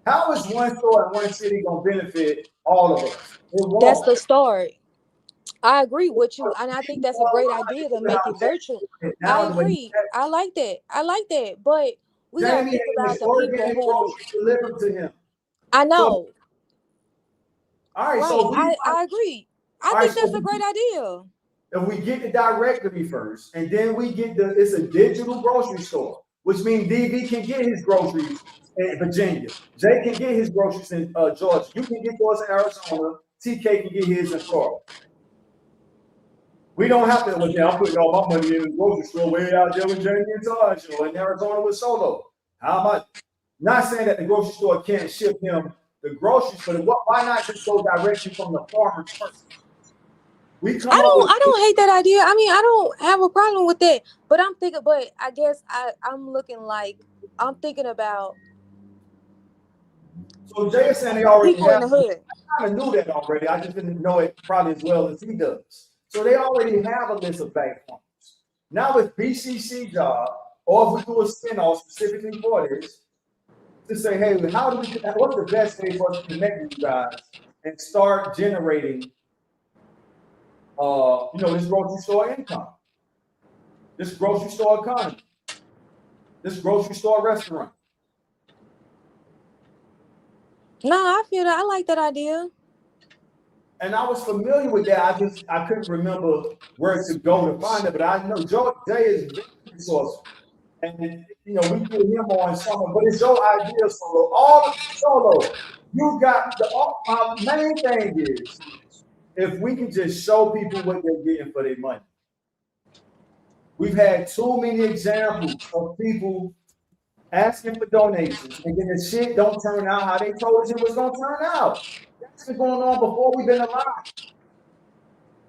How is one store in one city going to benefit all of us? That's the start. I agree with you, and I think that's a great idea to make it virtual. I agree. I like that. But we got to think about the people who delivered to him. I know. All right, right. so I agree. I think that's a great idea. If we get the directory first, and then we get it's a digital grocery store, which means DV can get his groceries in Virginia. Jay can get his groceries in Georgia. You can get yours in Arizona. TK can get his in Florida. We don't have to. Well, I'm putting all my money in the grocery store way out there with Jamie and Taj, or in Arizona with Solo. How much? Not saying that the grocery store can't ship him the groceries, but why not just go directly from the farmer's first? I don't hate that idea. I mean, I don't have a problem with that. But I'm thinking, but I guess I'm thinking about. So Jay is saying they already people in the hood. I kind of knew that already. I just didn't know it probably as well as he does. So they already have a list of bank farmers. Now with BCC job, or if we do a spinoff specifically for this, to say, hey, what's the best way for us to connect with you guys and start generating this grocery store income, this grocery store economy, this grocery store restaurant. No, I feel that. I like that idea. And I was familiar with that. I couldn't remember where to go to find it, but I know Jay is very resourceful. And we put him on summer, but it's your idea, Solo. You got my main thing is if we can just show people what they're getting for their money. We've had too many examples of people asking for donations, and then the shit don't turn out how they told us it was gonna turn out. That's been going on before we've been alive.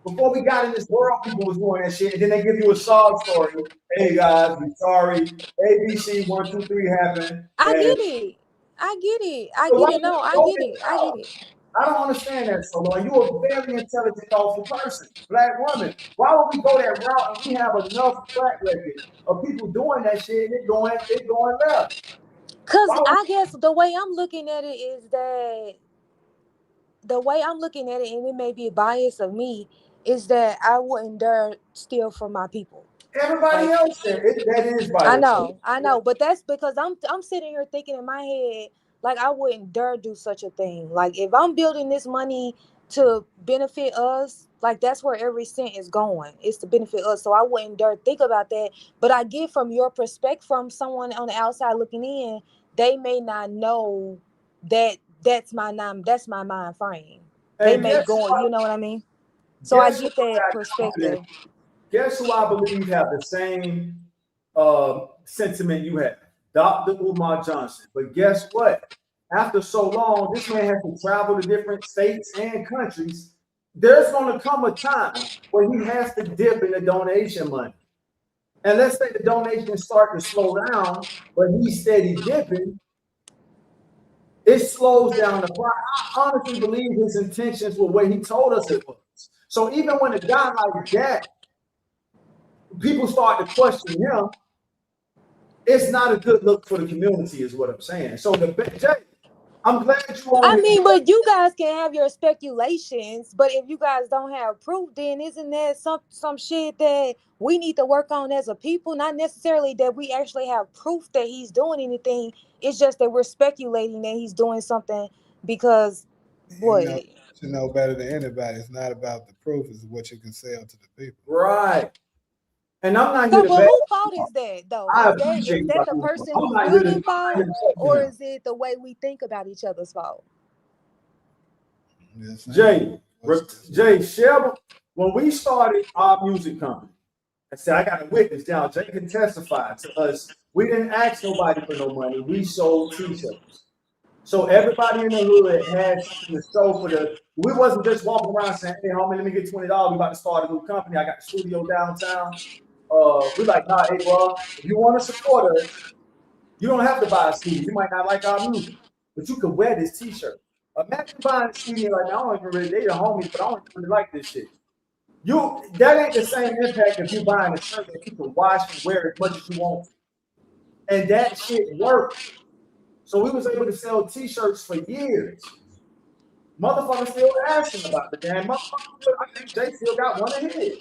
Before we got in this world, people was doing that shit, and then they give you a sob story. Hey guys, we sorry. ABC 1, 2, 3 happened. I And get it. I get it. I so get why it. you No, I go get this it. I get route? it. I don't understand that, Solo. And you're a very intelligent, thoughtful person, black woman. Why would we go that route and we have enough track record of people doing that shit and it going left? Cause Why would I guess the way I'm looking at it is that the way I'm looking at it, and it may be a bias of me, is that I wouldn't dare steal from my people. everybody Like, else said it? That is I biased. know, but that's because I'm sitting here thinking in my head, like, I wouldn't dare do such a thing. Like, if I'm building this money to benefit us, like, that's where every cent is going. It's to benefit us. So I wouldn't dare think about that. But I get from your perspective, from someone on the outside looking in, they may not know that that's my mind frame. They And may go, you know what I mean? So I guess who get that I got perspective. confident? Guess who I believe have the same sentiment you have? Dr. Umar Johnson. But guess what? After so long, this man has to travel to different states and countries. There's going to come a time where he has to dip in the donation money. And let's say the donations start to slow down, but he's steady dipping. It slows down the price. I honestly believe his intentions were what he told us it was. So even when a guy like that, people start to question him, it's not a good look for the community, is what I'm saying. So Jay, I'm glad you on I here. mean, but you guys can have your speculations, but if you guys don't have proof, then isn't that some shit that we need to work on as a people? Not necessarily that we actually have proof that he's doing anything. It's just that we're speculating that he's doing something because what? You know better than anybody. It's not about the proof; it's what you can sell to the people. Right. And I'm not here So, to but bet. who fault is that though? I Is appreciate that the you. person I'm who's not here building to fault, bet or him. is it the way we think about each other's fault? Jay, Shelby, when we started our music company, I said, I got a witness now. Jay can testify to us. We didn't ask nobody for no money. We sold t-shirts. So everybody in the hood had something to show for the. We wasn't just walking around saying, "Hey, homie, let me get $20. We about to start a new company. I got the studio downtown." We like, nah, hey, bro, if you want to support us, you don't have to buy a CD. You might not like our music, but you could wear this T-shirt. Imagine buying a CD like, I don't even really, they the homies, but I don't really like this shit. That ain't the same impact if you buying a shirt that you can wash and wear as much as you want. And that shit worked. So we was able to sell T-shirts for years. Motherfuckers still asking about the damn motherfucker. I think Jay still got one of his.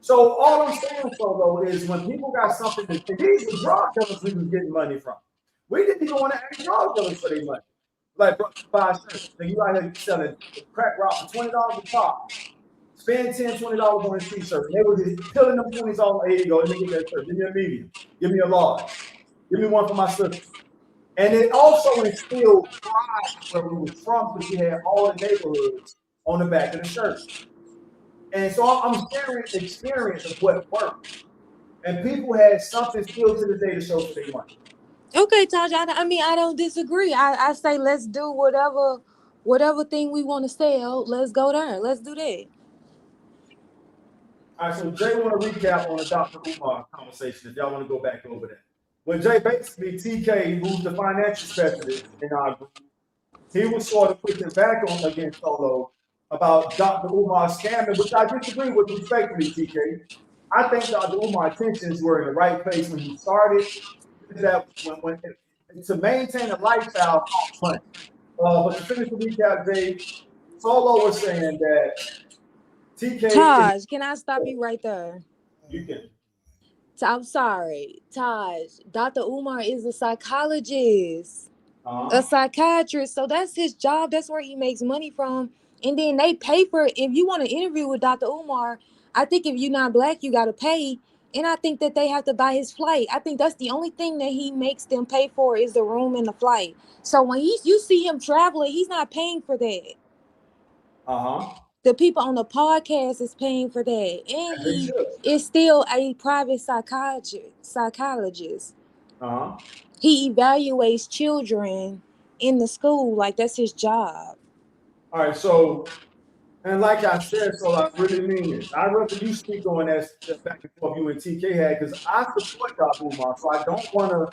So all I'm saying, Solo, is when people got something to say, these were drug dealers we was getting money from. We didn't even want to ask drug dealers for their money. Like, bro, buy shirts. Then you out here selling crack rock for $20 a pop. Spend $10, $20 on a t-shirt. And they were just peeling them 20s off. Here you go. Let me get that shirt. Give me a medium. Give me a large. Give me one for my sister. And it also instilled pride where we was from because you had all the neighborhoods on the back of the shirt. And so I'm sharing the experience of what worked. And people had something still to this day to show for their money. Okay, Taj. I mean, I don't disagree. I say let's do whatever thing we want to sell. Let's go there. Let's do that. All right, so Jay want to recap on the Dr. Umar conversation if y'all want to go back over that. When Jay basically TK, who's the financial specialist in our group, he was sort of pushing back on against Solo about Dr. Umar scamming, which I disagree with respectfully, TK. I think Dr. Umar's intentions were in the right place when he started. That when to maintain a lifestyle costs money. But to finish the recap, Jay, Solo was saying that TK Taj, can I stop you right there? You can. I'm sorry, Taj. Dr. Umar is a psychologist, a psychiatrist. So that's his job. That's where he makes money from. And then they pay for it. If you want to interview with Dr. Umar, I think if you're not black, you got to pay. And I think that they have to buy his flight. I think that's the only thing that he makes them pay for is the room and the flight. So when you see him traveling, he's not paying for that. The people on the podcast is paying for that. And he is still a private psychologist. He evaluates children in the school. Like, that's his job. All right, so And like I said, so I really mean it. I'd rather you speak on that back and forth you and TK had, because I support y'all Umar, so I don't want to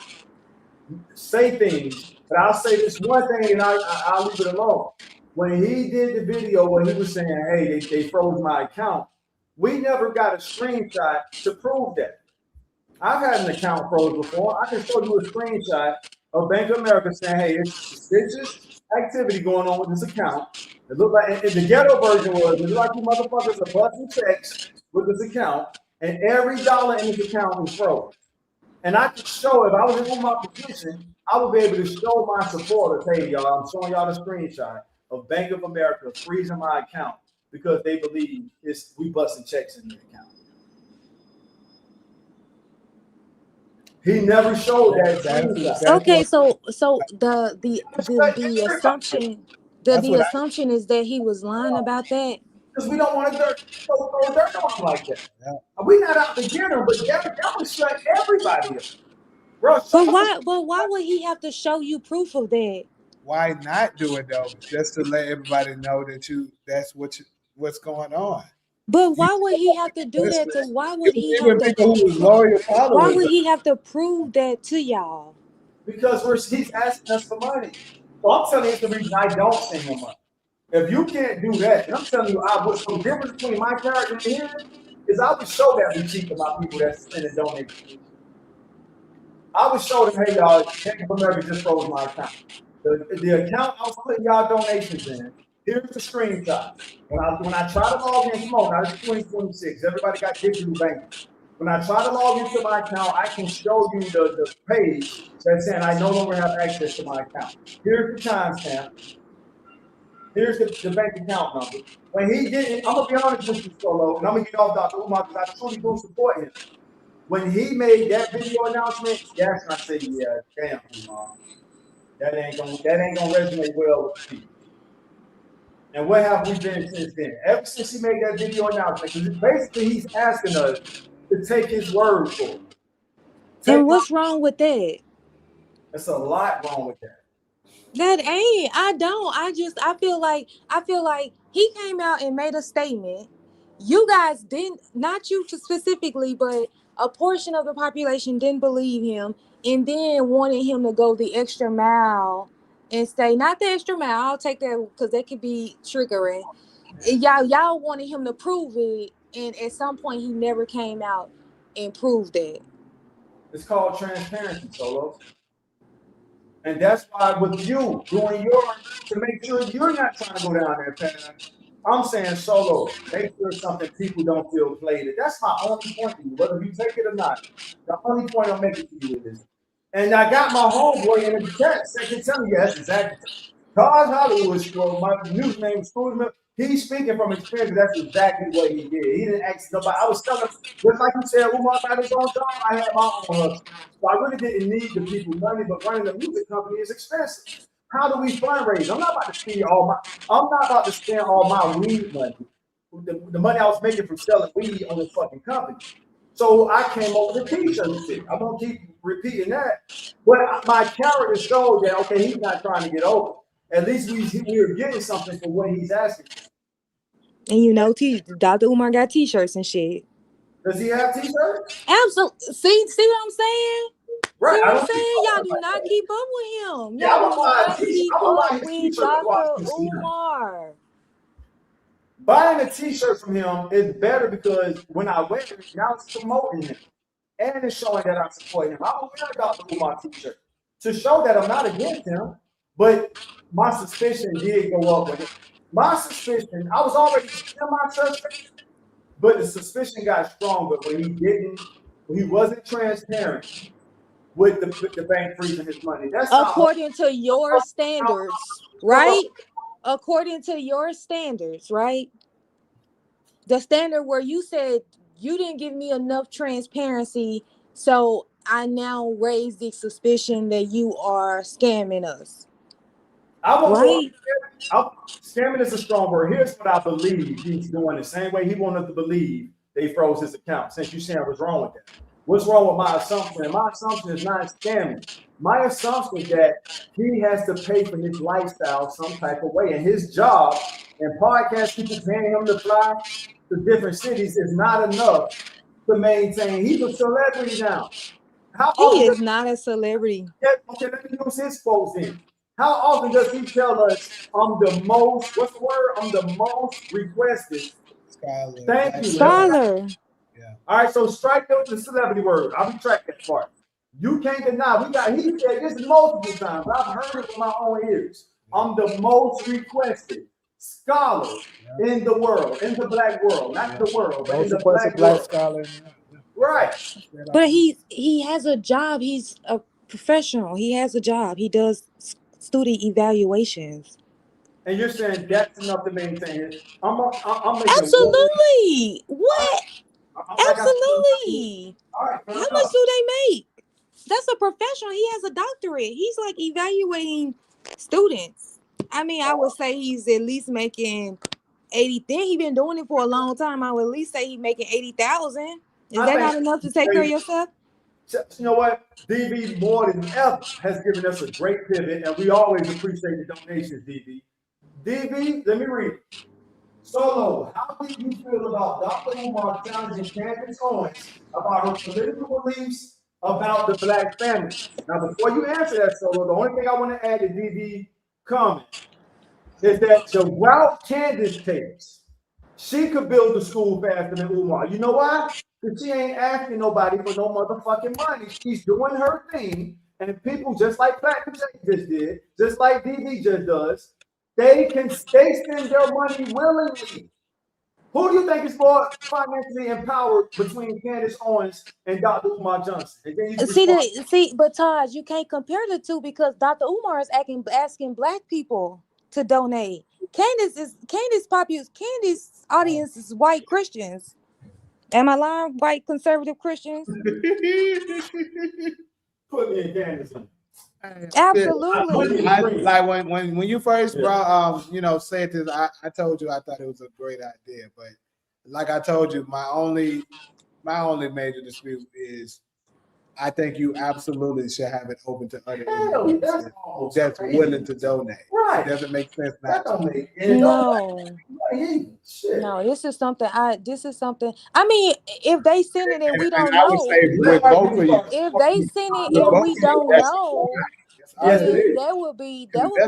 say things, but I'll say this one thing and I'll leave it alone. When he did the video where he was saying, hey, they froze my account, we never got a screenshot to prove that. I've had an account froze before. I can show you a screenshot of Bank of America saying, hey, it's suspicious activity going on with this account. It looked like, and the ghetto version was, it looked like you motherfuckers are busting checks with this account, and every dollar in this account is froze. And I could show, if I was in my position, I would be able to show my supporters, hey, y'all, I'm showing y'all the screenshot of Bank of America freezing my account because they believe we busting checks in the account. He never showed that. Okay, so the assumption is that he was lying about that. Because we don't want to throw dirt on him like that. Yeah. We're not out to get him, but that would shut everybody up. Bro, but why would he have to show you proof of that? Why not do it though? Just to let everybody know that that's what's going on. But why would he have to do that? Why would he have to prove that to y'all? Because he's asking us for money. So I'm telling you the reason I don't send him money. If you can't do that, and I'm telling you, the difference between my character and him is I would show that we cheat about people that send and donate. I would show them, hey y'all, Bank of America just froze my account. The account I was putting y'all donations in, here's the screenshot. When I try to log in, come on, now it's 2026. Everybody got digital banking. When I try to log into my account, I can show you the page that's saying I no longer have access to my account. Here's the timestamp. Here's the bank account number. When he didn't, I'm gonna be honest with you, Solo, and I'm gonna get off Dr. Umar because I truly do support him. When he made that video announcement, that's when I say, yeah, damn, Umar. That ain't gonna resonate well with people. And what have we been since then? Ever since he made that video announcement, because basically he's asking us to take his word for it. And what's wrong with that? There's a lot wrong with that. That ain't. I feel like he came out and made a statement. You guys didn't, not you specifically, but a portion of the population didn't believe him, and then wanted him to go the extra mile and say, not the extra mile, I'll take that because that could be triggering. Y'all wanted him to prove it, and at some point he never came out and proved it. It's called transparency, Solo. And that's why with you doing yours to make sure you're not trying to go down that path, I'm saying, Solo, make sure something people don't feel played. That's my only point to you, whether you take it or not. The only point I'm making to you is this. And I got my homeboy in the chat second telling you that's exactly. Todd Hollywood, my news name is Scrooge. He's speaking from experience. That's exactly what he did. He didn't ask nobody. I was telling him, just like you said, Umar had his own job, I had my own hustle. So I really didn't need the people money, but running a music company is expensive. How do we fundraise? I'm not about to spend all my weed money. The money I was making from selling weed on this fucking company. So I came over the t-shirt shit. I'm gonna keep repeating that. But my character showed that okay, he's not trying to get over. At least we're getting something for what he's asking. And you know, Dr. Umar got t-shirts and shit. Does he have t-shirts? Absolutely. See what I'm saying? Right. See what I'm saying? Y'all do not keep up with him. Y'all do not keep up with Dr. Umar. Buying a t-shirt from him is better because when I wear it, now it's promoting him. And it's showing that I support him. I will wear a Dr. Umar t-shirt to show that I'm not against him. But my suspicion did go up with it. My suspicion, I was already semi-suspect, but the suspicion got stronger when he wasn't transparent with the bank freezing his money. That's according to your standards, right? According to your standards, right? The standard where you said you didn't give me enough transparency, so I now raise the suspicion that you are scamming us. Scamming is a strong word. Here's what I believe he's doing the same way he wanted to believe they froze his account. Since you're saying what's wrong with that? What's wrong with my assumption? And my assumption is not scamming. My assumption is that he has to pay for his lifestyle some type of way. And his job and podcast people paying him to fly to different cities is not enough to maintain. He's a celebrity now. How He often is not a celebrity. okay, let me use his quotes in. How often does he tell us, I'm the most, what's the word? I'm the most requested. Scholar. Thank you. Scholar. Yeah. All right, so strike the celebrity word. I'll retract that part. You can't deny. He said this multiple times. I've heard it with my own ears. I'm the most requested scholar in the world, in the black world, not the world, but in the black world. Scholar. Right. But he has a job. He's a professional. He has a job. He does student evaluations. And you're saying that's enough to maintain it. I'm making Absolutely. What? Absolutely. All right, How much do they make? That's a professional. He has a doctorate. He's like evaluating students. I mean, I would say he's at least making 80. Then he been doing it for a long time. I would at least say he's making 80,000. Is that not enough to take care of yourself? You know what? DB more than ever has given us a great pivot, and we always appreciate the donations, DB. DB, let me read. Solo, how do you feel about Dr. Umar challenging Candace Owens about her political beliefs about the black family? Now, before you answer that, Solo, the only thing I want to add to DB comment is that the route Candace takes, she could build the school faster than Umar. You know why? Because she ain't asking nobody for no motherfucking money. She's doing her thing, and people just like Platinum just did, just like DB just does, they spend their money willingly. Who do you think is more financially empowered between Candace Owens and Dr. Umar Johnson? But Taj, you can't compare the two because Dr. Umar is asking black people to donate. Candace audience is white Christians. Am I lying? White conservative Christians? Put me in Candace. Absolutely. Like when you first brought said this, I told you I thought it was a great idea, but like I told you, my only major dispute is I think you absolutely should have it open to other individuals that's willing to donate. Right. It doesn't make sense That not don't to. make any No, this is something. I mean, if they send it and we don't I would know, say with both of you, if they send it and we don't know, Yes, it then is. that would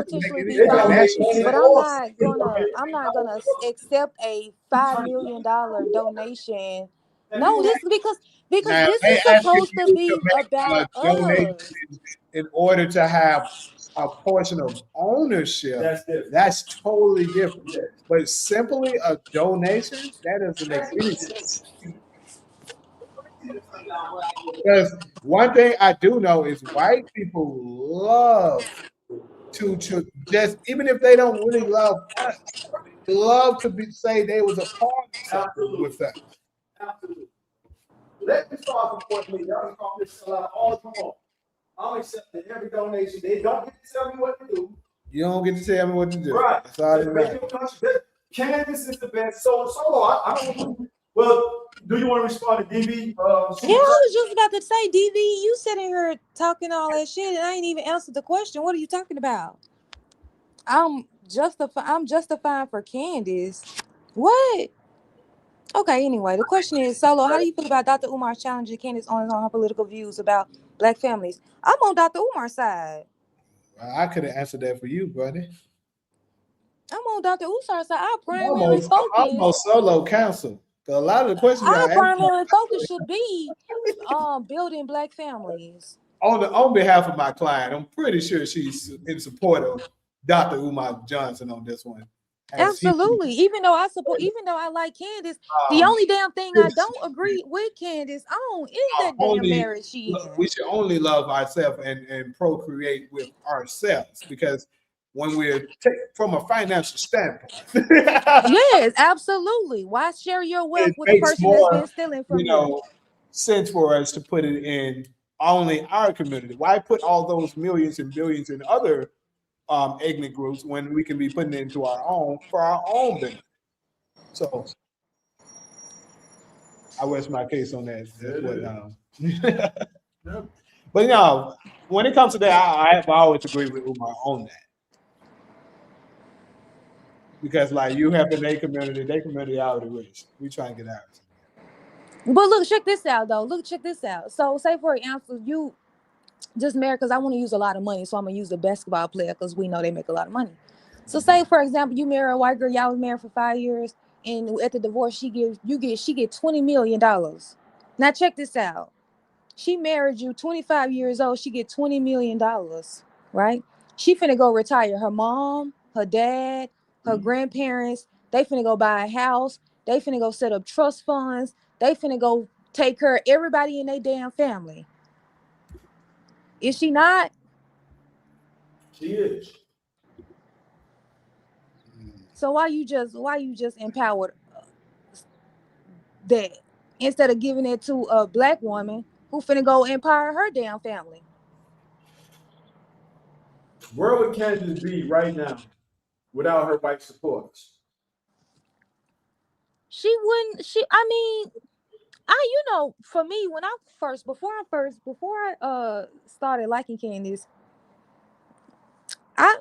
potentially be It fine. doesn't But I'm not gonna accept a $5 million donation. No, this because Now, this they is asking supposed you to be make about a donation us. in order to have a portion of ownership. That's different. That's totally different. But simply a donation, that doesn't make any sense. Because one thing I do know is white people love to just, even if they don't really love us, they love to say they was a part of something with us. Absolutely. Let me start supporting me. Y'all call this sellout all the time. I'm accepting every donation. They don't get to tell me what to do. You don't get to tell me what to do. Right. That's all that matters. Candace is the best. So I don't. Well, do you want to respond to DB? Yeah, I was just about to say, DV, you sitting here talking all that shit, and I ain't even answered the question. What are you talking about? I'm justifying for Candace. What? Okay, anyway, the question is, Solo, how do you feel about Dr. Umar's challenging Candace on her political views about black families? I'm on Dr. Umar's side. Well, I could have answered that for you, buddy. I'm on Dr. Umar's side. Our primary focus. I'm on solo counsel. A lot of the questions our primary focus should be building black families. On behalf of my client, I'm pretty sure she's in support of Dr. Umar Johnson on this one. Absolutely. Even though I like Candace, the only damn thing I don't agree with Candace on is that damn marriage she in. We should only love ourselves and procreate with ourselves, because when we're from a financial standpoint. Yes, absolutely. Why share your wealth with a person that's been stealing from you? Sense for us to put it in only our community. Why put all those millions and billions in other ignorant groups when we can be putting it into our own for our own benefit? So I rest my case on that. But when it comes to that, I always agree with Umar on that. because like you have their community already rich. We trying to get out. But look, check this out though. Look, check this out. So say for example, you just married because I want to use a lot of money, so I'm gonna use a basketball player because we know they make a lot of money. So say for example, you marry a white girl, y'all was married for 5 years, and at the divorce, she get $20 million. Now check this out. She married you 25 years old. She get $20 million, right? She finna go retire. Her mom, her dad, her grandparents, they finna go buy a house. They finna go set up trust funds. They finna go take care of everybody in their damn family. Is she not? She is. So why you just empowered that instead of giving it to a black woman who finna go empower her damn family? Where would Candace be right now without her white supporters? She wouldn't. I mean, for me, when before I started liking Candace, I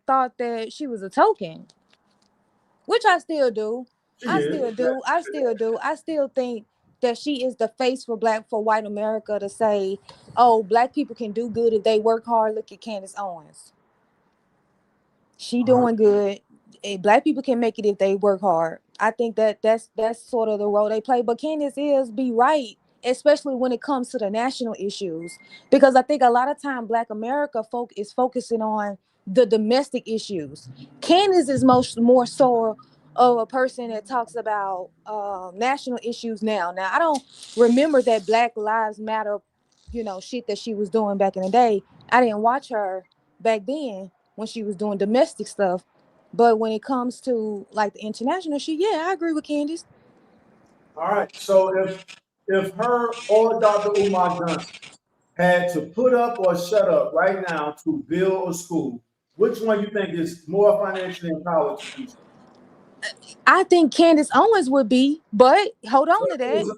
thought that she was a token, which I still do. She is. I still think that she is the face for white America to say, oh, black people can do good if they work hard. Look at Candace Owens. She doing good. Black people can make it if they work hard. I think that's sort of the role they play. But Candace be right, especially when it comes to the national issues, because I think a lot of time Black America is focusing on the domestic issues. Candace is more so of a person that talks about national issues now. Now I don't remember that Black Lives Matter, shit that she was doing back in the day. I didn't watch her back then when she was doing domestic stuff. But when it comes to like the international shit, yeah, I agree with Candace. All right. So if her or Dr. Umar Johnson had to put up or shut up right now to build a school, which one you think is more financially empowered to do so? I think Candace Owens would be, but hold So, on to that, so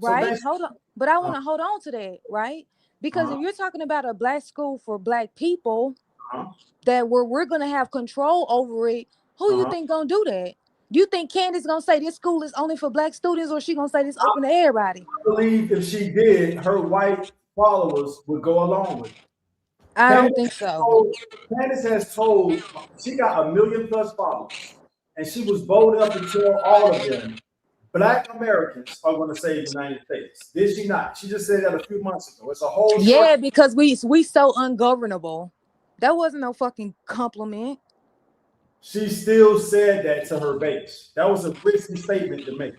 right? basically, Hold on. But I want to hold on to that, right? Because if you're talking about a black school for black people uh-huh, that we're gonna have control over it, who you uh-huh. think gonna do that? Do you think Candace gonna say this school is only for black students, or she gonna say this open to everybody? I believe if she did, her white followers would go along with it. I don't Candace think has so. told, Candace has told she got 1 million+ followers, and she was bold enough to tell all of them, Black Americans are going to save the United States. Did she not? She just said that a few months ago. It's a whole short. Yeah, because we so ungovernable. That wasn't no fucking compliment. She still said that to her base. That was a risky statement to make.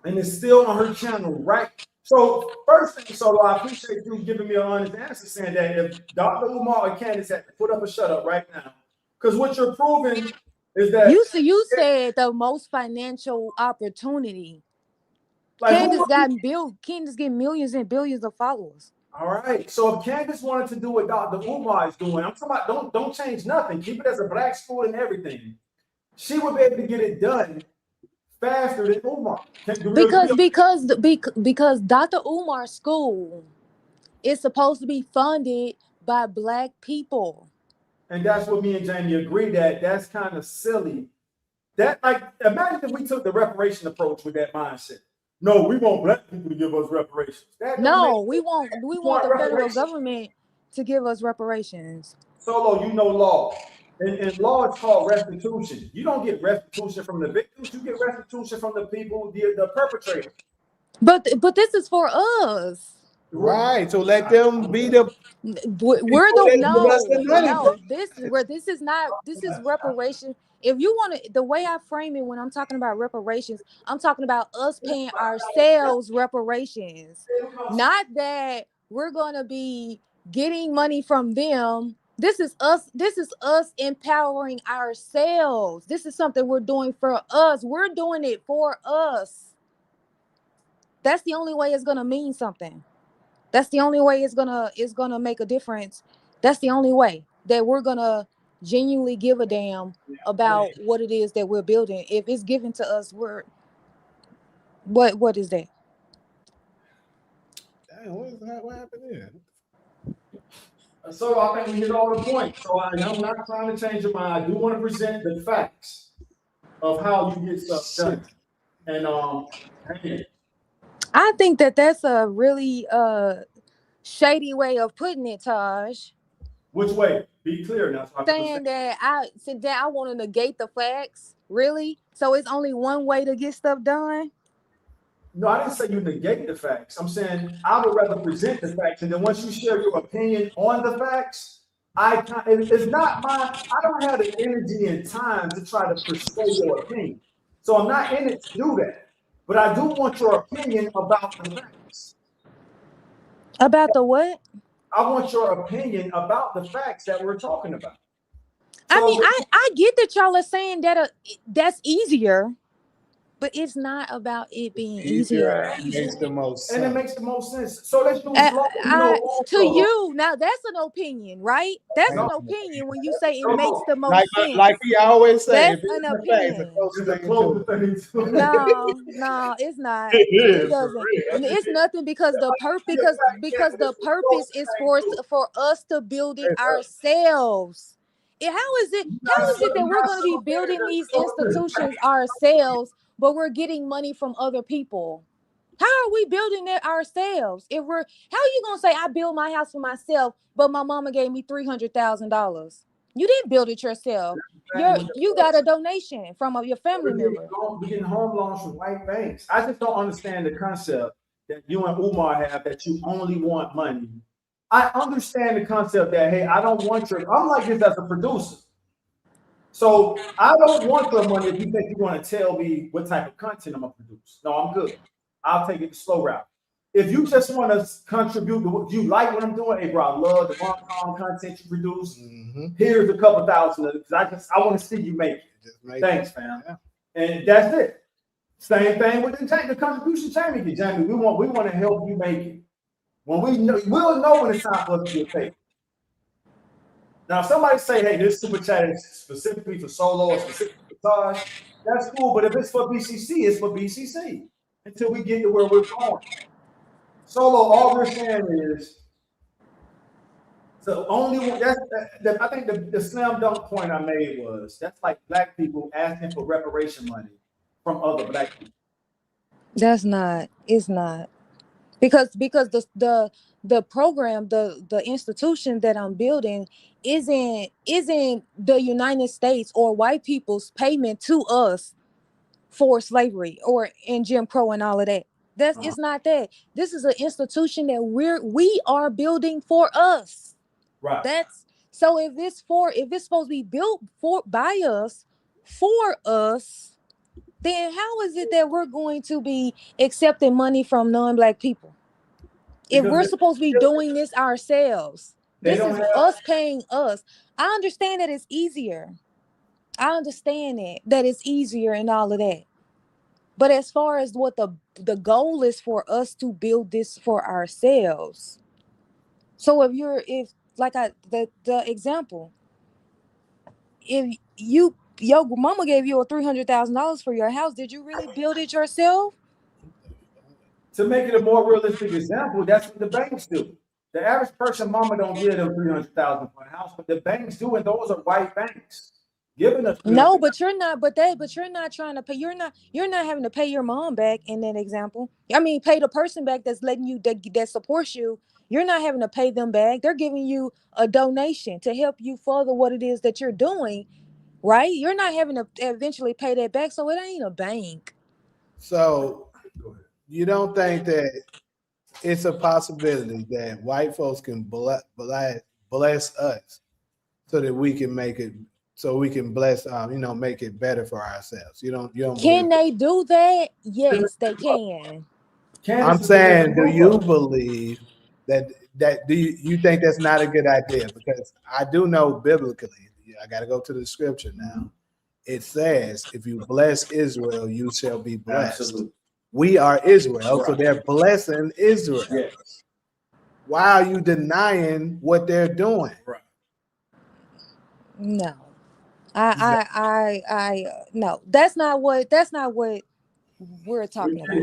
And it's still on her channel, right? So, first thing, Solo, I appreciate you giving me an honest answer saying that if Dr. Umar or Candace had to put up a shut up right now, because what you're proving is that You said the most financial opportunity. like who Candace get millions and billions of followers. all right. So if Candace wanted to do what Dr. Umar is doing, I'm talking about don't change nothing. Keep it as a black school and everything. She would be able to get it done faster than Umar. Do we agree? Because Dr. Umar's school is supposed to be funded by black people. And that's what me and Jamie agree that that's kind of silly. That like imagine if we took the reparation approach with that mindset. No, we want black people to give us reparations. That don't make No, we sense. want You the federal reparations. government to give us reparations. Solo, you know law. And law is called restitution. You don't get restitution from the victims, you get restitution from the people, the perpetrators. But this is for us. Right. So let them be the We're people the that give us the money. this is reparation. If you want to, the way I frame it when I'm talking about reparations, I'm talking about us paying ourselves reparations, not that we're gonna be getting money from them. This is us empowering ourselves. This is something we're doing for us. We're doing it for us. That's the only way it's gonna mean something. That's the only way it's gonna make a difference. That's the only way that we're gonna genuinely give a damn about what it is that we're building. If it's given to us, what is that? Damn, what happened here? So I think we hit all the points. So I'm not trying to change your mind. I do want to present the facts of how you get stuff done. And hey, I think that that's a really shady way of putting it, Taj. which way? Be clear now. So I can Saying that I want to negate the facts. Really? So it's only one way to get stuff done? No, I didn't say you negate the facts. I'm saying I would rather present the facts, and then once you share your opinion on the facts, it's not my. I don't have the energy and time to try to persuade your opinion. So I'm not in it to do that. But I do want your opinion about the facts. About the what? I want your opinion about the facts that we're talking about. I mean, I get that y'all are saying that that's easier, but it's not about it being easier. It makes the most And sense. it makes the most sense. So let's do slow. To you, now that's an opinion, right? That's an opinion when you say it makes the most sense. Like we always say, That's an opinion. No, it's not. It doesn't. It's nothing because the purpose is for us to build it ourselves. How is it that we're going to be building these institutions ourselves, but we're getting money from other people? How are we building it ourselves? How are you gonna say I build my house for myself, but my mama gave me $300,000? You didn't build it yourself. You got a donation from your family member. We're getting home loans from white banks. I just don't understand the concept that you and Umar have that you only want money. I understand the concept that, hey, I don't want I'm like this as a producer. So I don't want your money if you think you're going to tell me what type of content I'm going to produce. No, I'm good. I'll take it the slow route. If you just want to contribute to what you like what I'm doing, hey, bro, I love the rom-com content you produce. Here's a couple thousand because I want to see you make it. Thanks, fam. Yeah. And that's it. Same thing with the contribution Jamie. Jamie, we want to help you make it. When we'll know when it's time for us to get paid. Now, if somebody say, hey, this super chat is specifically for solo or specifically for Taj, that's cool. But if it's for BCC, it's for BCC until we get to where we're going. Solo, all we're saying is, so only one, I think the slam dunk point I made was, that's like black people asking for reparation money from other black people. It's not. Because the program, the institution that I'm building isn't the United States or white people's payment to us for slavery or in Jim Crow and all of that. It's not that. This is an institution that we are building for us. Right. So if it's supposed to be built by us for us, then how is it that we're going to be accepting money from non-black people? If we're supposed to be doing this ourselves, this is us paying us. I understand that it's easier. I understand that it's easier and all of that. But as far as what the goal is for us to build this for ourselves. So the example, if your mama gave you a $300,000 for your house, did you really build it yourself? To make it a more realistic example, that's what the banks do. The average person, mama don't give them $300,000 for a house, but the banks do, and those are white banks giving us. No, but you're not. But you're not trying to pay. You're not having to pay your mom back in that example. I mean, pay the person back that's letting you that supports you. You're not having to pay them back. They're giving you a donation to help you further what it is that you're doing, right? You're not having to eventually pay that back, so it ain't a bank. So you don't think that it's a possibility that white folks can bless us so that we can make it, so we can bless, make it better for ourselves? You don't. Can they do that? Yes, they can. I'm saying, do you believe that do you think that's not a good idea? Because I do know biblically, I got to go to the scripture now. It says, if you bless Israel, you shall be blessed. Absolutely. We are Israel, so they're blessing Israel. Yes. Why are you denying what they're doing? Right. No, I no. That's not what we're talking about.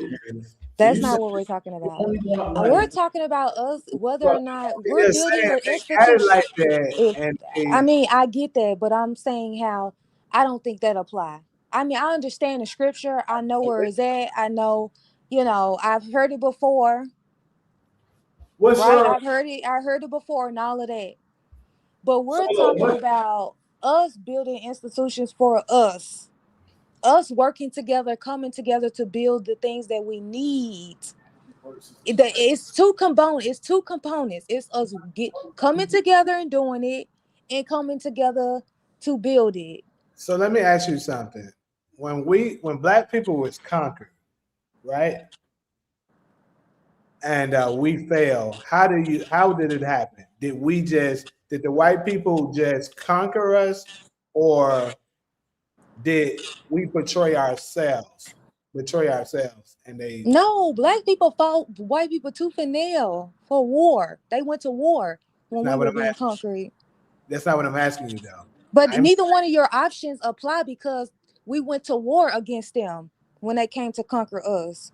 That's you not said what we're talking you about. only want We're money. talking about us, whether Well, or not you're we're just building saying an they got it institution. like that, If and I they, mean, I get that, but I'm saying how I don't think that apply. I mean, I understand the scripture. I know where it's at. I know, I've heard it before, What's right? your I heard it before and all of that. But so we're look, talking about us building institutions for us working together, coming together to build the things that we need. It's two components. It's two components. It's us coming together and doing it, and coming together to build it. so let me ask you something. When black people was conquered, right? And we failed. How did it happen? Did the white people just conquer us, or did we betray ourselves, and they? No, black people fought white people tooth and nail for war. They went to war That's when we not what were I'm being asking. conquered. That's not what I'm asking you, though. But I'm neither one of your options apply because we went to war against them when they came to conquer us.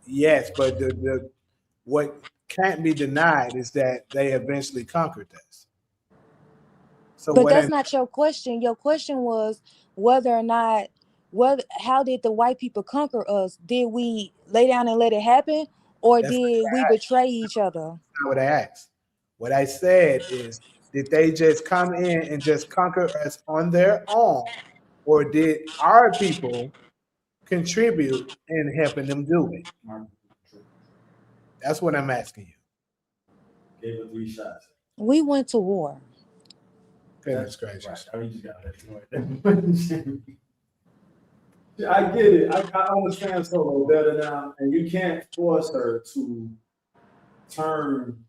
Yes, but the what can't be denied is that they eventually conquered us. So But what that's I'm not your question. Your question was whether or not whether how did the white people conquer us? Did we lay down and let it happen, or that's did we betray each other? not what I asked. What I said is, did they just come in and just conquer us on their own, or did our people contribute in helping them do it? That's what I'm asking you. gave it 3 shots? We went to war. Goodness Right. gracious. I mean, you just got that. I get it. I understand Solo better now, and you can't force her to turn.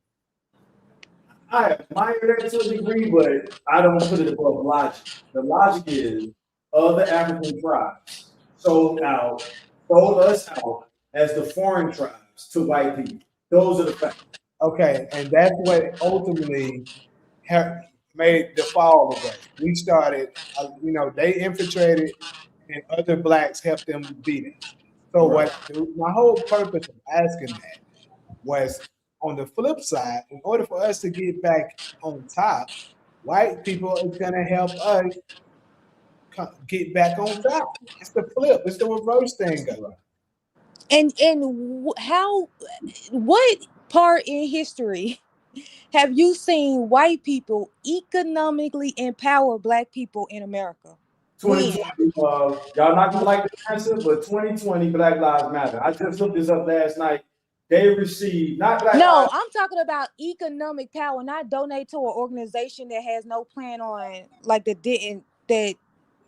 I admire that to a degree, but I don't put it above logic. The logic is other African tribes sold us out as the foreign tribes to white people. Those are the facts. Okay, and that's what ultimately made the fall of us. We started, they infiltrated, and other blacks helped them beat us. So Right. my whole purpose of asking that was, on the flip side, in order for us to get back on top, white people is gonna help us get back on top. It's the flip. It's the reverse thing. And how what part in history have you seen white people economically empower black people in America? When? 2020, y'all not gonna like the answer, but 2020 Black Lives Matter. I just looked this up last night. They received not Black No, Lives. I'm talking about economic power, not donate to an organization that has no plan on like that didn't that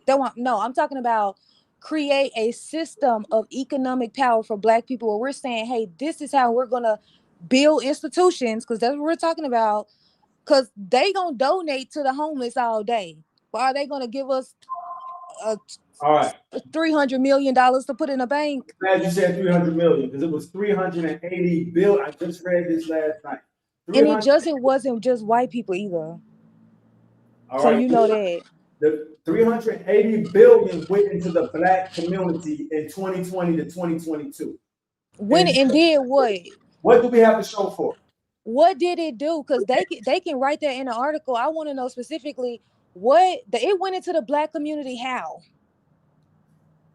don't want. No, I'm talking about create a system of economic power for black people where we're saying, hey, this is how we're gonna build institutions, because that's what we're talking about. Because they gonna donate to the homeless all day. But are they gonna give us a All right. $300 million to put in a bank? Glad you said 300 million because it was 380 billion. I just read this last night. And 300. it wasn't just white people either. All So right. you know that. The 380 billion went into the black community in 2020 to 2022. When And and did what? what do we have to show for it? What did it do? Because they can write that in an article. I want to know specifically it went into the black community. How?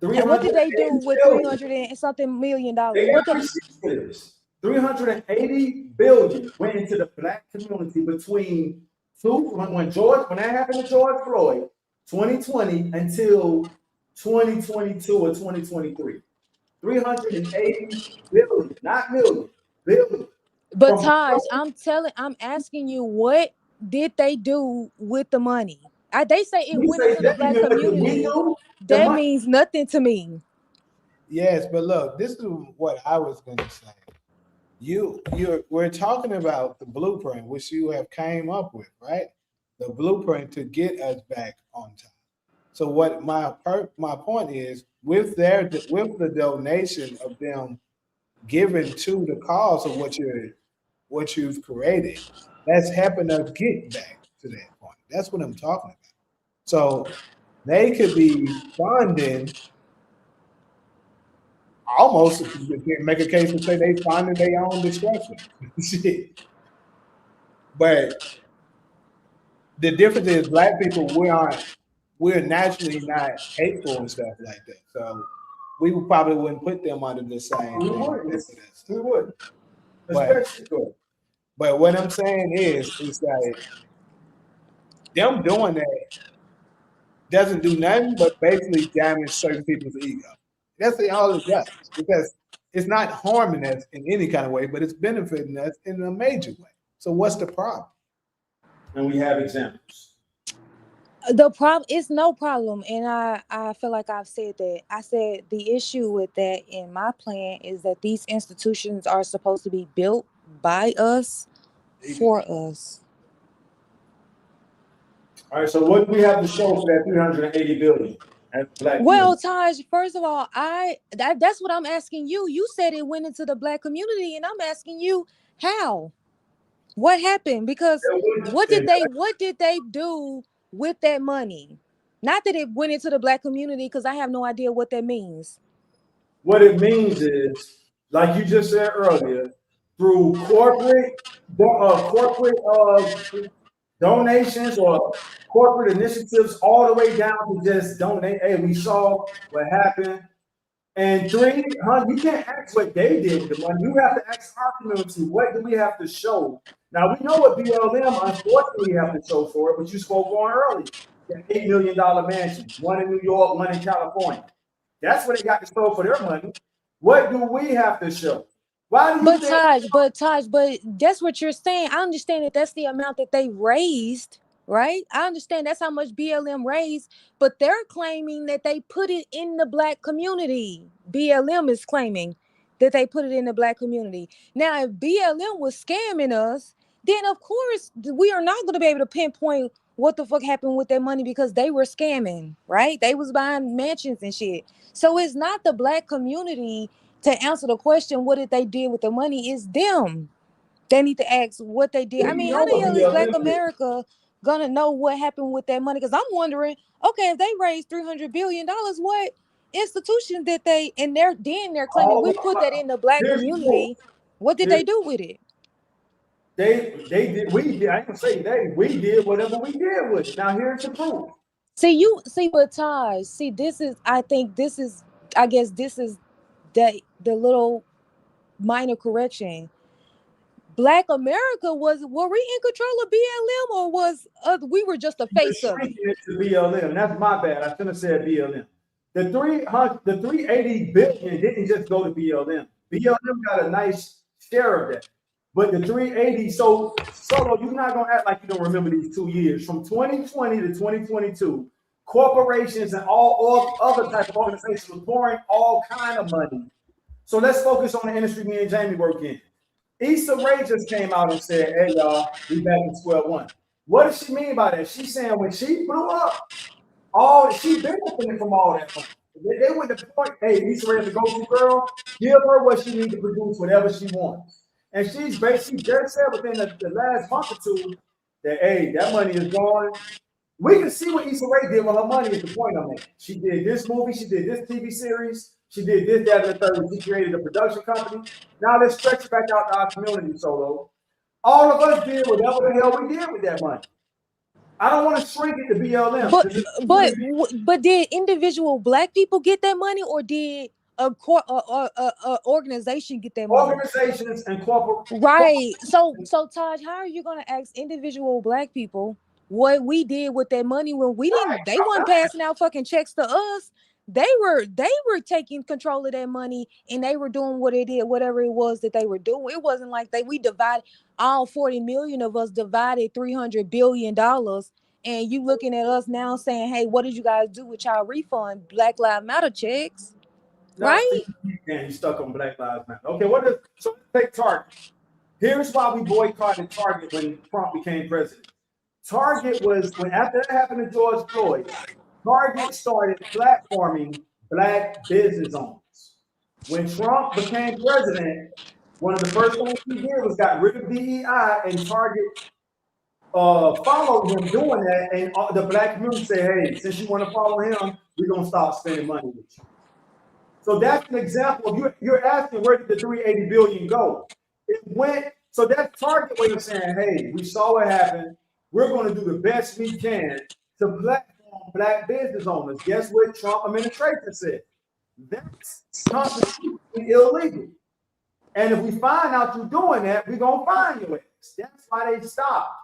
And what did they do 380 with billion. 300 and something million They dollars? got What the receipts for this. 380 billion went into the black community between when that happened to George Floyd, 2020 until 2022 or 2023. 380 billion, not million, billion. But From Taj, I'm asking you, what did they do with the money? They say it you went say into the that, black what did we community. do? The That money. means nothing to me. Yes, but look, this is what I was going to say. We're talking about the blueprint which you have came up with, right? The blueprint to get us back on top. So what my point is, with the donation of them given to the cause of what you've created, that's helping us get back to that point. That's what I'm talking about. So they could be funding almost make a case to say they finding their own destruction. Shit. But the difference is black people, we're naturally not hateful and stuff like that. So we probably wouldn't put them under the same We thing. would. We would. But, Especially good. but what I'm saying is like them doing that doesn't do nothing but basically damage certain people's ego. That's all it does, because it's not harming us in any kind of way, but it's benefiting us in a major way. So what's the problem? And we have examples. The problem is no problem, and I feel like I've said that. I said the issue with that in my plan is that these institutions are supposed to be built by us, for us. All right, so what do we have to show for that 380 billion? Well, Taj, first of all, that's what I'm asking you. You said it went into the black community, and I'm asking you how. What happened? Because what did they do with that money? Not that it went into the black community, because I have no idea what that means. What it means is, like you just said earlier, through corporate donations or corporate initiatives, all the way down to just donate. Hey, we saw what happened. And you can't ask what they did with the money. You have to ask our community, what do we have to show? Now, we know what BLM, unfortunately, have to show for it, but you spoke on earlier. That $8 million mansion, one in New York, one in California. That's what they got to show for their money. What do we have to show? Why do you Taj, but that's what you're saying. I understand that that's the amount that they raised, right? I understand that's how much BLM raised, but they're claiming that they put it in the black community. BLM is claiming that they put it in the black community. Now, if BLM was scamming us, then of course we are not going to be able to pinpoint what the fuck happened with their money, because they were scamming, right? They was buying mansions and shit. So it's not the black community to answer the question, what did they do with the money, is them. They need to ask what they did. I mean, how the hell is Black America gonna know what happened with that money? Because I'm wondering, okay, if they raised $300 billion, what institution did they, and they're claiming we put that in the black community. What did they do with it? They did, we did, I ain't gonna say we did whatever we did with it. Now here's the proof. But Taj, I guess this is the little minor correction. Black America were we in control of BLM, or was we were just a face of it? To BLM. That's my bad. I shouldn't have said BLM. The 380 billion didn't just go to BLM. BLM got a nice share of that. But the 380, so you're not gonna act like you don't remember these 2 years. From 2020 to 2022, corporations and all other type of organizations were pouring all kind of money. So let's focus on the industry me and Jamie work in. Issa Rae just came out and said, hey, y'all, we back in square one. What does she mean by that? She's saying when she blew up, she benefited from all that money. They went to the point, hey, Issa Rae is a go-to girl, give her what she needs to produce, whatever she wants. And she just said within the last month or two that, hey, that money is gone. We can see what Issa Rae did with her money is the point I'm making. She did this movie, she did this TV series, she did this, that, and the third. She created a production company. Now let's stretch it back out to our community, Solo. All of us did whatever the hell we did with that money. I don't want to shrink it to BLM. But did individual black people get that money, or did a organization get that money? Organizations and corporate. Right. So Taj, how are you gonna ask individual black people what we did with that money when we didn't? They weren't passing out fucking checks to us. They were taking control of that money, and they were doing what it did, whatever it was that they were doing. It wasn't like we divided, all 40 million of us divided $300 billion. And you looking at us now saying, hey, what did you guys do with y'all refund Black Lives Matter checks? Right? And you stuck on Black Lives Matter. Okay, so let's take Target. Here's why we boycotted Target when Trump became president. Target was, after that happened to George Floyd, Target started platforming black business owners. When Trump became president, one of the first things he did was got rid of DEI, and Target followed him doing that. And the black community said, hey, since you want to follow him, we're going to stop spending money with you. So that's an example of you're asking where did the 380 billion go? It went, so that's Target way of saying, hey, we saw what happened. We're going to do the best we can to platform black business owners. Guess what Trump administration said? That's constitutionally illegal. And if we find out you're doing that, we're going to fine you. That's why they stopped.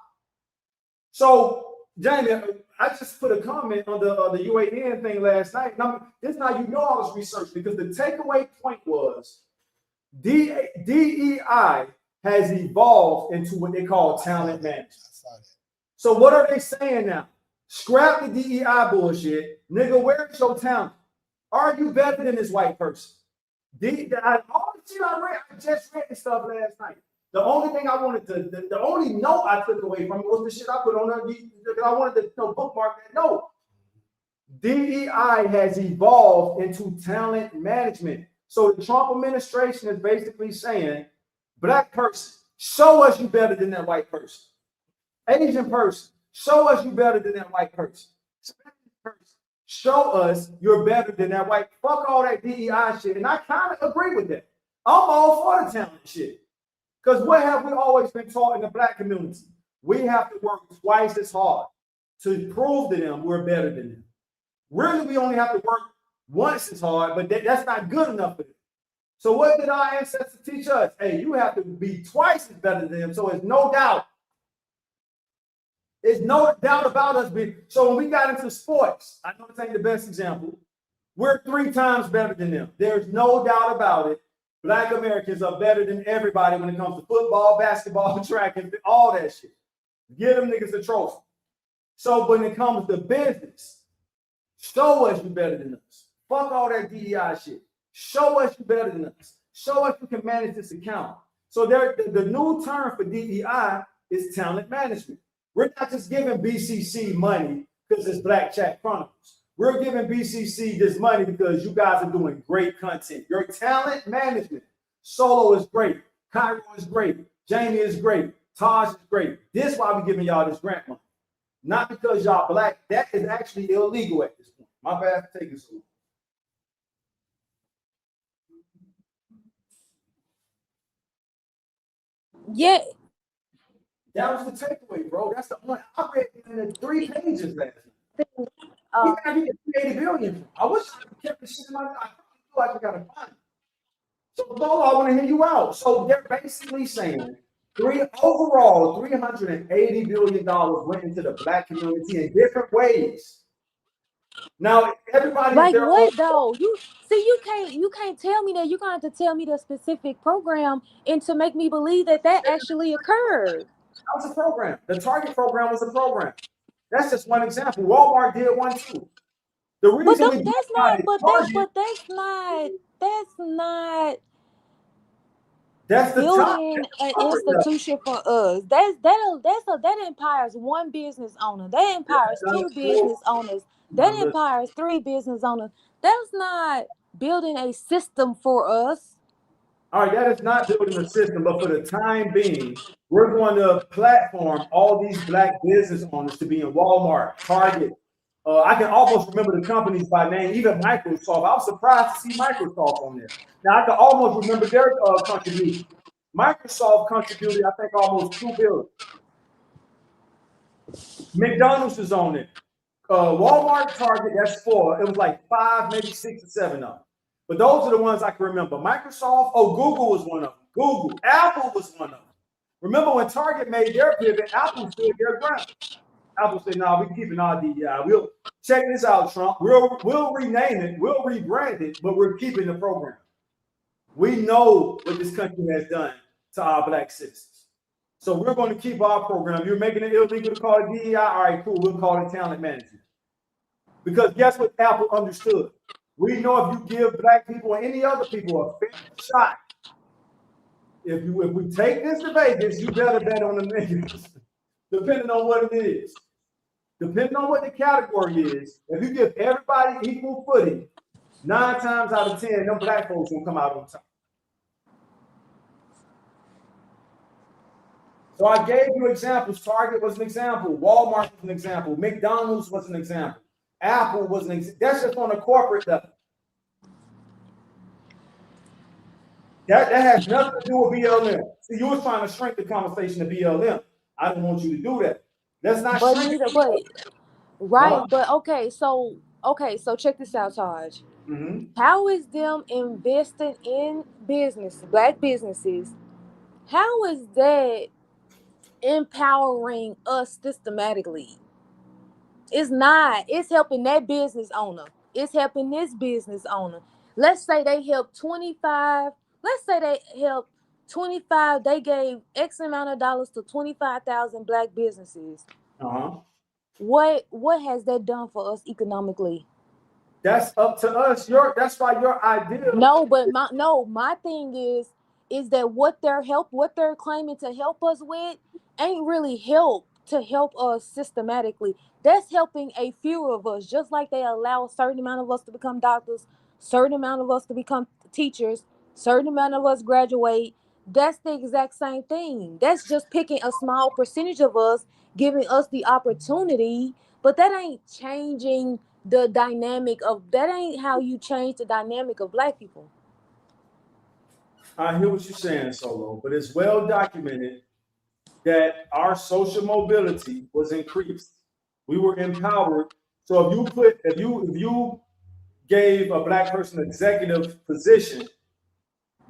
So, Jamie, I just put a comment on the UAN thing last night. Now, this is how you know I was researching, because the takeaway point was DEI has evolved into what they call talent management. So what are they saying now? Scrap the DEI bullshit. Nigga, where's your talent? Are you better than this white person? All the shit I just read this stuff last night. The only thing I wanted to, the only note I took away from it was the shit I put on there, because I wanted to bookmark that note. DEI has evolved into talent management. So the Trump administration is basically saying, black person, show us you better than that white person. Asian person, show us you better than that white person. Spanish person, show us you're better than that white. Fuck all that DEI shit. And I kind of agree with that. I'm all for the talent shit. Because what have we always been taught in the black community? We have to work twice as hard to prove to them we're better than them. Really, we only have to work once as hard, but that's not good enough for them. So what did our ancestors teach us? Hey, you have to be twice as better than them. So it's no doubt. There's no doubt about us. So when we got into sports, I know this ain't the best example. We're 3 times better than them. There's no doubt about it. Black Americans are better than everybody when it comes to football, basketball, track, and all that shit. Give them niggas a trophy. So when it comes to business, show us you better than us. Fuck all that DEI shit. Show us you better than us. Show us you can manage this account. So the new term for DEI is talent management. We're not just giving BCC money because it's Black Chat Chronicles. We're giving BCC this money because you guys are doing great content. Your talent management. Solo is great. Cairo is great. Jamie is great. Taj is great. This is why we're giving y'all this grant money. Not because y'all black. That is actually illegal at this point. My bad for taking so long. Yeah. That was the takeaway, bro. That's the one I read in the 3 pages last night. Uh, We gotta get 380 billion. I wish I could kept the shit in my life. I just gotta find it. So Bolo, I want to hear you out. So they're basically saying overall $380 billion went into the black community in different ways. Now everybody, like what though? You can't tell me that. You're gonna have to tell me the specific program and to make me believe that actually occurred. That was a program. The Target program was a program. That's just one example. Walmart did one too. The reason that's not the building an institution for us. That empowers one business owner. That empowers 2 business owners. That empowers 3 business owners. That's not building a system for us. All right, that is not building a system, but for the time being, we're going to platform all these black business owners to be in Walmart, Target. I can almost remember the companies by name, even Microsoft. I was surprised to see Microsoft on there. Now I can almost remember their contribution. Microsoft contributed, I think, almost $2 billion. McDonald's is on it. Walmart, Target, that's 4. It was like 5, maybe 6 or 7 of them. But those are the ones I can remember. Microsoft, Google was one of them. Google, Apple was one of them. Remember when Target made their pivot, Apple stood their ground. Apple said, "No, we're keeping our DEI. We'll check this out, Trump. We'll rename it, we'll rebrand it, but we're keeping the program. We know what this country has done to our black citizens. So we're going to keep our program. You're making it illegal to call it DEI. All right, cool. We'll call it talent management. Because guess what Apple understood? We know if you give black people or any other people a fair shot, if we take this to Vegas, you better bet on the niggas, depending on what it is. Depending on what the category is, if you give everybody equal footing, 9 times out of 10, them black folks will come out on top. So I gave you examples. Target was an example. Walmart was an example. McDonald's was an example. Apple was an example. That's just on a corporate level. That has nothing to do with BLM. See, you was trying to shrink the conversation to BLM. I don't want you to do that. Let's not But shrink neither, it. but right, Uh-huh. but okay, so check this out, Taj. Mm-hmm. How is them investing in business, black businesses? How is that empowering us systematically? It's not. It's helping that business owner. It's helping this business owner. Let's say they help 25. Let's say they help 25. They gave X amount of dollars to 25,000 black businesses. Uh-huh. What has that done for us economically? That's up to us. That's why your idea. No, but my thing is that what they're claiming to help us with ain't really help to help us systematically. That's helping a few of us, just like they allow a certain amount of us to become doctors, certain amount of us to become teachers, certain amount of us graduate. That's the exact same thing. That's just picking a small percentage of us, giving us the opportunity, but that ain't changing the dynamic of that ain't how you change the dynamic of black people. I hear what you're saying, Solo, but it's well documented that our social mobility was increased. We were empowered. So if you gave a black person an executive position,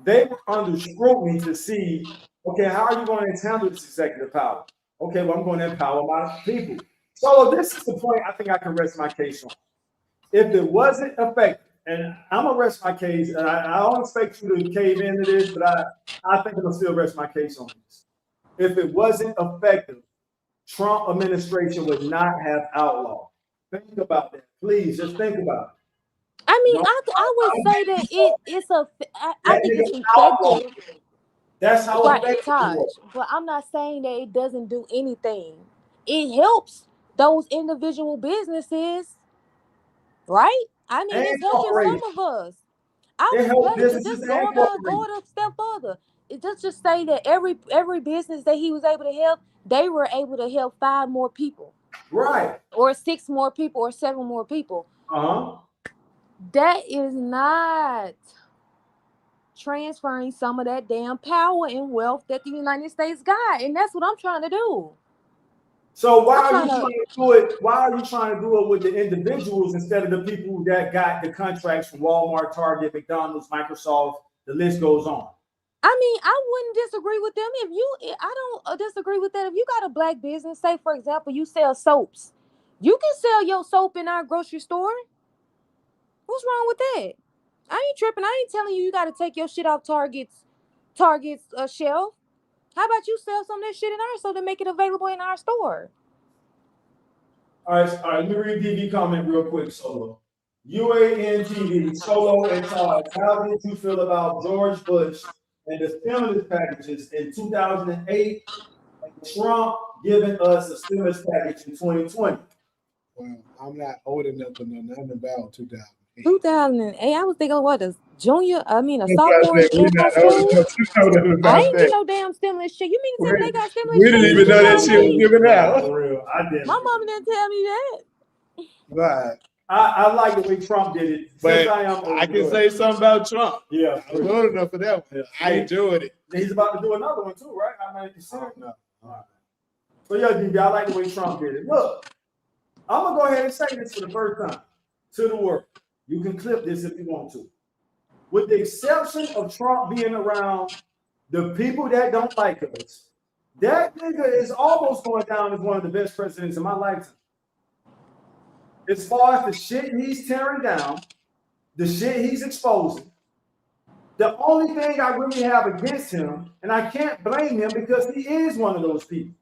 they were under scrutiny to see, okay, how are you going to handle this executive power? Okay, well, I'm going to empower my people. So this is the point I think I can rest my case on. If it wasn't effective, and I'm gonna rest my case, and I don't expect you to cave into this, but I think I'm gonna still rest my case on this. If it wasn't effective, Trump administration would not have outlawed. Think about that, please. Just think about it. I mean, No, I would say that I that think it's nigga outlawed. effective, That's how right, effective it Taj. was. But I'm not saying that it doesn't do anything. It helps those individual businesses, right? I mean, And it's helping some corporations. of us. I It was helped let's businesses just and go corporations. a step further. It just say that every business that he was able to help, they were able to help 5 more people, Right. or 6 more people, or 7 more people. Uh-huh. That is not transferring some of that damn power and wealth that the United States got, and that's what I'm trying to do. So why I'm are you trying trying to. to do it? Why are you trying to do it with the individuals instead of the people that got the contracts from Walmart, Target, McDonald's, Microsoft? The list goes on. I mean, I wouldn't disagree with them if you. I don't disagree with that. If you got a black business, say for example, you sell soaps, you can sell your soap in our grocery store. What's wrong with that? I ain't tripping. I ain't telling you got to take your shit off Target's shelf. How about you sell some of that shit in our store to make it available in our store? All right. Let me read DV comment real quick, Solo. UANTV, Solo and Todd. How did you feel about George Bush and the stimulus packages in 2008 and Trump giving us a stimulus package in 2020? Well, I'm not old enough to know nothing about 2008. 2008. I was thinking, what, a That's what I sophomore said. in We're high not old school? enough to know nothing I about ain't get that. no damn stimulus check. You mean to tell me they got stimulus We didn't checks even in know that shit was 2008? given out. For real, I didn't. My mama didn't tell me that. Right. I like the way Trump did it. But I can say something about Trump. Yeah, I was old enough for that one. Yeah. I enjoyed it. He's about to do another one too, right? I mean, No. so yeah, DB, I like the way Trump did it. Look, I'm gonna go ahead and say this for the first time to the world. You can clip this if you want to. With the exception of Trump being around the people that don't like us, that nigga is almost going down as one of the best presidents in my lifetime. As far as the shit he's tearing down, the shit he's exposing, the only thing I really have against him, and I can't blame him because he is one of those people.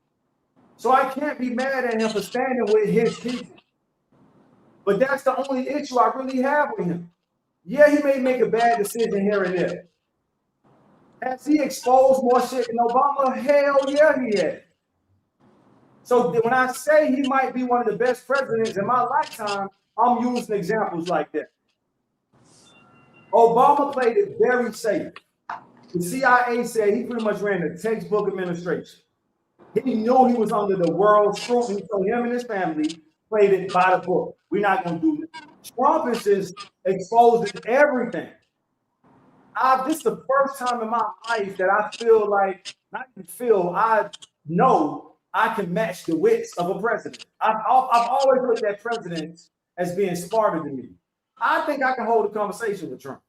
So I can't be mad at him for standing with his people. But that's the only issue I really have with him. Yeah, he may make a bad decision here and there. Has he exposed more shit than Obama? Hell yeah, he has. So when I say he might be one of the best presidents in my lifetime, I'm using examples like that. Obama played it very safe. The CIA said he pretty much ran the textbook administration. He knew he was under the world's scrutiny, so him and his family played it by the book. We're not going to do it. Trump is just exposing everything. This is the first time in my life that I feel like, not even feel, I know I can match the wits of a president. I've always looked at presidents as being smarter than me. I think I can hold a conversation with Trump.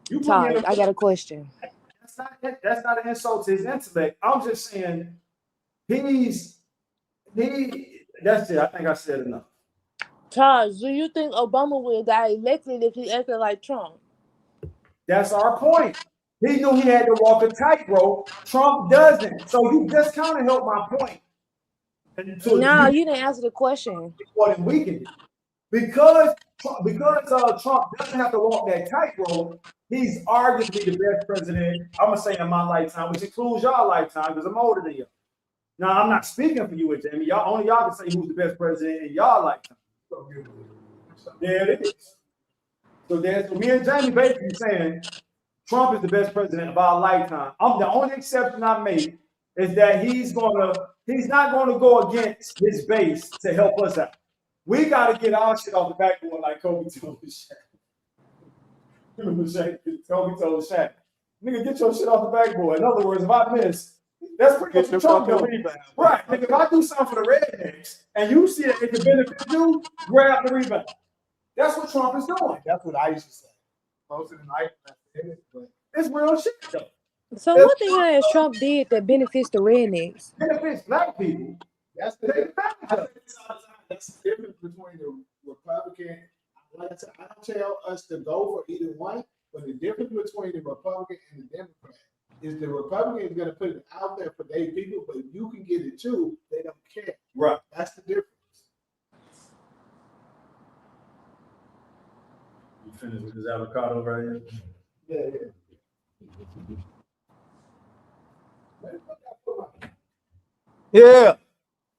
You put me in Todd, I got a question. That's not an insult to his intellect. I'm just saying that's it. I think I said enough. Todd, do you think Obama would have got elected if he acted like Trump? That's our point. He knew he had to walk a tightrope. Trump doesn't. So you just kind of helped my point. No, you didn't answer the question. What we can do. Because Trump doesn't have to walk that tightrope, he's arguably the best president, I'm going to say in my lifetime, which includes y'all lifetime because I'm older than you. Now, I'm not speaking for you, Jamie. Y'all can say who's the best president in y'all lifetime. There it is. So me and Jamie basically saying Trump is the best president of our lifetime. The only exception I make is that he's not gonna go against his base to help us out. We gotta get our shit off the backboard like Kobe told Shaq. Kobe told Shaq, nigga, get your shit off the backboard. In other words, if I miss, that's pretty much what Trump doing. Right. Nigga, if I do something for the Rednecks and you see that it can benefit you, grab the rebound. That's what Trump is doing. That's what I used to say. Most of the night, it's real shit though. So what the hell has Trump did that benefits the rednecks? Benefits black people. That's the difference between the Republican. I don't tell us to go for either one, but the difference between the Republican and the Democrat is the Republican is going to put it out there for their people, but you can get it too. They don't care. Right. That's the difference. You finished with this avocado right here? Yeah. Yeah.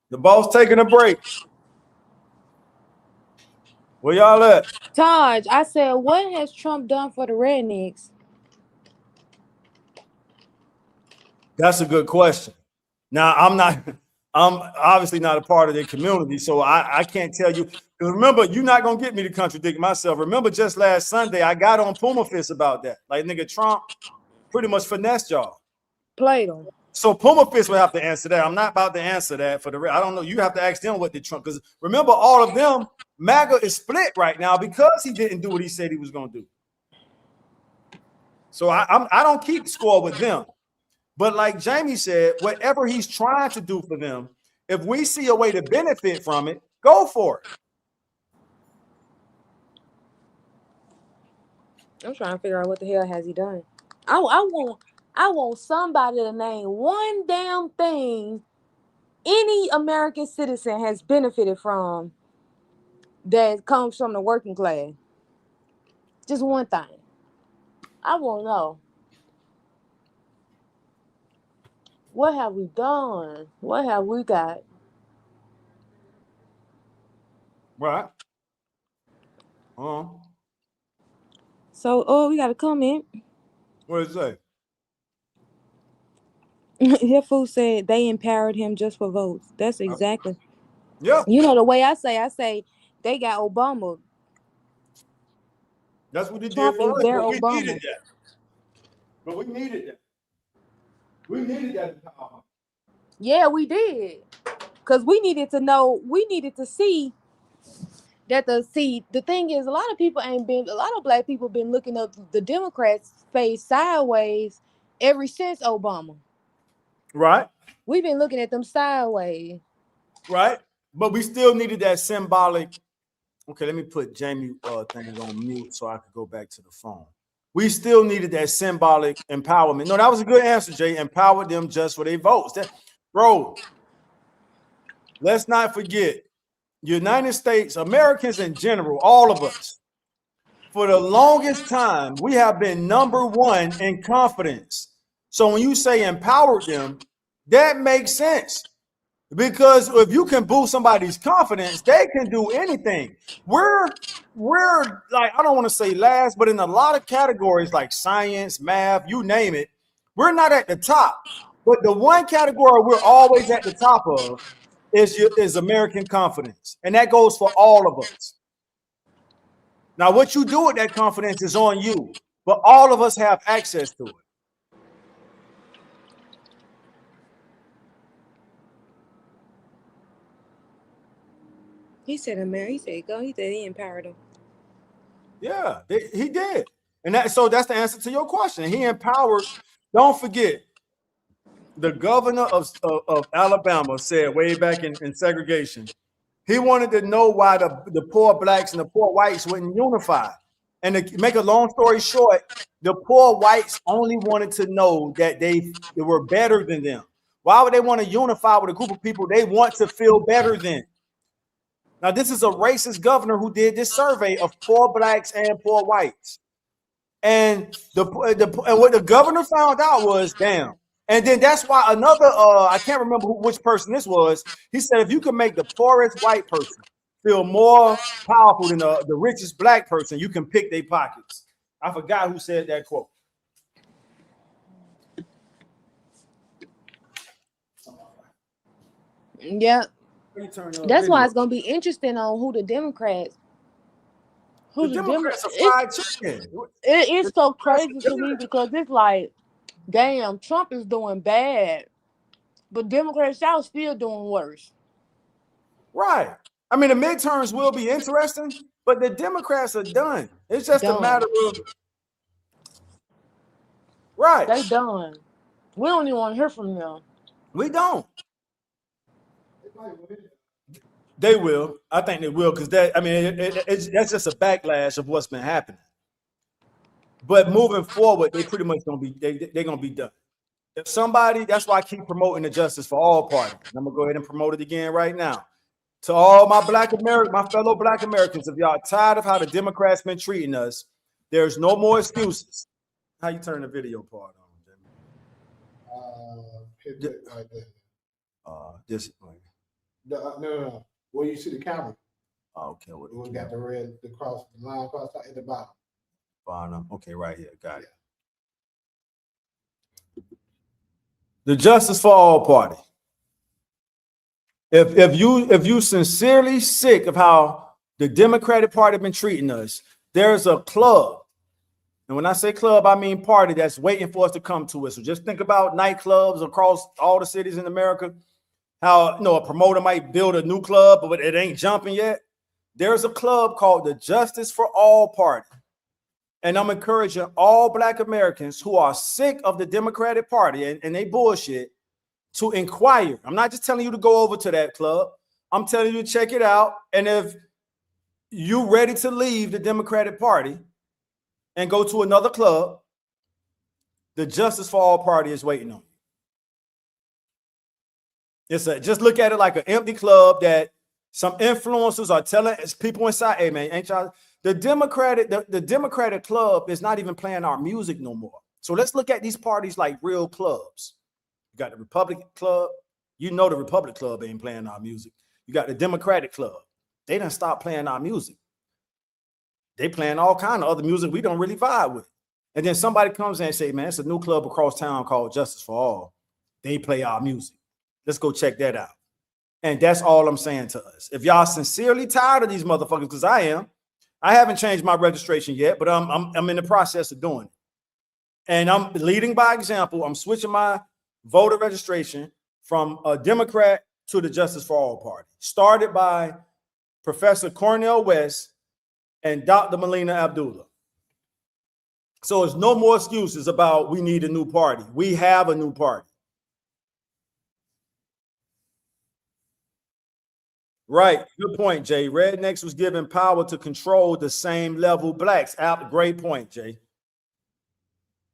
The boss taking a break. Where y'all at? Todd, I said, what has Trump done for the rednecks? That's a good question. Now, I'm obviously not a part of their community, so I can't tell you. Remember, you're not going to get me to contradict myself. Remember, just last Sunday, I got on Puma Fist about that. Like, nigga, Trump pretty much finessed y'all. Played them. So Puma Fist will have to answer that. I'm not about to answer that for the I don't know. You have to ask them what did Trump, because remember, all of them, MAGA is split right now because he didn't do what he said he was going to do. So I don't keep score with them. But like Jamie said, whatever he's trying to do for them, if we see a way to benefit from it, go for it. I'm trying to figure out what the hell has he done. I want somebody to name one damn thing any American citizen has benefited from that comes from the working class. Just one thing. I won't know. What have we done? What have we got? Right. So, we got a comment. What does it say? Your fool said they empowered him just for votes. That's exactly. Yeah. You know the way I say they got Obama. That's what he Trump did for us. their We Obama. needed that. But we needed that. We needed that empowerment. Yeah, we did. Because we needed to see that the thing is, a lot of black people been looking up the Democrats' face sideways ever since Obama. Right. We've been looking at them sideways. Right. But we still needed that symbolic. Okay, let me put Jamie thing on mute so I could go back to the phone. We still needed that symbolic empowerment. No, that was a good answer, Jay. Empower them just for their votes. Bro, let's not forget, United States, Americans in general, all of us, for the longest time, we have been number one in confidence. So when you say empower them, that makes sense. Because if you can boost somebody's confidence, they can do anything. We're like, I don't want to say last, but in a lot of categories like science, math, you name it, we're not at the top. But the one category we're always at the top of is American confidence. And that goes for all of us. Now, what you do with that confidence is on you. but all of us have access to it. He said, America. He said, go. He said he empowered him. Yeah, he did. And that's the answer to your question. He empowered. Don't forget, the governor of Alabama said way back in segregation, he wanted to know why the poor blacks and the poor whites wouldn't unify. And to make a long story short, the poor whites only wanted to know that they were better than them. Why would they want to unify with a group of people they want to feel better than? Now, this is a racist governor who did this survey of poor blacks and poor whites. And what the governor found out was, damn. And then that's why another, I can't remember which person this was. He said, if you can make the poorest white person feel more powerful than the richest black person, you can pick their pockets. I forgot who said that quote. Yeah. That's why it's gonna be interesting on who the Democrats. The Democrats are fried chicken. It's so crazy to me because it's like, damn, Trump is doing bad, but Democrats y'all still doing worse. Right. I mean, the midterms will be interesting, but the Democrats are done. It's just a matter of right. They done. We don't even want to hear from them. We don't. They will. I think they will, because that. I mean, that's just a backlash of what's been happening. But moving forward, they pretty much gonna be. They're gonna be done. If somebody, that's why I keep promoting the Justice for All party. I'm gonna go ahead and promote it again right now. To all my my fellow Black Americans, if y'all tired of how the Democrats been treating us, there's no more excuses. How you turn the video part on, Jimmy? Hit it right there. This. No. Where you see the camera? Okay. We got the red, the line across at the bottom. Bottom. Okay, right here. Got it. The Justice for All party. If you sincerely sick of how the Democratic Party been treating us, there's a club. And when I say club, I mean party that's waiting for us to come to it. So just think about nightclubs across all the cities in America. How a promoter might build a new club, but it ain't jumping yet. There's a club called the Justice for All Party. And I'm encouraging all Black Americans who are sick of the Democratic Party and they bullshit to inquire. I'm not just telling you to go over to that club. I'm telling you to check it out. And if you're ready to leave the Democratic Party and go to another club, the Justice for All Party is waiting on you. Just look at it like an empty club that some influencers are telling people inside, hey man, ain't y'all the Democratic club is not even playing our music no more. So let's look at these parties like real clubs. You got the Republican Club. You know the Republic Club ain't playing our music. You got the Democratic Club. They done stopped playing our music. They playing all kind of other music we don't really vibe with. And then somebody comes in and say, man, it's a new club across town called Justice for All. They play our music. Let's go check that out. And that's all I'm saying to us. If y'all sincerely tired of these motherfuckers, because I am, I haven't changed my registration yet, but I'm in the process of doing it. And I'm leading by example. I'm switching my voter registration from a Democrat to the Justice for All party. Started by Professor Cornel West and Dr. Melina Abdullah. So it's no more excuses about we need a new party. We have a new party. Right. Good point, Jay. Rednecks was given power to control the same level blacks. Great point, Jay.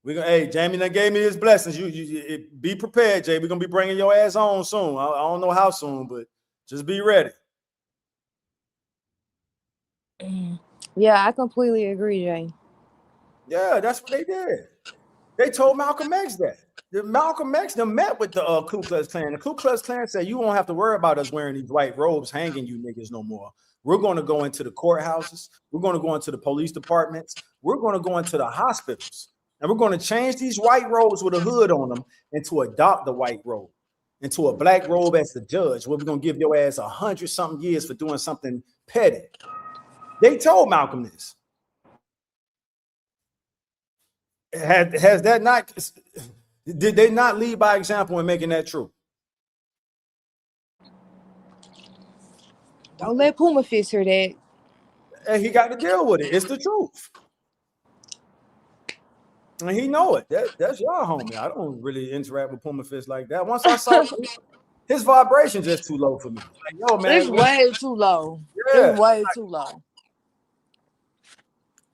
Hey, Jamie done gave me his blessings. You be prepared, Jay. We're gonna be bringing your ass on soon. I don't know how soon, but just be ready. Yeah, I completely agree, Jay. Yeah, that's what they did. They told Malcolm X that. Malcolm X met with the Ku Klux Klan. The Ku Klux Klan said, you won't have to worry about us wearing these white robes hanging you niggas no more. We're going to go into the courthouses. We're going to go into the police departments. We're going to go into the hospitals. And we're going to change these white robes with a hood on them into adopt the white robe, into a black robe as the judge, where we're going to give your ass 100-something years for doing something petty. They told Malcolm this. Has that not? Did they not lead by example in making that true? Don't let Puma Fist hear that. And he got to deal with it. It's the truth. And he know it. That's your homie. I don't really interact with Puma Fist like that. Once I saw his vibration just too low for me. Like, yo, man. It's way too low. Yeah. It's way too low.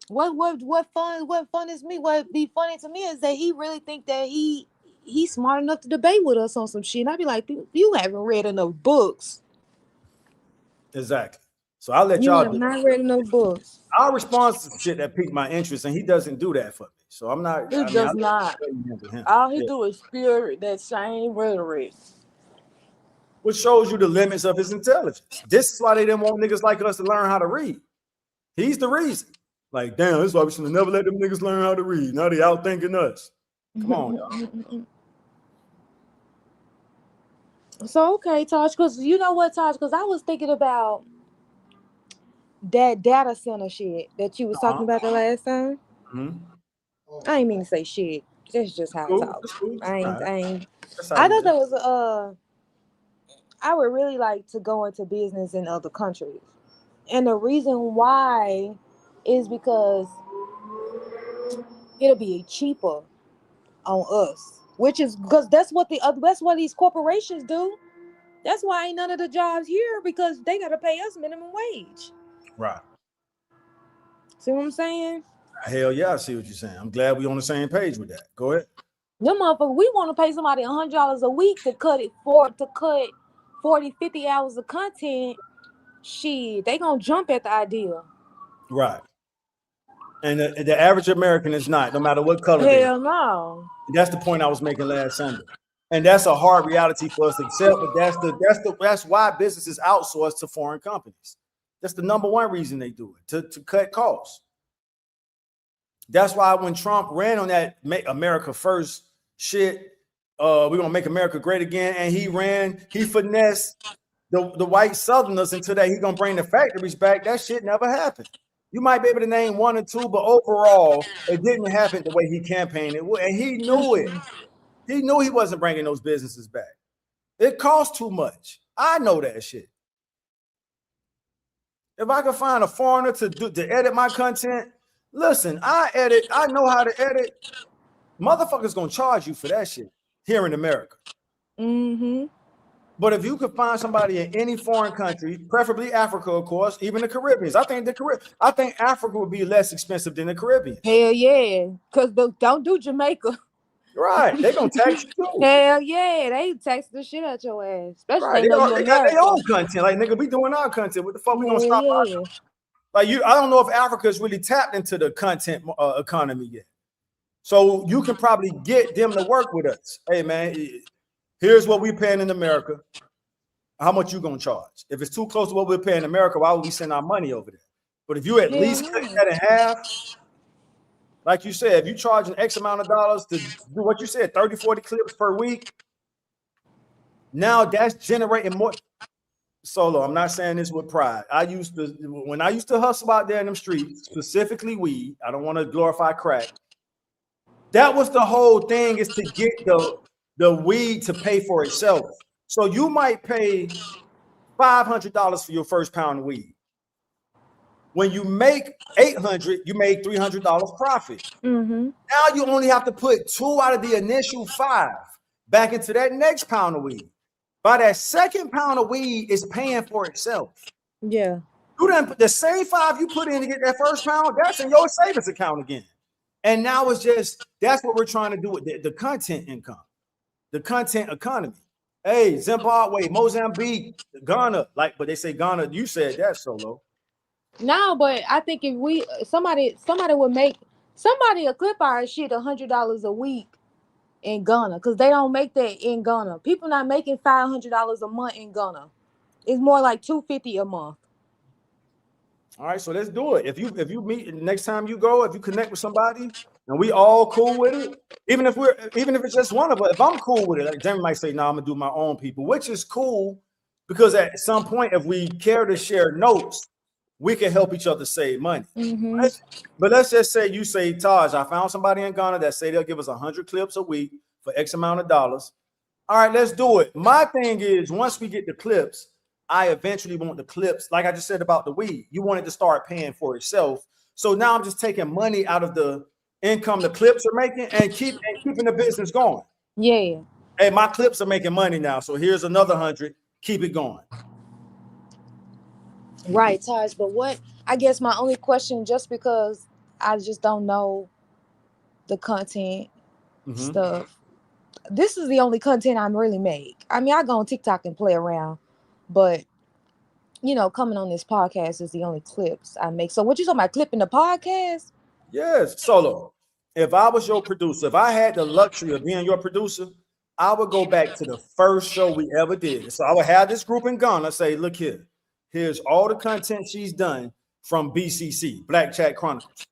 What fun is me? What be funny to me is that he really think that he's smart enough to debate with us on some shit. And I'd be like, you haven't read enough books. Exactly. So I'll let You y'all have not read enough books. I'll respond to shit that piqued my interest, and he doesn't do that for me. So I'm not. He does not. All he do is spirit that same rhetoric. Which shows you the limits of his intelligence. This is why they didn't want niggas like us to learn how to read. He's the reason. Like, damn, this is why we should have never let them niggas learn how to read. Now they out thinking us. Come on, y'all. So, okay, Taj, because you know what, Taj, because I was thinking about that data center shit that you was talking about the last time. Mm-hmm. I ain't mean to say shit. That's just how I talk. I thought that was I would really like to go into business in other countries. And the reason why is because it'll be cheaper on us. Which is because that's what these corporations do. That's why ain't none of the jobs here, because they gotta pay us minimum wage. Right. See what I'm saying? Hell yeah, I see what you're saying. I'm glad we on the same page with that. Go ahead. Them motherfuckers, we want to pay somebody $100 a week to cut 40, 50 hours of content. Shit, they gonna jump at the idea. Right. And the average American is not, no matter what color they are. Hell no. That's the point I was making last Sunday. And that's a hard reality for us to accept, but that's why businesses outsource to foreign companies. That's the number one reason they do it, to cut costs. That's why when Trump ran on that Make America First shit, we're gonna make America great again, and he finessed the white Southerners into that he's gonna bring the factories back. That shit never happened. You might be able to name one or two, but overall, it didn't happen the way he campaigned it, and he knew it. He knew he wasn't bringing those businesses back. It costs too much. I know that shit. If I could find a foreigner to edit my content, listen, I know how to edit. Motherfuckers gonna charge you for that shit here in America. Mm-hmm. But if you could find somebody in any foreign country, preferably Africa, of course, even the Caribbean. I think Africa would be less expensive than the Caribbean. Hell yeah, because don't do Jamaica. Right, they gonna tax you too. Hell yeah, they tax the shit out your ass. Especially right. They got their own content. Like, nigga, we doing our content. What the fuck we gonna stop? Yeah. Like, I don't know if Africa is really tapped into the content economy yet. So you can probably get them to work with us. Hey man, here's what we're paying in America. How much you gonna charge? If it's too close to what we're paying in America, why would we send our money over there? But if you at least cut that in half, like you said, if you charging X amount of dollars to do what you said, 30, 40 clips per week, now that's generating more. Solo, I'm not saying this with pride. When I used to hustle out there in them streets, specifically weed, I don't want to glorify crack. That was the whole thing, is to get the weed to pay for itself. So you might pay $500 for your first pound of weed. When you make $800, you made $300 profit. Mm-hmm. Now you only have to put 2 out of the initial 5 back into that next pound of weed. By that second pound of weed is paying for itself. Yeah. You done put the same 5 you put in to get that first pound, that's in your savings account again. And now it's just, that's what we're trying to do with the content income, the content economy. Hey, Zimbabwe, Mozambique, Ghana, but they say Ghana, you said that, Solo. No, but I think if somebody would clip our shit $100 a week in Ghana, because they don't make that in Ghana. People not making $500 a month in Ghana. It's more like $250 a month. All right, so let's do it. If you meet next time you go, if you connect with somebody and we all cool with it, even if it's just one of us, if I'm cool with it, like Jamie might say, "No, I'm gonna do my own people," which is cool, because at some point, if we care to share notes, we can help each other save money. Mm-hmm. But let's just say you say, Taj, I found somebody in Ghana that say they'll give us 100 clips a week for X amount of dollars. All right, let's do it. My thing is, once we get the clips, I eventually want the clips. Like I just said about the weed, you wanted to start paying for itself. So now I'm just taking money out of the income the clips are making and keeping the business going. Yeah. Hey, my clips are making money now, so here's another 100. Keep it going. Right, Taj. But what I guess my only question, just because I just don't know the content stuff. This is the only content I'm really make. I mean, I go on TikTok and play around, but you know, coming on this podcast is the only clips I make. So what you talking about, clipping the podcast? Yes, Solo. If I was your producer, if I had the luxury of being your producer, I would go back to the first show we ever did. So I would have this group in Ghana say, look here, here's all the content she's done from BCC, Black Chat Chronicles.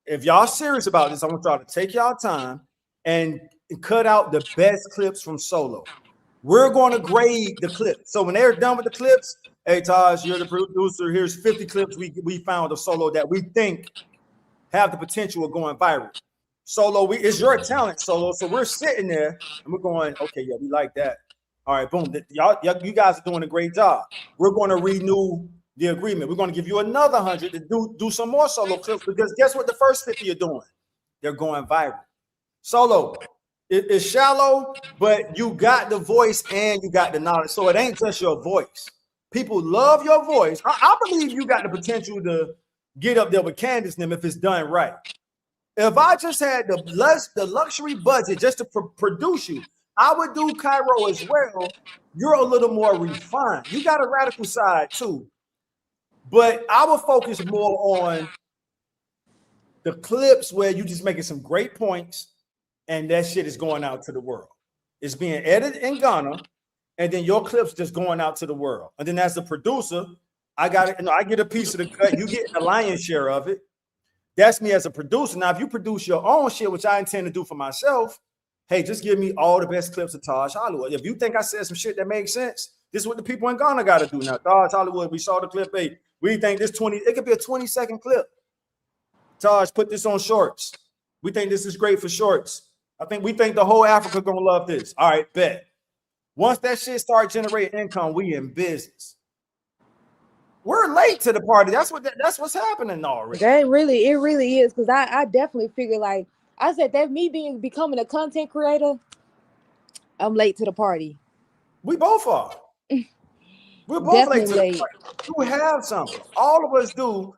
If y'all serious about this, I want y'all to take y'all time and cut out the best clips from Solo. We're going to grade the clips. So when they're done with the clips, hey, Taj, you're the producer. Here's 50 clips we found of Solo that we think have the potential of going viral. Solo, it's your talent, Solo. So we're sitting there and we're going, okay, yeah, we like that. All right, boom. You guys are doing a great job. We're going to renew the agreement. We're going to give you another 100 to do some more Solo clips, because guess what the first 50 are doing? They're going viral. Solo, it's shallow, but you got the voice and you got the knowledge. So it ain't just your voice. People love your voice. I believe you got the potential to get up there with Candace and them if it's done right. If I just had the luxury budget just to produce you, I would do Cairo as well. You're a little more refined. You got a radical side too. But I would focus more on the clips where you just making some great points and that shit is going out to the world. It's being edited in Ghana, and then your clips just going out to the world. And then as the producer, I got it. I get a piece of the cut. You get the lion's share of it. That's me as a producer. Now, if you produce your own shit, which I intend to do for myself, hey, just give me all the best clips of Taj Hollywood. If you think I said some shit that makes sense, this is what the people in Ghana got to do now. Taj Hollywood, we saw the clip. Hey, we think this 20, it could be a 20-second clip. Taj, put this on shorts. We think this is great for shorts. We think the whole Africa gonna love this. All right, bet. Once that shit start generating income, we in business. We're late to the party. That's what's happening already. It really is, because I definitely figure, like I said, that me becoming a content creator, I'm late to the party. We both are. We're both late to the party. You have something. All of us do.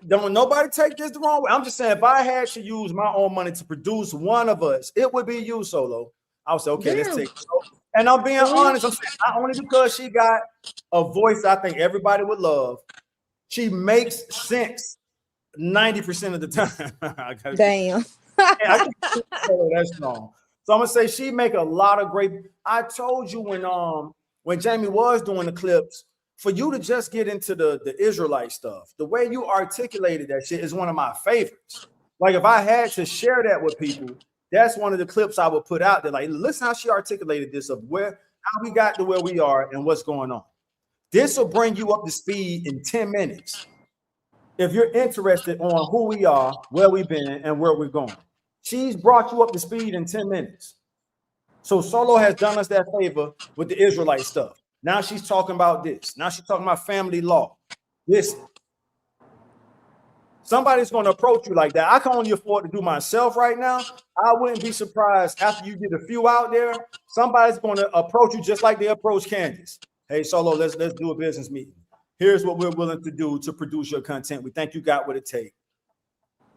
Don't nobody take this the wrong way. I'm just saying, if I had to use my own money to produce one of us, it would be you, Solo. I would say, okay, let's take it. And I'm being honest. I'm saying, not only because she got a voice I think everybody would love, she makes sense 90% of the time. Damn. That's wrong. So I'm gonna say she make a lot of great. I told you when Jamie was doing the clips, for you to just get into the Israelite stuff, the way you articulated that shit is one of my favorites. Like, if I had to share that with people, that's one of the clips I would put out there. Like, listen how she articulated this of how we got to where we are and what's going on. This will bring you up to speed in 10 minutes. If you're interested on who we are, where we've been, and where we're going. She's brought you up to speed in 10 minutes. So Solo has done us that favor with the Israelite stuff. Now she's talking about this. Now she's talking about family law. Listen, somebody's going to approach you like that. I can only afford to do myself right now. I wouldn't be surprised after you get a few out there, somebody's going to approach you just like they approach Candace. Hey, Solo, let's do a business meeting. Here's what we're willing to do to produce your content. We think you got what it takes.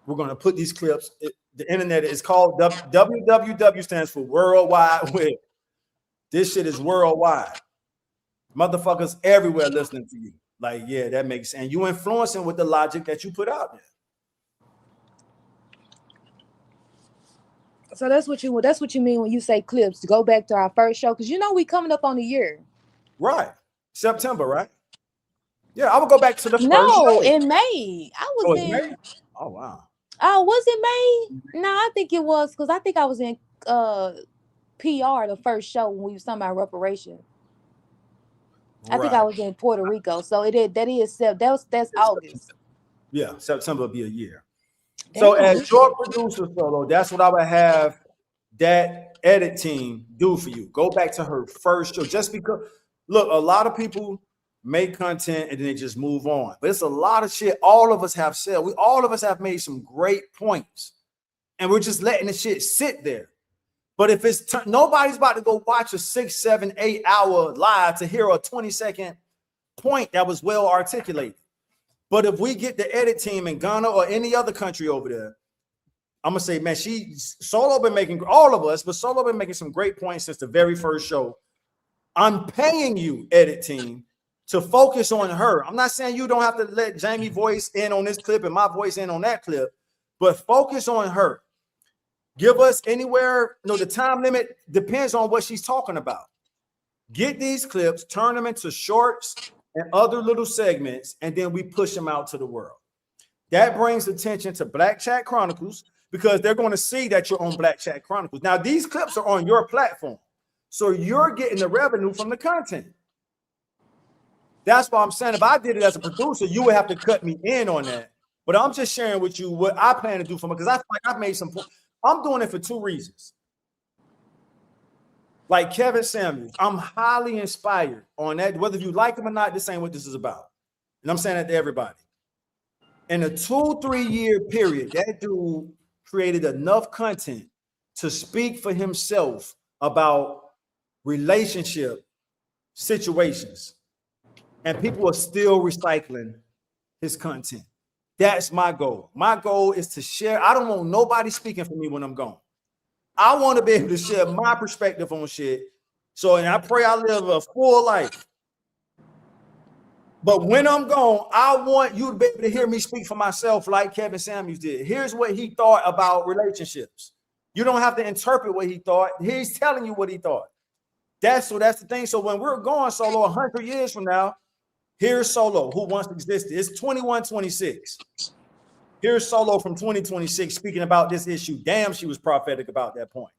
We're going to put these clips. The internet is called WWW, stands for World Wide Web. This shit is worldwide. Motherfuckers everywhere listening to you. Like, yeah, that makes sense. And you influencing with the logic that you put out there. So that's what you mean when you say clips. To go back to our first show, because we coming up on a year. Right. September, right? Yeah, I would go back to the first show. No, in May. May? Oh, wow. Oh, was it May? No, I think it was, because I think I was in PR the first show when we was talking about reparation. I think I was in Puerto Rico. So that's August. Yeah, September will be a year. So as your producer solo, that's what I would have that edit team do for you. Go back to her first show. Just because, look, a lot of people make content and then they just move on. But it's a lot of shit all of us have said. All of us have made some great points. And we're just letting the shit sit there. But if it's nobody's about to go watch a 6, 7, 8 hour live to hear a 20-second point that was well articulated. But if we get the edit team in Ghana or any other country over there, I'm gonna say, man, Solo been making, all of us, but Solo been making some great points since the very first show. I'm paying you, edit team, to focus on her. I'm not saying you don't have to let Jamie voice in on this clip and my voice in on that clip, but focus on her. Give us anywhere, the time limit depends on what she's talking about. Get these clips, turn them into shorts and other little segments, and then we push them out to the world. That brings attention to Black Chat Chronicles because they're going to see that you're on Black Chat Chronicles. Now, these clips are on your platform, so you're getting the revenue from the content. That's why I'm saying if I did it as a producer, you would have to cut me in on that. But I'm just sharing with you what I plan to do for me because I feel like I've made some points. I'm doing it for 2 reasons. Like Kevin Samuels, I'm highly inspired on that. Whether you like him or not, this ain't what this is about. And I'm saying that to everybody. In a 2-3 year period, that dude created enough content to speak for himself about relationship situations. And people are still recycling his content. That's my goal. My goal is to share. I don't want nobody speaking for me when I'm gone. I want to be able to share my perspective on shit. So, and I pray I live a full life. But when I'm gone, I want you to be able to hear me speak for myself like Kevin Samuels did. Here's what he thought about relationships. You don't have to interpret what he thought. He's telling you what he thought. That's the thing. So when we're gone, Solo, 100 years from now, here's Solo, who once existed. It's 2126. Here's Solo from 2026 speaking about this issue. Damn, she was prophetic about that point.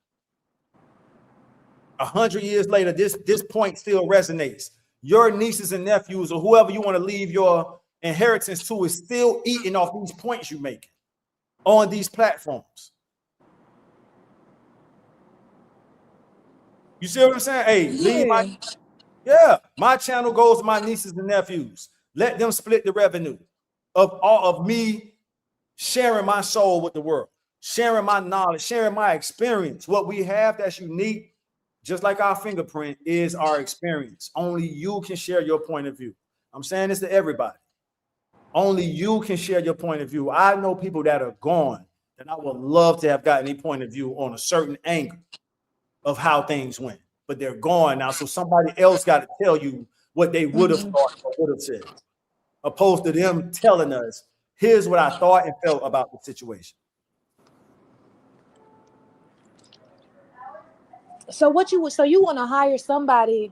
100 years later, this point still resonates. Your nieces and nephews or whoever you want to leave your inheritance to is still eating off these points you make on these platforms. You see what I'm saying? Hey, my channel goes to my nieces and nephews. Let them split the revenue of all of me sharing my soul with the world, sharing my knowledge, sharing my experience. What we have that's unique, just like our fingerprint, is our experience. Only you can share your point of view. I'm saying this to everybody. Only you can share your point of view. I know people that are gone that I would love to have gotten a point of view on a certain angle of how things went, but they're gone now. So somebody else got to tell you what they would have thought or would have said, opposed to them telling us, here's what I thought and felt about the situation. So you want to hire somebody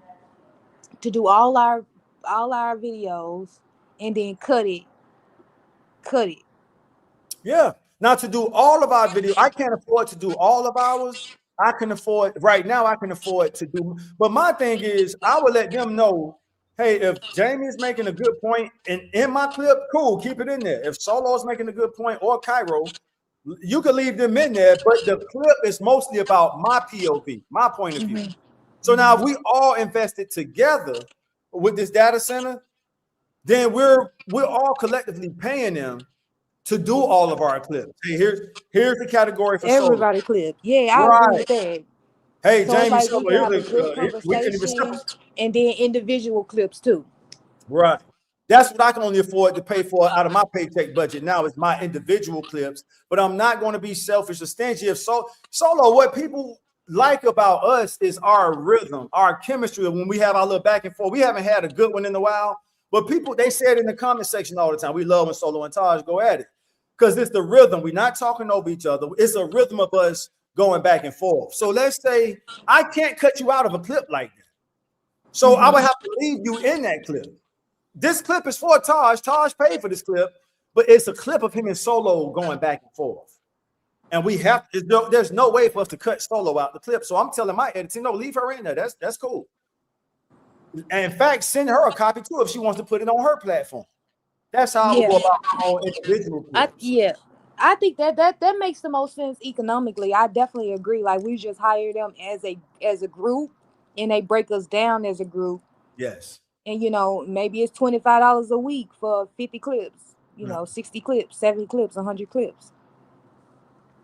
to do all our videos and then cut it. Yeah. Now to do all of our videos, I can't afford to do all of ours. I can afford right now. I can afford to do, but my thing is, I would let them know, hey, if Jamie is making a good point and in my clip, cool, keep it in there. If Solo is making a good point or Cairo, you can leave them in there. But the clip is mostly about my POV, my point of view. So now if we all invested together with this data center, then we're all collectively paying them to do all of our clips. Hey, here's the category for everybody Solo. clip. Yeah, I agree with that. Hey, So Jamie, like Solo, we can have a here's good we can even conversation and then individual clips too. right. That's what I can only afford to pay for out of my paycheck budget now is my individual clips. But I'm not going to be selfish or stingy. If Solo, what people like about us is our rhythm, our chemistry. When we have our little back and forth, we haven't had a good one in a while. But people, they say it in the comment section all the time. We love when Solo and Taj go at it because it's the rhythm. We're not talking over each other. It's a rhythm of us going back and forth. So let's say I can't cut you out of a clip like that. So I would have to leave you in that clip. This clip is for Taj. Taj paid for this clip, but it's a clip of him and Solo going back and forth. And we have there's no way for us to cut Solo out the clip. So I'm telling my editing, no, leave her in there. That's cool. And in fact, send her a copy too if she wants to put it on her platform. That's how I would go about my own individual clips. I think that makes the most sense economically. I definitely agree. Like we just hire them as a group, and they break us down as a group. Yes. And maybe it's $25 a week for 50 clips. 60 clips, 70 clips, 100 clips.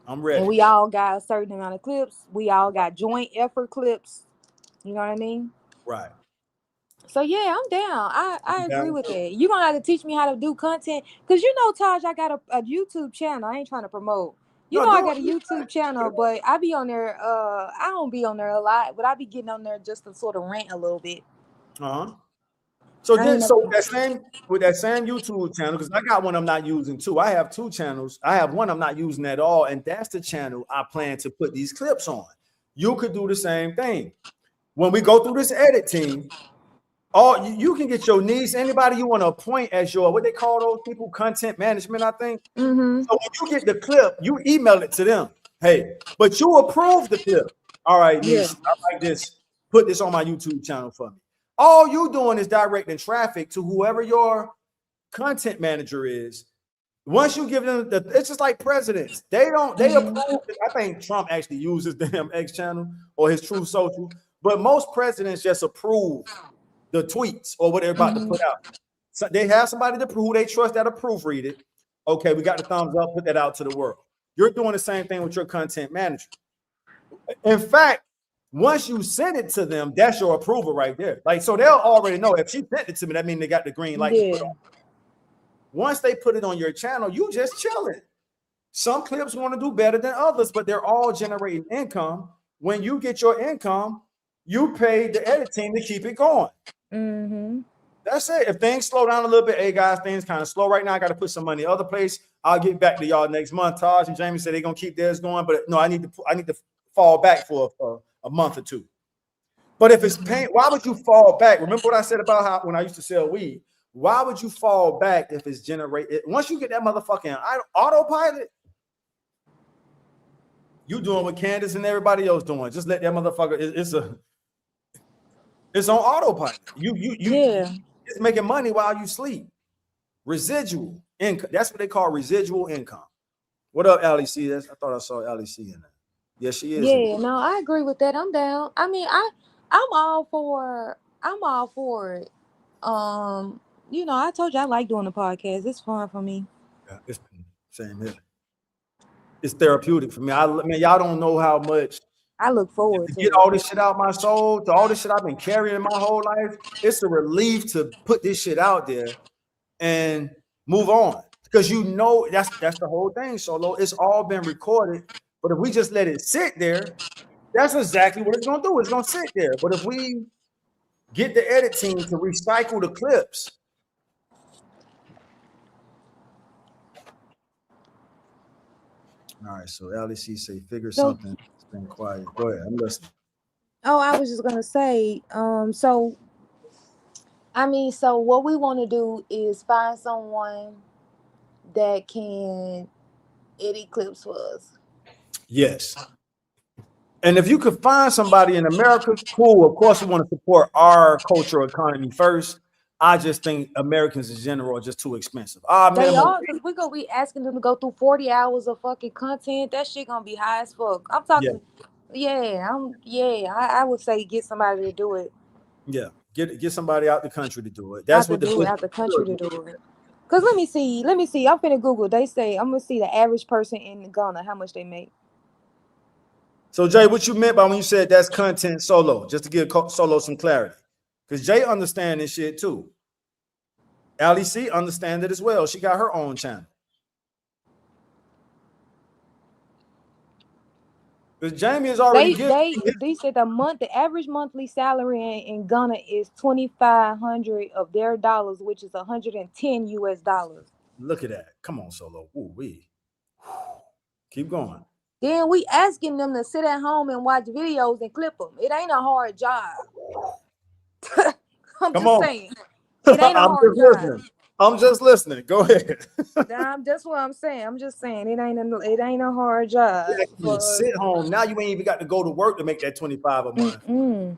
I'm ready. And we all got a certain amount of clips. We all got joint effort clips. You know what I mean? Right. So yeah, I'm down. I agree with that. You're gonna have to teach me how to do content. Cause Taj, I got a YouTube channel. I ain't trying to promote. I got a YouTube channel, but I be on there, I don't be on there a lot, but I be getting on there just to sort of rant a little bit. Uh-huh. So with that same YouTube channel, because I got one I'm not using too. I have two channels. I have one I'm not using at all, and that's the channel I plan to put these clips on. You could do the same thing. When we go through this edit team, you can get your niece, anybody you want to appoint as your, what they call those people, content management, I think. Mm-hmm. So when you get the clip, you email it to them. Hey, but you approve the clip. All right, niece, I like this. Put this on my YouTube channel for me. All you doing is directing traffic to whoever your content manager is. Once you give them it's just like presidents. They approve. I think Trump actually uses the damn X channel or his Truth Social, but most presidents just approve the tweets or what they're about to put out. So they have somebody to prove they trust that'll proofread it. Okay, we got the thumbs up, put that out to the world. You're doing the same thing with your content manager. In fact, once you send it to them, that's your approval right there. Like, so they'll already know if she sent it to me, that means they got the green light to put on. Once they put it on your channel, you just chilling. Some clips want to do better than others, but they're all generating income. When you get your income, you pay the edit team to keep it going. Mm-hmm. That's it. If things slow down a little bit, hey guys, things kind of slow right now. I got to put some money other place. I'll get back to y'all next month. Taj and Jamie said they're gonna keep theirs going, but no, I need to fall back for a month or two. But if it's pain, why would you fall back? Remember what I said about how when I used to sell weed? Why would you fall back if it's generated? Once you get that motherfucking autopilot, you doing what Candace and everybody else doing. Just let that motherfucker. It's on autopilot. It's making money while you sleep. Residual income. That's what they call residual income. What up, Ali C? I thought I saw Ali C in there. Yes, she is. Yeah, no, I agree with that. I'm down. I mean, I'm all for it. I told you I like doing the podcast. It's fun for me. Yeah, it's same here. It's therapeutic for me. Y'all don't know how much I look forward to get all this shit out my soul, to all this shit I've been carrying my whole life. It's a relief to put this shit out there and move on. Because that's the whole thing, Solo. It's all been recorded. But if we just let it sit there, that's exactly what it's gonna do. It's gonna sit there. But if we get the edit team to recycle the clips. All right, so LEC say figure something. It's been quiet. Go ahead, I'm listening. Oh, I was just gonna say, so what we want to do is find someone that can edit clips for us. Yes. And if you could find somebody in America, cool. Of course, we want to support our cultural economy first. I just think Americans in general are just too expensive. They are, because we're gonna be asking them to go through 40 hours of fucking content. That shit gonna be high as fuck. I'm talking, I would say get somebody to do it. Yeah, get somebody out the country to do it. That's out the country to do it. Cause let me see. I'm finna Google. They say I'm gonna see the average person in Ghana how much they make. So Jay, what you meant by when you said that's content Solo? Just to give Solo some clarity, because Jay understand this shit too. Ali C understand it as well. She got her own channel. Because Jamie is already they said the average monthly salary in Ghana is $2,500 of their dollars, which is $110 US. Look at that. Come on, Solo. Ooh, keep going. Then we asking them to sit at home and watch videos and clip them. It ain't a hard job. I'm just saying. It ain't a hard job. I'm just listening. Go ahead. That's what I'm saying. I'm just saying it ain't a hard job. Sit home. Now you ain't even got to go to work to make that $25 a month.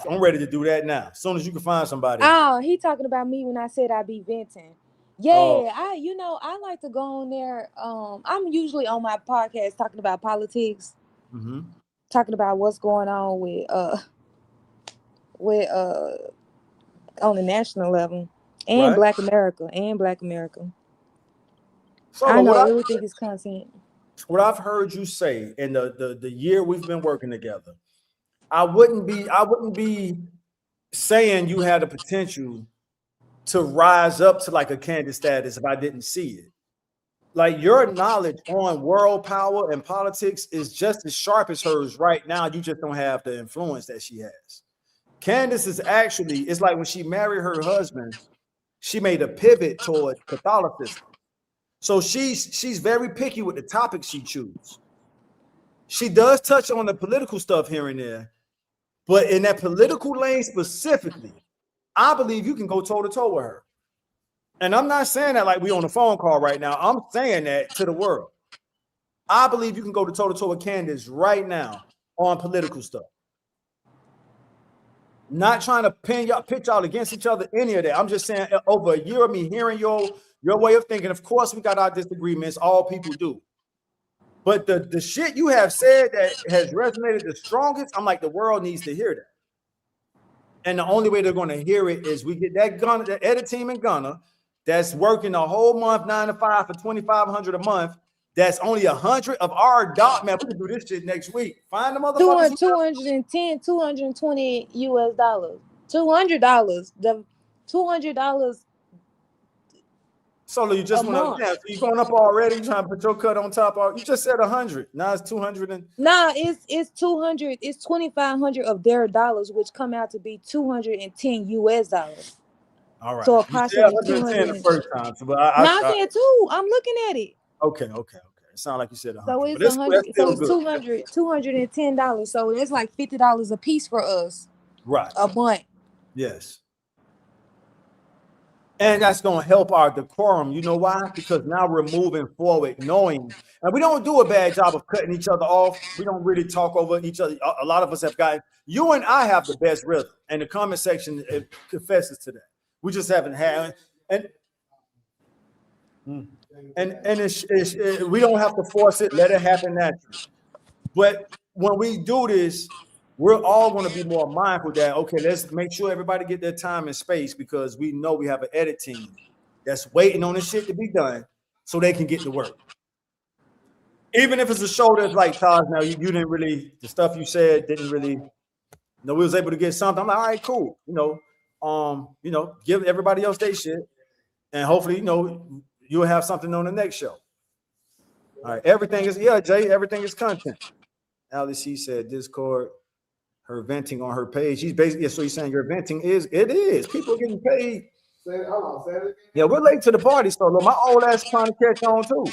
I'm ready to do that now. As soon as you can find somebody. Oh, he talking about me when I said I be venting. Yeah, I like to go on there. I'm usually on my podcast talking about politics, talking about what's going on with on the national level and Right. Black America. So I know everything is content. What I've heard you say in the year we've been working together, I wouldn't be saying you had the potential to rise up to like a Candace status if I didn't see it. Like your knowledge on world power and politics is just as sharp as hers right now. You just don't have the influence that she has. Candace is actually, it's like when she married her husband, she made a pivot towards Catholicism. So she's very picky with the topics she chooses. She does touch on the political stuff here and there, but in that political lane specifically, I believe you can go toe to toe with her. And I'm not saying that like we on a phone call right now. I'm saying that to the world. I believe you can go to toe to toe with Candace right now on political stuff. Not trying to pitch y'all against each other, any of that. I'm just saying over a year of me hearing your way of thinking. Of course, we got our disagreements. All people do. But the shit you have said that has resonated the strongest, I'm like, the world needs to hear that. And the only way they're going to hear it is we get that edit team in Ghana that's working a whole month, 9 to 5 for $2,500 a month. That's only 100 of our dot. Man, we can do this shit next week. Find the motherfuckers. 210, 220 US dollars. $200. The $200. So you just want to, you going up already? You trying to put your cut on top? You just said 100. Now it's 200 and. Nah, it's 200. It's 2,500 of their dollars, which come out to be 210 US dollars. All right. So approximately 210 the first time. So, but I said two. I'm looking at it. Okay. It sounds like you said 100. So it's 100. So it's $210. So it's like $50 a piece for us. Right. A month. Yes. And that's going to help our decorum. You know why? Because now we're moving forward knowing, and we don't do a bad job of cutting each other off. We don't really talk over each other. A lot of us have gotten, you and I have the best rhythm, and the comment section confesses to that. We just haven't had, and we don't have to force it. Let it happen naturally. But when we do this, we're all going to be more mindful that, okay, let's make sure everybody get their time and space, because we know we have an edit team that's waiting on this shit to be done so they can get to work. Even if it's a show that's like, Taj, now you didn't really, the stuff you said didn't really, we was able to get something. I'm like, all right, cool. Give everybody else their shit. And hopefully, you'll have something on the next show. All right. Everything is content. Alice, she said Discord. Her venting on her page. She's basically, so you're saying your venting it is. People are getting paid. Yeah, we're late to the party, so look, my old ass trying to catch on too.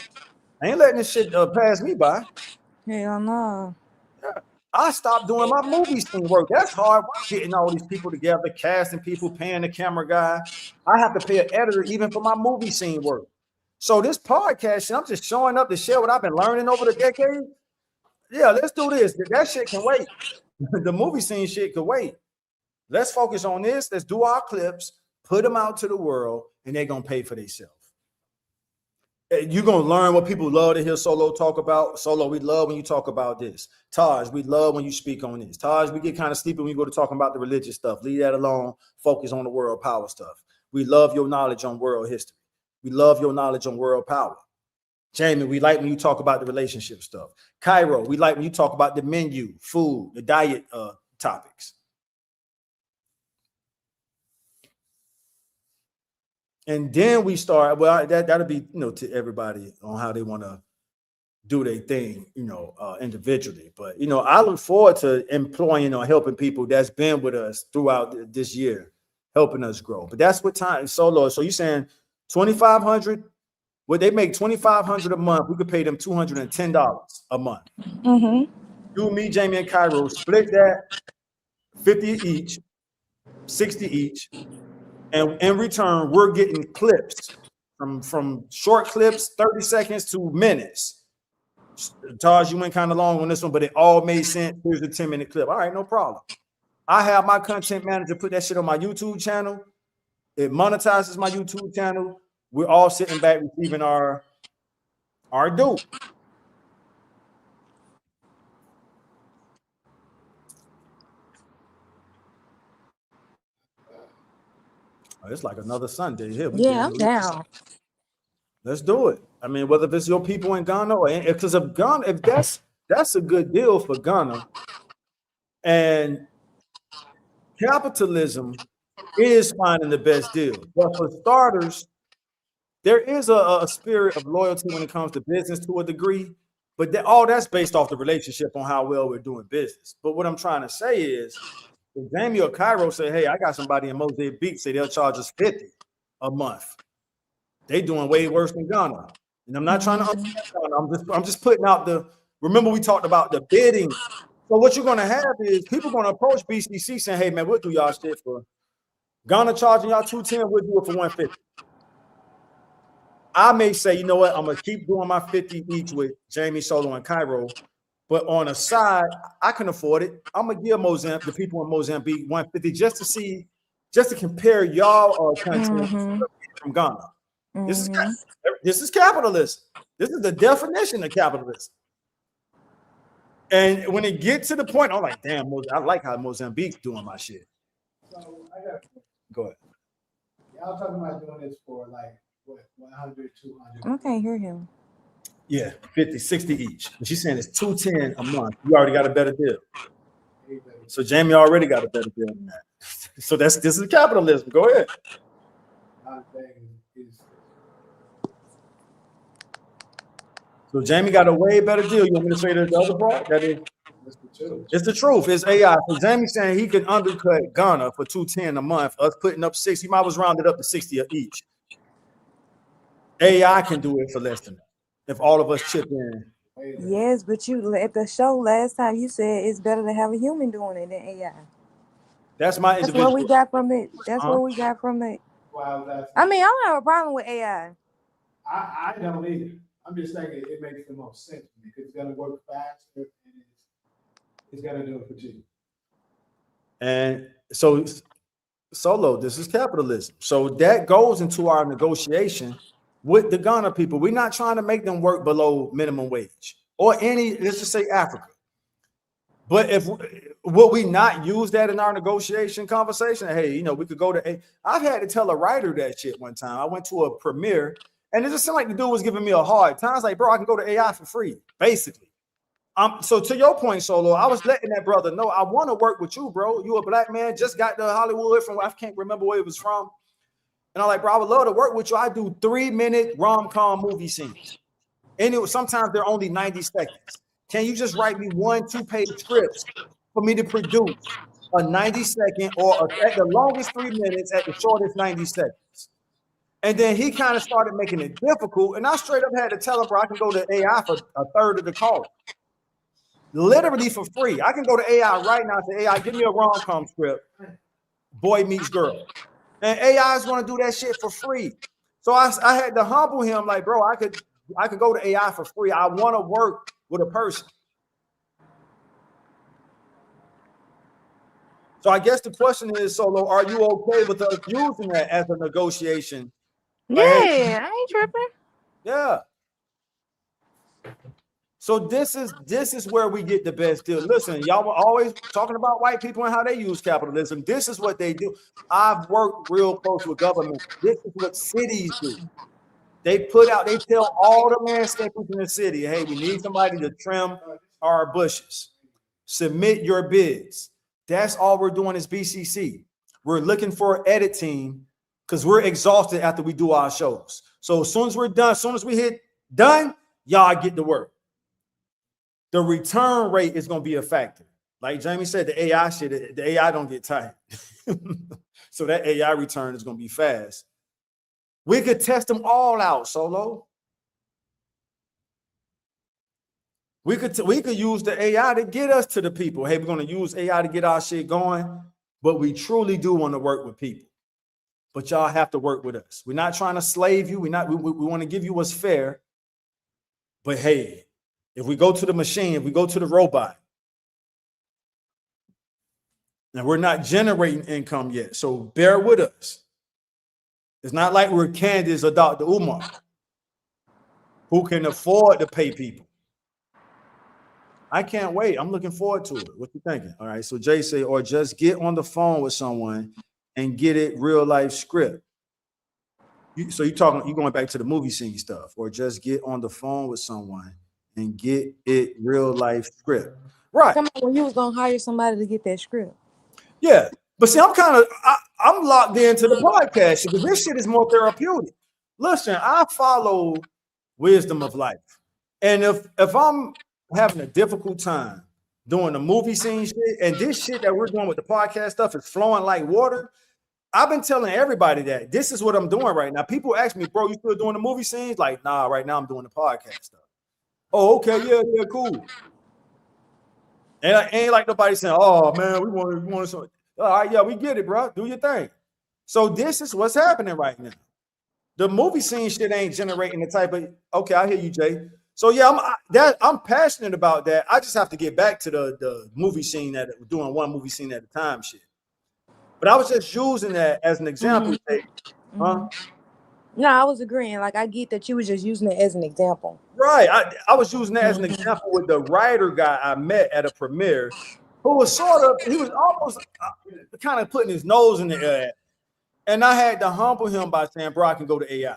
I ain't letting this shit pass me by. Hell no. I stopped doing my movie scene work. That's hard. Getting all these people together, casting people, paying the camera guy. I have to pay an editor even for my movie scene work. So this podcast shit, I'm just showing up to share what I've been learning over the decade. Yeah, let's do this. That shit can wait. The movie scene shit could wait. Let's focus on this. Let's do our clips, put them out to the world, and they're going to pay for themselves. You're going to learn what people love to hear Solo talk about. Solo, we love when you talk about this. Taj, we love when you speak on this. Taj, we get kind of sleepy when you go to talking about the religious stuff. Leave that alone. Focus on the world power stuff. We love your knowledge on world history. We love your knowledge on world power. Jamie, we like when you talk about the relationship stuff. Cairo, we like when you talk about the menu, food, the diet topics. And then we start, well, that'll be, to everybody on how they want to do their thing, individually. But, I look forward to employing or helping people that's been with us throughout this year, helping us grow. But that's what time Solo. So you're saying $2,500? Well, they make $2,500 a month. We could pay them $210 a month. Mm-hmm. You, me, Jamie, and Cairo split that 50 each, 60 each, and in return, we're getting clips from short clips, 30 seconds to minutes. Taj, you went kind of long on this one, but it all made sense. Here's a 10-minute clip. All right, no problem. I have my content manager put that shit on my YouTube channel. It monetizes my YouTube channel. We're all sitting back receiving our due. It's like another Sunday here. Yeah, I'm down. Let's do it. I mean, whether it's your people in Ghana or because of Ghana, if that's a good deal for Ghana, and capitalism is finding the best deal. But for starters, there is a spirit of loyalty when it comes to business to a degree, but all that's based off the relationship on how well we're doing business. But what I'm trying to say is, if Jamie or Cairo say, hey, I got somebody in Mozambique, say they'll charge us 50 a month. They doing way worse than Ghana. And I'm not trying to I'm just putting out remember we talked about the bidding. So what you're gonna have is people gonna approach BCC saying, hey man, we'll do y'all shit for Ghana charging y'all 210, we'll do it for 150. I may say, you know what, I'm gonna keep doing my 50 each with Jamie, Solo, and Cairo. But on a side, I can afford it. I'm gonna give the people in Mozambique 150 just to compare y'all content from Ghana. This is capitalism. This is the definition of capitalism. And when it gets to the point, I'm like, damn, I like how Mozambique's doing my shit. So Go ahead. Y'all talking about doing this for like what, 100, 200? I can't hear him. Yeah, 50, 60 each. And she's saying it's 210 a month. You already got a better deal. So Jamie already got a better deal than that. So this is capitalism. Go ahead. So Jamie got a way better deal. You want me to say the other part? That is, it's the truth. It's AI. So Jamie's saying he can undercut Ghana for 210 a month. Us putting up 60. He might was rounded up to 60 each. AI can do it for less than that if all of us chip in. Yes, but you at the show last time you said it's better to have a human doing it than AI. That's my individual. That's what we got from it. That's what we got from it. I mean, I don't have a problem with AI. I don't either. I'm just saying it makes the most sense because it's gonna work faster and it's gonna do it for you. And so Solo, this is capitalism. So that goes into our negotiation with the Ghana people. We're not trying to make them work below minimum wage or let's just say Africa. But will we not use that in our negotiation conversation? Hey, we could go to I've had to tell a writer that shit one time. I went to a premiere and it just seemed like the dude was giving me a hard time. I was like, bro, I can go to AI for free, basically. So to your point, Solo, I was letting that brother know I want to work with you, bro. You a black man, just got to Hollywood from I can't remember where it was from. And I'm like, bro, I would love to work with you. I do 3-minute rom-com movie scenes. And sometimes they're only 90 seconds. Can you just write me 1-2-page scripts for me to produce a 90-second or at the longest 3 minutes, at the shortest 90 seconds? And then he kind of started making it difficult. And I straight up had to tell him, bro, I can go to AI for a third of the cost. Literally for free. I can go to AI right now and say, AI, give me a rom-com script. Boy meets girl. And AI is going to do that shit for free. So I had to humble him like, bro, I could go to AI for free. I want to work with a person. So I guess the question is, Solo, are you okay with us using that as a negotiation? Yeah, I ain't tripping. Yeah. So this is where we get the best deal. Listen, y'all were always talking about white people and how they use capitalism. This is what they do. I've worked real close with government. This is what cities do. They tell all the landscapers in the city, hey, we need somebody to trim our bushes. Submit your bids. That's all we're doing is BCC. We're looking for an edit team because we're exhausted after we do our shows. So as soon as we're done, as soon as we hit done, y'all get to work. The return rate is going to be a factor. Like Jamie said, the AI don't get tired. So that AI return is going to be fast. We could test them all out, Solo. We could use the AI to get us to the people. Hey, we're going to use AI to get our shit going, but we truly do want to work with people. But y'all have to work with us. We're not trying to slave you. We want to give you what's fair. But hey, if we go to the machine, if we go to the robot, And we're not generating income yet. So bear with us. It's not like we're Candace or Dr. Umar who can afford to pay people. I can't wait. I'm looking forward to it. What you thinking? All right. So Jay say, or just get on the phone with someone and get it real life script. So you going back to the movie scene stuff, or just get on the phone with someone and get it real life script. Right. Come on, when you was gonna hire somebody to get that script. Yeah. But see, I'm locked into the podcast because this shit is more therapeutic. Listen, I follow wisdom of life. And if I'm having a difficult time doing the movie scene shit, and this shit that we're doing with the podcast stuff is flowing like water, I've been telling everybody that this is what I'm doing right now. People ask me, bro, you still doing the movie scenes? Like, nah, right now I'm doing the podcast stuff. Oh, okay, yeah, cool. And I ain't like nobody saying, oh man, we want something. All right, yeah, we get it, bro. Do your thing. So this is what's happening right now. The movie scene shit ain't generating the type of, okay, I hear you, Jay. So yeah, I'm passionate about that. I just have to get back to the movie scene that doing one movie scene at a time shit. But I was just using that as an example. Mm-hmm. Huh? No, I was agreeing. Like, I get that you was just using it as an example. Right. I was using that as an example with the writer guy I met at a premiere who was he was almost kind of putting his nose in the air. And I had to humble him by saying, bro, I can go to AI.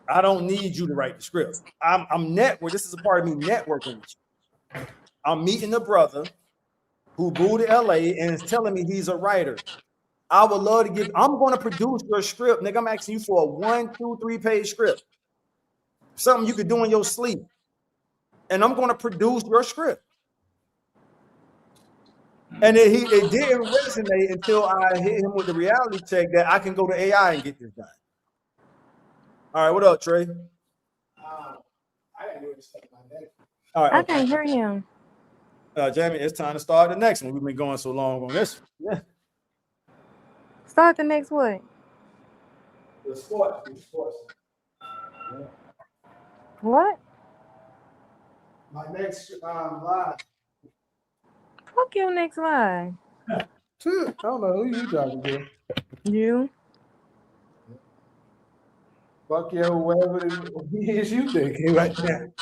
I don't need you to write the script. I'm network. This is a part of me networking with you. I'm meeting a brother who moved to LA and is telling me he's a writer. I would love to I'm going to produce your script. Nigga, I'm asking you for a 1, 2, 3 page script. Something you could do in your sleep. And I'm going to produce your script. And it didn't resonate until I hit him with the reality check that I can go to AI and get this done. All right, what up, Trey? I didn't do this like that. All right, I can't hear him. Jamie, it's time to start the next one. We've been going so long on this. Yeah. Start the next what? The sports. Yeah. What? My next live. Fuck your next live. I don't know who you talking to. You. Fuck your whatever it is you thinking right now.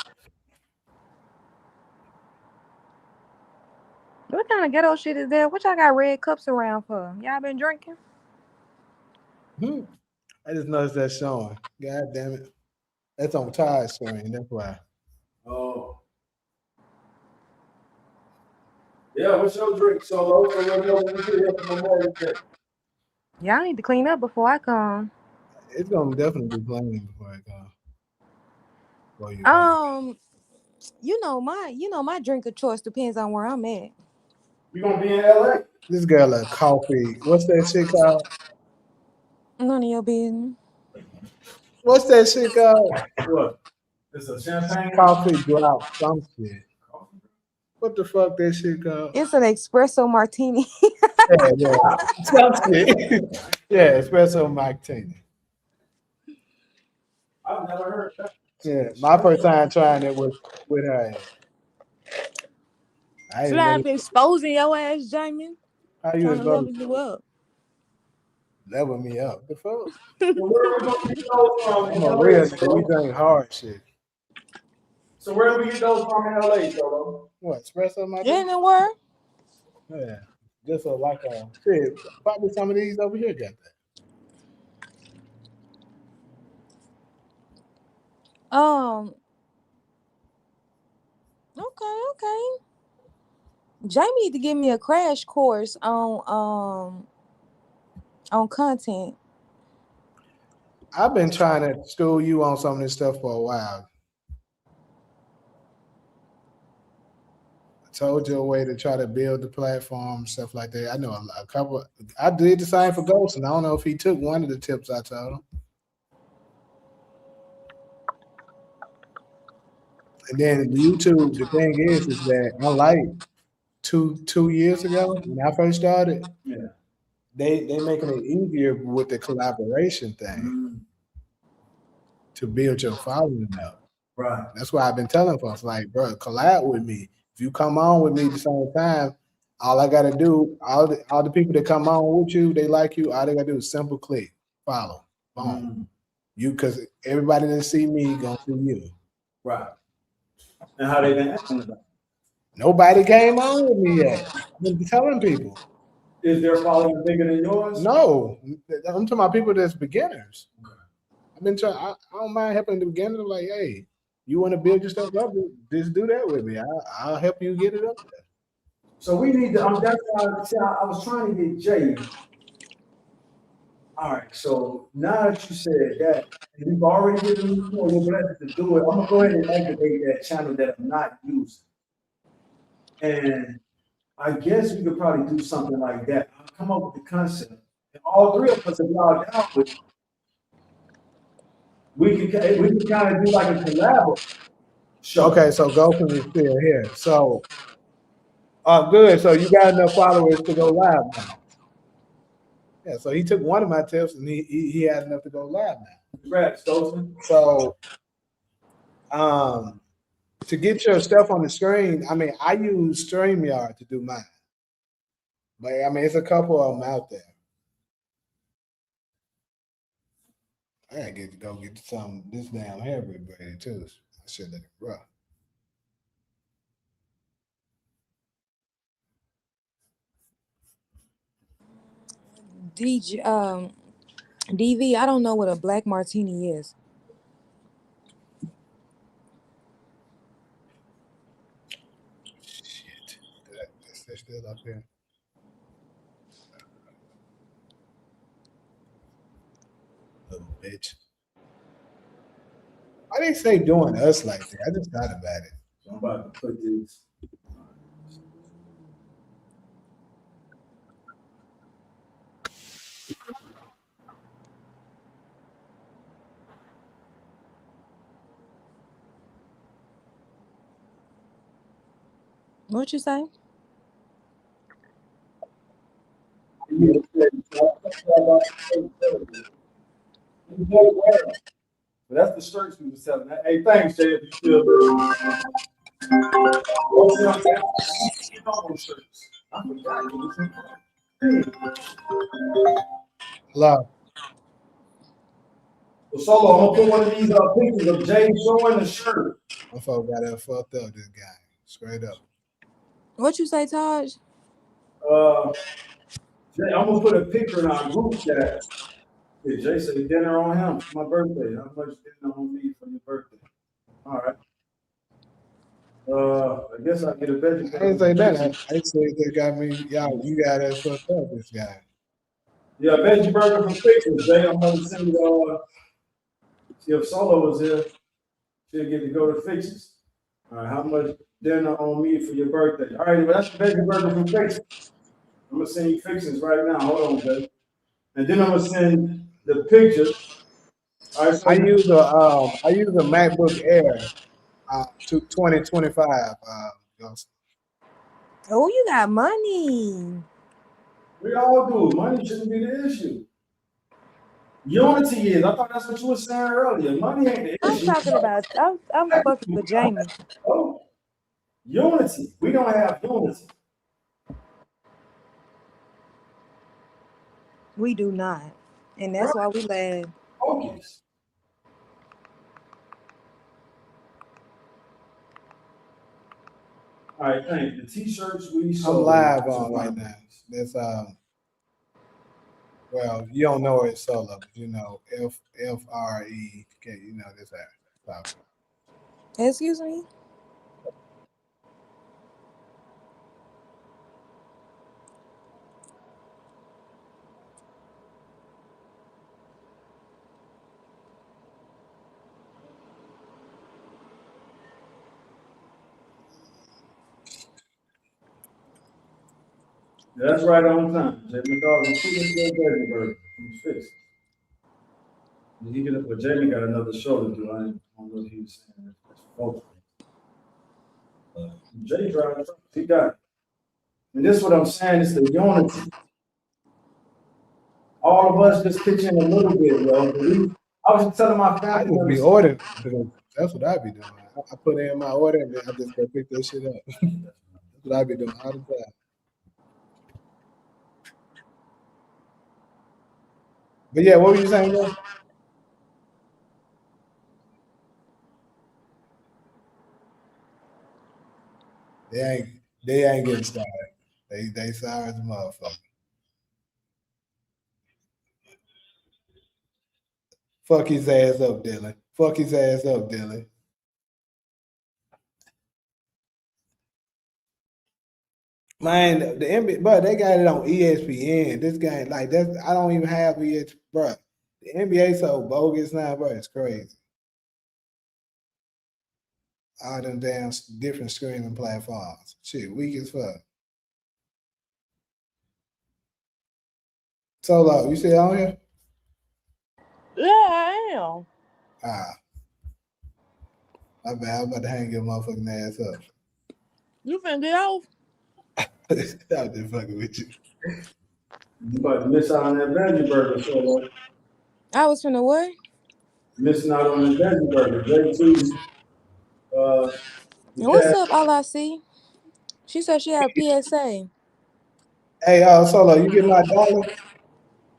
What kind of ghetto shit is that? What y'all got red cups around for? Y'all been drinking? I just noticed that showing. God damn it. That's on Ty's screen. That's why. Oh. Yeah, what's your drink, Solo? Y'all need to clean up before I come. It's gonna definitely be playing before I come. You know my drink of choice depends on where I'm at. You gonna be in LA? This girl a coffee. What's that shit called? None of your business. What's that shit called? What? It's a champagne coffee drop some shit. What the fuck that shit called? It's an espresso martini. Yeah. Some shit. Yeah, espresso martini. I've never heard that. Yeah, my first time trying it was with her. Should I be exposing your ass, Jamie? How you trying to level you up? Level me up. The fuck? I'm a real nigga. We drink hard shit. So where do we get those from in LA, Solo? What, espresso martini? Anywhere? Yeah. Just like a shit. Probably some of these over here got that. Okay. Jamie need to give me a crash course on content. I've been trying to school you on some of this stuff for a while. I told you a way to try to build the platform, stuff like that. I know a couple. I did the same for Ghost, and I don't know if he took one of the tips I told him. And then YouTube, the thing is that unlike two years ago when I first started, they making it easier with the collaboration thing to build your following up. Right. That's why I've been telling folks, like, bro, collab with me. If you come on with me at the same time, All I gotta do, all the people that come on with you, they like you. All they gotta do is simple click, follow, boom. You, because everybody that see me gonna see you. Right. And how they been acting about it? Nobody came on with me yet. I've been telling people. Is their following bigger than yours? No, I'm talking about people that's beginners. I've been trying. I don't mind helping the beginners. Like, hey, you want to build your stuff up? Just do that with me. I'll help you get it up there. So we need to. That's why I was trying to get Jay. All right. So now that you said that, and you've already given me your blessing to do it, I'm gonna go ahead and activate that channel that I'm not using. And I guess we could probably do something like that. I'll come up with the concept, and all three of us, if y'all down with it, we can kind of do like a collab show. Okay, so Gopher is still here. So, good. So you got enough followers to go live now. Yeah. So he took one of my tips, and he had enough to go live now. Congrats, Stolzen. So, to get your stuff on the screen, I mean, I use StreamYard to do mine. But I mean, it's a couple of them out there. I gotta go get some this damn hair braided too. I should let it rough. DV, I don't know what a black martini is. Shit. That's still up here. Little bitch. Why they say doing us like that? I just thought about it. So I'm about to put this. What you say? But that's the shirts we were selling. Hey, thanks, Jay. If you still Love. So Solo, I'm gonna put one of these pictures of Jay showing the shirt. My folk got that fucked up, this guy. Straight up. What you say, Taj? Jay, I'm gonna put a picture in our group chat. Yeah, Jay said dinner on him for my birthday. How much dinner on me for your birthday? All right. I guess I'll get a veggie. I didn't say that. I said they got me. Y'all, you got that fucked up, this guy. Yeah, veggie burger from Pinkett, Jay. I'm gonna send see if Solo was here. She'll get to go to Fixes. All right, how much dinner on me for your birthday? All right, well, that's the veggie burger from Fixes. I'm gonna send you Fixes right now. Hold on, Jay. And then I'm gonna send the picture. All right, so I use a MacBook Air 2025. Oh, you got money. We all do. Money shouldn't be the issue. Unity is. I thought that's what you were saying earlier. Money ain't the issue. I'm talking about. I'm fucking with Jamie. Oh, unity. We don't have unity. We do not, and that's why we laugh. Focus. All right, thank you. The t-shirts we sold. I'm live on right now. There's well, you don't know it's solo, but you know FREK. You know this app. Excuse me. Yeah, that's right on time. Jamie dog is shooting for a veggie burger from Fixes. He get up, but Jamie got another show to do. I don't know if he was saying that's both. Jada Drama, he got it. And this is what I'm saying, it's the unity. All of us just pitch in a little bit, yo. I was just telling my I family. would be ordering because that's what I be doing. I put in my order and then I just go pick that shit up. That's what I be doing all the time. But yeah, what were you saying, bro? They ain't getting started. They sorry as a motherfucker. Fuck his ass up, Dylan. Fuck his ass up, Dylan. Man, the NBA, bro, they got it on ESPN. This game, like that's I don't even have ESPN, bro. The NBA so bogus now, bro. It's crazy. All them damn different streaming platforms. Shit, weak as fuck. Solo, you still on here? Yeah, I am. Ah, my bad. I'm about to hang your motherfucking ass up. You finna get off? I'm just fucking with you. You about to miss out on that veggie burger, Solo. I was finna what? Missing out on the veggie burger. J2, the What's cat. up, all I see? She said she had a PSA. Hey, Solo, you get my dollar?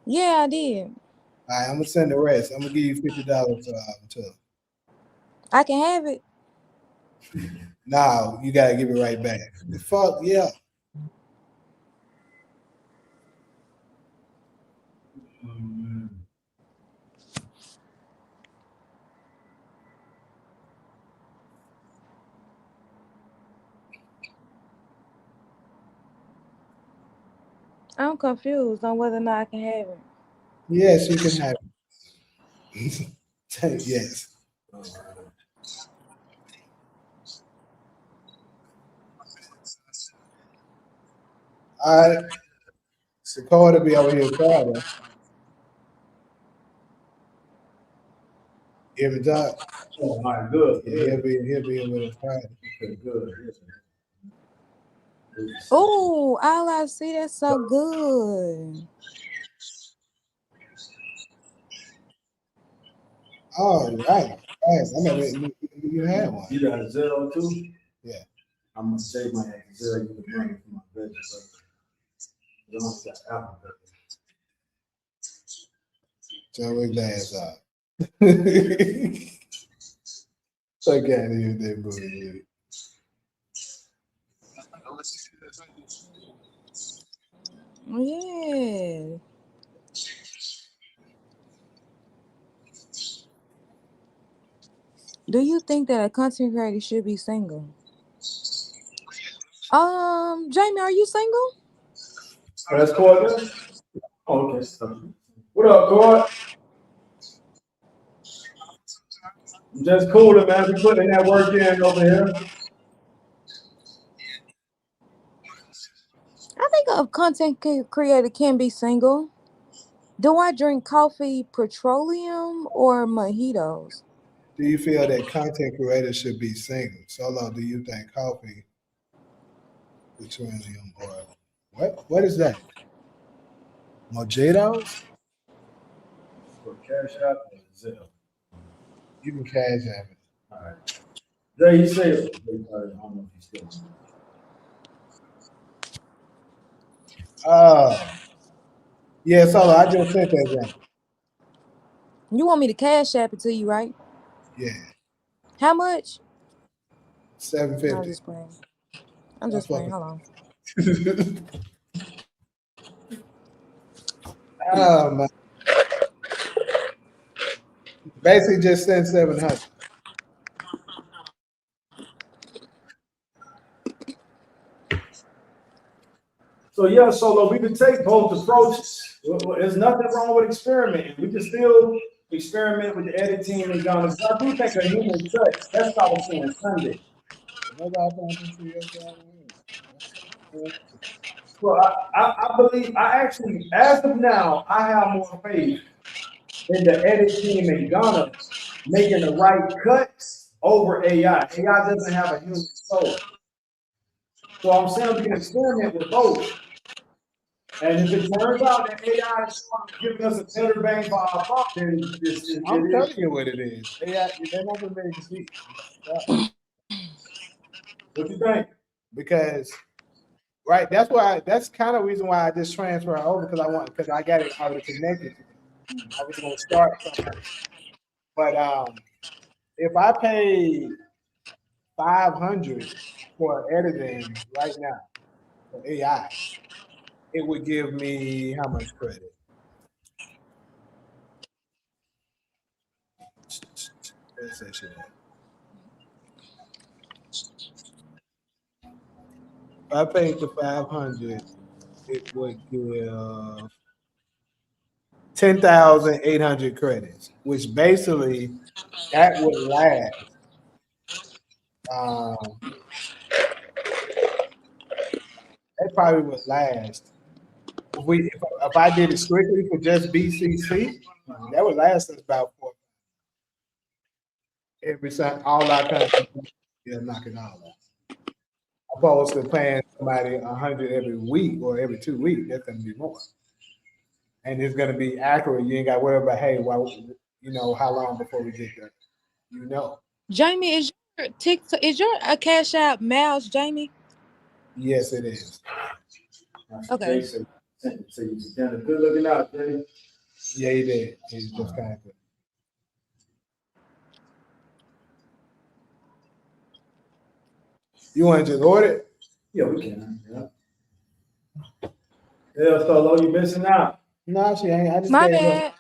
Yeah, I did. All right, I'm gonna send the rest. I'm gonna give you $50 to I can have it. now you gotta give it right back. The fuck, yeah. I'm confused on whether or not I can have it. Yes, you can have it. Yes. All right. Sakura be over here Friday. You ever talk? Oh, my good. Yeah, he'll be here with us Friday. Okay, good. Oh, all I see, that's so good. All right. I'm gonna you have one. You got a zero too? Yeah. I'm gonna save my zero. You can bring it for my veggie burger. You don't got apple burger. So we're glass up. I can't even that booty. Yeah. Do you think that a content creator should be single? Jamie, are you single? Oh, that's Cord. Oh, okay. What up, Cord? Just cooling, man. We putting that work in over here. I think a content creator can be single. Do I drink coffee, petroleum, or mojitos? Do you feel that content creators should be single? Solo, do you think coffee, petroleum, or what? What is that? Mojitos? For Cash App or Zelle. You can cash app it. All right. There you say it. I don't know if he's still. Yeah, Solo, I just sent that down. You want me to cash app it to you, right? Yeah. How much? I'm $7.50. just playing. I'm just playing. Hold on. Oh man. Basically just send 700. So yeah, Solo, we can take both approaches. There's nothing wrong with experimenting. We can still experiment with the editing and genres. I do think a human touch. That's what I was saying Sunday. Well, I believe I actually, as of now, I have more faith in the edit team and Ghana making the right cuts over AI. AI doesn't have a human soul. So I'm saying we can experiment with both. And if it turns out that AI is giving us a better bang for our buck, then I'm telling you what it is. AI, they're not gonna be able to see. What you think? Because that's kind of the reason why I just transfer over because I got it already connected. I was gonna start something. But if I paid 500 for editing right now for AI, it would give me how much credit? Where's that shit at? If I paid the 500, it would give 10,800 credits, which basically that would last. Um, that probably would last. If I did it strictly for just BCC, that would last us about 4. Every time, all our content, yeah, knock it all out. Opposed to paying somebody 100 every week or every 2 weeks, that's gonna be more. And it's gonna be accurate. You ain't got to worry about, hey, well, you know, how long before we get there. You know. Jamie, is your TikTok, is your Cash App Mouse, Jamie? Yes, it is. Okay. So you kind of good looking out, Jay. Yeah, he did. He's just kind of good. You want to just order it? Yeah, we can. Yeah. Yeah, Solo, you missing out. No, she ain't. I just My gave bad.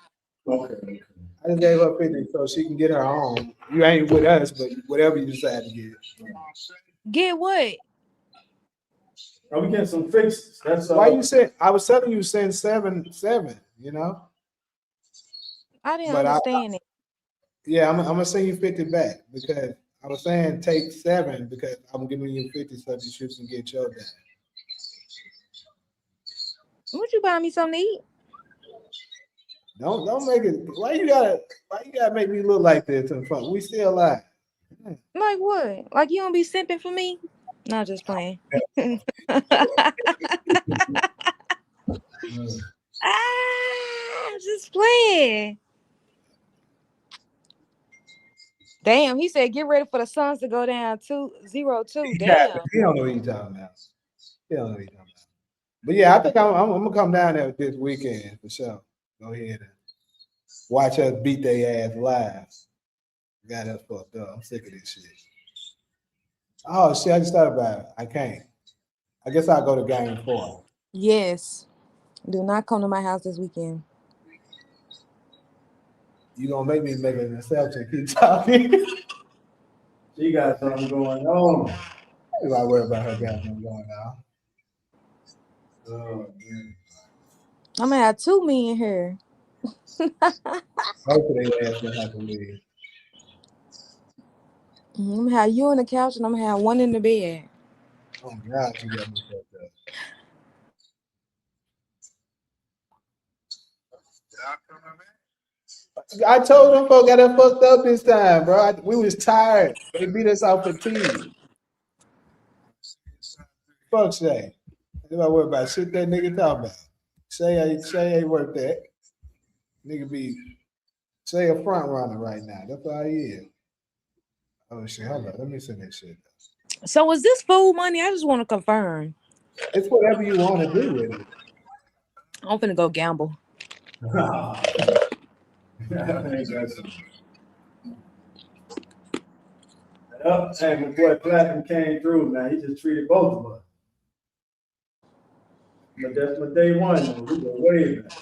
her. Okay. I just gave her 50 so she can get her own. You ain't with us, but whatever you decide to get. Get what? Are we getting some fixes? That's Why you said I was telling you send 7, you know? I didn't But understand it. Yeah, I'm gonna send you 50 back because I was saying take 7 because I'm giving you 50 so that you can get your dad. Would you buy me something to eat? Don't make it. Why you gotta make me look like this in front? We still alive. Like what? Like you don't be simping for me? Not just playing. Just playing. Damn, he said get ready for the Suns to go down 2-0-2. Damn. He don't know what he's talking about. He don't know what he's talking about. But yeah, I think I'm gonna come down there this weekend for sure. Go ahead and watch us beat their ass live. Got us fucked up. I'm sick of this shit. Oh shit! I just thought about it. I can't. I guess I'll go to game 4. Yes. Do not come to my house this weekend. You gonna make me make an exception? Keep talking. She got something going on. I'm not worried about her goddamn going on. Oh, man. I'm gonna have 2 men here. Both of their ass gonna have to leave. I'm gonna have you on the couch and I'm gonna have one in the bed. Oh God, you got me fucked up. I told them folks got us fucked up this time, bro. We was tired. They beat us out fatigue. Fuck Shay. I don't worry about shit that nigga talking about. Shay ain't worth that. Nigga be Shay a front runner right now. That's all he is. Oh shit, hold on. Let me send that shit. So is this food money? I just want to confirm. It's whatever you want to do with it. I'm finna go gamble. Yep, hey, my boy Platinum came through, man. He just treated both of us. But that's my day one, though. We go way back.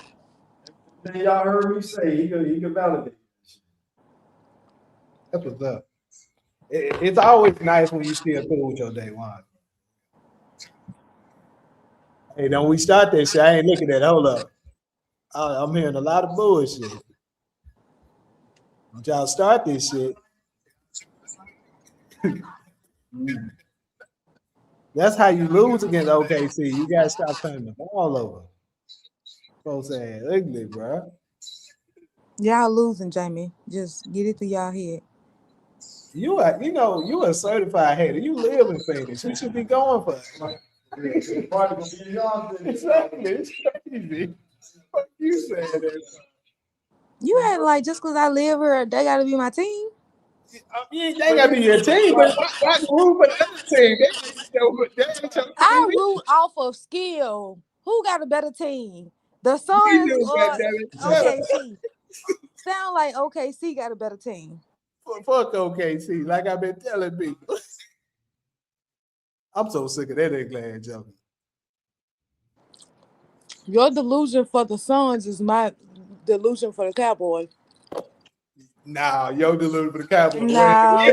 Everything y'all heard me say, he could validate. That's what's up. It's always nice when you still cool with your day one. Hey, don't we start that shit? I ain't looking at it. Hold up. I'm hearing a lot of bullshit. Don't y'all start this shit. That's how you lose against OKC. You gotta stop turning the ball over. Folks saying ugly, bro. Y'all losing, Jamie. Just get it through y'all head. You a certified hater. You live in Phoenix. You should be going for it. Exactly. It's crazy. What you saying that? You had like just because I live here, they gotta be my team. They gotta be your team, but why root for the other team? I root off of skill. Who got a better team? The We Suns do, or goddammit. Shut up. OKC. Sound like OKC got a better team. Fuck OKC, like I've been telling people. I'm so sick of that England joke. Your delusion for the Suns is my delusion for the Cowboys. Nah, yo delusion for the Cowboys. Nah.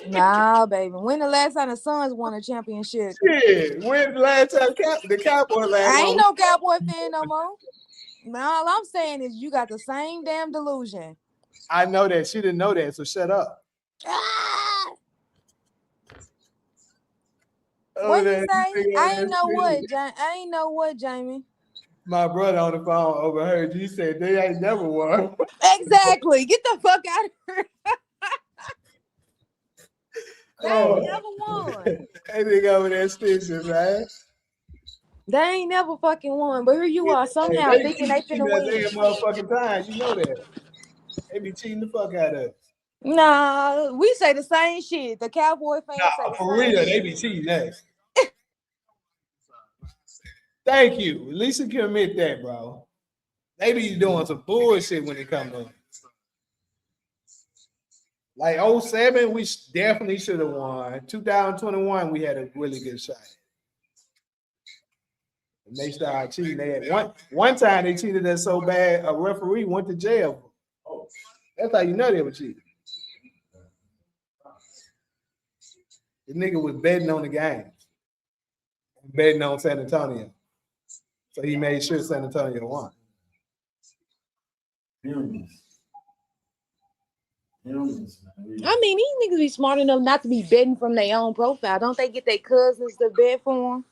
Nah, baby. When the last time the Suns won a championship? Shit, when the last time the Cowboys last I one? ain't no Cowboy fan no more. Now, all I'm saying is you got the same damn delusion. I know that. She didn't know that, so shut up. Ah! Oh, What you that say? nigga I on ain't that know what. shit. I ain't know what, Jamie. My brother on the phone overheard you said they ain't never won. Exactly. Get the fuck out of here. They ain't never won. That nigga over there stitching, man. They ain't never fucking won. But here you are Hey, somehow they thinking keep they cheating finna that win. damn motherfucking time. You know that. They be cheating the fuck out of us. Nah, we say the same shit. The Cowboy fans say Nah, the for same real, shit. they be cheating us. Thank you. At least you can admit that, bro. They be doing some bullshit when it comes to like 07, we definitely should have won. 2021, we had a really good shot. And they started cheating. They had one time they cheated us so bad, a referee went to jail. Oh, that's how you know they were cheating. The nigga was betting on the game, betting on San Antonio. So he made sure San Antonio won. I mean, these niggas be smart enough not to be betting from their own profile. Don't they get their cousins to bet for them?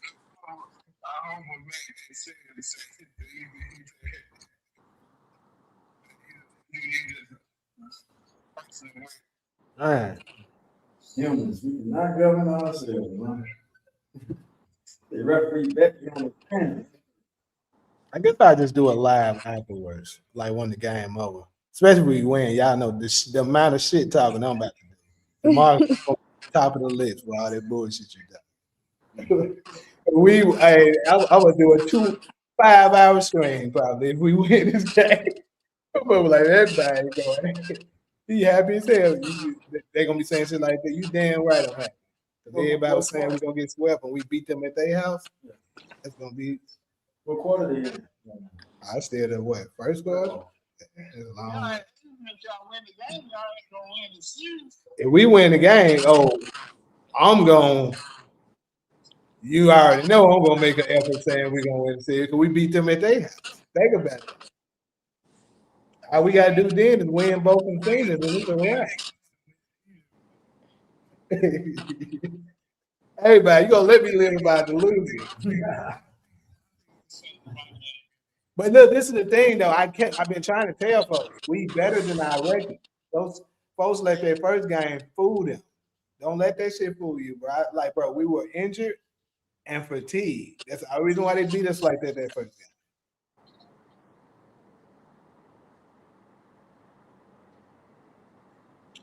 All right. Humans, we cannot govern ourselves, man. The referee bet on the pen. I guess I just do a live afterwards, like when the game over. Especially when we win, y'all know the amount of shit talking I'm about to do. Tomorrow, top of the list with all that bullshit you done. I would do a 5-hour stream probably if we win this game. I'm like everybody going. He happy as hell. They gonna be saying shit like that. You damn right I'm happy. Because everybody was saying we're gonna get swept and we beat them at their house. That's gonna be. What quarter they in? I stayed at what? First quarter? If we win the game, I'm going. You already know I'm gonna make an effort saying we're gonna win the series because we beat them at their house. Think about it. All we gotta do then is win both of the seasons and it's all right. Hey man, you gonna let me live by delusion. But look, this is the thing though. I've been trying to tell folks, we better than our record. Those folks let their first game fool them. Don't let that shit fool you, bro. Like, bro, we were injured and fatigued. That's the reason why they beat us like that first game.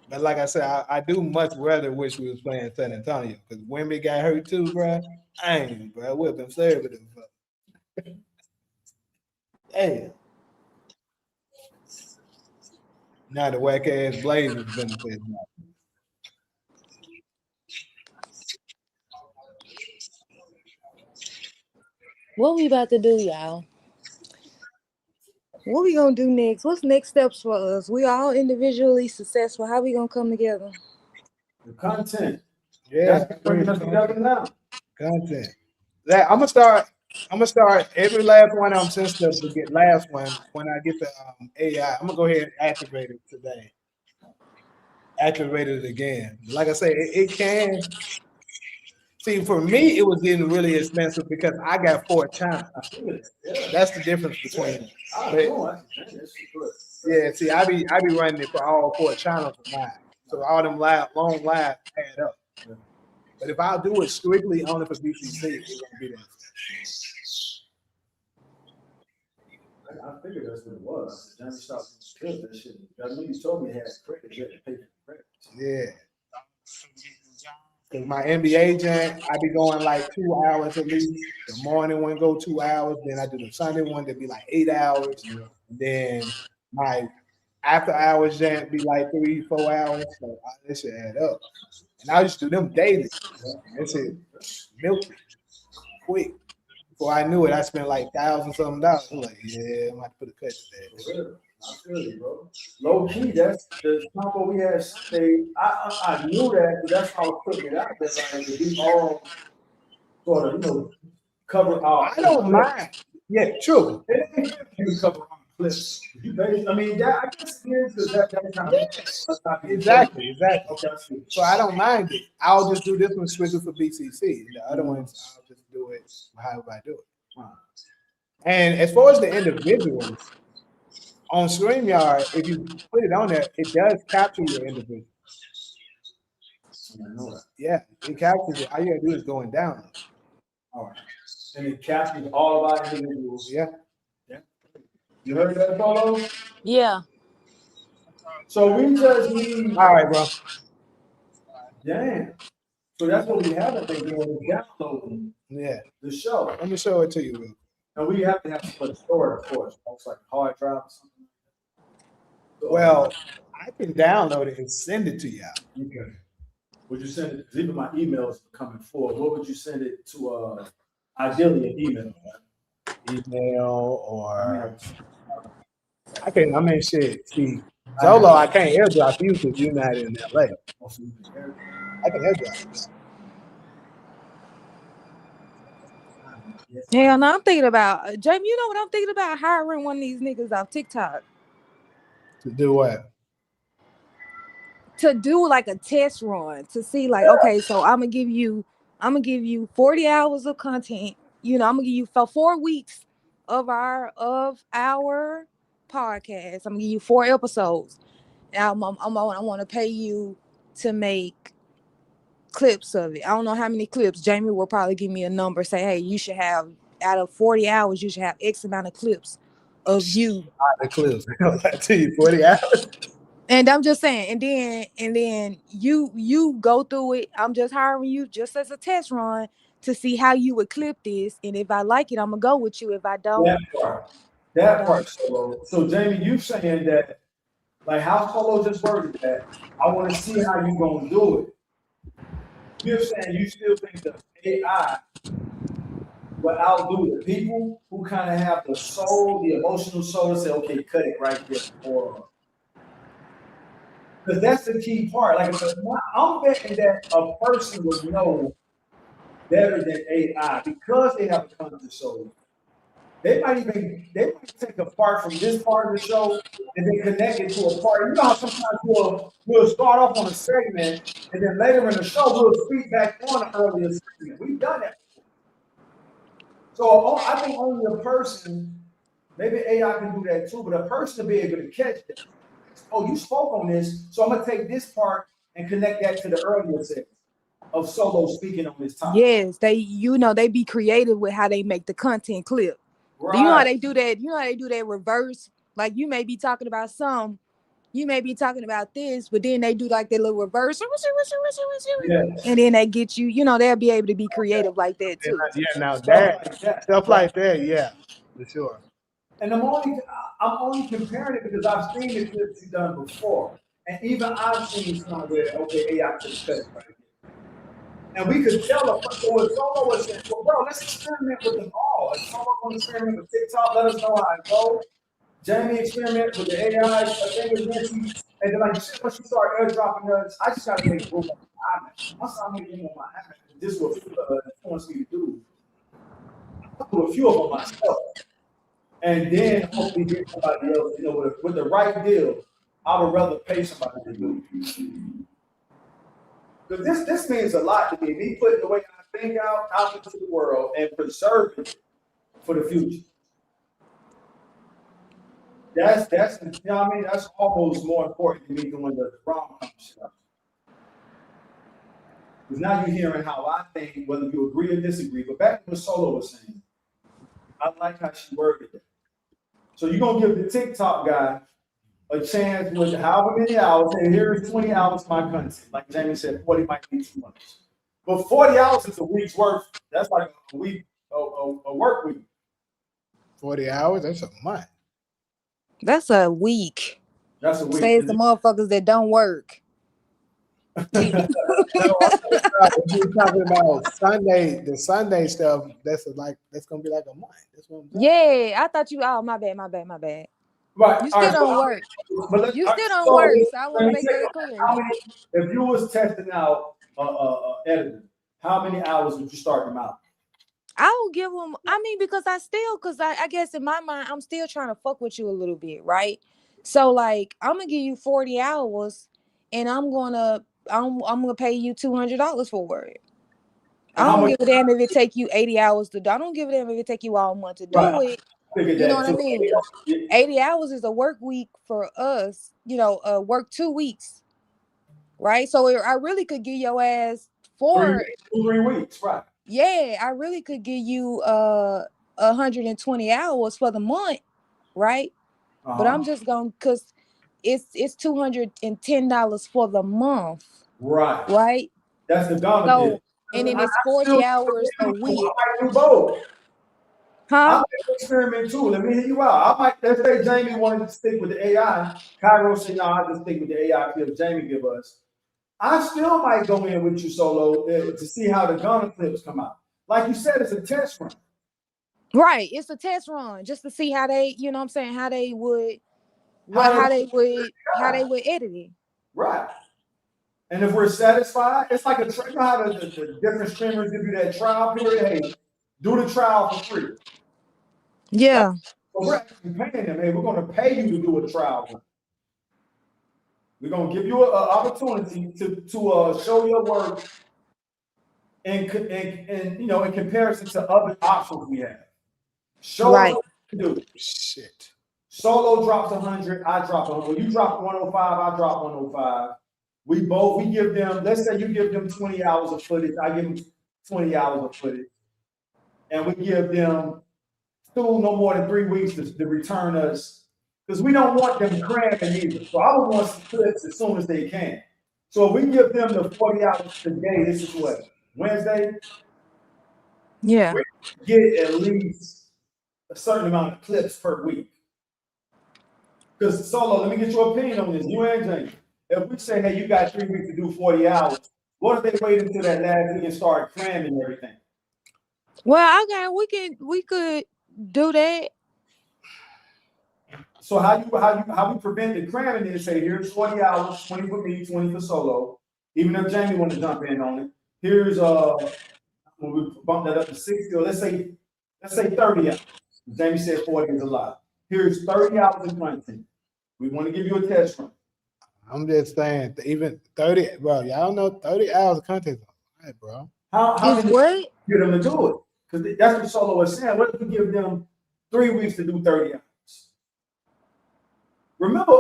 But like I said, I do much rather wish we was playing San Antonio because Wemby got hurt too, bro. I ain't, bro. We're conservative. Damn. Now the whack ass Blazers benefit. What we about to do, y'all? What we gonna do next? What's next steps for us? We all individually successful. How we gonna come together? The content. Yeah, that's bringing us together now. Content. I'm gonna start every last one of them since the last one. When I get the AI, I'm gonna go ahead and activate it today. Activate it again. Like I say, it can. See, for me, it was getting really expensive because I got 4 channels. That's the difference between them. Yeah, see, I be running it for all 4 channels of mine. So all them long lives add up. But if I do it strictly only for BCC, it's gonna be that. I figured that's what it was. Johnny stopped script that shit. That nigga told me he had credit. He had to pay for credit. Yeah. My NBA jam, I be going like 2 hours at least. The morning one go 2 hours. Then I do the Sunday one that be like 8 hours. And then my after hours jam be like 3-4 hours. So that should add up. And I just do them daily. That shit milky, quick. Before I knew it, I spent like $1,000-something dollars. I'm like, yeah, I'm about to put a cut to that. I feel you, bro. Low key, that's the combo we had Sunday. I knew that, but that's how I was putting it out there. Like, we all sort of, cover our. I don't mind. Yeah, true. It ain't you cover our clips. You basically, I mean, that I guess it is because that kind of Exactly. Okay, I see. So I don't mind it. I'll just do this one strictly for BCC. The other ones, I'll just do it however I do it. And as far as the individuals, on StreamYard, if you put it on there, it does capture your individual. I know that. Yeah, it captures it. All you gotta do is go and download. All right. And it captures all of our individuals. Yeah. You heard that, Polo? Yeah. So we just need. All right, bro. Damn. So that's what we haven't been doing, is downloading Yeah. the show. Let me show it to you, real. And we have to have some for the store, of course. It's like a hard drive or something. So, Well, I can download it and send it to you. okay. Would you send it? Because even my emails are coming forward. What would you send it to? Ideally, an email. Email or I mean, shit. See, Solo, I can't airdrop you because you're not in LA. I can airdrop you. Hell no, I'm thinking about Jamie. You know what I'm thinking about? Hiring one of these niggas off TikTok To do what? to do like a test run to see, like, okay, so I'm gonna give you 40 hours of content. I'm gonna give you for 4 weeks of our podcast. I'm gonna give you 4 episodes. And I want to pay you to make clips of it. I don't know how many clips. Jamie will probably give me a number, say, hey, you should have, out of 40 hours, you should have X amount of clips of you. The clips. I tell you, 40 hours. And I'm just saying, and then you go through it. I'm just hiring you just as a test run to see how you would clip this. And if I like it, I'm gonna go with you. If I don't, that part. So Jamie, you saying that, like how Polo just worded that, I want to see how you gonna do it. You're saying you still think the AI will outdo the people who kind of have the soul, the emotional soul to say, okay, cut it right there. Or because that's the key part. Like, I'm betting that a person will know better than AI because they have a conscious soul. They might take a part from this part of the show and then connect it to a part. You know how sometimes we'll start off on a segment and then later in the show we'll speak back on an earlier segment. We've done that before. So I think only a person, maybe AI can do that too, but a person to be able to catch it. Oh, you spoke on this, so I'm gonna take this part and connect that to the earlier segment of Solo speaking on this topic. yes, they be creative with how they make the content clip. Right. You know how they do that? You know how they do that reverse? Like, you may be talking about you may be talking about this, but then they do like that little reverse, yes. And then they get you. They'll be able to be creative like that too. Yeah, now stuff like that, yeah, for sure. And I'm only comparing it because I've seen the clips you've done before, and even I've seen some where AI could cut it right here. And we could tell so what Solo was saying, well, bro, let's experiment with them all. If Solo want to experiment with TikTok, let us know how it goes. Jamie experiment with the AI, I think it's Nancy. And then once you start airdropping us, I just gotta make room on my iMac. Once I make room on my iMac, this will influence me to do. I'll do a few of them myself. And then hopefully get somebody else, with the right deal, I would rather pay somebody to do it. Because this means a lot to me. Me putting the way I think out into the world and preserving it for the future. That's that's almost more important to me doing the rom-com stuff. Because now you're hearing how I think, whether you agree or disagree. But back to what Solo was saying, I like how she worded it. So you're gonna give the TikTok guy a chance with however many hours, and here's 20 hours of my content. Like Jamie said, 40 might be too much. But 40 hours is a week's worth. That's like a week, a work week. 40 hours, that's a month. That's a week. That's a week. Say it's the motherfuckers that don't work. We're talking about Sunday, the Sunday stuff. That's gonna be like a month. That's what I'm saying. Yeah, I thought you. Oh, my bad. Right. You still don't work. You still don't work. So I want to make that clear. If you was testing out editor, how many hours would you start them out? I will give them. I mean, because I guess in my mind, I'm still trying to fuck with you a little bit, right? So like, I'm gonna give you 40 hours, and I'm gonna pay you $200 for it. I don't give a damn if it take you 80 hours to do. I don't give a damn if it take you all month to do it. You know what I mean? 80 hours is a work week for us. You know, work 2 weeks, right? So I really could give your ass 3 weeks, right? Yeah, I really could give you 120 hours for the month, right? But I'm just gonna cause it's $210 for the month. Right. That's the dollar. So and then it's 40 hours a week. I might do both. Huh? I might experiment too. Let me hear you out. Let's say Jamie wanted to stick with the AI. Cairo said, no, I'll just stick with the AI clips Jamie give us. I still might go in with you solo to see how the Ghana clips come out. Like you said, it's a test run. Right. It's a test run just to see how they, you know what I'm saying, how they would edit it. Right. And if we're satisfied, it's like you know how the different streamers give you that trial period. Hey, do the trial for free. Yeah. So we're actually paying them. Hey, we're going to pay you to do a trial run. We're going to give you an opportunity to show your work and you know, in comparison to other options we have. Show us what you can do. Shit. Solo drops 100, I drop 100. When you drop 105, I drop 105. We give them, let's say you give them 20 hours of footage, I give them 20 hours of footage. And we give them no more than 3 weeks to return us, because we don't want them cramming either. So I would want some clips as soon as they can. So if we give them the 40 hours today, this is what, Wednesday? Yeah. We get at least a certain amount of clips per week. Because Solo, let me get your opinion on this. You and Jamie. If we say, hey, you got 3 weeks to do 40 hours, what if they wait until that last week and start cramming everything? Well, we could do that. So how we prevent the cramming is say, here's 40 hours, 20 for me, 20 for Solo. Even if Jamie want to jump in on it, here's when we bump that up to 60, or let's say 30 hours. Jamie said 40 is a lot. Here's 30 hours of content. We want to give you a test run. I'm just saying, even 30, bro, y'all know 30 hours of content is all right, bro. How is what? Get them to do it? Because that's what Solo was saying. What if we give them 3 weeks to do 30 hours? Remember,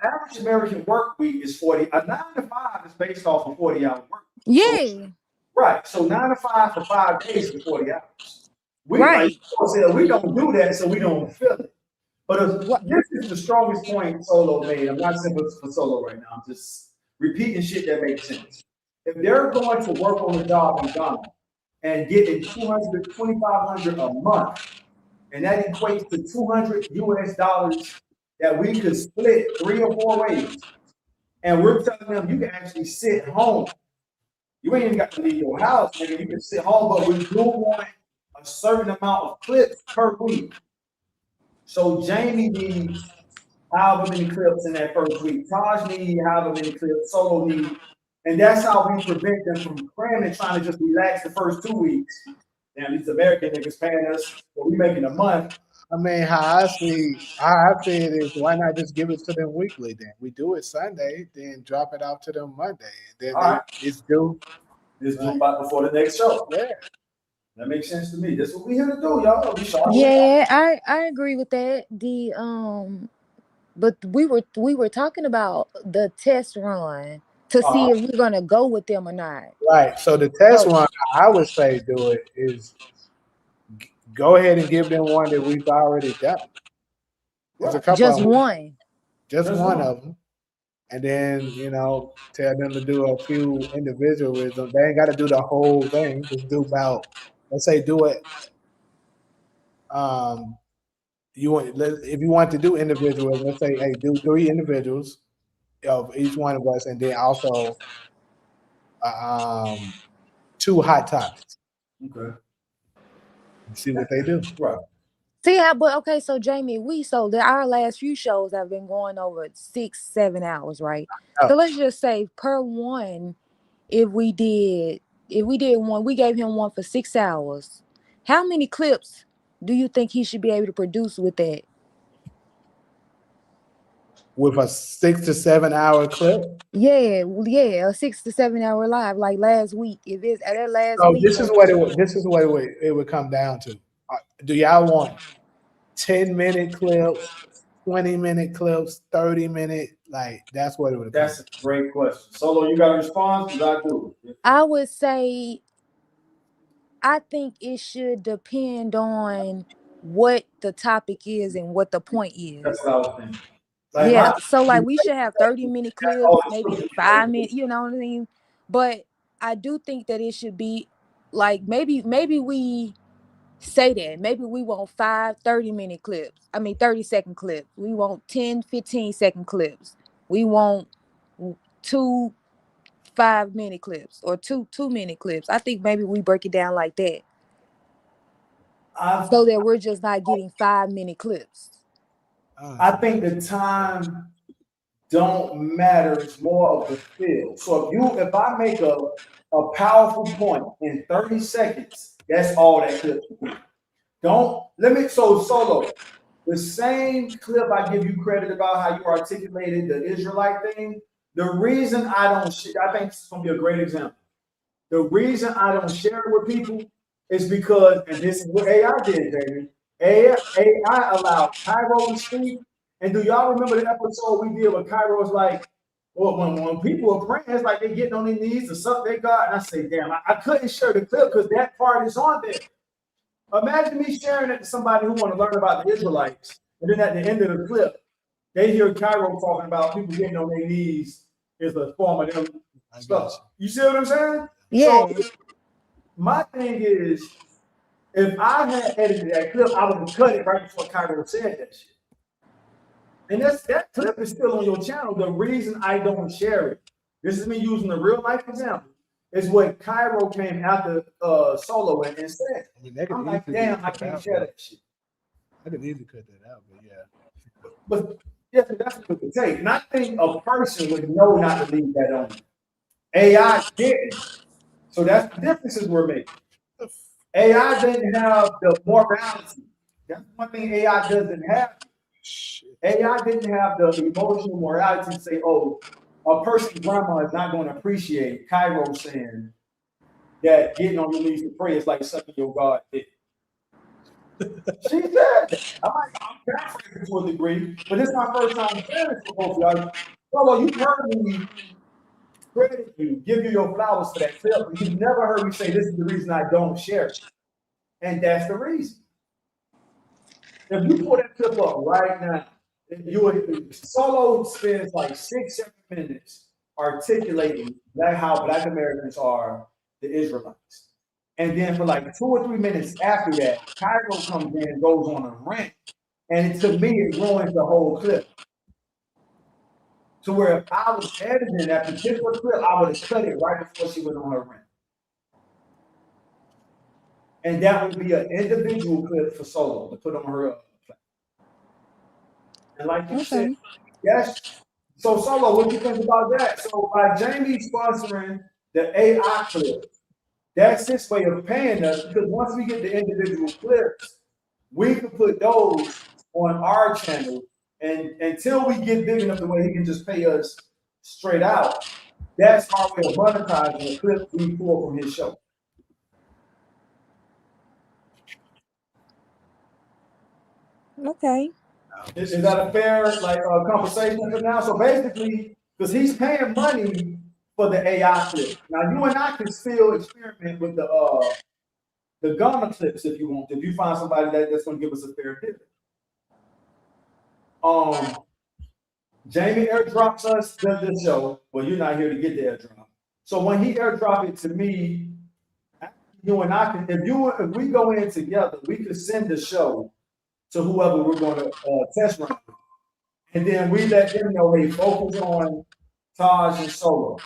average American work week is 40. A 9 to 5 is based off of 40-hour work. Yeah. So, right. So 9 to 5 for 5 days is 40 hours. We don't do that, so we don't feel it. But this is the strongest point Solo made. I'm not saying for Solo right now. I'm just repeating shit that makes sense. If they're going to work on the job in Ghana and getting $200, $2,500 a month, and that equates to $200 US that we could split 3 or 4 ways, and we're telling them you can actually sit home. You ain't even got to leave your house, nigga. You can sit home, but we do want a certain amount of clips per week. So Jamie needs however many clips in that first week. Taj needs however many clips. Solo needs. And that's how we prevent them from cramming, trying to just relax the first 2 weeks. Now, these American niggas paying us, but we making a month. I mean, how I see it is, why not just give it to them weekly then? We do it Sunday, then drop it out to them Monday. And then it's due. It's due by before the next show. Yeah. That makes sense to me. That's what we here to do, y'all. Yeah, I agree with that. But we were talking about the test run to see if we're gonna go with them or not. Right. So the test run, I would say do it is go ahead and give them one that we've already done. There's a couple just of them. one. Just one of them. and then tell them to do a few individualism. They ain't got to do the whole thing. Just do about, let's say, do it. If you want to do individualism, let's say, hey, do 3 individuals of each one of us, and then also 2 hot topics. Okay. See what they do. Right. See, but okay, so Jamie, our last few shows have been going over 6-7 hours, right? Oh. So let's just say per one, if we did one, we gave him one for 6 hours. How many clips do you think he should be able to produce with that? With a 6 to 7 hour clip. Yeah, a 6 to 7 hour live like last week. If it's at that last So week, this is what it would come down to. Do y'all want 10-minute clips, 20-minute clips, 30-minute? Like that's what it would. That's a great question. Solo, you got a response? I do. I would say, I think it should depend on what the topic is and what the point is. That's what I was thinking. Yeah, so like we should have 30-minute clips, maybe 5 minutes, you know what I mean? But I do think that it should be like maybe we say that. Maybe we want 5 30-minute clips. 30-second clips. We want 10, 15-second clips. We want 2 5-minute clips or 2-minute clips. I think maybe we break it down like that. So that we're just not getting 5-minute clips. I think the time don't matter. It's more of the feel. So if I make a powerful point in 30 seconds, that's all that clip. Solo. The same clip I give you credit about how you articulated the Israelite thing. The reason I think this is gonna be a great example. The reason I don't share it with people is because, and this is what AI did, baby. AI allowed Cairo to speak. And do y'all remember the episode we did where Cairo was like, well, when people are praying, it's like they getting on their knees to suck their God. And I say, damn, I couldn't share the clip because that part is on there. Imagine me sharing it to somebody who want to learn about the Israelites. And then at the end of the clip, they hear Cairo talking about people getting on their knees is a form of them stuff. You see what I'm saying? Yeah. So my thing is, if I had edited that clip, I would have cut it right before Cairo said that shit. And that clip is still on your channel. The reason I don't share it, this is me using a real life example, is what Cairo came after Solo and said. I'm like, damn, I can't share that shit. I could easily cut that out, but yeah. But yeah, that's what it would take. And I think a person would know not to leave that on. AI didn't. So that's the differences we're making. AI didn't have the morality. That's one thing AI doesn't have. AI didn't have the emotional morality to say, oh, a person's grandma is not going to appreciate Cairo saying that getting on your knees to pray is like sucking your God dick. She said that. I'm paraphrasing to a degree, but this is my first time saying this for both of y'all. Well, you heard me credit you, give you your flowers for that clip, but you've never heard me say this is the reason I don't share it. And that's the reason. If you pull that clip up right now, Solo spends like 6-7 minutes articulating how Black Americans are the Israelites. And then for like 2 or 3 minutes after that, Cairo comes in and goes on a rant. And to me, it ruins the whole clip. To where if I was editing that particular clip, I would have cut it right before she went on her rant. And that would be an individual clip for Solo to put on her platform. And like you said, yes. So Solo, what do you think about that? So by Jamie sponsoring the AI clip, that's his way of paying us, because once we get the individual clips, we can put those on our channel. And until we get big enough the way he can just pay us straight out, that's our way of monetizing the clips we pull from his show. Okay. Is that a fair conversation for now? So basically, because he's paying money for the AI clip. Now you and I can still experiment with the Ghana clips if you want. If you find somebody that's going to give us a fair deal. Jamie airdrops us the show. Well, you're not here to get the airdrop. So when he airdropped it to me, you and I can, if we go in together, we could send the show to whoever we're going to test run with. And then we let them know they focus on Taj and Solo.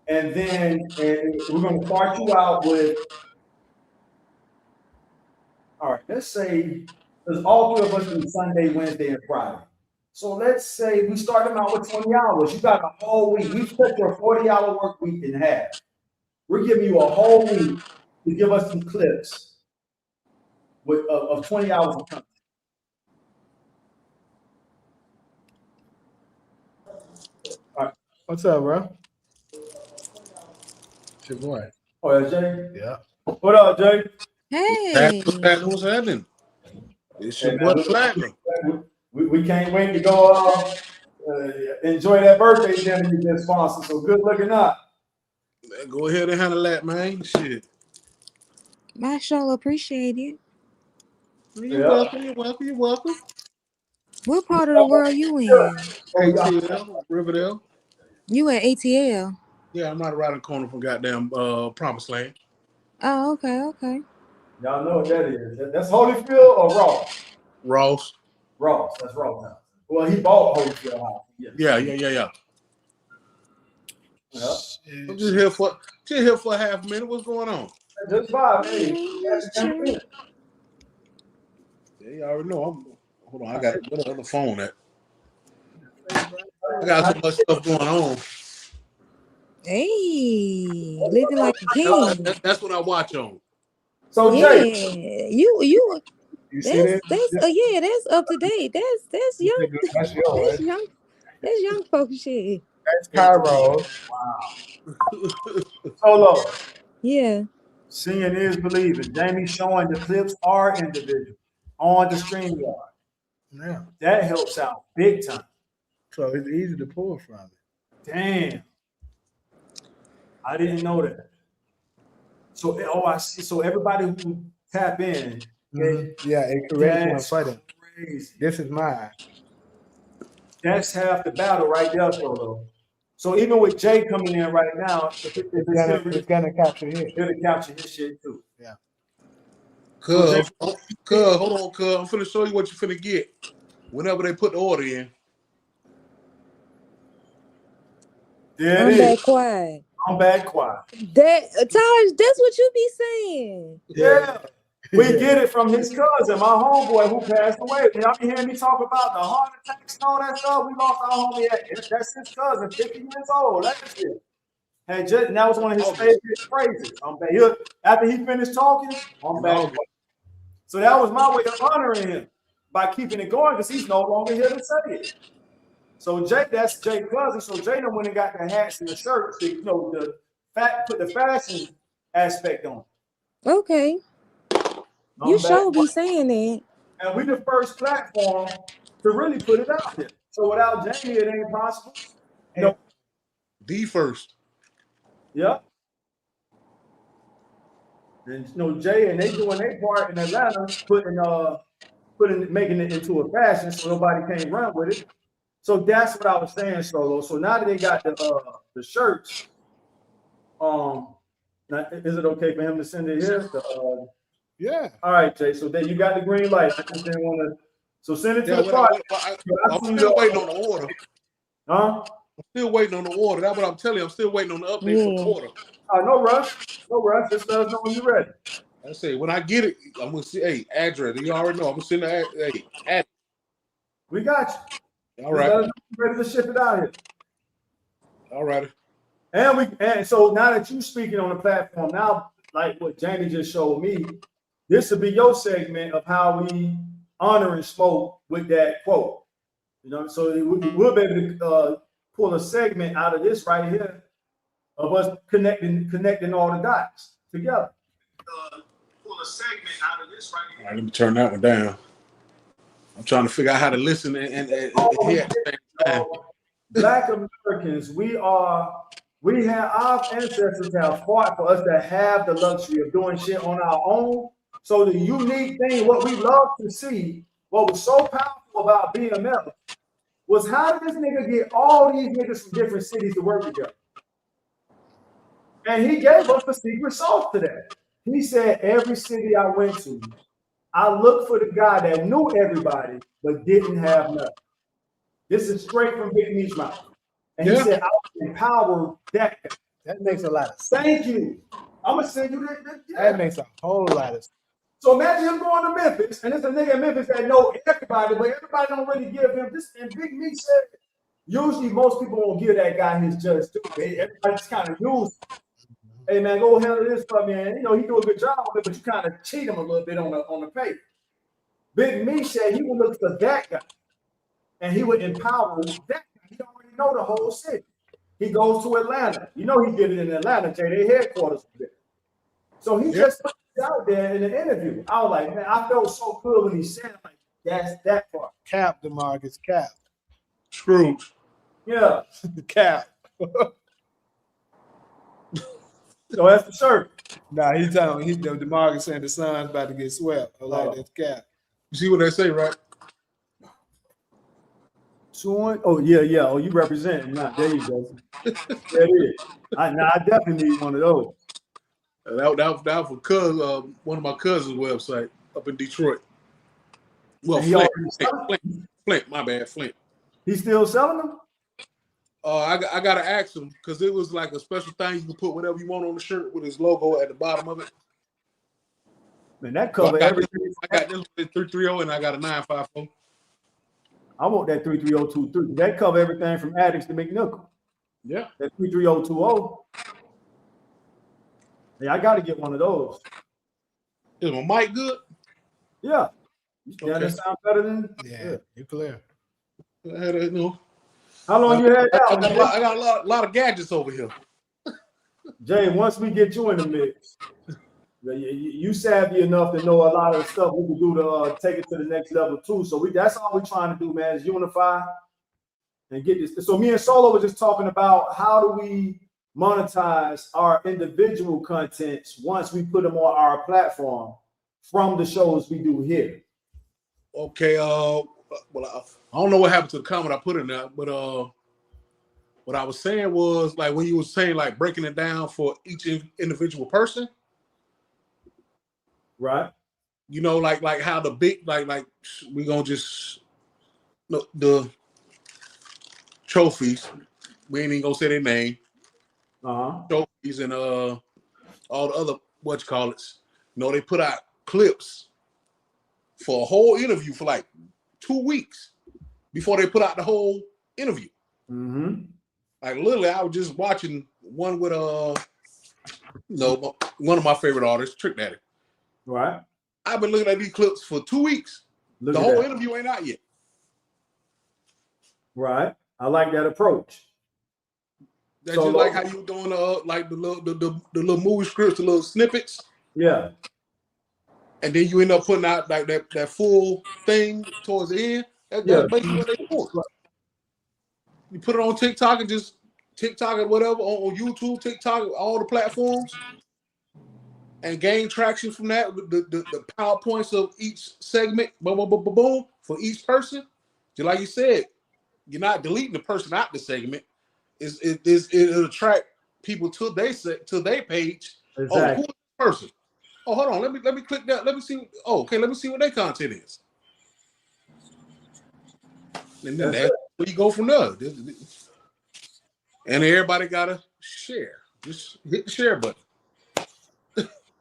And then we're going to start you out with, all right, let's say, because all three of us do Sunday, Wednesday, and Friday. So let's say we start them out with 20 hours. You got a whole week. We put your 40-hour work week in half. We're giving you a whole week to give us some clips of 20 hours of content. All right. What's up, bro? It's your boy. Oh, that's Jay? Yeah. What up, Jay? Hey. What's happening? It's your boy Platinum. We can't wait to go enjoy that birthday dinner you just sponsored. So good looking up. Man, go ahead and handle that, man. Shit. I sure appreciate it. You're welcome. What part of the world you in? ATL, Riverdale. You at ATL? Yeah, I'm right around the corner from goddamn Promised Land. Oh, okay. Y'all know what that is. That's Holyfield or Ross? Ross. That's Ross House. Well, he bought Holyfield House. Yeah. Yep. I'm just here for a half a minute. What's going on? Just vibe, hey. Yeah, you already know. Hold on, I got the other phone at. I got so much stuff going on. Hey, living like a king. That's what I watch on. So yeah, Jay, you see that? That's up to date. That's young. That's yours. That's young folks shit. That's Cairo. Wow. Solo. Yeah. Seeing is believing. Jamie showing the clips are individual on the StreamYard. Yeah. That helps out big time. So it's easy to pull from it. Damn. I didn't know that. So, I see. So everybody who tap in, okay, yeah, it corrects one for them. Crazy. This is mine. That's half the battle right there, Solo. So even with Jay coming in right now, it's gonna capture his. It'll capture his shit too. Yeah. Cuz, hold on, cuz. I'm finna show you what you finna get whenever they put the order in. There I'm it back is. quiet. I'm back quiet. That Taj, that's what you be saying. Yeah. We get it from his cousin, my homeboy who passed away. Y'all be hearing me talk about the heart attacks and all that stuff. We lost our homie. That's his cousin, 50 years old. That's it. And that was one of his favorite phrases. After he finished talking, I'm back. So that was my way of honoring him by keeping it going because he's no longer here to say it. So that's Jay's cousin. So Jay went and got the hats and the shirts to, put the fashion aspect on. Okay. You sure be saying that. And we the first platform to really put it out there. So without Jamie, it ain't possible. No. The first. Yep. And Jay and they doing their part in Atlanta, making it into a fashion so nobody can't run with it. So that's what I was saying, Solo. So now that they got the shirts, is it okay for him to send it here? Yeah. All right, Jay. So then you got the green light. I just didn't want to. So send it to the party. I'm still waiting on the order. Huh? I'm still waiting on the order. That's what I'm telling you. I'm still waiting on the update from the order. No rush. No rush. Just let us know when you're ready. I say when I get it, I'm gonna see. Hey, address. You already know. I'm gonna send the address. We got you. All right. Ready to ship it out here. All right. And so now that you're speaking on the platform, now like what Jamie just showed me, this will be your segment of how we honor and smoke with that quote. So we'll be able to pull a segment out of this right here of us connecting all the dots together. Pull a segment out of this right here. All right, let me turn that one down. I'm trying to figure out how to listen and hear at the same time. Black Americans, our ancestors have fought for us to have the luxury of doing shit on our own. So the unique thing, what we love to see, what was so powerful about being American, was how did this nigga get all these niggas from different cities to work together? And he gave us the secret sauce to that. He said, every city I went to, I looked for the guy that knew everybody but didn't have nothing. This is straight from Big Meech's mouth. And he said, I would empower that guy. That makes a lot of sense. Thank you. I'm gonna send you that. That makes a whole lot of sense. So imagine him going to Memphis, and there's a nigga in Memphis that know everybody, but everybody don't really give him this. And Big Meech said, usually most people won't give that guy his just due. Everybody's kind of used. Hey man, go handle this for me. And you know, he do a good job with it, but you kind of cheat him a little bit on the pay. Big Meech said he would look for that guy, and he would empower that guy. He already know the whole city. He goes to Atlanta. You know he did it in Atlanta, Jay. Their headquarters there. So he just put it out there in the interview. I was like, man, I felt so good when he said it, like, that's that part. Cap, DeMarcus, cap. Scrooge. Yeah. Cap. So that's the shirt. Nah, he's telling me DeMarcus saying the Suns about to get swept. I like that's cap. You see what they say, right? Oh, yeah. Oh, you represent him. There you go. There it is. I definitely need one of those. That for cuz one of my cousin's website up in Detroit. Well, Flint, my bad, Flint. He's still selling them? I gotta ask him because it was like a special thing. You can put whatever you want on the shirt with his logo at the bottom of it. Man, that cover everything. I got this with 330 and I got a 954. I want that 33023. That cover everything from addicts to McNichol. Yeah. That 33020. Hey, I got to get one of those. Is my mic good? Yeah. Okay. That sound better than? Yeah, you clear. I had a, How long you had that one? I got a lot of gadgets over here. Jay, once we get you in the mix, you savvy enough to know a lot of the stuff we can do to take it to the next level too. So that's all we're trying to do, man, is unify and get this. So me and Solo were just talking about how do we monetize our individual contents once we put them on our platform from the shows we do here. Okay, well, I don't know what happened to the comment I put in there, but what I was saying was like when you were saying like breaking it down for each individual person. Right. You know, like how the big like we gonna just look the trophies. We ain't even gonna say their name. Trophies and all the other whatchamacallits. You know, they put out clips for a whole interview for like 2 weeks before they put out the whole interview. Mm-hmm. Like literally, I was just watching one with one of my favorite artists, Trick Daddy. Right. I've been looking at these clips for 2 weeks. The whole interview ain't out yet. Right. I like that approach. That's just like how you were doing like the little movie scripts, the little snippets. Yeah. And then you end up putting out like that full thing towards the end. That's basically what they do. You put it on TikTok and just TikTok or whatever on YouTube, TikTok, all the platforms, and gain traction from that. The PowerPoints of each segment, boom, boom, boom, boom, boom, for each person. Just like you said, you're not deleting the person out the segment. It'll attract people to their page. Exactly. Oh, who's this person? Oh, hold on. Let me click that. Let me see. Oh, okay. Let me see what their content is. And then that's where you go from there. And everybody gotta share. Just hit the share button.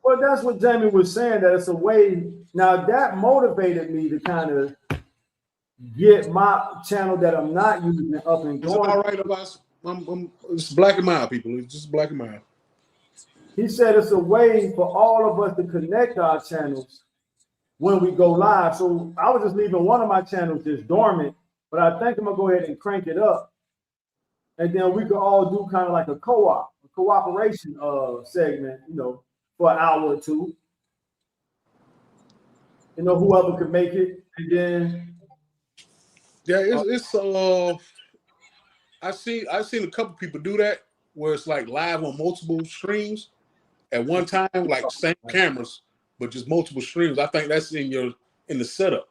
Well, that's what Jamie was saying. That it's a way. Now that motivated me to kind of get my channel that I'm not using up and going. It's all right about. It's black and mild, people. It's just black and mild. He said it's a way for all of us to connect our channels when we go live. So I was just leaving one of my channels just dormant, but I think I'm gonna go ahead and crank it up, and then we could all do kind of like a cooperation segment, you know, for an hour or two. You know, whoever could make it, and then it's I've seen a couple people do that where it's like live on multiple streams at one time, like same cameras, but just multiple streams. I think that's in the setup.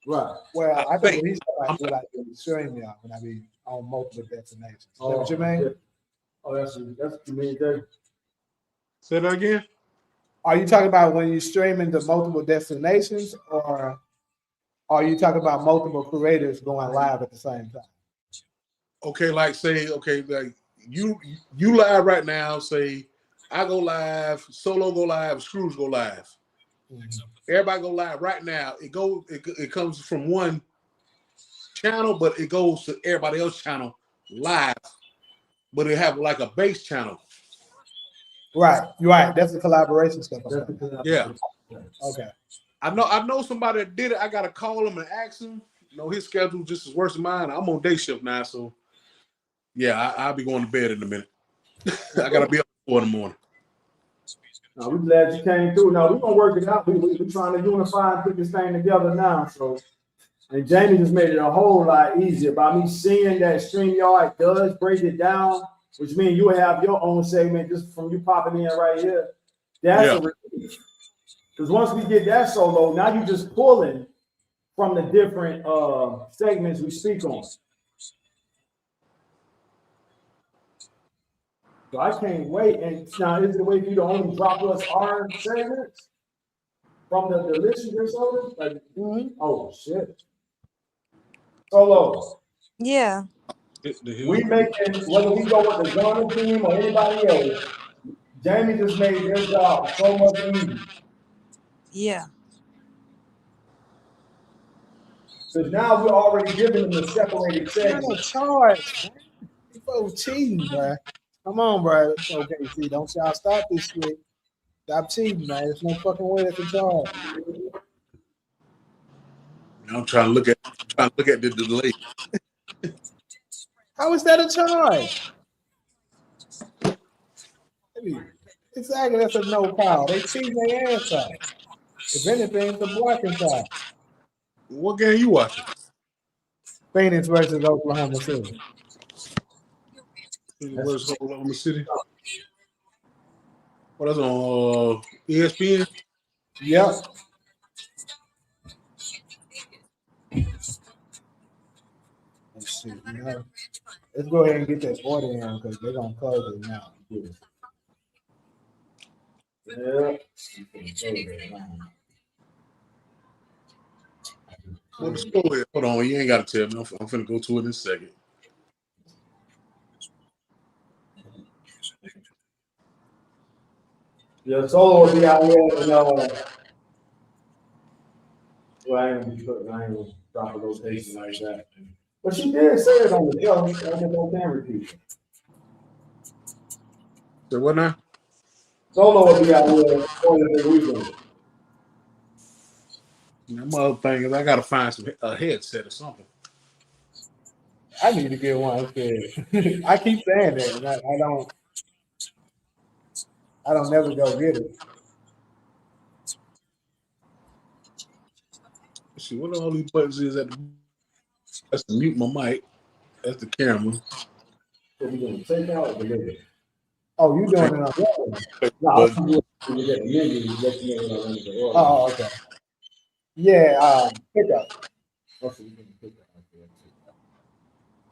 Right. Well, I think he's like what I do streaming y'all when I be on multiple destinations. Is that what you mean? Yeah. Oh, that's what you mean there. Say that again. Are you talking about when you're streaming to multiple destinations, or are you talking about multiple creators going live at the same time? Okay, like say, okay, like you live right now. Say I go live, Solo go live, Scrooge go live. Everybody go live right now. It comes from one channel, but it goes to everybody else's channel live. But it have like a base channel. Right. That's the collaboration stuff. Yeah. Okay. I know somebody that did it. I gotta call him and ask him. You know, his schedule just as worse than mine. I'm on day shift now, so yeah, I'll be going to bed in a minute. I gotta be up at 4 in the morning. No, we're glad you came through. Now we're gonna work it out. We're trying to unify and put this thing together now. So, and Jamie just made it a whole lot easier by me seeing that StreamYard does break it down, which means you will have your own segment just from you popping in right here. That's a relief. Because once we get that solo, now you're just pulling from the different segments we speak on. So I can't wait. And now, is it a way for you to only drop us our segments from the delicious sodas? Like, oh shit. Solo. Yeah. We making, whether we go with the genre team or anybody else, Jamie just made their job so much easier. Yeah. Because now we're already giving them the separated segments. Charge. People cheating, bro. Come on, bro. Okay, see, don't y'all stop this shit. Stop cheating, man. There's no fucking way that's a charge. I'm trying to look at the delay. How is that a charge? Exactly, that's a no call. They cheating their ass off. If anything, it's a blocking foul. What game you watching? Phoenix versus Oklahoma City. Versus Oklahoma City. What that's on ESPN? Yep. Let's see. Let's go ahead and get that order in because they're gonna close it now. Yeah. What the score is? Hold on, you ain't gotta tell me. I'm finna go to it in a second. Yeah, Solo will be out here and well, I ain't gonna drop a location like that. But she did say it on the show. I just don't can repeat it. So what now? Solo will be out here on the weekend. The other thing is I gotta find a headset or something. I need to get one. I keep saying that, and I don't never go get it. Let's see what all these buttons is at the. That's to mute my mic. That's the camera. So we gonna take out or deliver? Oh, you doing it on the No, I'm doing it. Oh, okay. Yeah, pick up.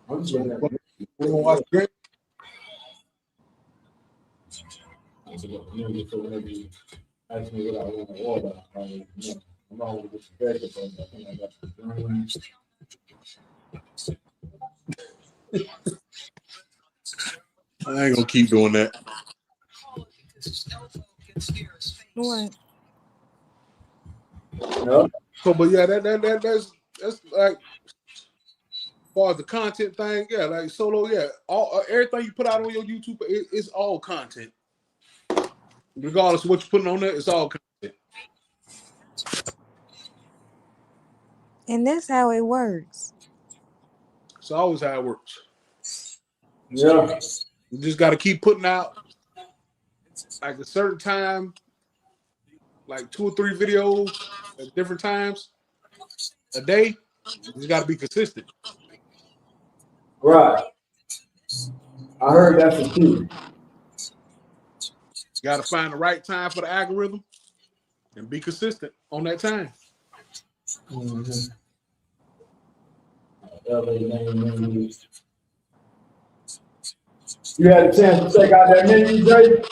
I'm just looking at it. We're gonna watch the game. Ask me what I want to order. I'm always disrespectful, but I think I got the I ain't gonna keep doing that. What? No. So, but yeah, that's like as far as the content thing, yeah, like Solo, yeah, all everything you put out on your YouTube, it's all content. Regardless of what you're putting on there, it's all content. And that's how it works. It's always how it works. Yeah. You just got to keep putting out like a certain time, like 2 or 3 videos at different times a day. You just got to be consistent. Right. I heard that's the key. You got to find the right time for the algorithm and be consistent on that time. Mm-hmm. You had a chance to check out that menu, Jay?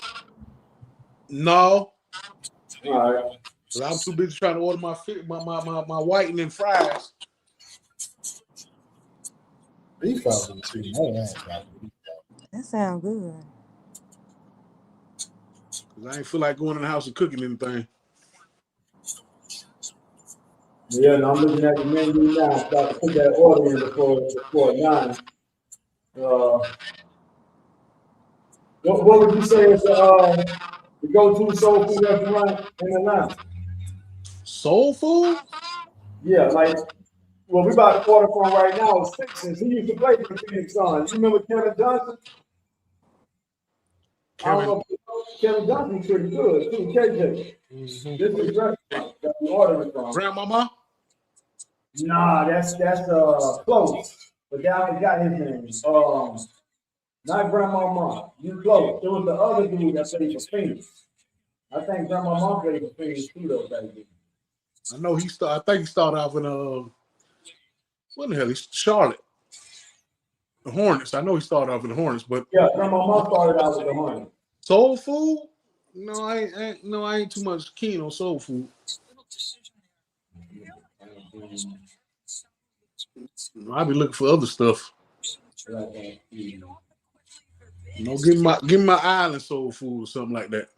No, All right. because I'm too busy trying to order my whitening and fries. Beef probably too. That sounds good. Because I ain't feel like going in the house and cooking anything. Yeah, no, I'm looking at the menu now. So I can put that order in before 9. What would you say is the go-to soul food restaurant in Atlanta? Soul food? Yeah, like, well, we about to order from right now is Fixins. He used to play for the Phoenix Suns. You remember Kevin Johnson? I don't know if Kevin Johnson's pretty good, too. KJ. Mm-hmm. This is restaurant that we ordering from. Grandmama? Nah, that's close. But I forgot his name. Not Grandmama. You close. It was the other dude that played for Phoenix. I think Grandmama played for Phoenix too, though, baby. I know I think he started off in what the hell? He's Charlotte. The Hornets. I know he started off in the Hornets, but yeah, Grandmama started out with the Hornets. Soul food? No, I ain't too much keen on soul food. I be looking for other stuff. Give me my island soul food or something like that.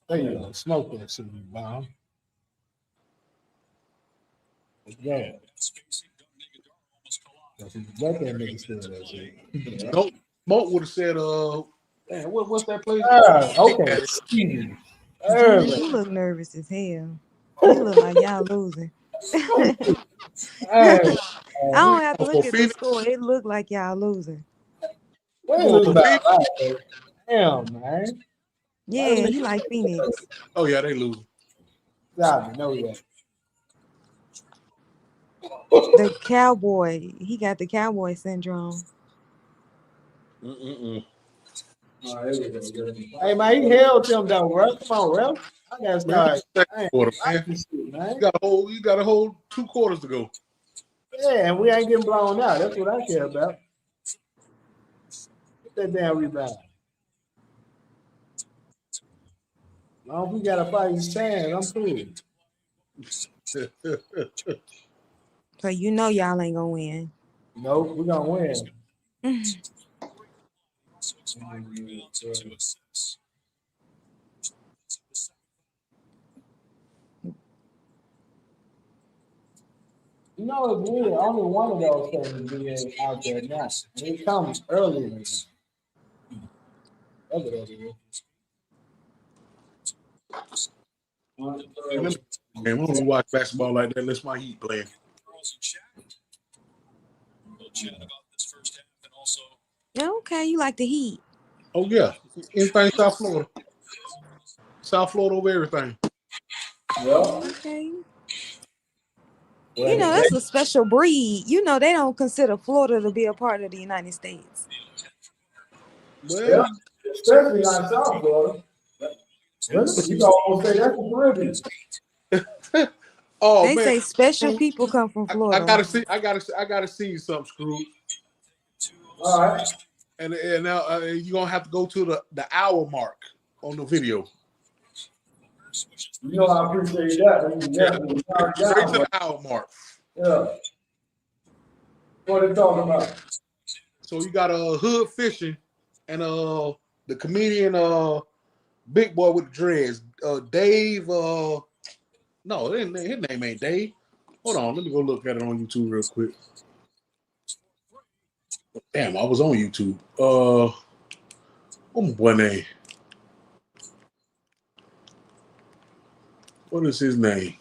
There you go. Smoke that shit, you bomb. Yeah. Let that nigga steal that shit. Don't Smoke would have said, damn, what's that place? Okay. You look nervous as hell. You look like y'all losing. I don't have to look at the score. It looked like y'all losing. Damn, man. Yeah, you like Phoenix. Oh, yeah, they losing. I know that. The cowboy. He got the cowboy syndrome. Hey, man, he held him down, bro. Come on, bro. I gotta start. You got a whole 2 quarters to go. Yeah, and we ain't getting blown out. That's what I care about. Get that damn rebound. Long as we got a fighting chance, I'm cool. So you know y'all ain't gonna win. Nope, we're gonna win. You know, it's weird. Only one of those things being out there now. And it comes earlier than that. Man, we don't watch basketball like that unless my Heat playing. Okay, you like the Heat. Oh, yeah. Anything South Florida. South Florida over everything. Yeah. Okay. You know, that's a special breed. You know, they don't consider Florida to be a part of the United States. Well, yeah, especially not South Florida. You can almost say that's the Caribbean. Oh, they man. say special people come from Florida. I gotta see something, Screw. All right. And now you're gonna have to go to the hour mark on the video. You know, I appreciate that. Straight to the hour mark. Yeah. What are they talking about? So you got Hood Fishing and the comedian Big Boy with the dreads, Dave. No, his name ain't Dave. Hold on, let me go look at it on YouTube real quick. Damn, I was on YouTube. What's my boy name? What is his name?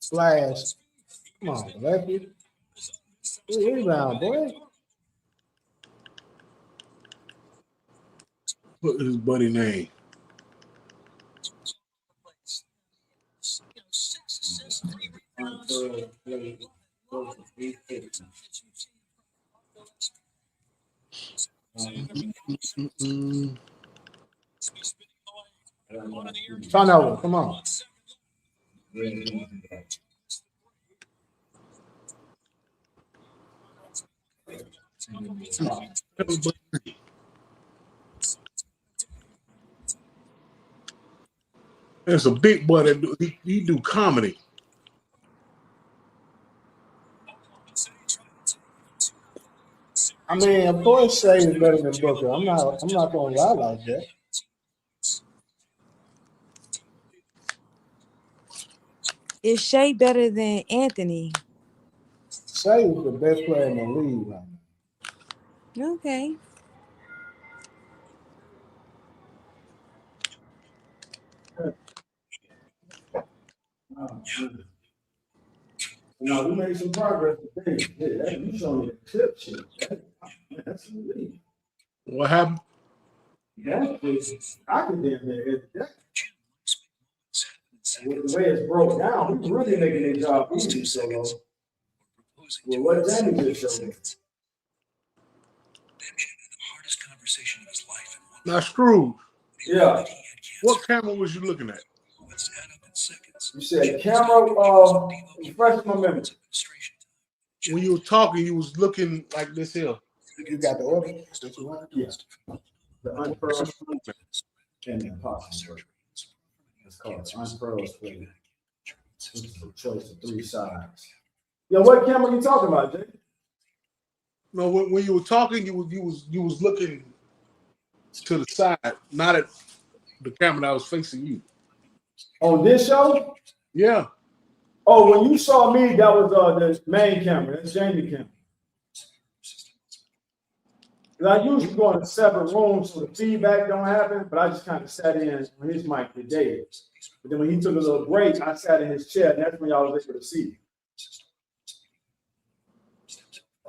Flash. Come on, Lefty. Rebound, boy. What is his buddy name? Turn over. Come on. There's a big boy that he do comedy. I mean, of course, Shay is better than Booker. I'm not gonna lie like that. Is Shay better than Anthony? Shay is the best player in the league right now. Okay. No, we made some progress today. Yeah, you showing me the tip shit. That's elite. What happened? That is, I can damn near that. With the way it's broke down, we really making their job easy. So, with what Jamie just showed me. Now, Screw. Yeah. What camera was you looking at? You said camera, refresh my memory. When you were talking, you was looking like this here. You got the order? Yeah. The unfurled and the impossible. It's called unfurled split. This is a choice of 3 sides. Yo, what camera you talking about, Jay? No, when you were talking, you was looking to the side, not at the camera that was facing you. On this show? Yeah. Oh, when you saw me, that was the main camera. That's Jamie camera. I usually go in separate rooms so the feedback don't happen, but I just kind of sat in on his mic today. But then when he took a little break, I sat in his chair, and that's when y'all was able to see.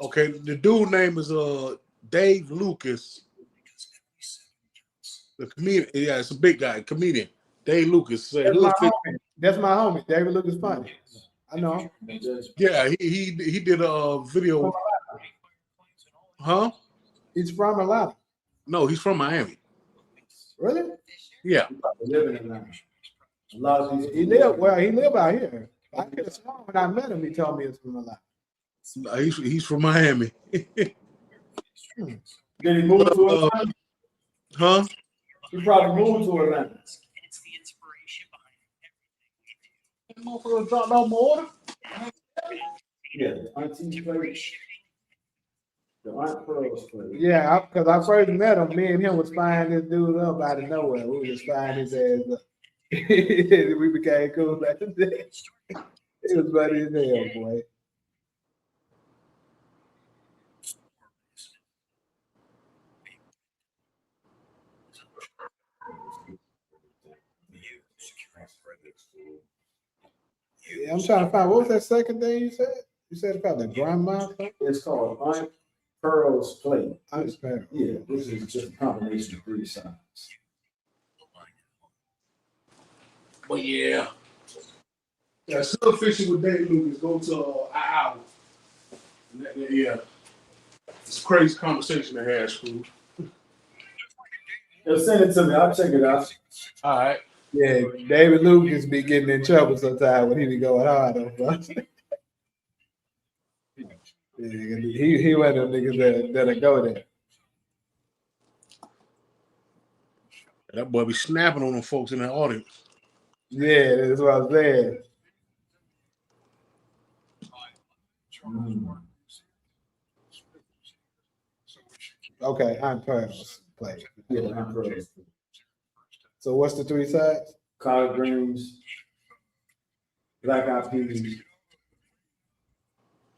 Okay, the dude name is Dave Lucas. The comedian, yeah, it's a big guy, comedian. Dave Lucas. That's my homie. David Lucas funny. I know him. Yeah, he did a video. Huh? He's from Atlanta. No, he's from Miami. Really? Yeah. Living in Atlanta. A lot of these He live out here. I could have sworn when I met him, he told me it's from Atlanta. He's from Miami. Did he move to Atlanta? Huh? He probably moved to Atlanta. It's the inspiration behind everything. Motherfucker dropped out my order. Yeah, auntie plate. The aunt pearls plate. Yeah, because I first met him, me and him was flying this dude up out of nowhere. We were just flying his ass up. We became cool after that. It was funny as hell, boy. Yeah, I'm trying to find, what was that second thing you said? You said about the grandma? It's called Aunt Pearl's plate. Unfiltered. Yeah, this is just a combination of 3 sides. But yeah. Yeah, still fishing with Dave Lucas. Go to an hour. Yeah. It's a crazy conversation to have, Screw. Yo, send it to me. I'll check it out. All right. Yeah, David Lucas be getting in trouble sometimes when he be going hard on us. Yeah, he one of them niggas that'll go there. That boy be snapping on them folks in the audience. Yeah, that's what I'm saying. Okay, I'm Pearl's play. Yeah, Aunt Pearl's. So what's the 3 sides? Collard greens, black eyed peas,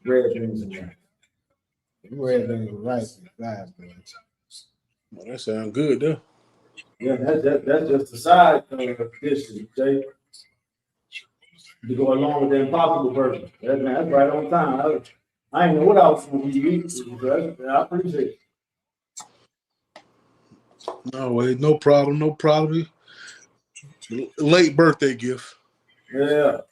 red beans and rice. Red beans with rice and fried beans. Well, that sounds good, though. Yeah, that's just the side dish, Jay. To go along with the impossible burger. That's right on time. I didn't know what I was going to eat. I appreciate it. No way, no problem, no problem. Late birthday gift. Yeah,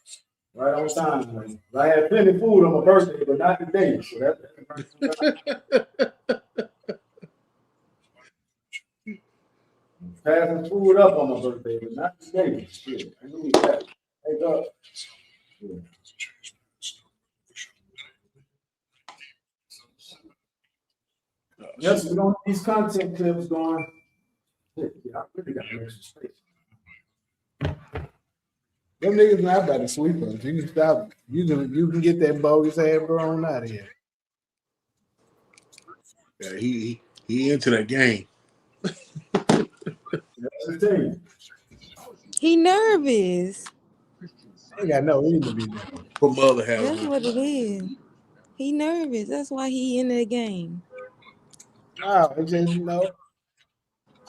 right on time. Man. I had plenty of food on my birthday, but not today. So passing food up on my birthday, but not today. Shit, I need that. Hey, dog. Yeah. Yes, we don't these content clips going. Yeah, I really got extra space. Them niggas not about to sweep us. You can stop. You can get that bogus ass bro on out of here. Yeah, he into that game. That's the thing. He nervous. Ain't got no reason to be there. Put mother hat That's on. what it is. He nervous. That's why he in the game. No, it's just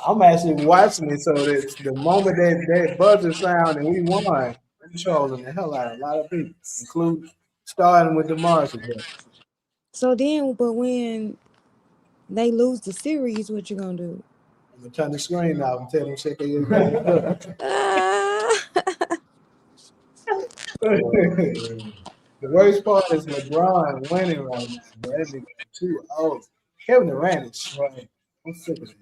I'm actually watching it so that the moment that buzzer sound and we won, I'm trolling the hell out of a lot of people, including starting with the Marshall brothers. So then, but when they lose the series, what you gonna do? I'm gonna turn the screen off and tell them shit they The worst part is LeBron winning right now, bro. That nigga too old. Kevin Durant is trash. I'm sick of it.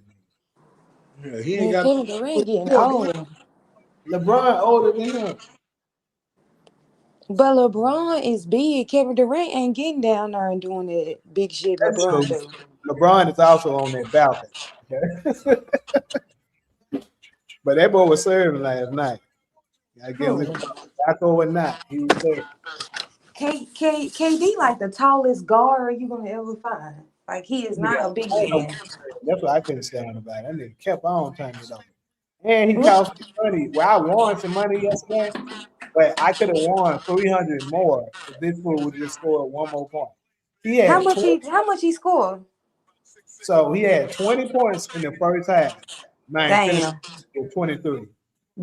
Yeah, he ain't Man, got. Kevin Durant getting old. LeBron older than him. But LeBron is big. Kevin Durant ain't getting down there and doing that big shit That's LeBron true. do. LeBron is also on that balcony. Okay? But that boy was serving last night. I give him Baco or not. He was serving. KD like the tallest guard you gonna ever find. Like he is not a big man. That's what I couldn't stand about it. That nigga kept on turning it over. And he cost me money. Well, I won some money yesterday, but I could have won 300 more if this fool would just score one more point. He How had much 20, he scored? so he had 20 points in the first half. Man, finished Damn. with 23.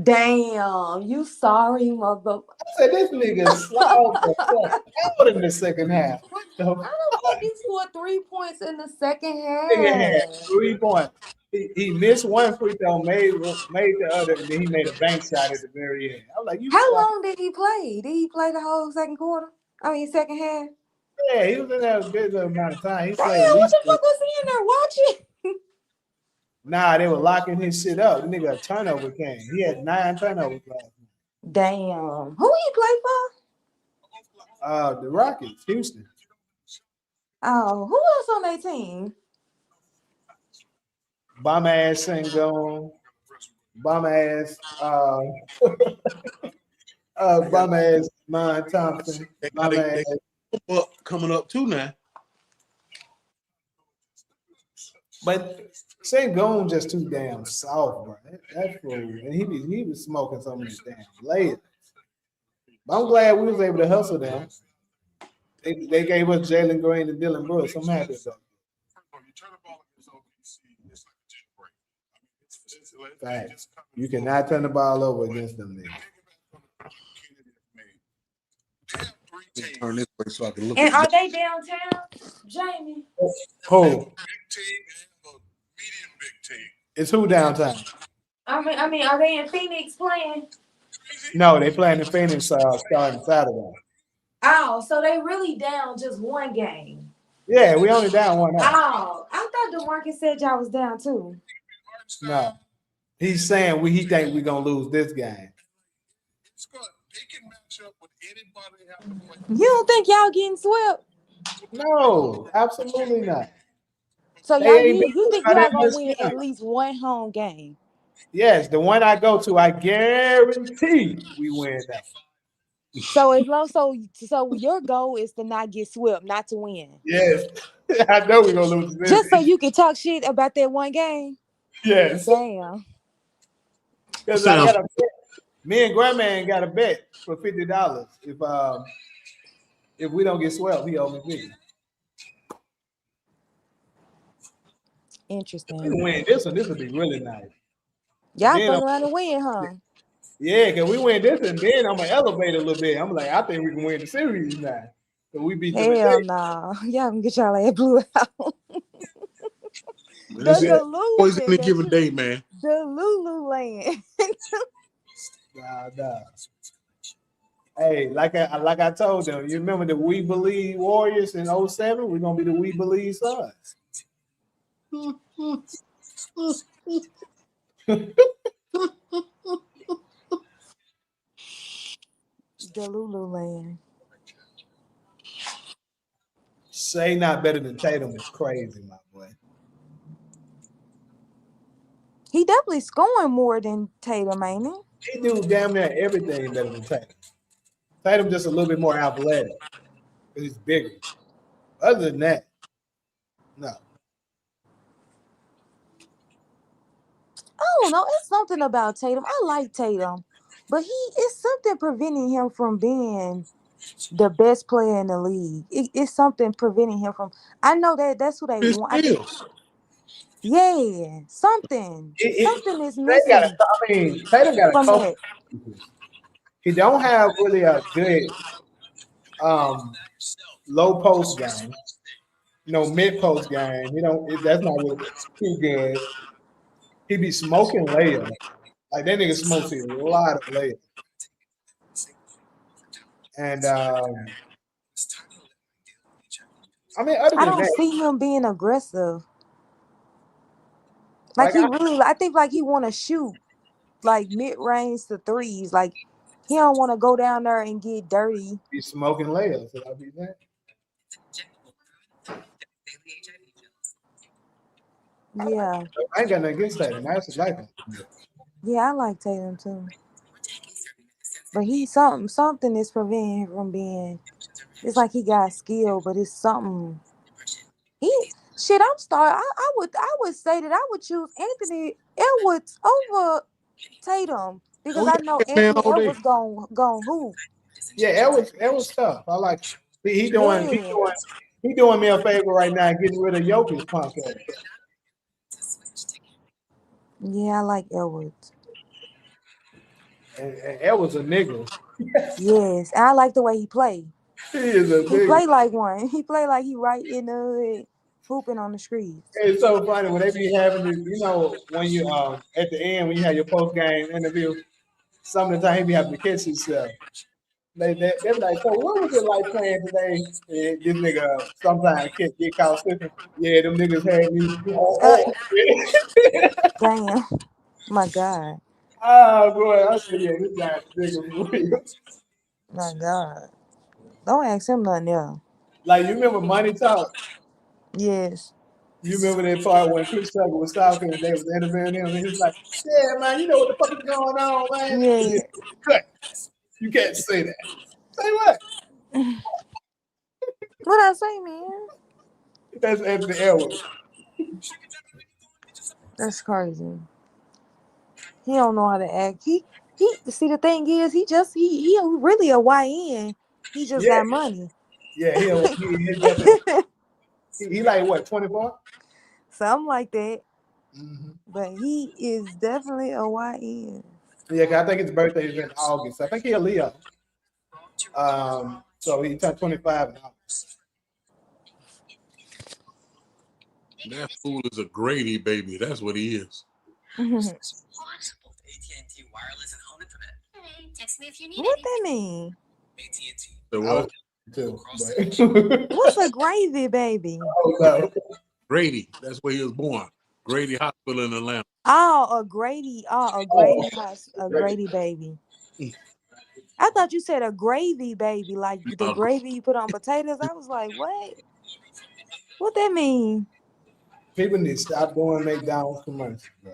Damn. You sorry, mother. I said, this nigga slowed the fuck out in the second half. What the How fuck? the fuck he scored 3 points in the second Nigga had half? 3 points. He missed one free throw, made the other, and then he made a bank shot at the very end. I was like, you How fuck. long did he play? Did he play the whole second quarter? I mean second half? Yeah, he was in there a good amount of time. He Damn, played at what least. the fuck was he in there watching? Nah, they were locking his shit up. The nigga a turnover came. He had 9 turnovers last night. Damn. Who he play for? The Rockets, Houston. Oh, who else on their team? Bum ass Sengun. Bum ass bum ass Mon Thompson. Bum ass. Up coming up too now. But Sengun just too damn soft, bro. That's fool. And he was smoking some of these damn layers. But I'm glad we was able to hustle them. They gave us Jalen Green and Dylan Brooks. I'm happy about it. Facts. You cannot turn the ball over against them niggas. Turn this way so I can look. And are they downtown, Jamie? Who? It's who downtown? I mean, are they in Phoenix playing? No, they playing in Phoenix starting Saturday. Oh, so they really down just one game. Yeah, we only down 1 now. Oh, I thought DeMarcus said y'all was down too. No. He's saying he think we're gonna lose this game. You don't think y'all getting swept? No, absolutely not. So They y'all, ain't you think been y'all gonna much win time. at least one home game? Yes, the one I go to, I guarantee we win that. So as long so your goal is to not get swept, not to win. Yes, I know we're gonna lose this. Just so you can talk shit about that one game. Yes, Damn. because I got a bet. Me and Grandman got a bet for $50. If we don't get swept, he owe me $50. Interesting. If we win this one, this would be really nice. Y'all Then fuck around and win, huh? Yeah, because we win this and then I'm gonna elevate a little bit. I'm like, I think we can win the series now. So we beat them. Hell nah. Y'all can get y'all ass blew out. Always any given day, man. The Lululand. Nah. Hey, like I told them, you remember the We Believe Warriors in 07? We're gonna be the We Believe Suns. The Lululand. Shea not better than Tatum is crazy, my boy. He definitely scoring more than Tatum, ain't he? He do damn near everything better than Tatum. Tatum just a little bit more athletic because he's bigger. Other than that, no. I don't know. It's something about Tatum. I like Tatum, but it's something preventing him from being the best player in the league. It's something preventing him from. I know that's who they His want. skills. Yeah, something It, is they got missing Tatum got a from couple that. pieces. He don't have really a good um, low post game. No mid post game. You know that's not really too good. He be smoking layups. Like that nigga smokes a lot of layups. And I mean, other I than don't that, see him being aggressive. Like like he really, I think like he want to shoot like mid range to threes. Like he don't want to go down there and get dirty. be smoking layups. I'll be that. Yeah, I ain't got nothing against Tatum. I actually like him. yeah, I like Tatum too. But something is preventing him from being. It's like he got skill, but it's something. He shit. I'm starting. I would say that I would choose Anthony Edwards over Tatum because Oh I know yeah, man, Anthony all day. Edwards gon' hoop. Yeah, it was tough. I like him. Yeah, He doing me a favor right now, getting rid of Jokic punk ass. yeah, I like Edwards. And Edwards a nigga. Yes, and I like the way he play. He is a He nigga. play like one. He play like he right in the hood, hooping on the streets. It's so funny when they be having this, when you at the end when you have your post game interview, some of the time he be having to catch himself. They be like, so what was it like playing today? And this nigga sometimes get caught slipping. Yeah, them niggas had me. Uh, Oh, damn, my God, oh boy, I said, yeah, this guy's a nigga for real. my God. Don't ask him nothing else. Like you remember Money Talk? Yes. You remember that part when Chris Tucker was talking and they was interviewing him and he was like, yeah, man, you know what the fuck is going on, man? Yeah. Cut. You can't say that. Say what? What I say, man? That's Anthony Edwards. That's crazy. He don't know how to act. He. See, the thing is, he really a YN. He just Yeah, got money. yeah, he definitely he like what, 24? Something like that. Mm-hmm. But he is definitely a YN. Yeah, 'cause I think his birthday is in August. I think he a Leo. So he turned 25 in August. That fool is a Grady baby. That's what he is. What that mean? So I was what? too, but What's a gravy baby? oh no. Grady. That's where he was born. Grady Hospital in Atlanta. Oh, a Grady. Oh, a Grady baby. I thought you said a gravy baby, like the No, gravy you put on potatoes. I was like, what? What that mean? People need to stop doing McDonald's commercials, bro.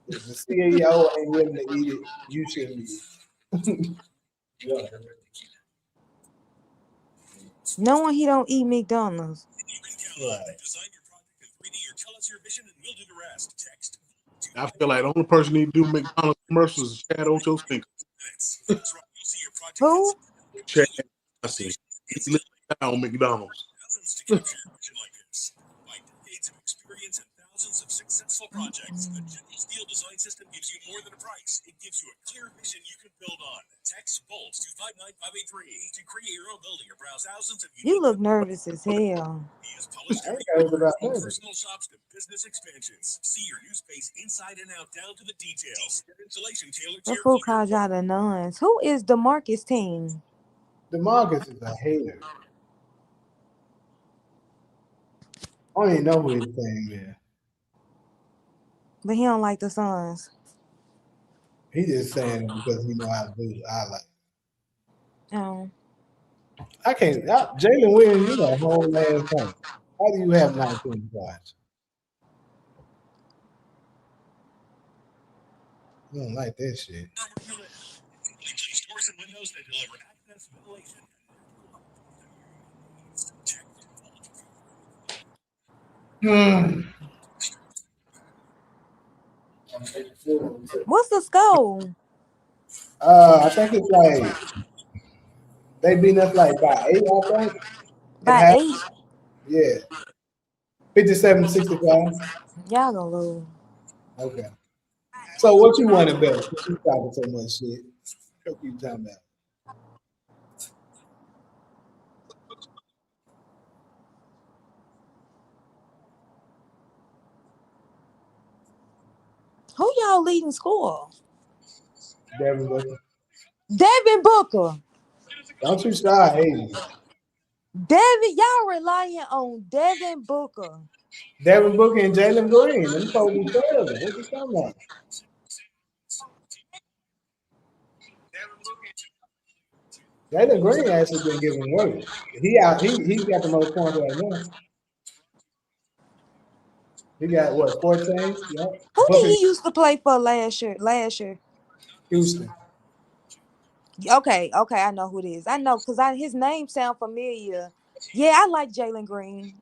If the CEO ain't willing to eat it, you shouldn't eat it. Knowing he don't eat McDonald's. Right. I feel like the only person need to do McDonald's commercials is Chad Ochocinco. Who? Chad, I see. He lives down McDonald's. Successful projects. The General Steel design system gives you more than a price. It gives you a clear vision you can build on. Text BOLTS to 59583 to create your own building or browse thousands of You look nervous as hell. He has polished every from personal shops to business expansions. See your new space inside and out down to the details. Installation tailored to That your fool called y'all the nuns. Who is DeMarcus team? DeMarcus is a hater. I don't even know who his team is. But he don't like the Suns. He just saying it because he know how to do it. I like. Oh. I can't. Jalen Williams, you know, whole last time. How do you have 19 points? I don't like that shit. Replace doors and windows that deliver access, ventilation, What's the score? I think it's like they beat us like by 8, I think. At By half. 8. Yeah. 57-65. Y'all gonna lose. Okay. So what you want to bet? You talking so much shit. What you talking about? Who y'all leading score? Devin Booker. Devin Booker. Don't you start hating. Y'all relying on Devin Booker. Devin Booker and Jalen Green. Them folks be terrible. What you talking about? Jalen Green actually been giving work. He got the most points right now. He got what, 14? Yeah. Who Booker, did he used to play for last year? Houston. Okay, I know who it is. I know because his name sound familiar. Yeah, I like Jalen Green.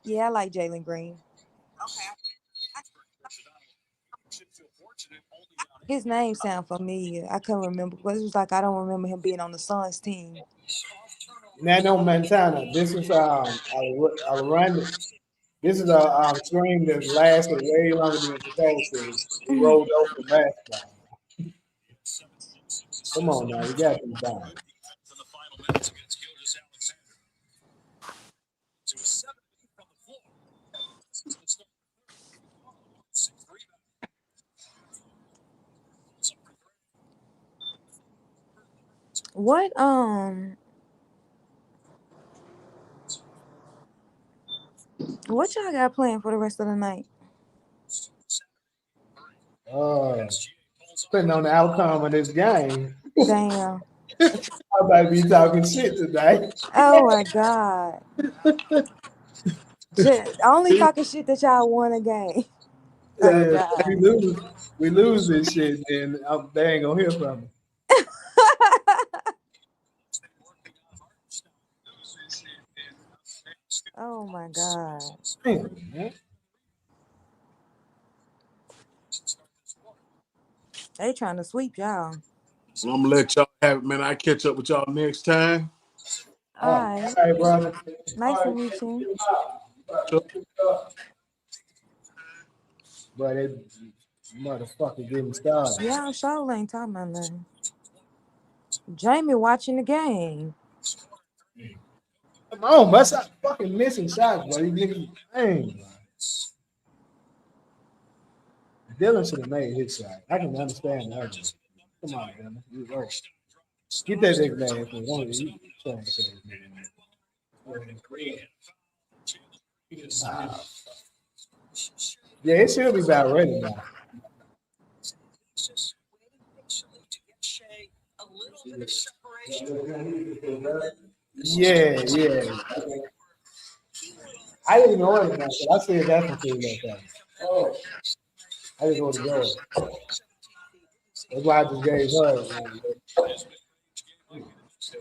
His name sound familiar. I couldn't remember, but it was like I don't remember him being on the Suns team. Nano Montana. This is Aloranda. This is a screen that lasted way longer than it's supposed to. It rolled over the basketball. Come on now, you got some time. in the final minutes against Gilgis Alexander. To a 7 from the floor. What y'all got planned for the rest of the night? Depending on the outcome of this game. Damn. I might be talking shit today. Oh my God. Only talking shit that y'all won a game. Oh God. We lose this shit, and they ain't gonna hear from me. Oh my God. Man. They trying to sweep y'all. So I'm gonna let y'all have it, man. I catch up with y'all next time. All right. All right, brother. Nice to meet you. But it motherfucker getting started. Yeah, sure ain't talking about nothing. Jamie watching the game. Come on, but stop fucking missing shots, bro. You niggas, dang. Dylan should have made his shot. I can understand the other. Come on, man. You go. Get that nigga man for one. Yeah, it should be about ready now. Yeah. I didn't know it, man. I said that for too long. Oh, I didn't know to go. That's why I just gave her. So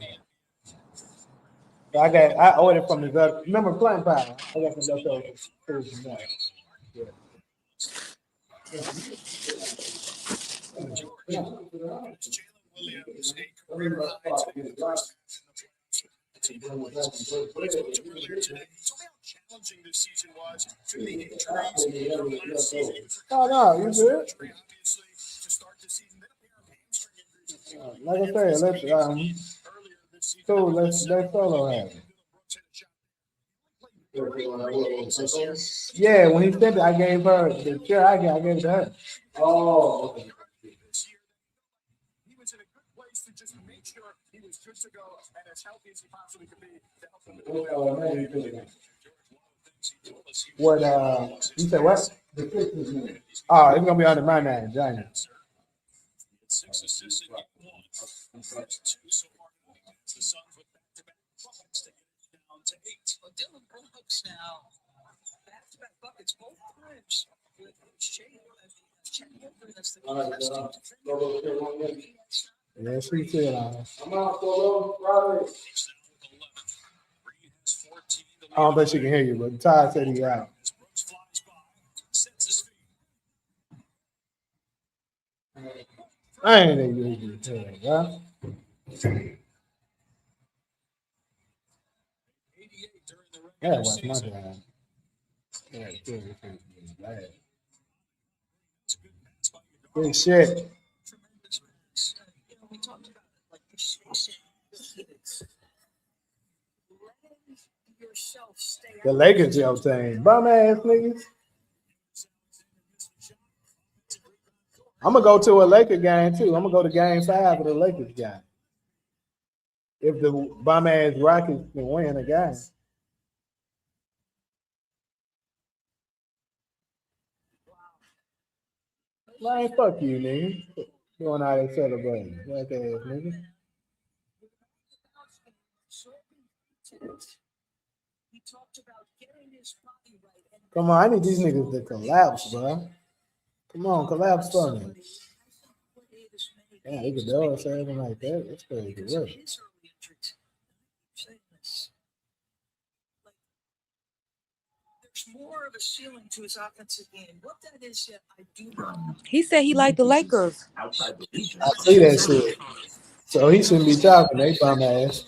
I ordered from this other. Remember Plant Power? I got some leftovers. Yeah. Challenging this season was to the injuries from last season. No, you good? Obviously, to start the season, like I said, let's solo have it. Yeah, when he said that, I gave her the chair. I gave it to her. Oh, okay. He was in a good place to just make sure he was good to go and as healthy as he possibly could be to help them. What you said what? Oh, it's gonna be under my name, Johnny. 6 assists and 1. First 2 so far tonight. The Suns with back-to-back buckets to get it down to 8. Well, Dylan Brooks now back-to-back buckets both times with Jada. Yes, he said. I'm out for Friday. I don't think she can hear you, but Todd said he out. I ain't able to tell you, huh? Yeah, watch my dad. Yeah, bad. Good shit. The Lakers, yo, saying, bum ass niggas. I'm gonna go to a Laker game too. I'm gonna go to Game 5 of the Lakers game. If the bum ass Rockets can win a game. Man, fuck you, nigga. Doing all that celebrating. Black ass nigga. Come on, I need these niggas to collapse, bro. Come on, collapse for me. Yeah, they could do it, something like that. That's crazy work. More of a ceiling to his offensive game. What that is, I do not know. He said he liked the Lakers. I see that shit. So he shouldn't be talking. They bum ass.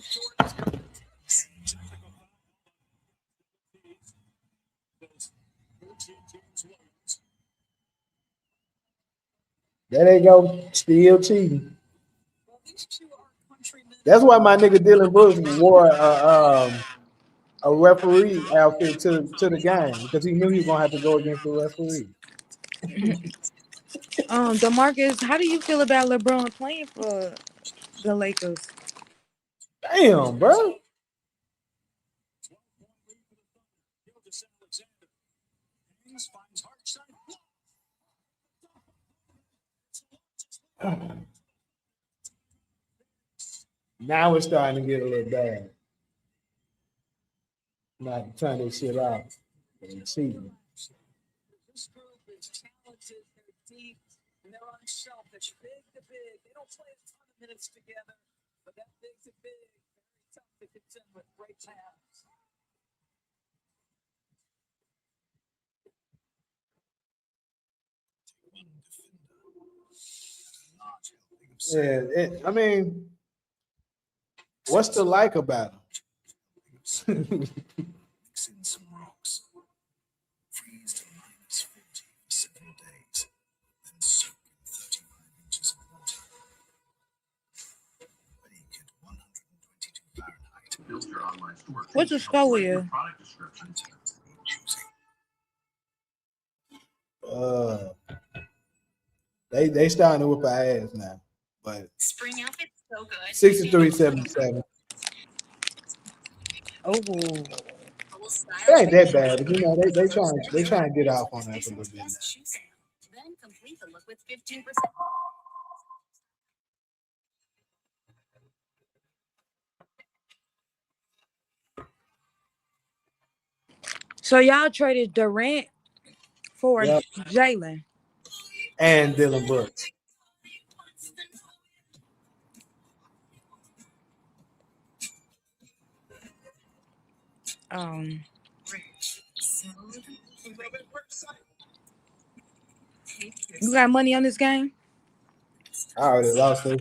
There they go, still cheating. That's why my nigga Dylan Brooks wore a referee outfit to the game because he knew he was gonna have to go against the referee. DeMarcus, how do you feel about LeBron playing for the Lakers? Damn, bro. Now it's starting to get a little bad. Not trying this shit out. Cheating. This group is talented, they're deep, and they're unselfish. Big to big. They don't play a ton of minutes together, but that big to big, very tough to contend with. Great pass. Yeah, I mean, what's the like about him? Some rocks. Freeze to -40 for 7 days. Then soak in 35 inches of water. Bake at 122 Fahrenheit. Build your online store. What's the score here? Product description. They starting to whip our ass now. But Spring outfit's so good. 63-77. Oh, It ain't that bad, but you know they trying to get off on us a little bit now. Then complete the look with 15%. so y'all traded Durant for Yep. Jalen. And Dylan Brooks. You got money on this game? I already lost it.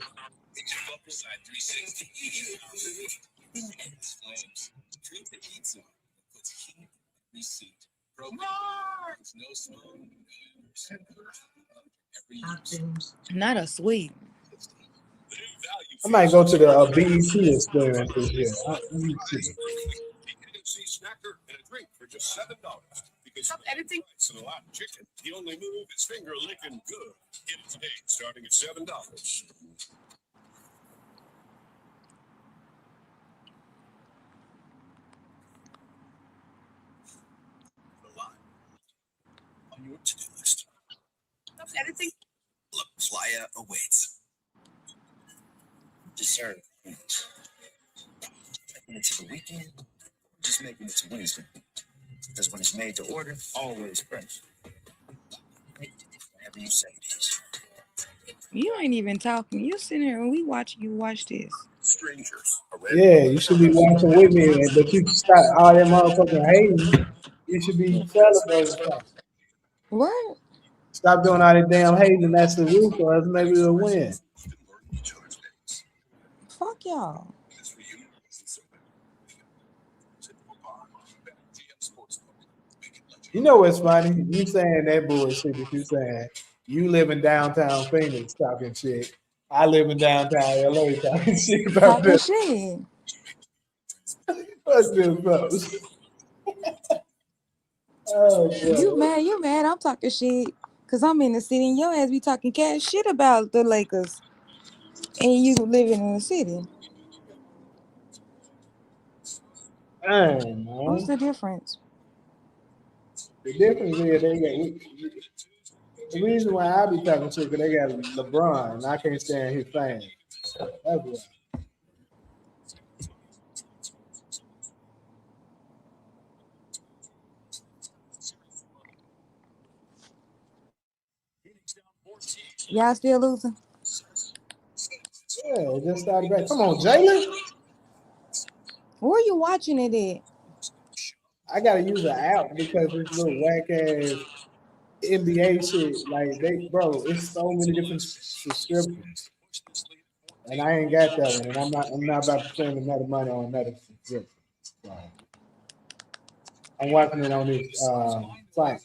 Not a sweet. I might go to the BET experience this year. Snacker and a drink for just $7. Because stop editing. And a lot of chicken. The only move is finger licking good. Get it today, starting at $7. On your to-do list. Stop editing. Look, Playa awaits. Dessert. Taking it to the weekend. Just making it to Wednesday. Because when it's made to order, always fresh. You ain't even talking. You sitting here and we watch you watch this. Yeah, you should be watching with me, but you stop all that motherfucking hating. You should be celebrating something. What? Stop doing all that damn hating, and that's the root for us. Maybe we'll win. Fuck y'all. You know what's funny? You saying that bullshit that you saying. You live in downtown Phoenix talking shit. I live in downtown LA talking shit about Talking this. shit. Fuck this folks. Oh, You mad, I'm talking shit. Cause I'm in the city and your ass be talking cash shit about the Lakers. And you living in the city. Dang, What's man. the difference? The difference is they got the reason why I be talking shit because they got LeBron and I can't stand his fans. That's why. Y'all still losing? Yeah, it just started back. Come on, Jalen. Where you watching it at? I gotta use an app because this little whack ass NBA shit, like it's so many different subscriptions, and I ain't got that one, and I'm not about to spend another money on another subscription. So I'm watching it on this site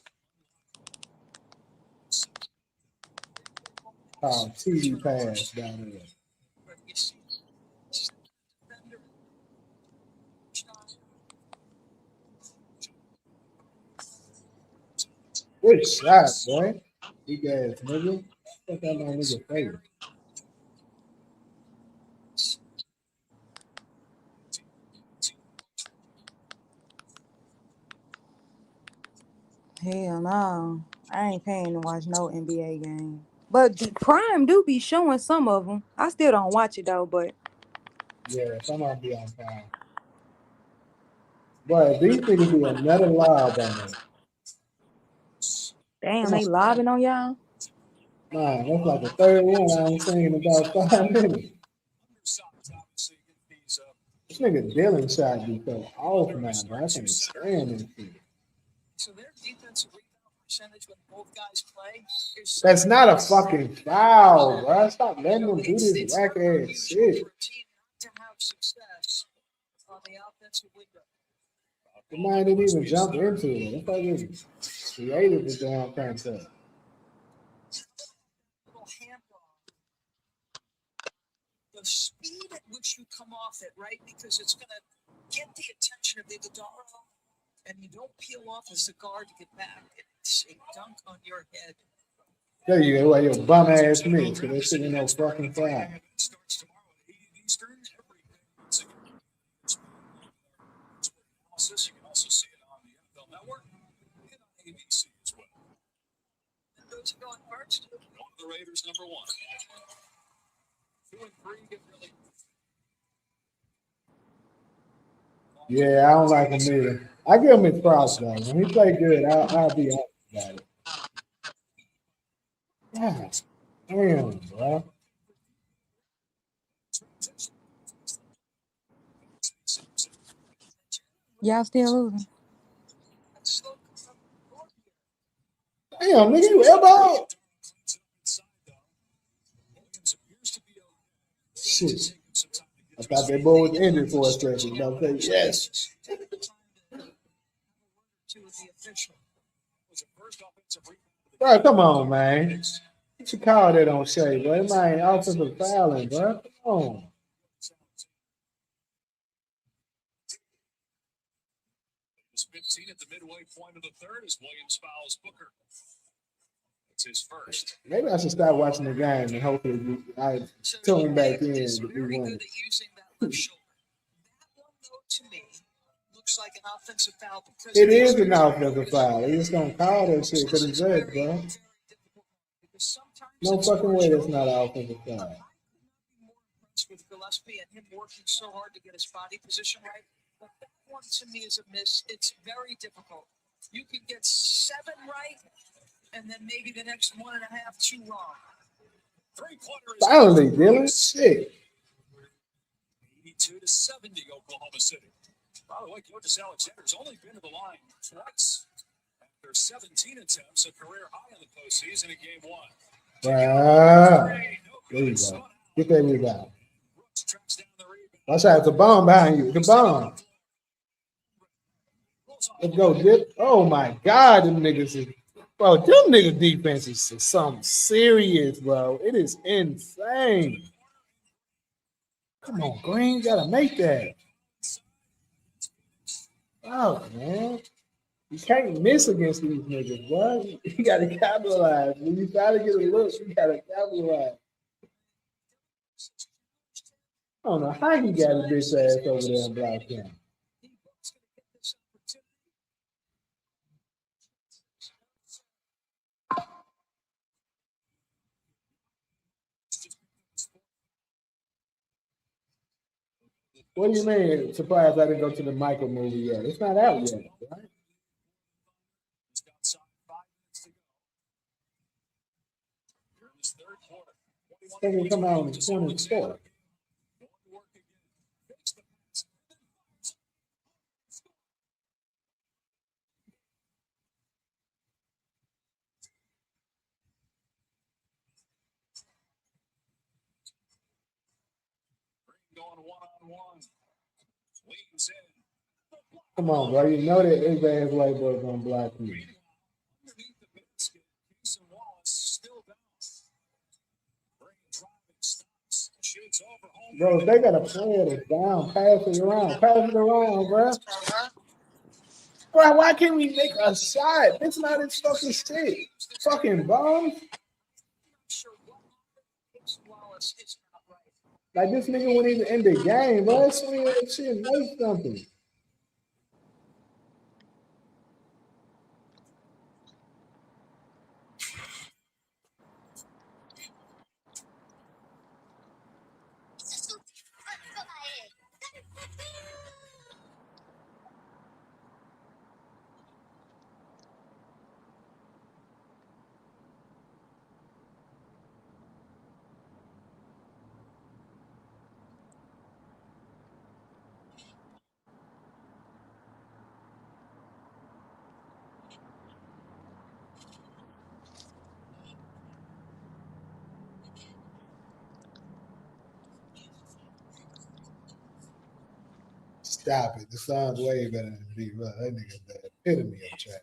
called TV Pass down there. Good shot, boy. Big ass nigga. Fuck that my nigga face. Hell no. I ain't paying to watch no NBA game. But the Prime do be showing some of them. I still don't watch it though, but Yeah, somebody be on time. But these niggas do another live on there. damn, they lobbing on y'all. Man, that's like the third one I ain't seen in about 5 minutes. This nigga Dylan shot be so off now, bro. I can't stand this shit. So their defensive rebound percentage when both guys play is That's not a fucking foul, bro. Stop letting them do this whack ass shit. to have success on the offensive window. The man didn't even jump into it. That's why they created the damn concept. The speed at which you come off it, right? Because it's going to get the attention of Iguodala, and you don't peel off a cigar to get back. It's a dunk on your head. There you go, like your bum ass mix, because there's sitting no fucking foul. Starts tomorrow at 8 Eastern. You can also see it on the NFL Network and on ABC as well. And those are going first. Going to the Raiders, number 1. 2 and 3 get really. Yeah, I don't like him either. I give him his props though. When he play good, I'll be honest about it. Yeah, damn, bro. Y'all still losing. Damn, nigga, you elbow. Shit. I thought that ball was ended for a second. But I say yes. Bro, come on, man. What you call that on Shay, bro? It ain't offensive fouling, bro. Come on. It's 15 at the midway point of the third as Williams fouls Booker. It's his first. Maybe I should start watching the game and hopefully I tune back in to be winning. Like an offensive foul. It is an offensive foul. They just don't call that shit because it's red, bro. No fucking way that's not an offensive foul. With Gillespie and him working so hard to get his body position right, but that one to me is a miss. It's very difficult. You can get 7 right, and then maybe the next 1.5 too long. Finally, Dylan. Shit. 82-70, Oklahoma City. By the way, Coach Alexander's only been to the line twice. After 17 attempts, a career high in the postseason in game 1. Wow. There you go. Get that rebound. Watch out, it's a bomb behind you. The bomb. Let's go, Dip. Oh my God, them niggas is, bro. Them niggas defense is something serious, bro. It is insane. Come on, Green, gotta make that. Oh man, you can't miss against these niggas, bro. You gotta capitalize. When you try to get a look, you gotta capitalize. I don't know how he got a bitch ass over there and blocked him. What do you mean? Surprised I didn't go to the Michael movie yet. It's not out yet, right? I think it come out on the 24th. Going one-on-one. Leans in. Come on, bro. You know that everybody's white boy gonna block you. Underneath the basket, Mason Wallace still down. Driving stops. Shoots over home. Bro, if they got a player that's down, pass it around. Pass it around, bro. Bro, why can't we make a shot? It's not his fucking shit. Fucking bomb. Like, this nigga wouldn't even end the game, bro. Let's swing that shit and make something. Stop it. The song's way better than the beat. Bro, that nigga's the epitome of trash.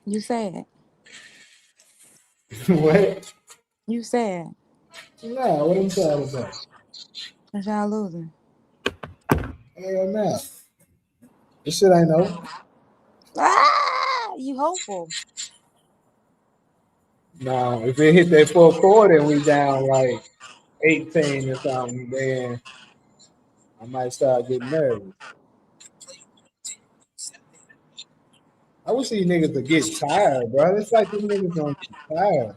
You sad. What? You sad. Nah, what I'm talking about? That's y'all losing. Hell nah. This shit ain't over. Ah, you hopeful. Nah, if it hit that fourth quarter and we down like 18 or something, then I might start getting nervous. I wish these niggas would get tired, bro. It's like these niggas gonna get tired.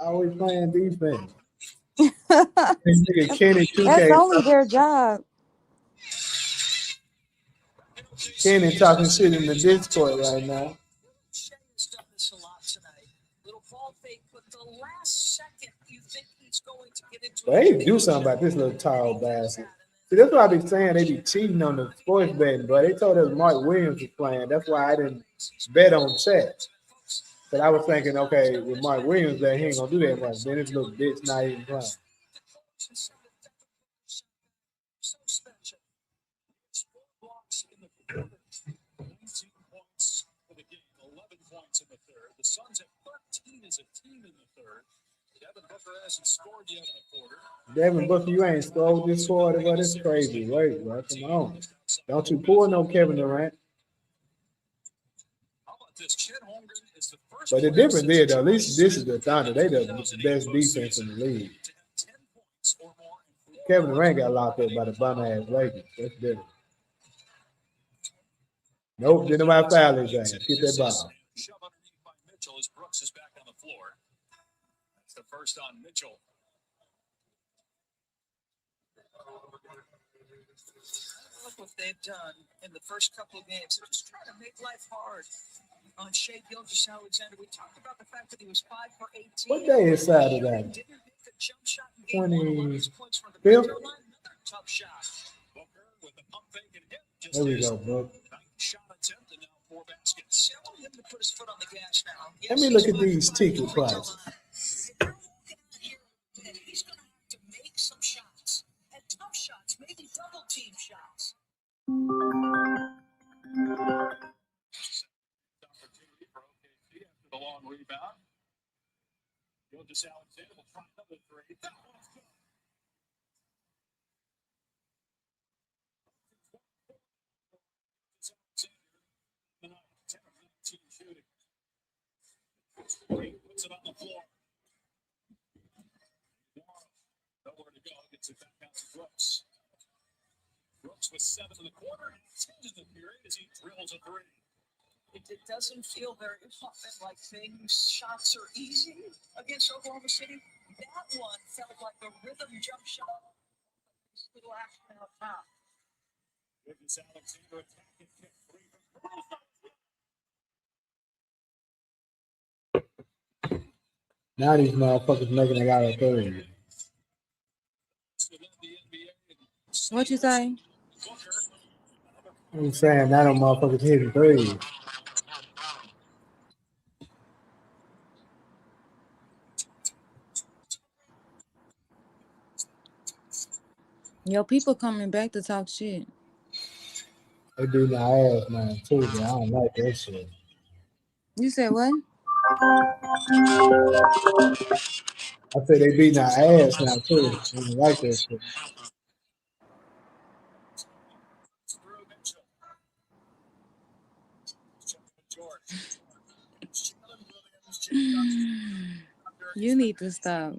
Always playing defense. Nigga Kenny 2K. That's only their job. Kenny talking shit in the Discord right now. Jada's done this a lot tonight. Little ball fake, but the last second you think he's going to get into They need to do something about this little tall bastard. See, that's what I be saying. They be cheating on the sports betting, bro. They told us Mark Williams was playing. That's why I didn't bet on Chet. But I was thinking, okay, with Mark Williams, that he ain't gonna do that much. Then this little bitch not even playing. So special. 4 blocks in the quarter, 19 points for the game, 11 points in the third. The Suns have 13 as a team in the third. Devin Booker hasn't scored yet in the quarter. Devin Booker, you ain't scored this quarter, but it's crazy. Wait, bro, come on. Don't you pull no Kevin Durant. How about this? Chet Holmgren is the first. But the difference is, though, at least this is the Thunder. They the best defense in the league. Kevin Durant got locked up by the bum-ass Lakers. That's different. Nope, didn't nobody foul his ass. Get that ball. Shove underneath by Mitchell as Brooks is back on the floor. That's the first on Mitchell. Look what they've done in the first couple of games. They're just trying to make life hard on Shai Gilgeous-Alexander. We talked about the fact that he was 5 for 18. What day is Saturday? Didn't make the jump shot in game 1. 25th? Another tough shot. Booker with the pump fake and hit. There we go, bro. Shot attempt and now 4 baskets. I want him to put his foot on the gas now. Let me look at these ticket prices. He's going to have to make some shots. And tough shots, maybe double team shots. Opportunity for OKC after the long rebound. Gilgeous-Alexander will try another 3. That one's good. Tonight, 10 of 19 shooting. He puts it on the floor. Nowhere to go. Gets it back out to Brooks. Brooks with 7 in the quarter and 10 in the period as he drills a 3. It doesn't feel very often like shots are easy against Oklahoma City. That one felt like a rhythm jump shot. This little action out top. Gilgeous-Alexander attacking kick 3 from Now these motherfuckers making it out of 30. What you say? I'm saying now them motherfuckers hitting 3. Yo, people coming back to talk shit. They beat my ass, man, too, but I don't like that shit. You said what? I said they beating our ass now, too. I don't like that shit. You need to stop.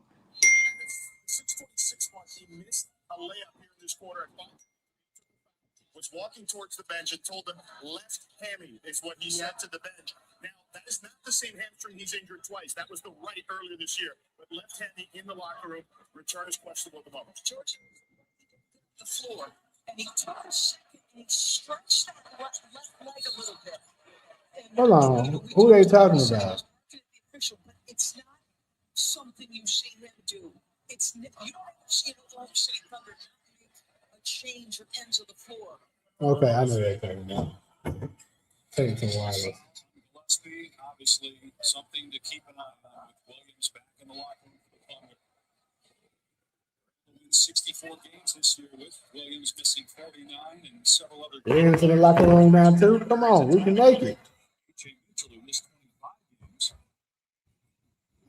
6:26 mark, he missed a layup here in this quarter. Was walking towards the bench and told them left hammy is what he said to the bench. Now, that is not the same hamstring he's injured twice. That was the right earlier this year. But left hammy in the locker room, return is questionable at the moment. George, the floor, and he took a second and he stretched that left leg a little bit. And Hold on. Who they talking about? But it's not something you see him do. It's you don't ever see an Oklahoma City Thunder make a change of ends of the floor. Okay, I know they're talking about. Take some wireless. Gillespie, obviously something to keep an eye on with Williams back in the locker room for the Thunder. 64 games this year with Williams missing 49 and several other We're into the locker room now, too. Come on, we can make it. Mitchell, who missed 25 games.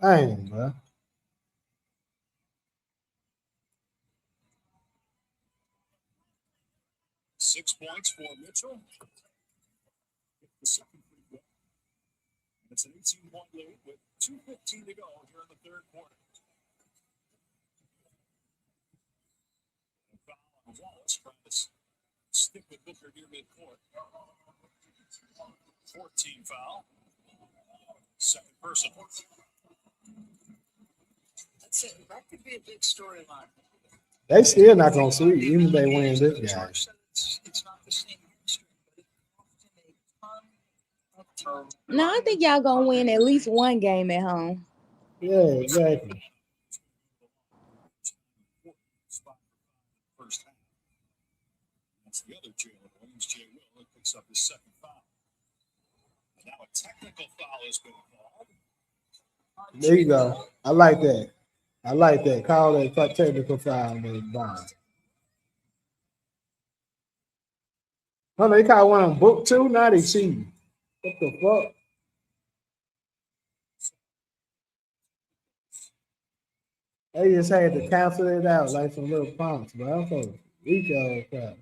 Dang, bro. 6 points for Mitchell. The second free throw. It's an 18-point lead with 2:15 to go here in the third quarter. Foul on Wallace trying to stick with Booker near midcourt. 14 foul. Second person. That could be a big storyline. They still not gonna sweep, even if they win this guy. It's not the same history, but it often a ton of time. No, I think y'all gonna win at least one game at home. Yeah, exactly. First half. That's the other Jada Williams, Jay Will, picks up his second foul. And now a technical foul has been called. There you go. I like that. I like that. Call that technical foul, man. Bond. Oh, they caught one on book too. Now they cheating. What the fuck? They just had to cancel it out like some little punks, but I'm so weak all crap.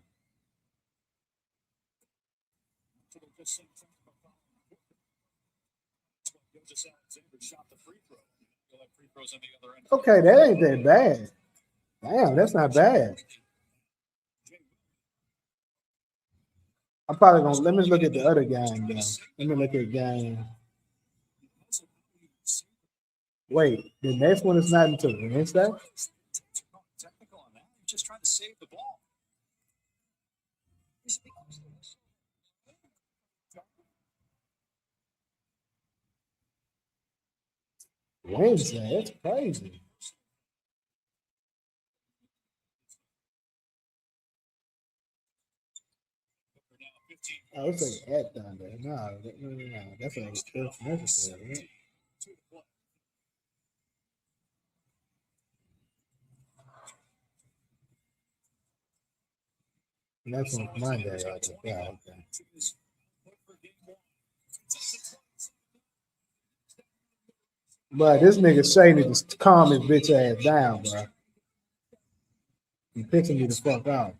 Okay, that ain't that bad. Damn, that's not bad. I'm probably gonna let me look at the other game though. Let me look at game. Wait, the next one is not until Wednesday. Technical on that. Just trying to save the ball. Wednesday, that's crazy. Oh, it's like at Thunder. No, that's necessary. Right? And that's on Monday. Yeah, okay. But this nigga Shay need to calm his bitch ass down, bro. He pissing me the fuck out.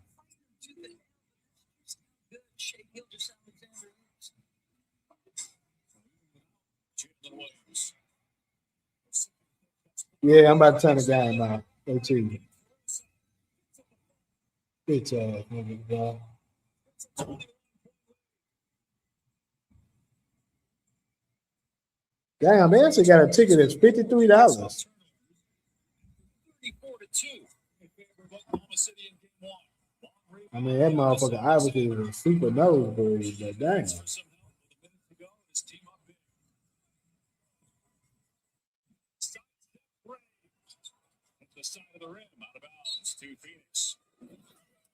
Yeah, I'm about to turn the game out. They cheating. Bitch ass nigga, bro. Damn, they actually got a ticket that's $53. I mean, that motherfucker obviously was a super nosebleed, but damn. The side of the rim, out of bounds to Phoenix.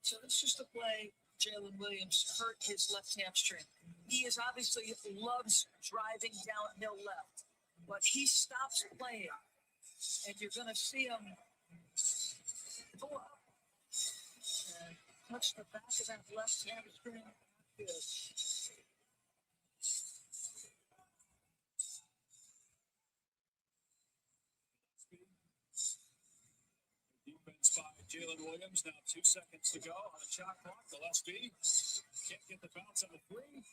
So this is the play. Jalen Williams hurt his left hamstring. He is obviously loves driving downhill left, but he stops playing, and you're going to see him go up and touch the back of that left hamstring. Defense by Jalen Williams. Now 2 seconds to go on the shot clock. Gillespie can't get the bounce on the three.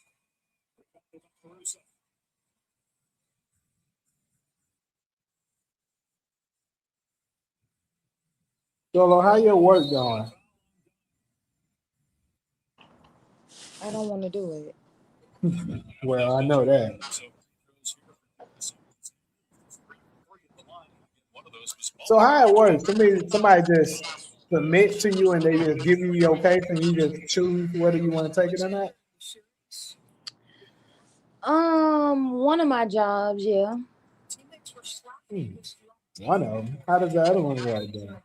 Solo, how your work going? I don't want to do it. Well, I know that. So how it works? Somebody just submit to you and they just give you your case and you just choose whether you want to take it or not? One of my jobs, yeah. One of them. How does the other one work then?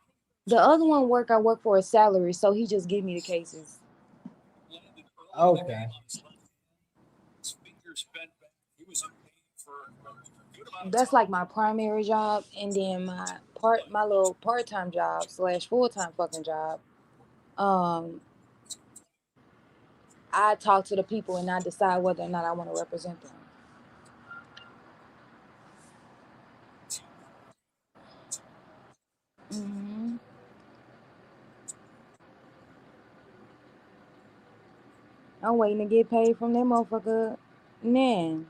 The other one I work for a salary, so he just give me the cases. Okay. That's like my primary job, and then my little part-time job / full-time fucking job. I talk to the people and I decide whether or not I want to represent them. Mm-hmm. I'm waiting to get paid from that motherfucker. Man.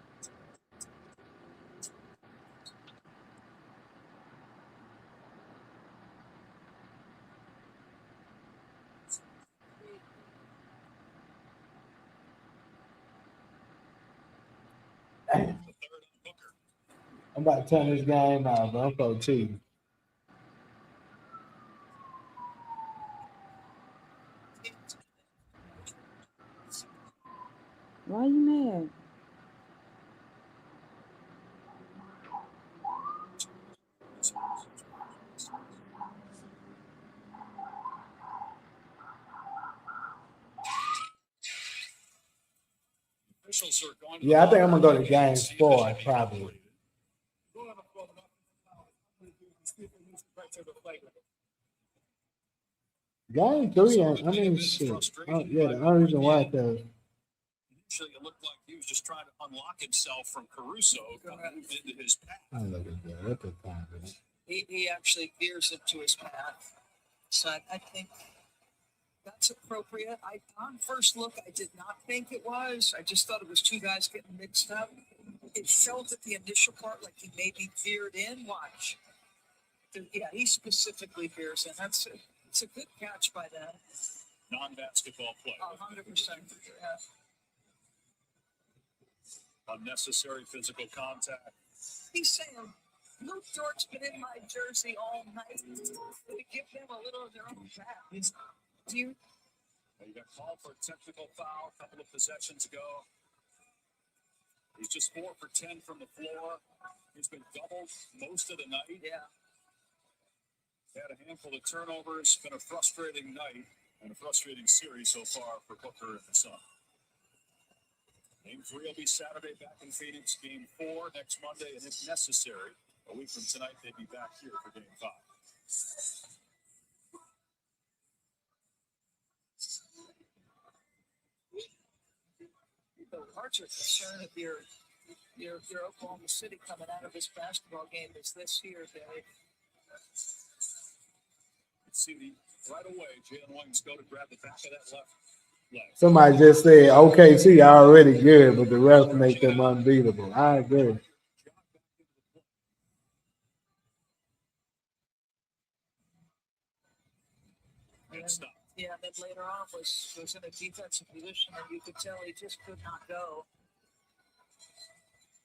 I'm about to turn this game out, bro. I'm so cheap. Why you mad? Officials are going to Yeah, I think I'm gonna go to game 4 probably. Game 3, I mean, shit. Oh, yeah, the only reason why because Initially, it looked like he was just trying to unlock himself from Caruso coming into his path. I look at that. What the time is it? He actually veers into his path. So I think that's appropriate. On first look, I did not think it was. I just thought it was two guys getting mixed up. It felt at the initial part like he maybe veered in. Watch. Yeah, he specifically veers in. It's a good catch by them. Non-basketball play. 100%. Yeah. Unnecessary physical contact. He's saying, Luke Dort's been in my jersey all night. To give them a little of their own back. Do you? He got called for a technical foul a couple of possessions ago. He's just 4 for 10 from the floor. He's been doubled most of the night. Yeah. Had a handful of turnovers. Been a frustrating night and a frustrating series so far for Booker and the Sun. Game 3 will be Saturday back in Phoenix. Game 4 next Monday, and if necessary, a week from tonight, they'd be back here for Game 5. The larger concern of your Oklahoma City coming out of this basketball game is this here, Dave. See right away, Jalen Williams go to grab the back of that left leg. Somebody just said OKC already good, but the refs make them unbeatable. I agree. Yeah, then later on was in a defensive position, and you could tell he just could not go.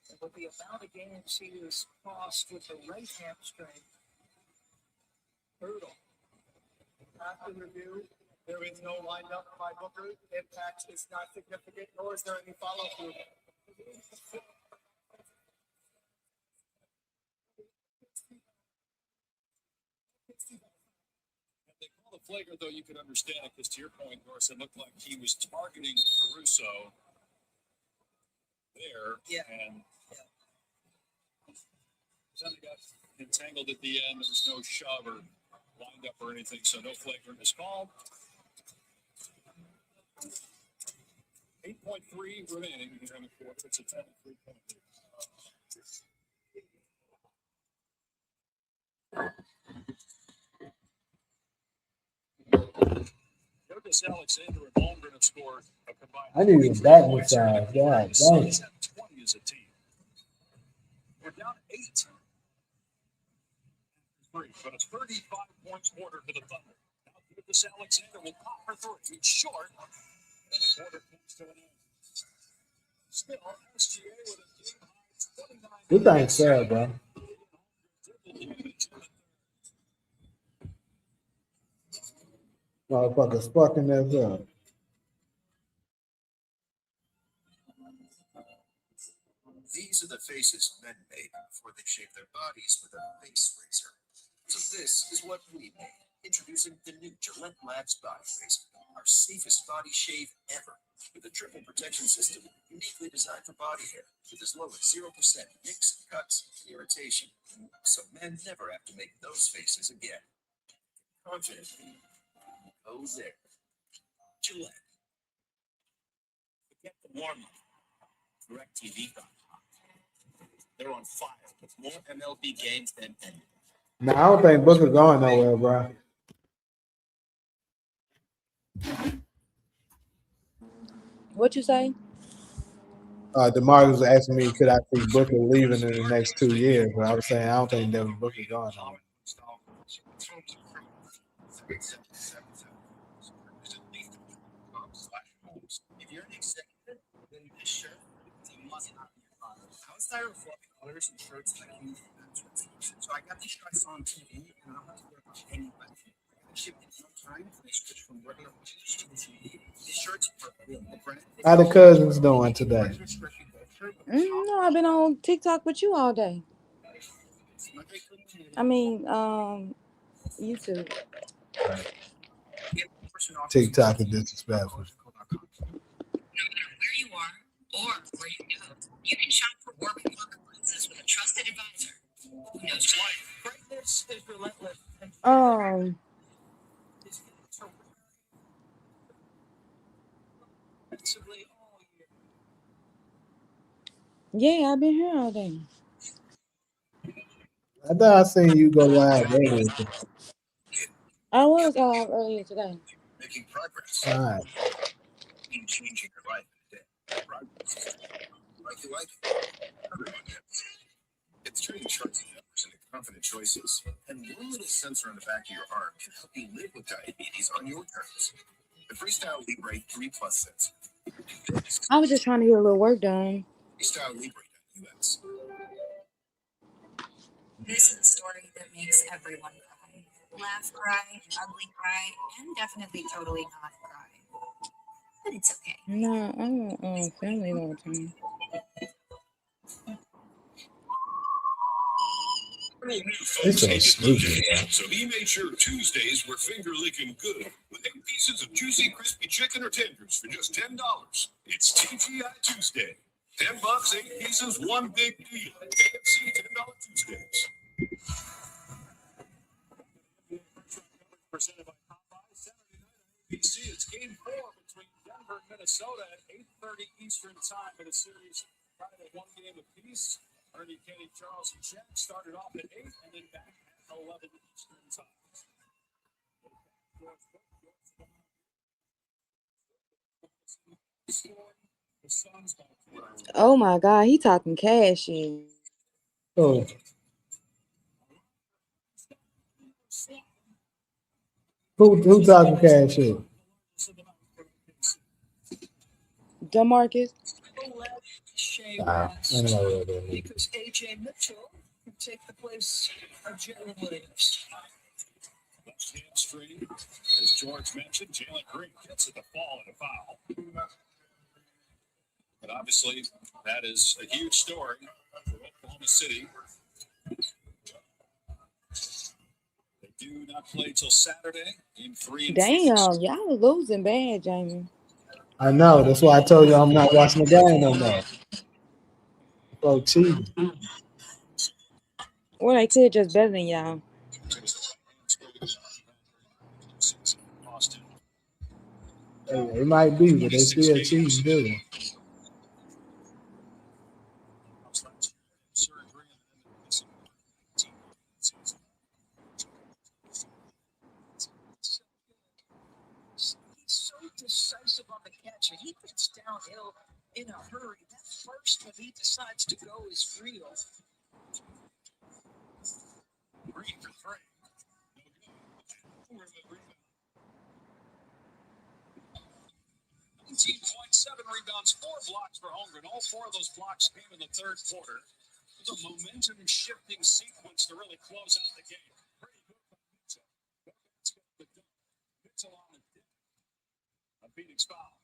And with the amount of games he was crossed with the right hamstring, brutal. After review, there is no lineup by Booker. Impact is not significant, nor is there any follow-through. They call the flagrant, though you could understand it, because to your point, Norris, it looked like he was targeting Caruso there. Yeah. And then they got entangled at the end. There was no shove or lined up or anything, so no flagrant is called. 8.3 remaining here in the fourth. It's a 10-3-point lead. Curtis Alexander and Holmgren have scored a combined. I need a back massage. God The Suns dang. have 20 as a team. We're down 8. But a 35-point quarter for the Thunder. Now Curtis Alexander will pop for 3. He's short. And the quarter comes to an end. Still, SGA with a game high 29. This thing's sad, bro. Motherfuckers fucking us up. These are the faces men made before they shave their bodies with a face razor. So this is what we made. Introducing the new Gillette Labs Body Razor, our safest body shave ever, with a triple protection system uniquely designed for body hair, with as low as 0% nicks, cuts, and irritation. So men never have to make those faces again. Confidently, go there. Gillette. Forget the warm-up. DirecTV.com. They're on fire with more MLB games than any. Nah, I don't think Booker going nowhere, bro. What you say? DeMar was asking me, could I see Booker leaving in the next 2 years? But I was saying, I don't think Devin Booker going nowhere. If you're an executive, then this shirt must not be your father. I was tired of fluffy colors and shirts that came from that. So I got these shirts on TV, and I don't have to worry about anybody. I got shipped in How the cousins doing today? No, I've been on TikTok with you all day. I mean, YouTube. TikTok is disrespectful. Where you are or where you go, you can shop for work and look lenses with a trusted advisor who knows Greatness is relentless. Yeah, I've been here all day. I thought I seen you go live earlier. I was earlier today. Making progress. All right. In changing your life in a day. Progress. Like you like it. Everyone gets. It's turning charts and numbers into confident choices. And one little sensor on the back of your arm can help you live with diabetes on your terms. The Freestyle Libre 3 Plus sensor. I was just trying to get a little work done. FreestyleLibre.us. This is a story that makes everyone cry. Laugh, cry, ugly cry, and definitely totally not cry. But it's okay. No, I want family all the time. It's so stupid. So he made sure Tuesdays were finger-licking good with 8 pieces of juicy, crispy chicken or tenders for just $10. It's TGI Tuesday. $10, 8 pieces, one big deal. KFC $10 Tuesdays. Presented by Popeyes. Saturday night on ABC. It's Game 4 between Denver and Minnesota at 8:30 Eastern Time in a series tied at 1 game apiece. Ernie, Kenny, Charles, and Jack started off at 8 and then back at 11 Eastern Time. Oh my God, he talking cash shit. Oh. Who talking cash shit? DeMarcus. Because AJ Mitchell can take the place of Jalen Williams. Left hamstring, as George mentioned, Jalen Green gets at the fall and a foul. But obviously, that is a huge story for Oklahoma City. They do not play till Saturday in 3. Damn, y'all are losing bad, Jamie. I know. That's why I told you I'm not watching the game no more. Oh, cheating. Well, they could just better than y'all. Hey, it might be, but they still cheating, too. Decisive on the catch, and he gets downhill in a hurry. That first, when he decides to go, is real. Green for 3. 19.7 rebounds, 4 blocks for Holmgren. All 4 of those blocks came in the third quarter. It was a momentum-shifting sequence to really close out the game. Pretty good from Mitchell. Mitchell on the dip. A Phoenix foul.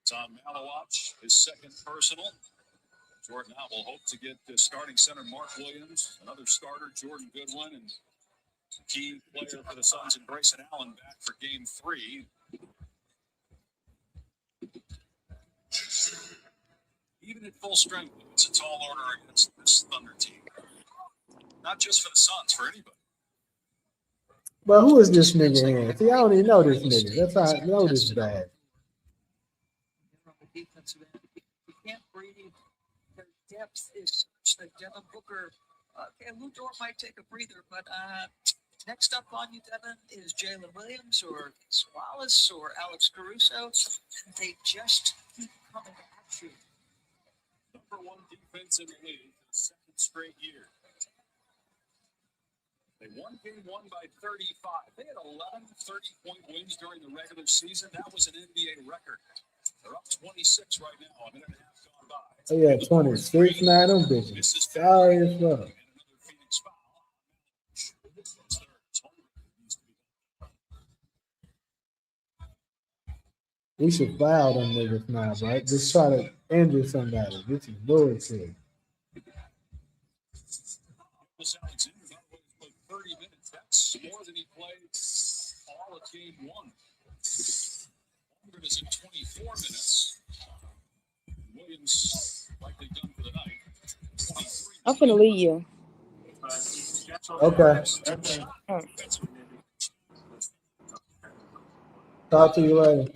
Tom Malawatch, his second personal. Jordan now will hope to get the starting center Mark Williams, another starter Jordan Goodwin, and key player for the Suns and Grayson Allen back for Game 3. Even at full strength, it's a tall order against this Thunder team. Not just for the Suns, for anybody. But who is this nigga in? See, I don't even know this nigga. That's how I know this bad. You can't breathe. Their depth is such that Devin Booker, okay, Lou Dort might take a breather, but next up on you, Devin, is Jalen Williams or Wallace or Alex Caruso. They just keep coming at you. Number 1 defense in the league for the second straight year. They won Game 1 by 35. They had 11 30-point wins during the regular season. That was an NBA record. They're up 26 right now, a minute and a half gone by. Oh yeah, 26 now. Them bitches. Sorry as fuck. We should foul them niggas now, right? Just try to injure somebody. This is bullshit. Played 30 minutes. That's more than he played all of game one. Holmgren is in 24 minutes. Williams, like they've done for the night, 23. I'm finna leave you. Okay. Talk to you later.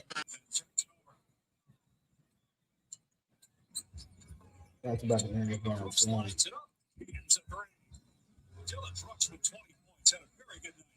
That's about to end it down. Slides it up. He ends up bringing Dylan Brooks with 20 points. Had a very good night.